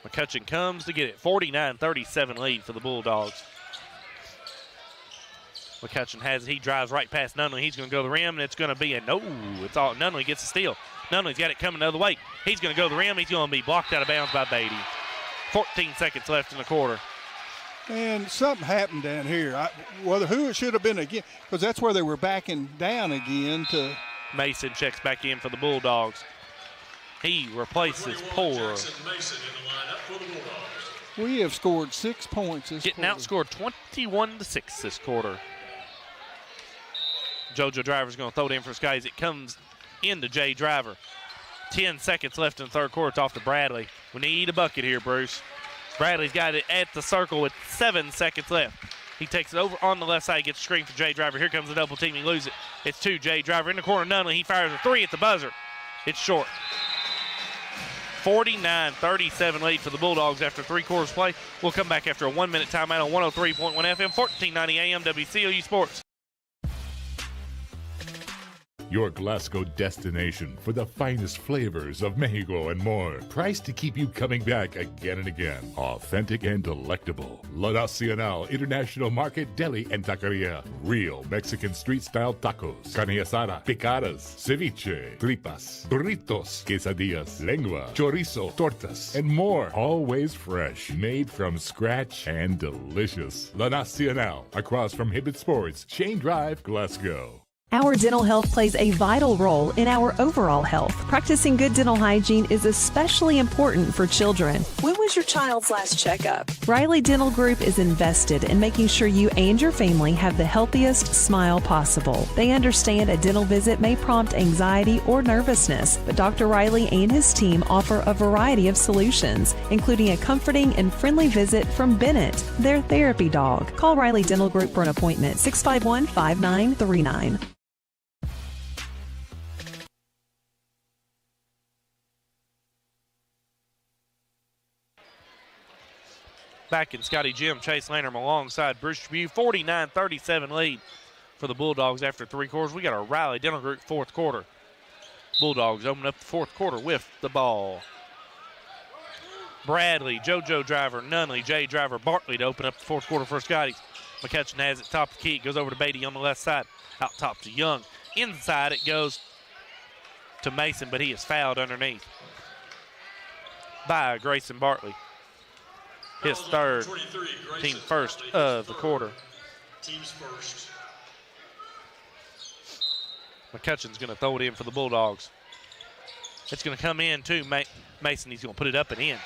Speaker 18: McCutcheon comes to get it. 49-37 lead for the Bulldogs. McCutcheon has it. He drives right past Nunley. He's going to go to the rim, and it's going to be a no. It's all Nunley gets the steal. Nunley's got it coming the other way. He's going to go to the rim. He's going to be blocked out of bounds by Beatty. 14 seconds left in the quarter.
Speaker 19: And something happened down here. Who it should have been again, because that's where they were backing down again to.
Speaker 18: Mason checks back in for the Bulldogs. He replaces Poor.
Speaker 19: We have scored 6 points this
Speaker 18: Getting
Speaker 19: quarter.
Speaker 18: outscored 21-6 this quarter. JoJo Driver's going to throw it in for Skies. It comes into Jay Driver. 10 seconds left in the third quarter. It's off to Bradley. We need a bucket here, Bruce. Bradley's got it at the circle with 7 seconds left. He takes it over on the left side, gets a screen for Jay Driver. Here comes the double team. He loses it. It's to Jay Driver in the corner. Nunley. He fires a three at the buzzer. It's short. 49-37 lead for the Bulldogs after 3 quarters play. We'll come back after a 1-minute timeout on 103.1 FM, 1490 AM, WCOU Sports.
Speaker 2: Your Glasgow destination for the finest flavors of Mexico and more. Priced to keep you coming back again and again. Authentic and delectable. La Nacional International Market Deli and Taqueria. Real Mexican street-style tacos. Carne asada, picadas, ceviche, tripas, burritos, quesadillas, lengua, chorizo, tortas, and more. Always fresh. Made from scratch and delicious. La Nacional. Across from Hibbett Sports, Shane Drive, Glasgow.
Speaker 13: Our dental health plays a vital role in our overall health. Practicing good dental hygiene is especially important for children.
Speaker 14: When was your child's last checkup?
Speaker 13: Riley Dental Group is invested in making sure you and your family have the healthiest smile possible. They understand a dental visit may prompt anxiety or nervousness, but Dr. Riley and his team offer a variety of solutions, including a comforting and friendly visit from Bennett, their therapy dog. Call Riley Dental Group for an appointment, 651-5939.
Speaker 18: Back in Scotty Jim, Chase Lantern alongside Bruce Tribune. 49-37 lead for the Bulldogs after 3 quarters. We got a Riley Dental Group fourth quarter. Bulldogs open up the fourth quarter with the ball. Bradley, JoJo Driver, Nunley, Jay Driver, Bartley to open up the fourth quarter for Scotties. McCutcheon has it top of the key. It goes over to Beatty on the left side. Out top to Young. Inside it goes to Mason, but he is fouled underneath by Grayson Bartley. His third, team first of the quarter.
Speaker 20: Team's first.
Speaker 18: McCutcheon's going to throw it in for the Bulldogs. It's going to come in to Mason. He's going to put it up and in.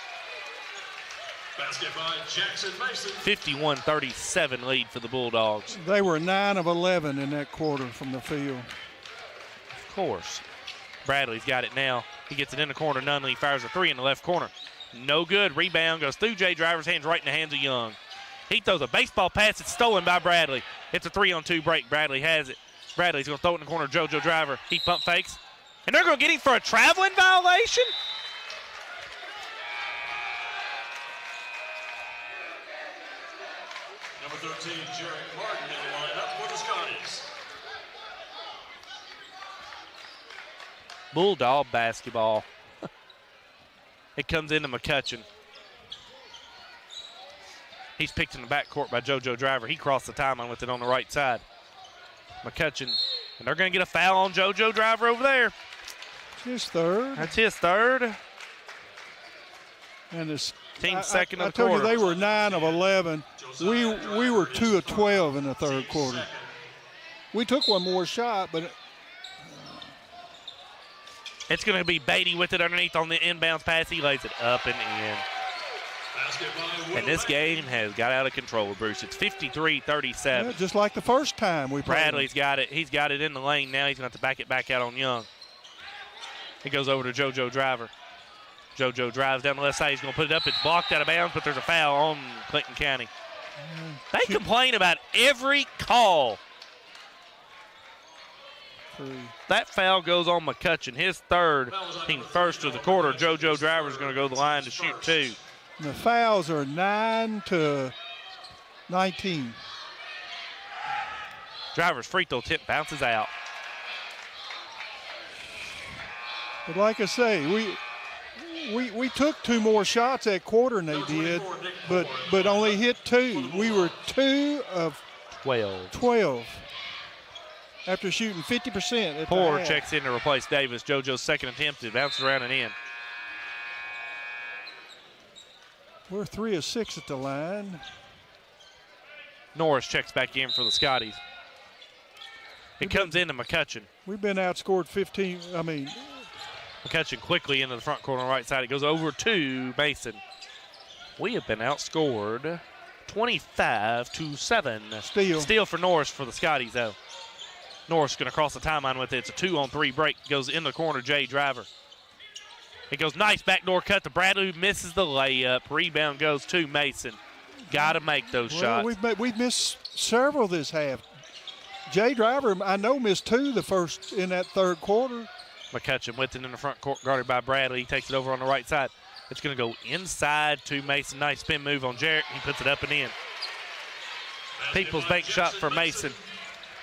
Speaker 20: Basket by Jackson Mason.
Speaker 18: 51-37 lead for the Bulldogs.
Speaker 19: They were 9 of 11 in that quarter from the field.
Speaker 18: Of course. Bradley's got it now. He gets it in the corner. Nunley fires a three in the left corner. No good. Rebound goes through Jay Driver's hands right in the hands of Young. He throws a baseball pass. It's stolen by Bradley. It's a 3-on-2 break. Bradley has it. Bradley's going to throw it in the corner. JoJo Driver. He pump fakes. And they're going to get him for a traveling violation?
Speaker 20: Number 13, Jarek Martin in the lineup for the Scotties.
Speaker 18: Bulldog basketball. It comes into McCutcheon. He's picked in the backcourt by JoJo Driver. He crossed the timeline with it on the right side. McCutcheon, and they're going to get a foul on JoJo Driver over there.
Speaker 19: His third.
Speaker 18: That's his third.
Speaker 19: And this
Speaker 18: team's second of the
Speaker 19: quarter. I
Speaker 18: quarter.
Speaker 19: told you they were 9 of 11. We were 2 of 12 in the third quarter. We took one more shot, but
Speaker 18: it's going to be Beatty with it underneath on the inbounds pass. He lays it up and in. And this game has got out of control, Bruce. It's 53-37.
Speaker 19: Yeah, just like the first time we played.
Speaker 18: Bradley's got it. He's got it in the lane now. He's going to have to back it back out on Young. It goes over to JoJo Driver. JoJo drives down the left side. He's going to put it up. It's blocked out of bounds, but there's a foul on Clinton County. They complain about every call. That foul goes on McCutcheon. His third, team first of the quarter. JoJo Driver's going to go to the line to shoot two.
Speaker 19: And the fouls are 9 to 19.
Speaker 18: Driver's free throw tip bounces out.
Speaker 19: But like I say, we took 2 more shots that quarter than they did, but only hit 2. We were 2 of 12 after shooting 50%. At
Speaker 18: Poor
Speaker 19: the
Speaker 18: checks in to replace Davis. JoJo's second attempt. It bounces around and in.
Speaker 19: We're 3 of 6 at the line.
Speaker 18: Norris checks back in for the Scotties. It comes into McCutcheon.
Speaker 19: We've been outscored 15.
Speaker 18: McCutcheon quickly into the front corner on the right side. It goes over to Mason. We have been outscored 25-7. Steal for Norris for the Scotties, though. Norris going to cross the timeline with it. It's a 2-on-3 break. Goes in the corner, Jay Driver. It goes nice backdoor cut to Bradley, who misses the layup. Rebound goes to Mason. Got to make those shots.
Speaker 19: We've missed several this half. Jay Driver, I know, missed 2 in that third quarter.
Speaker 18: McCutcheon with it in the front court, guarded by Bradley. He takes it over on the right side. It's going to go inside to Mason. Nice spin move on Jarrett. He puts it up and in. People's Bank shot for Mason.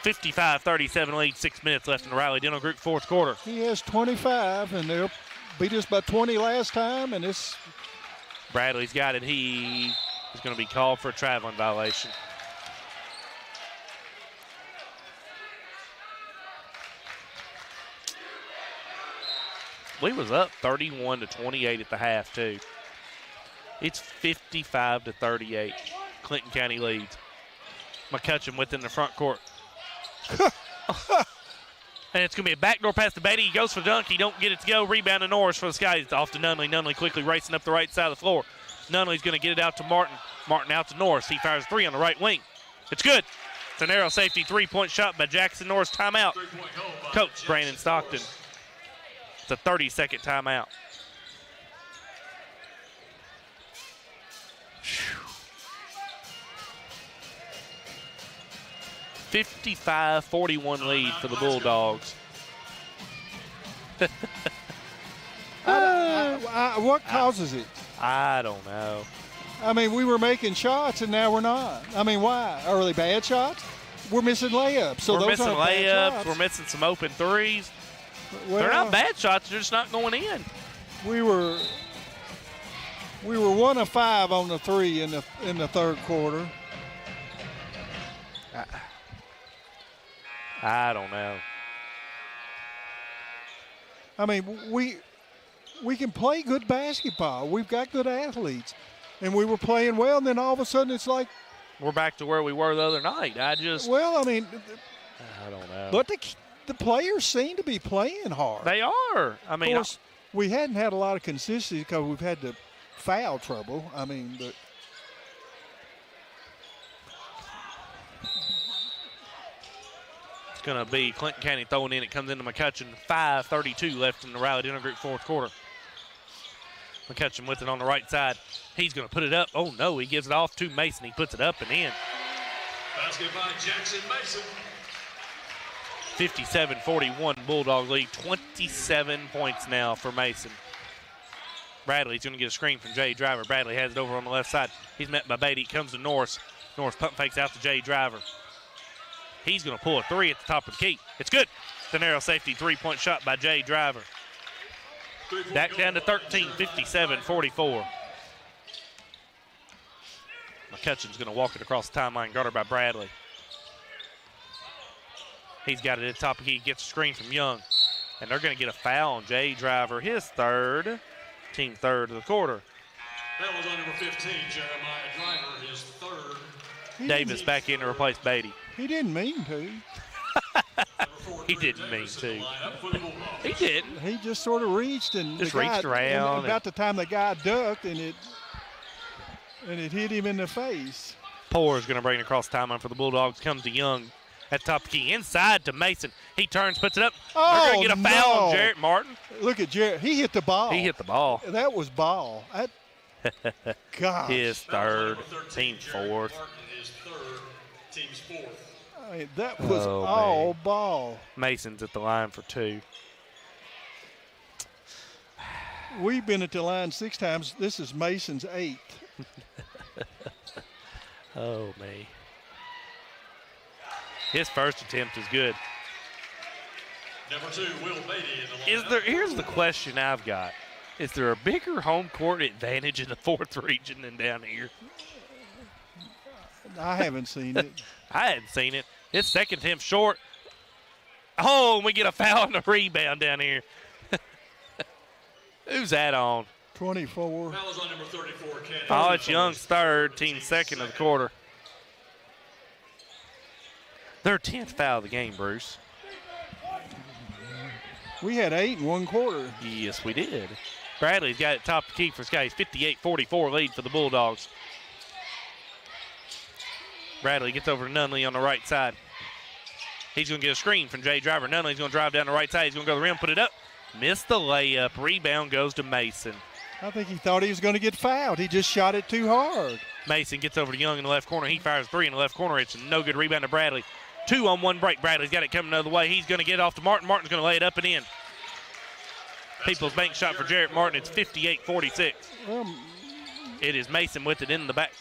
Speaker 18: 55-37 lead, 6 minutes left in the Riley Dental Group fourth quarter.
Speaker 19: He has 25, and they'll beat us by 20 last time, and this.
Speaker 18: Bradley's got it. He is going to be called for a traveling violation. We was up 31-28 at the half, too. It's 55-38. Clinton County leads. McCutcheon within the front court. And it's going to be a backdoor pass to Beatty. He goes for the dunk. He don't get it to go. Rebound to Norris for the Skies. It's off to Nunley. Nunley quickly racing up the right side of the floor. Nunley's going to get it out to Martin. Martin out to Norris. He fires 3 on the right wing. It's good. It's a narrow safety 3-point shot by Jackson Norris. Timeout. Coach Brandon Stockton. It's a 30-second timeout. 55-41 lead for the Bulldogs.
Speaker 19: What causes it?
Speaker 18: I don't know.
Speaker 19: I mean, we were making shots, and now we're not. I mean, why? Are they bad shots? We're missing layups. So
Speaker 18: we're
Speaker 19: those
Speaker 18: missing
Speaker 19: aren't bad
Speaker 18: layups.
Speaker 19: shots.
Speaker 18: We're missing some open threes.
Speaker 19: Well,
Speaker 18: they're not bad shots. They're just not going in.
Speaker 19: We were 1 of 5 on the 3 in the third quarter.
Speaker 18: I don't know.
Speaker 19: I mean, we can play good basketball. We've got good athletes, and we were playing well. And then all of a sudden, it's like
Speaker 18: we're back to where we were the other night. I don't know.
Speaker 19: But the players seem to be playing hard.
Speaker 18: They are. I mean,
Speaker 19: of course, we hadn't had a lot of consistency because we've had the foul trouble. I mean, but.
Speaker 18: It's going to be Clinton County throwing in. It comes into McCutcheon. 5:32 left in the Riley Dinner Group fourth quarter. McCutcheon with it on the right side. He's going to put it up. Oh, no, he gives it off to Mason. He puts it up and in.
Speaker 20: Basket by Jackson Mason.
Speaker 18: 57-41 Bulldog lead. 27 points now for Mason. Bradley's going to get a screen from Jay Driver. Bradley has it over on the left side. He's met by Beatty. Comes to Norris. Norris pump fakes out to Jay Driver. He's going to pull a 3 at the top of the key. It's good. The narrow safety 3-point shot by Jay Driver. Back down to 13, 57-44. McCutcheon's going to walk it across the timeline, guarded by Bradley. He's got it at the top of the key. Gets a screen from Young. And they're going to get a foul on Jay Driver, his third, team third of the quarter.
Speaker 20: That was on number 15, Jeremiah Driver, his third.
Speaker 18: Davis back in to replace Beatty.
Speaker 19: He didn't mean to.
Speaker 18: He didn't mean to. He didn't.
Speaker 19: He just sort of reached and
Speaker 18: just reached around.
Speaker 19: And about the time the guy ducked and it hit him in the face.
Speaker 18: Poor is going to bring it across the timeline for the Bulldogs. Comes to Young at the top of the key. Inside to Mason. He turns, puts it up.
Speaker 19: Oh,
Speaker 18: they're going to get a foul on Jarrett Martin.
Speaker 19: Look at Jarrett. He hit the ball.
Speaker 18: He hit the ball.
Speaker 19: That was ball. Gosh.
Speaker 18: His third, team fourth.
Speaker 20: Team's fourth.
Speaker 19: I mean, that was all ball.
Speaker 18: Mason's at the line for 2.
Speaker 19: We've been at the line 6 times. This is Mason's 8th.
Speaker 18: Oh, me. His first attempt is good.
Speaker 20: Number 2, Will Beatty in the lineup.
Speaker 18: Here's the question I've got. Is there a bigger home court advantage in the 4th region than down here?
Speaker 19: I haven't seen it.
Speaker 18: I hadn't seen it. His second attempt short. Oh, and we get a foul on the rebound down here. Who's that on?
Speaker 19: 24.
Speaker 20: Foul is on number 34, Ken.
Speaker 18: Oh, it's Young's third, team second of the quarter. Their 10th foul of the game, Bruce.
Speaker 19: We had 8 in 1 quarter.
Speaker 18: Yes, we did. Bradley's got it top of the key for Skies. 58-44 lead for the Bulldogs. Bradley gets over to Nunley on the right side. He's going to get a screen from Jay Driver. Nunley's going to drive down the right side. He's going to go to the rim, put it up. Missed the layup. Rebound goes to Mason.
Speaker 19: I think he thought he was going to get fouled. He just shot it too hard.
Speaker 18: Mason gets over to Young in the left corner. He fires 3 in the left corner. It's a no good rebound to Bradley. 2-on-1 break. Bradley's got it coming the other way. He's going to get it off to Martin. Martin's going to lay it up and in. People's bank shot for Jarrett Martin. It's 58-46. It is Mason with it in the back.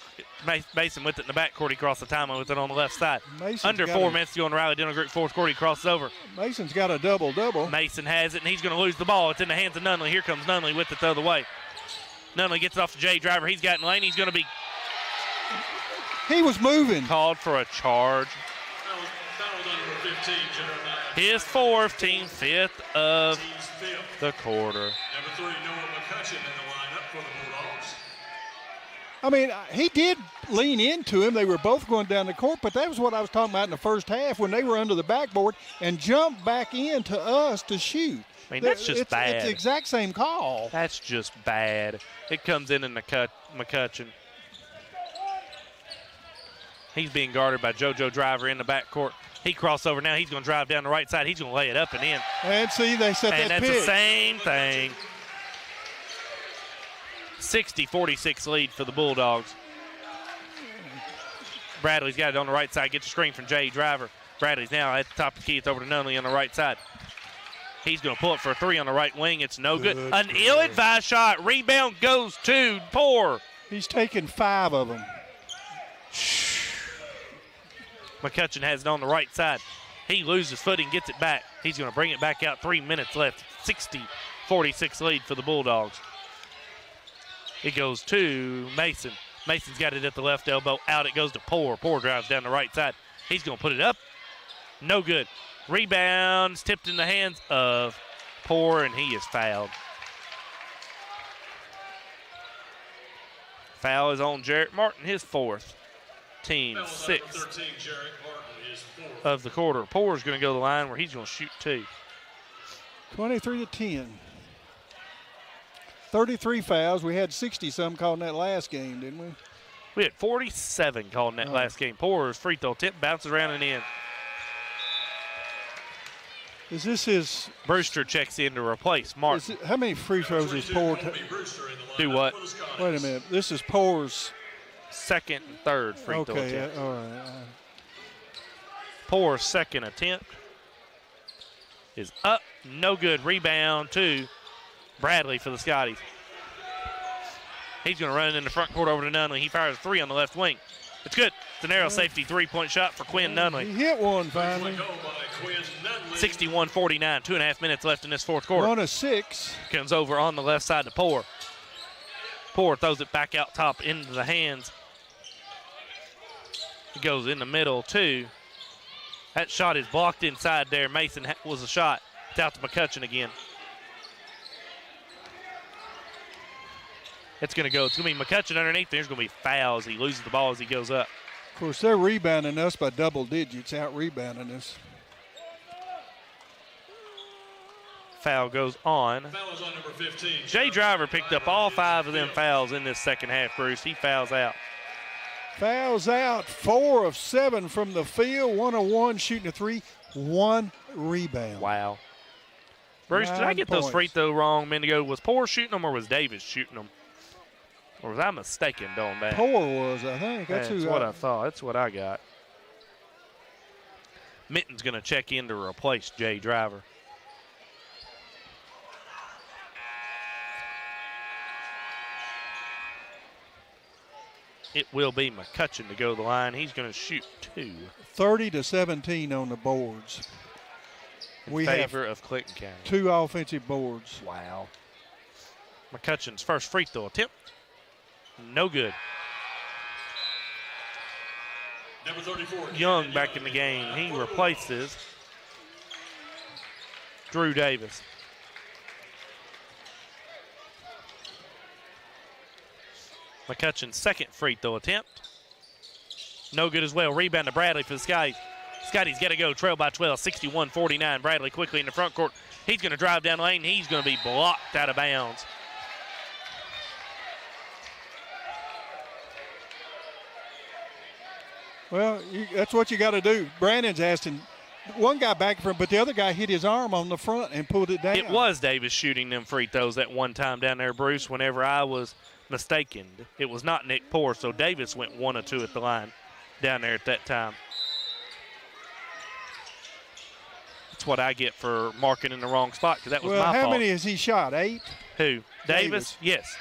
Speaker 18: Mason with it in the backcourt. He crossed the timeline with it on the left side. Under 4 minutes to go in the Riley Dental Group fourth quarter. He crosses over.
Speaker 19: Mason's got a double-double.
Speaker 18: Mason has it, and he's going to lose the ball. It's in the hands of Nunley. Here comes Nunley with it the other way. Nunley gets it off to Jay Driver. He's got in lane. He's going to be.
Speaker 19: He was moving.
Speaker 18: Called for a charge.
Speaker 20: Foul on number 15, Jeremiah.
Speaker 18: His 4th, team 5th of the quarter.
Speaker 20: Number 3, Noah McCutcheon in the lineup for the Bulldogs.
Speaker 19: I mean, he did lean into him. They were both going down the court, but that was what I was talking about in the first half when they were under the backboard and jumped back into us to shoot.
Speaker 18: I mean, that's just bad.
Speaker 19: It's the exact same call.
Speaker 18: That's just bad. It comes in the McCutcheon. He's being guarded by JoJo Driver in the backcourt. He crosses over now. He's going to drive down the right side. He's going to lay it up and in.
Speaker 19: And see, they set
Speaker 18: and
Speaker 19: that
Speaker 18: that's
Speaker 19: pick.
Speaker 18: The same thing. 60-46 lead for the Bulldogs. Bradley's got it on the right side. Gets a screen from Jay Driver. Bradley's now at the top of the key. It's over to Nunley on the right side. He's going to pull it for a 3 on the right wing. It's no good. An ill-advised shot. Rebound goes to Poor.
Speaker 19: He's taken 5 of them.
Speaker 18: McCutcheon has it on the right side. He loses footing, gets it back. He's going to bring it back out. 3 minutes left. 60-46 lead for the Bulldogs. It goes to Mason. Mason's got it at the left elbow. Out it goes to Poor. Poor drives down the right side. He's going to put it up. No good. Rebounds tipped in the hands of Poor, and he is fouled. Foul is on Jarrett Martin, his fourth. Team sixth
Speaker 20: 13, Jarrett Martin is fourth
Speaker 18: of the quarter. Poor is going to go to the line where he's going to shoot 2.
Speaker 19: 23-10. 33 fouls. We had 60-some called in that last game, didn't we?
Speaker 18: We had 47 called in that last game. Poor's free throw tip bounces around and in.
Speaker 19: Is this his?
Speaker 18: Brewster checks in to replace Martin.
Speaker 19: How many free throws is Poor?
Speaker 18: Do what?
Speaker 19: Wait a minute. This is Poor's
Speaker 18: second and third free throw
Speaker 19: Okay,
Speaker 18: attempt.
Speaker 19: all right.
Speaker 18: Poor's second attempt is up. No good. Rebound to Bradley for the Scotties. He's going to run it in the front court over to Nunley. He fires a 3 on the left wing. It's good. It's a narrow safety 3-point shot for Quinn Nunley.
Speaker 19: He hit one finally.
Speaker 18: 61-49. 2.5 minutes left in this fourth quarter.
Speaker 19: 1 of 6.
Speaker 18: Comes over on the left side to Poor. Poor throws it back out top into the hands. It goes in the middle too. That shot is blocked inside there. Mason was a shot. It's out to McCutcheon again. It's going to go. It's going to be McCutcheon underneath. There's going to be fouls. He loses the ball as he goes up.
Speaker 19: Of course, they're rebounding us by double digits, out-rebounding us.
Speaker 18: Foul goes on.
Speaker 20: Foul is on number 15.
Speaker 18: Jay Driver picked up all 5 of them fouls in this second half, Bruce. He fouls out.
Speaker 19: Fouls out. 4 of 7 from the field. 1 of 1 shooting a 3. 1 rebound.
Speaker 18: Wow. Bruce,
Speaker 19: 9
Speaker 18: did I get those
Speaker 19: points.
Speaker 18: free throw wrong a minute ago? Was Poor shooting them or was Davis shooting them? Or was I mistaken on that?
Speaker 19: Poor was, I think. That's
Speaker 18: what I thought. That's what I got. Mitten's going to check in to replace Jay Driver. It will be McCutcheon to go to the line. He's going to shoot 2.
Speaker 19: 30-17 on the boards.
Speaker 18: In favor of Clinton County.
Speaker 19: 2 offensive boards.
Speaker 18: Wow. McCutcheon's first free throw attempt. No good.
Speaker 20: Number 34.
Speaker 18: Young back in the game. He replaces Drew Davis. McCutcheon's second free throw attempt. No good as well. Rebound to Bradley for the Scotties. Scotties got to go. Trail by 12, 61-49. Bradley quickly in the front court. He's going to drive down the lane. He's going to be blocked out of bounds.
Speaker 19: Well, that's what you got to do. Brandon's asking. One guy back from, but the other guy hit his arm on the front and pulled it down.
Speaker 18: It was Davis shooting them free throws that one time down there, Bruce, whenever I was mistaken. It was not Nick Poor, so Davis went 1 or 2 at the line down there at that time. That's what I get for marking in the wrong spot, because that was my fault.
Speaker 19: How many has he shot? 8?
Speaker 18: Who? Davis? Yes.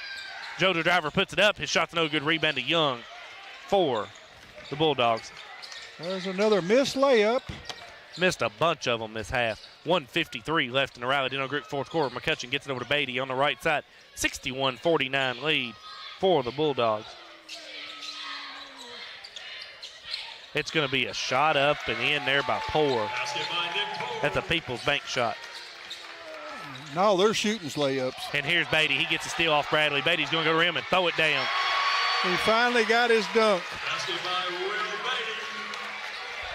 Speaker 18: JoJo Driver puts it up. His shot's no good. Rebound to Young for the Bulldogs.
Speaker 19: There's another missed layup.
Speaker 18: Missed a bunch of them this half. 1:53 left in the Riley Dino Group fourth quarter. McCutcheon gets it over to Beatty on the right side. 61-49 lead for the Bulldogs. It's going to be a shot up and in there by Poor. That's a People's Bank shot.
Speaker 19: No, they're shooting layups.
Speaker 18: And here's Beatty. He gets a steal off Bradley. Beatty's going to go to rim and throw it down.
Speaker 19: He finally got his dunk.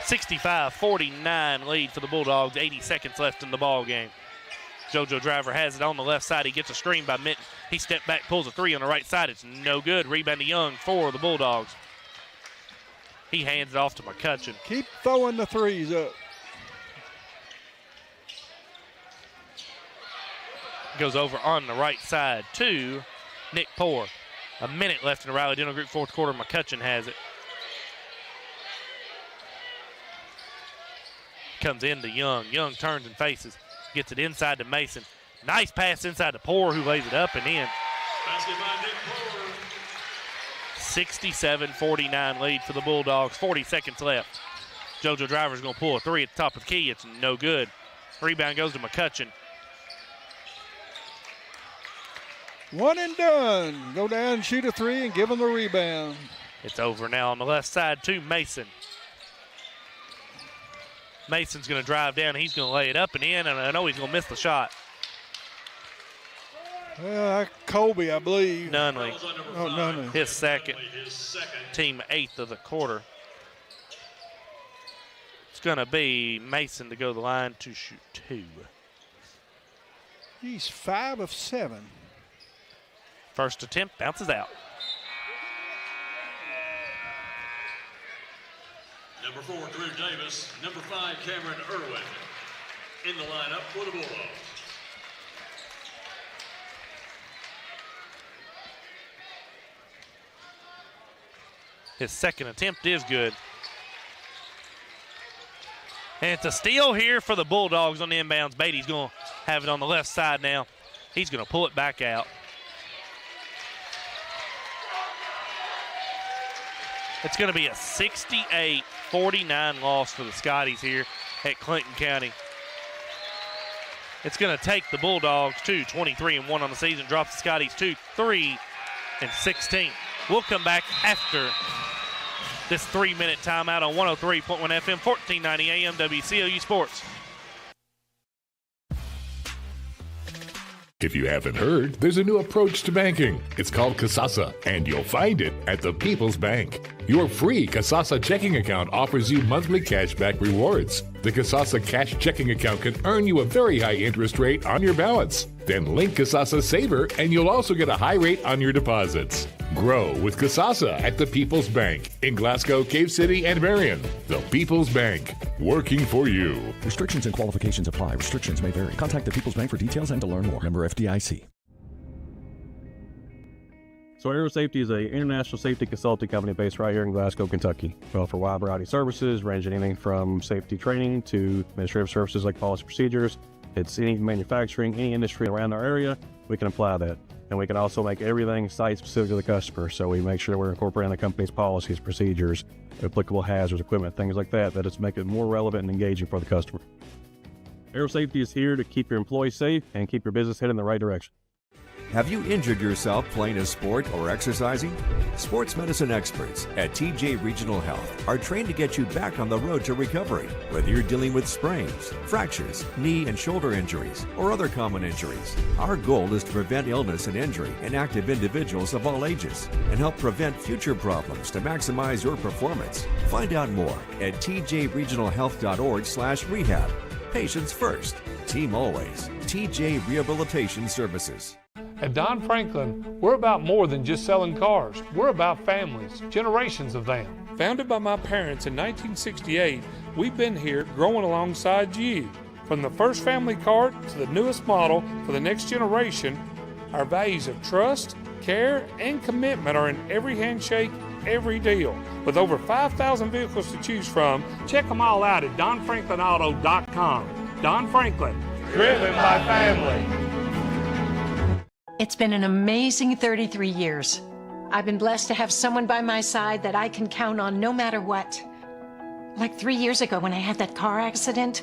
Speaker 18: 65-49 lead for the Bulldogs. 80 seconds left in the ball game. JoJo Driver has it on the left side. He gets a screen by Mitten. He stepped back, pulls a 3 on the right side. It's no good. Rebound to Young for the Bulldogs. He hands it off to McCutcheon.
Speaker 19: Keep throwing the 3s up.
Speaker 18: Goes over on the right side to Nick Poor. A minute left in the Riley Dental Group fourth quarter. McCutcheon has it. Comes into Young. Young turns and faces. Gets it inside to Mason. Nice pass inside to Poor, who lays it up and in. 67-49 lead for the Bulldogs. 40 seconds left. JoJo Driver's going to pull a 3 at the top of the key. It's no good. Rebound goes to McCutcheon.
Speaker 19: One and done. Go down, shoot a three, and give them the rebound.
Speaker 18: It's over now on the left side to Mason. Mason's going to drive down. He's going to lay it up and in, and I know he's going to miss the shot.
Speaker 19: Colby, I believe.
Speaker 18: Nunley.
Speaker 19: Oh, Nunley.
Speaker 18: His second. Team 8th of the quarter. It's going to be Mason to go to the line to shoot 2.
Speaker 19: He's 5 of 7.
Speaker 18: First attempt bounces out.
Speaker 20: Number 4, Drew Davis. Number 5, Cameron Irwin. In the lineup for the Bulldogs.
Speaker 18: His second attempt is good. And it's a steal here for the Bulldogs on the inbounds. Beatty's going to have it on the left side now. He's going to pull it back out. It's going to be a 68-49 loss for the Scotties here at Clinton County. It's going to take the Bulldogs to 23-1 on the season, drops the Scotties to 3-16. We'll come back after this 3-minute timeout on 103.1 FM, 1490 AM, WCOU Sports.
Speaker 2: If you haven't heard, there's a new approach to banking. It's called Kasasa, and you'll find it at the People's Bank. Your free Kasasa checking account offers you monthly cashback rewards. The Kasasa cash checking account can earn you a very high interest rate on your balance. Then link Kasasa Saver, and you'll also get a high rate on your deposits. Grow with Kasasa at the People's Bank in Glasgow, Cave City, and Marion. The People's Bank, working for you.
Speaker 3: Restrictions and qualifications apply. Restrictions may vary. Contact the People's Bank for details and to learn more. Member FDIC.
Speaker 4: So Aero Safety is an international safety consulting company based right here in Glasgow, Kentucky. Well, for a wide variety of services, ranging anything from safety training to administrative services like policy procedures. It's any manufacturing, any industry around our area, we can apply that. And we can also make everything site-specific to the customer. So we make sure we're incorporating the company's policies, procedures, applicable hazards, equipment, things like that, that it's make it more relevant and engaging for the customer. Aero Safety is here to keep your employees safe and keep your business headed in the right direction.
Speaker 9: Have you injured yourself playing a sport or exercising? Sports medicine experts at TJ Regional Health are trained to get you back on the road to recovery, whether you're dealing with sprains, fractures, knee and shoulder injuries, or other common injuries. Our goal is to prevent illness and injury in active individuals of all ages and help prevent future problems to maximize your performance. Find out more at tjregionalhealth.org/rehab. Patients first, team always. TJ Rehabilitation Services.
Speaker 1: At Don Franklin, we're about more than just selling cars. We're about families, generations of them. Founded by my parents in 1968, we've been here growing alongside you. From the first family car to the newest model for the next generation, our values of trust, care, and commitment are in every handshake, every deal. With over 5,000 vehicles to choose from, check them all out at donfranklinauto.com. Don Franklin, driven by family.
Speaker 11: It's been an amazing 33 years. I've been blessed to have someone by my side that I can count on no matter what. Like 3 years ago when I had that car accident,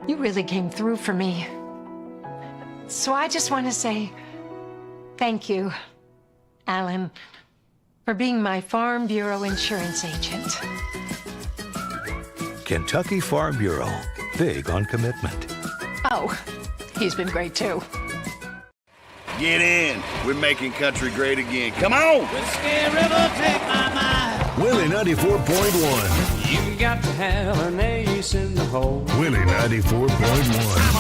Speaker 11: you really came through for me. So I just want to say thank you, Alan, for being my Farm Bureau insurance agent.
Speaker 12: Kentucky Farm Bureau, big on commitment.
Speaker 11: Oh, he's been great too.
Speaker 15: Get in. We're making country great again. Come on.
Speaker 16: Whiskey River, take my mind.
Speaker 17: Willie 94.1.
Speaker 16: You got to have an ace in the hole.
Speaker 17: Willie 94.1.
Speaker 16: I'm a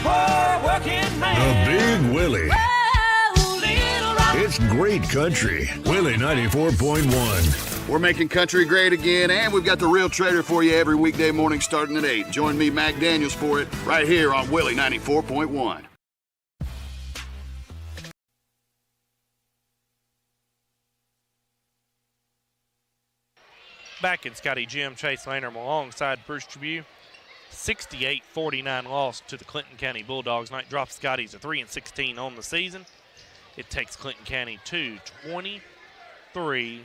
Speaker 16: hard working man.
Speaker 17: The Big Willie.
Speaker 16: Oh, little rock.
Speaker 17: It's great country. Willie 94.1.
Speaker 15: We're making country great again, and we've got the Real Trader for you every weekday morning starting at 8. Join me, Mac Daniels, for it right here on Willie 94.1.
Speaker 18: Back in Scotty Jim, Chase Lantern alongside Bruce Tribune. 68-49 loss to the Clinton County Bulldogs. Night drops Scotties to 3-16 on the season. It takes Clinton County to 23-1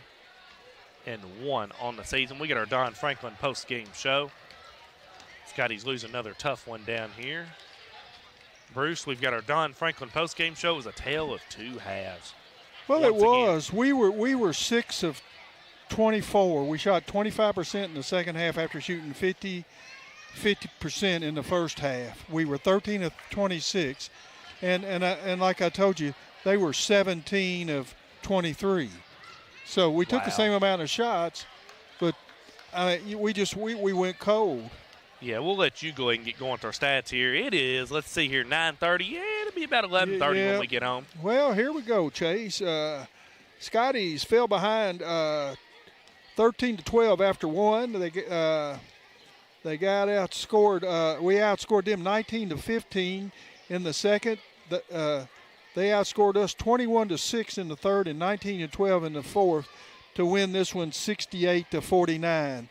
Speaker 18: on the season. We get our Don Franklin post-game show. Scotty's losing another tough one down here. Bruce, we've got our Don Franklin postgame show. It was a tale of two halves.
Speaker 19: Well, it was. We were 6 of 24. We shot 25% in the second half after shooting 50% in the first half. We were 13 of 26, and like I told you, they were 17 of 23. So we took the same amount of shots, but we went cold.
Speaker 18: Yeah, we'll let you go ahead and get going with our stats here. It is, let's see here, 9:30. Yeah, it'll be about 11:30 when we get home.
Speaker 19: Well, here we go, Chase. Scotty's fell behind 13-12 after one. They got outscored. We outscored them 19-15 in the second. They outscored us 21-6 in the third and 19-12 in the fourth to win this one 68-49.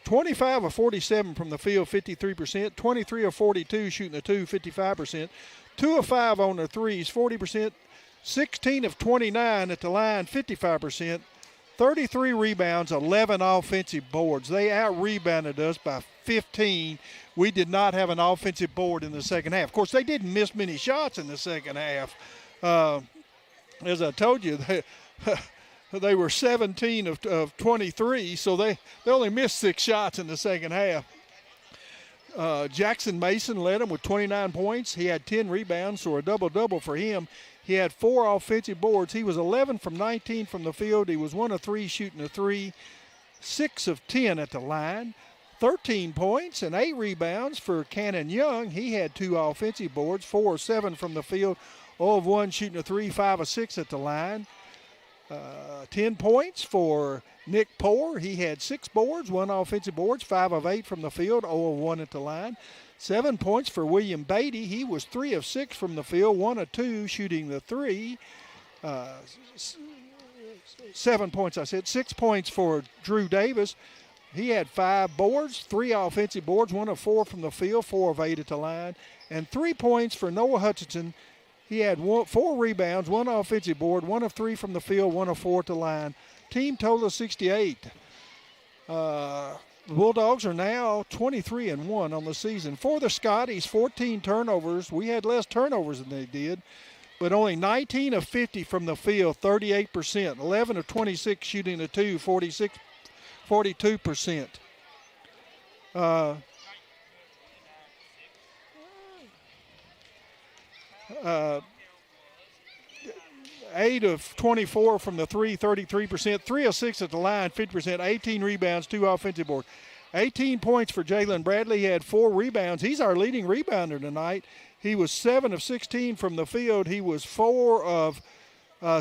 Speaker 19: 25 of 47 from the field, 53%. 23 of 42 shooting the two, 55%. 2 of 5 on the threes, 40%. 16 of 29 at the line, 55%. 33 rebounds, 11 offensive boards. They out-rebounded us by 15. We did not have an offensive board in the second half. Of course, they didn't miss many shots in the second half. As I told you, they were 17 of 23, so they only missed 6 shots in the second half. Jackson Mason led them with 29 points. He had 10 rebounds, so a double-double for him. He had 4 offensive boards. He was 11 from 19 from the field. He was 1 of 3 shooting a 3, 6 of 10 at the line. 13 points and 8 rebounds for Cannon Young. He had 2 offensive boards, 4 of 7 from the field, 0 of 1 shooting a 3, 5 of 6 at the line. 10 points for Nick Poore. He had 6 boards, 1 offensive boards, 5 of 8 from the field, 0 of 1 at the line. 7 points for William Beatty. He was 3 of 6 from the field, 1 of 2 shooting the 3. 7 points, I said. 6 points for Drew Davis. He had 5 boards, 3 offensive boards, 1 of 4 from the field, 4 of 8 at the line. And 3 points for Noah Hutchinson. He had 4 rebounds, 1 offensive board, 1 of 3 from the field, 1 of 4 at the line. Team total of 68. The Bulldogs are now 23-1 on the season. For the Scotties, 14 turnovers. We had less turnovers than they did, but only 19 of 50 from the field, 38%. 11 of 26 shooting the 2, 42%. 8 of 24 from the 3, 33%. 3 of 6 at the line, 50%. 18 rebounds, 2 offensive boards. 18 points for Jalen Bradley. He had 4 rebounds. He's our leading rebounder tonight. He was 7 of 16 from the field. He was 4 of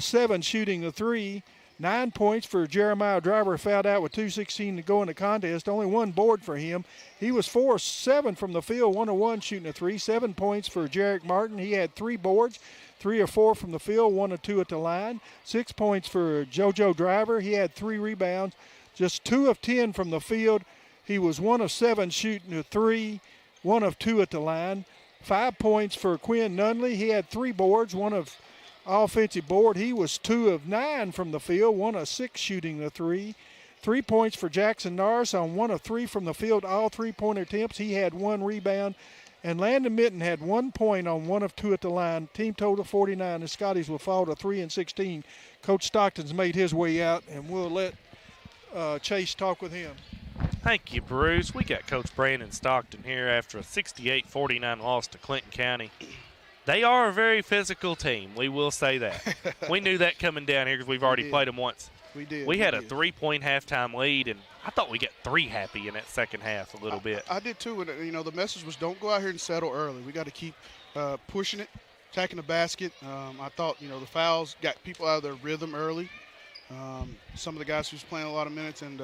Speaker 19: 7 shooting the 3. 9 points for Jeremiah Driver, fouled out with 2:16 to go in the contest. Only 1 board for him. He was 4 of 7 from the field, 1 of 1 shooting a 3. 7 points for Jarek Martin. He had 3 boards, 3 of 4 from the field, 1 of 2 at the line. 6 points for JoJo Driver. He had 3 rebounds, just 2 of 10 from the field. He was 1 of 7 shooting a 3, 1 of 2 at the line. 5 points for Quinn Nunley. He had 3 boards, 1 of offensive board. He was 2 of 9 from the field, 1 of 6 shooting the 3. 3 points for Jackson Norris on 1 of 3 from the field, all 3-pointer attempts. He had 1 rebound. And Landon Mitten had 1 point on 1 of 2 at the line. Team total 49. The Scotties will fall to 3-16. Coach Stockton's made his way out, and we'll let Chase talk with him.
Speaker 18: Thank you, Bruce. We got Coach Brandon Stockton here after a 68-49 loss to Clinton County. They are a very physical team. We will say that. We knew that coming down here because we've already played them once.
Speaker 19: We did.
Speaker 18: We had a 3-point halftime lead, and I thought we got 3 happy in that second half a little bit.
Speaker 21: I did too. And, the message was don't go out here and settle early. We got to keep pushing it, attacking the basket. I thought, the fouls got people out of their rhythm early. Some of the guys who was playing a lot of minutes, and,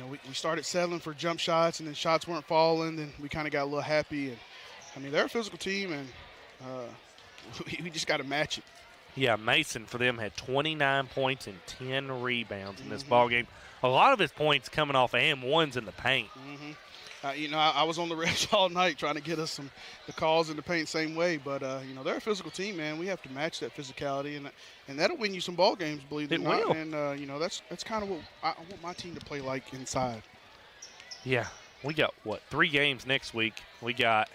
Speaker 21: we started settling for jump shots, and then shots weren't falling. Then we kind of got a little happy. And, they're a physical team, and we just got to match it.
Speaker 18: Yeah, Mason for them had 29 points and 10 rebounds in this ball game. A lot of his points coming off and ones in the paint.
Speaker 21: I was on the refs all night trying to get us the calls in the paint same way. But, they're a physical team, man. We have to match that physicality, and that'll win you some ball games, believe it or not. And, that's kind of what I want my team to play like inside.
Speaker 18: Yeah. We got, 3 games next week. We got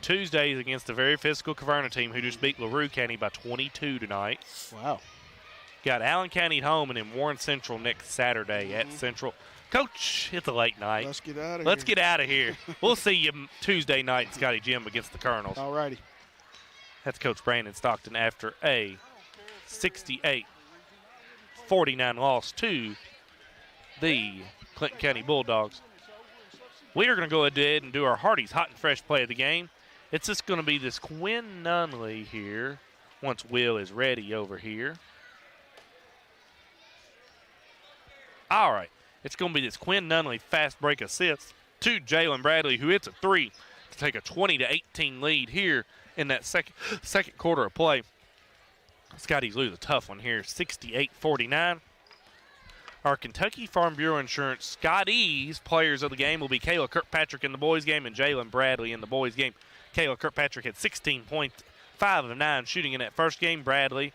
Speaker 18: Tuesdays against a very physical Caverna team who just beat LaRue County by 22 tonight.
Speaker 21: Wow.
Speaker 18: Got Allen County at home and then Warren Central next Saturday at Central. Coach, it's a late night.
Speaker 21: Let's get out of here.
Speaker 18: Let's get out of here. We'll see you Tuesday night in Scotty Gym against the Colonels.
Speaker 21: All righty.
Speaker 18: That's Coach Brandon Stockton after a 68-49 loss to the Clinton County Bulldogs. We are going to go ahead and do our Hardee's Hot and Fresh play of the game. It's just going to be this Quinn Nunley here once Will is ready over here. All right. It's going to be this Quinn Nunley fast break assist to Jalen Bradley, who hits a 3 to take a 20-18 lead here in that second quarter of play. Scotties lose a tough one here, 68-49. Our Kentucky Farm Bureau Insurance Scotties players of the game will be Kayla Kirkpatrick in the boys' game and Jalen Bradley in the boys' game. Kayla Kirkpatrick had 16 points, 5 of 9 shooting in that first game. Bradley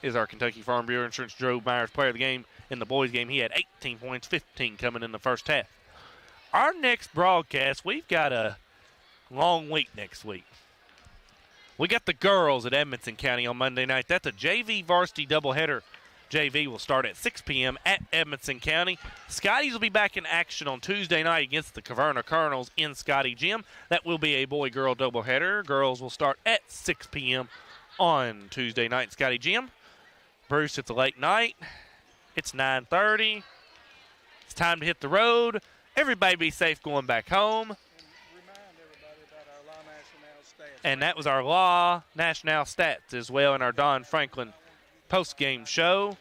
Speaker 18: is our Kentucky Farm Bureau Insurance Joe Myers player of the game. In the boys' game, he had 18 points, 15 coming in the first half. Our next broadcast, we've got a long week next week. We got the girls at Edmonson County on Monday night. That's a JV varsity doubleheader. JV will start at 6 p.m. at Edmonson County. Scotties will be back in action on Tuesday night against the Caverna Colonels in Scotty Gym. That will be a boy-girl doubleheader. Girls will start at 6 p.m. on Tuesday night in Scotty Gym. Bruce, it's a late night. It's 9:30. It's time to hit the road. Everybody be safe going back home. And that was our Law National Stats as well in our Don Franklin post-game show.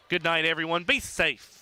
Speaker 18: Good night, everyone. Be safe.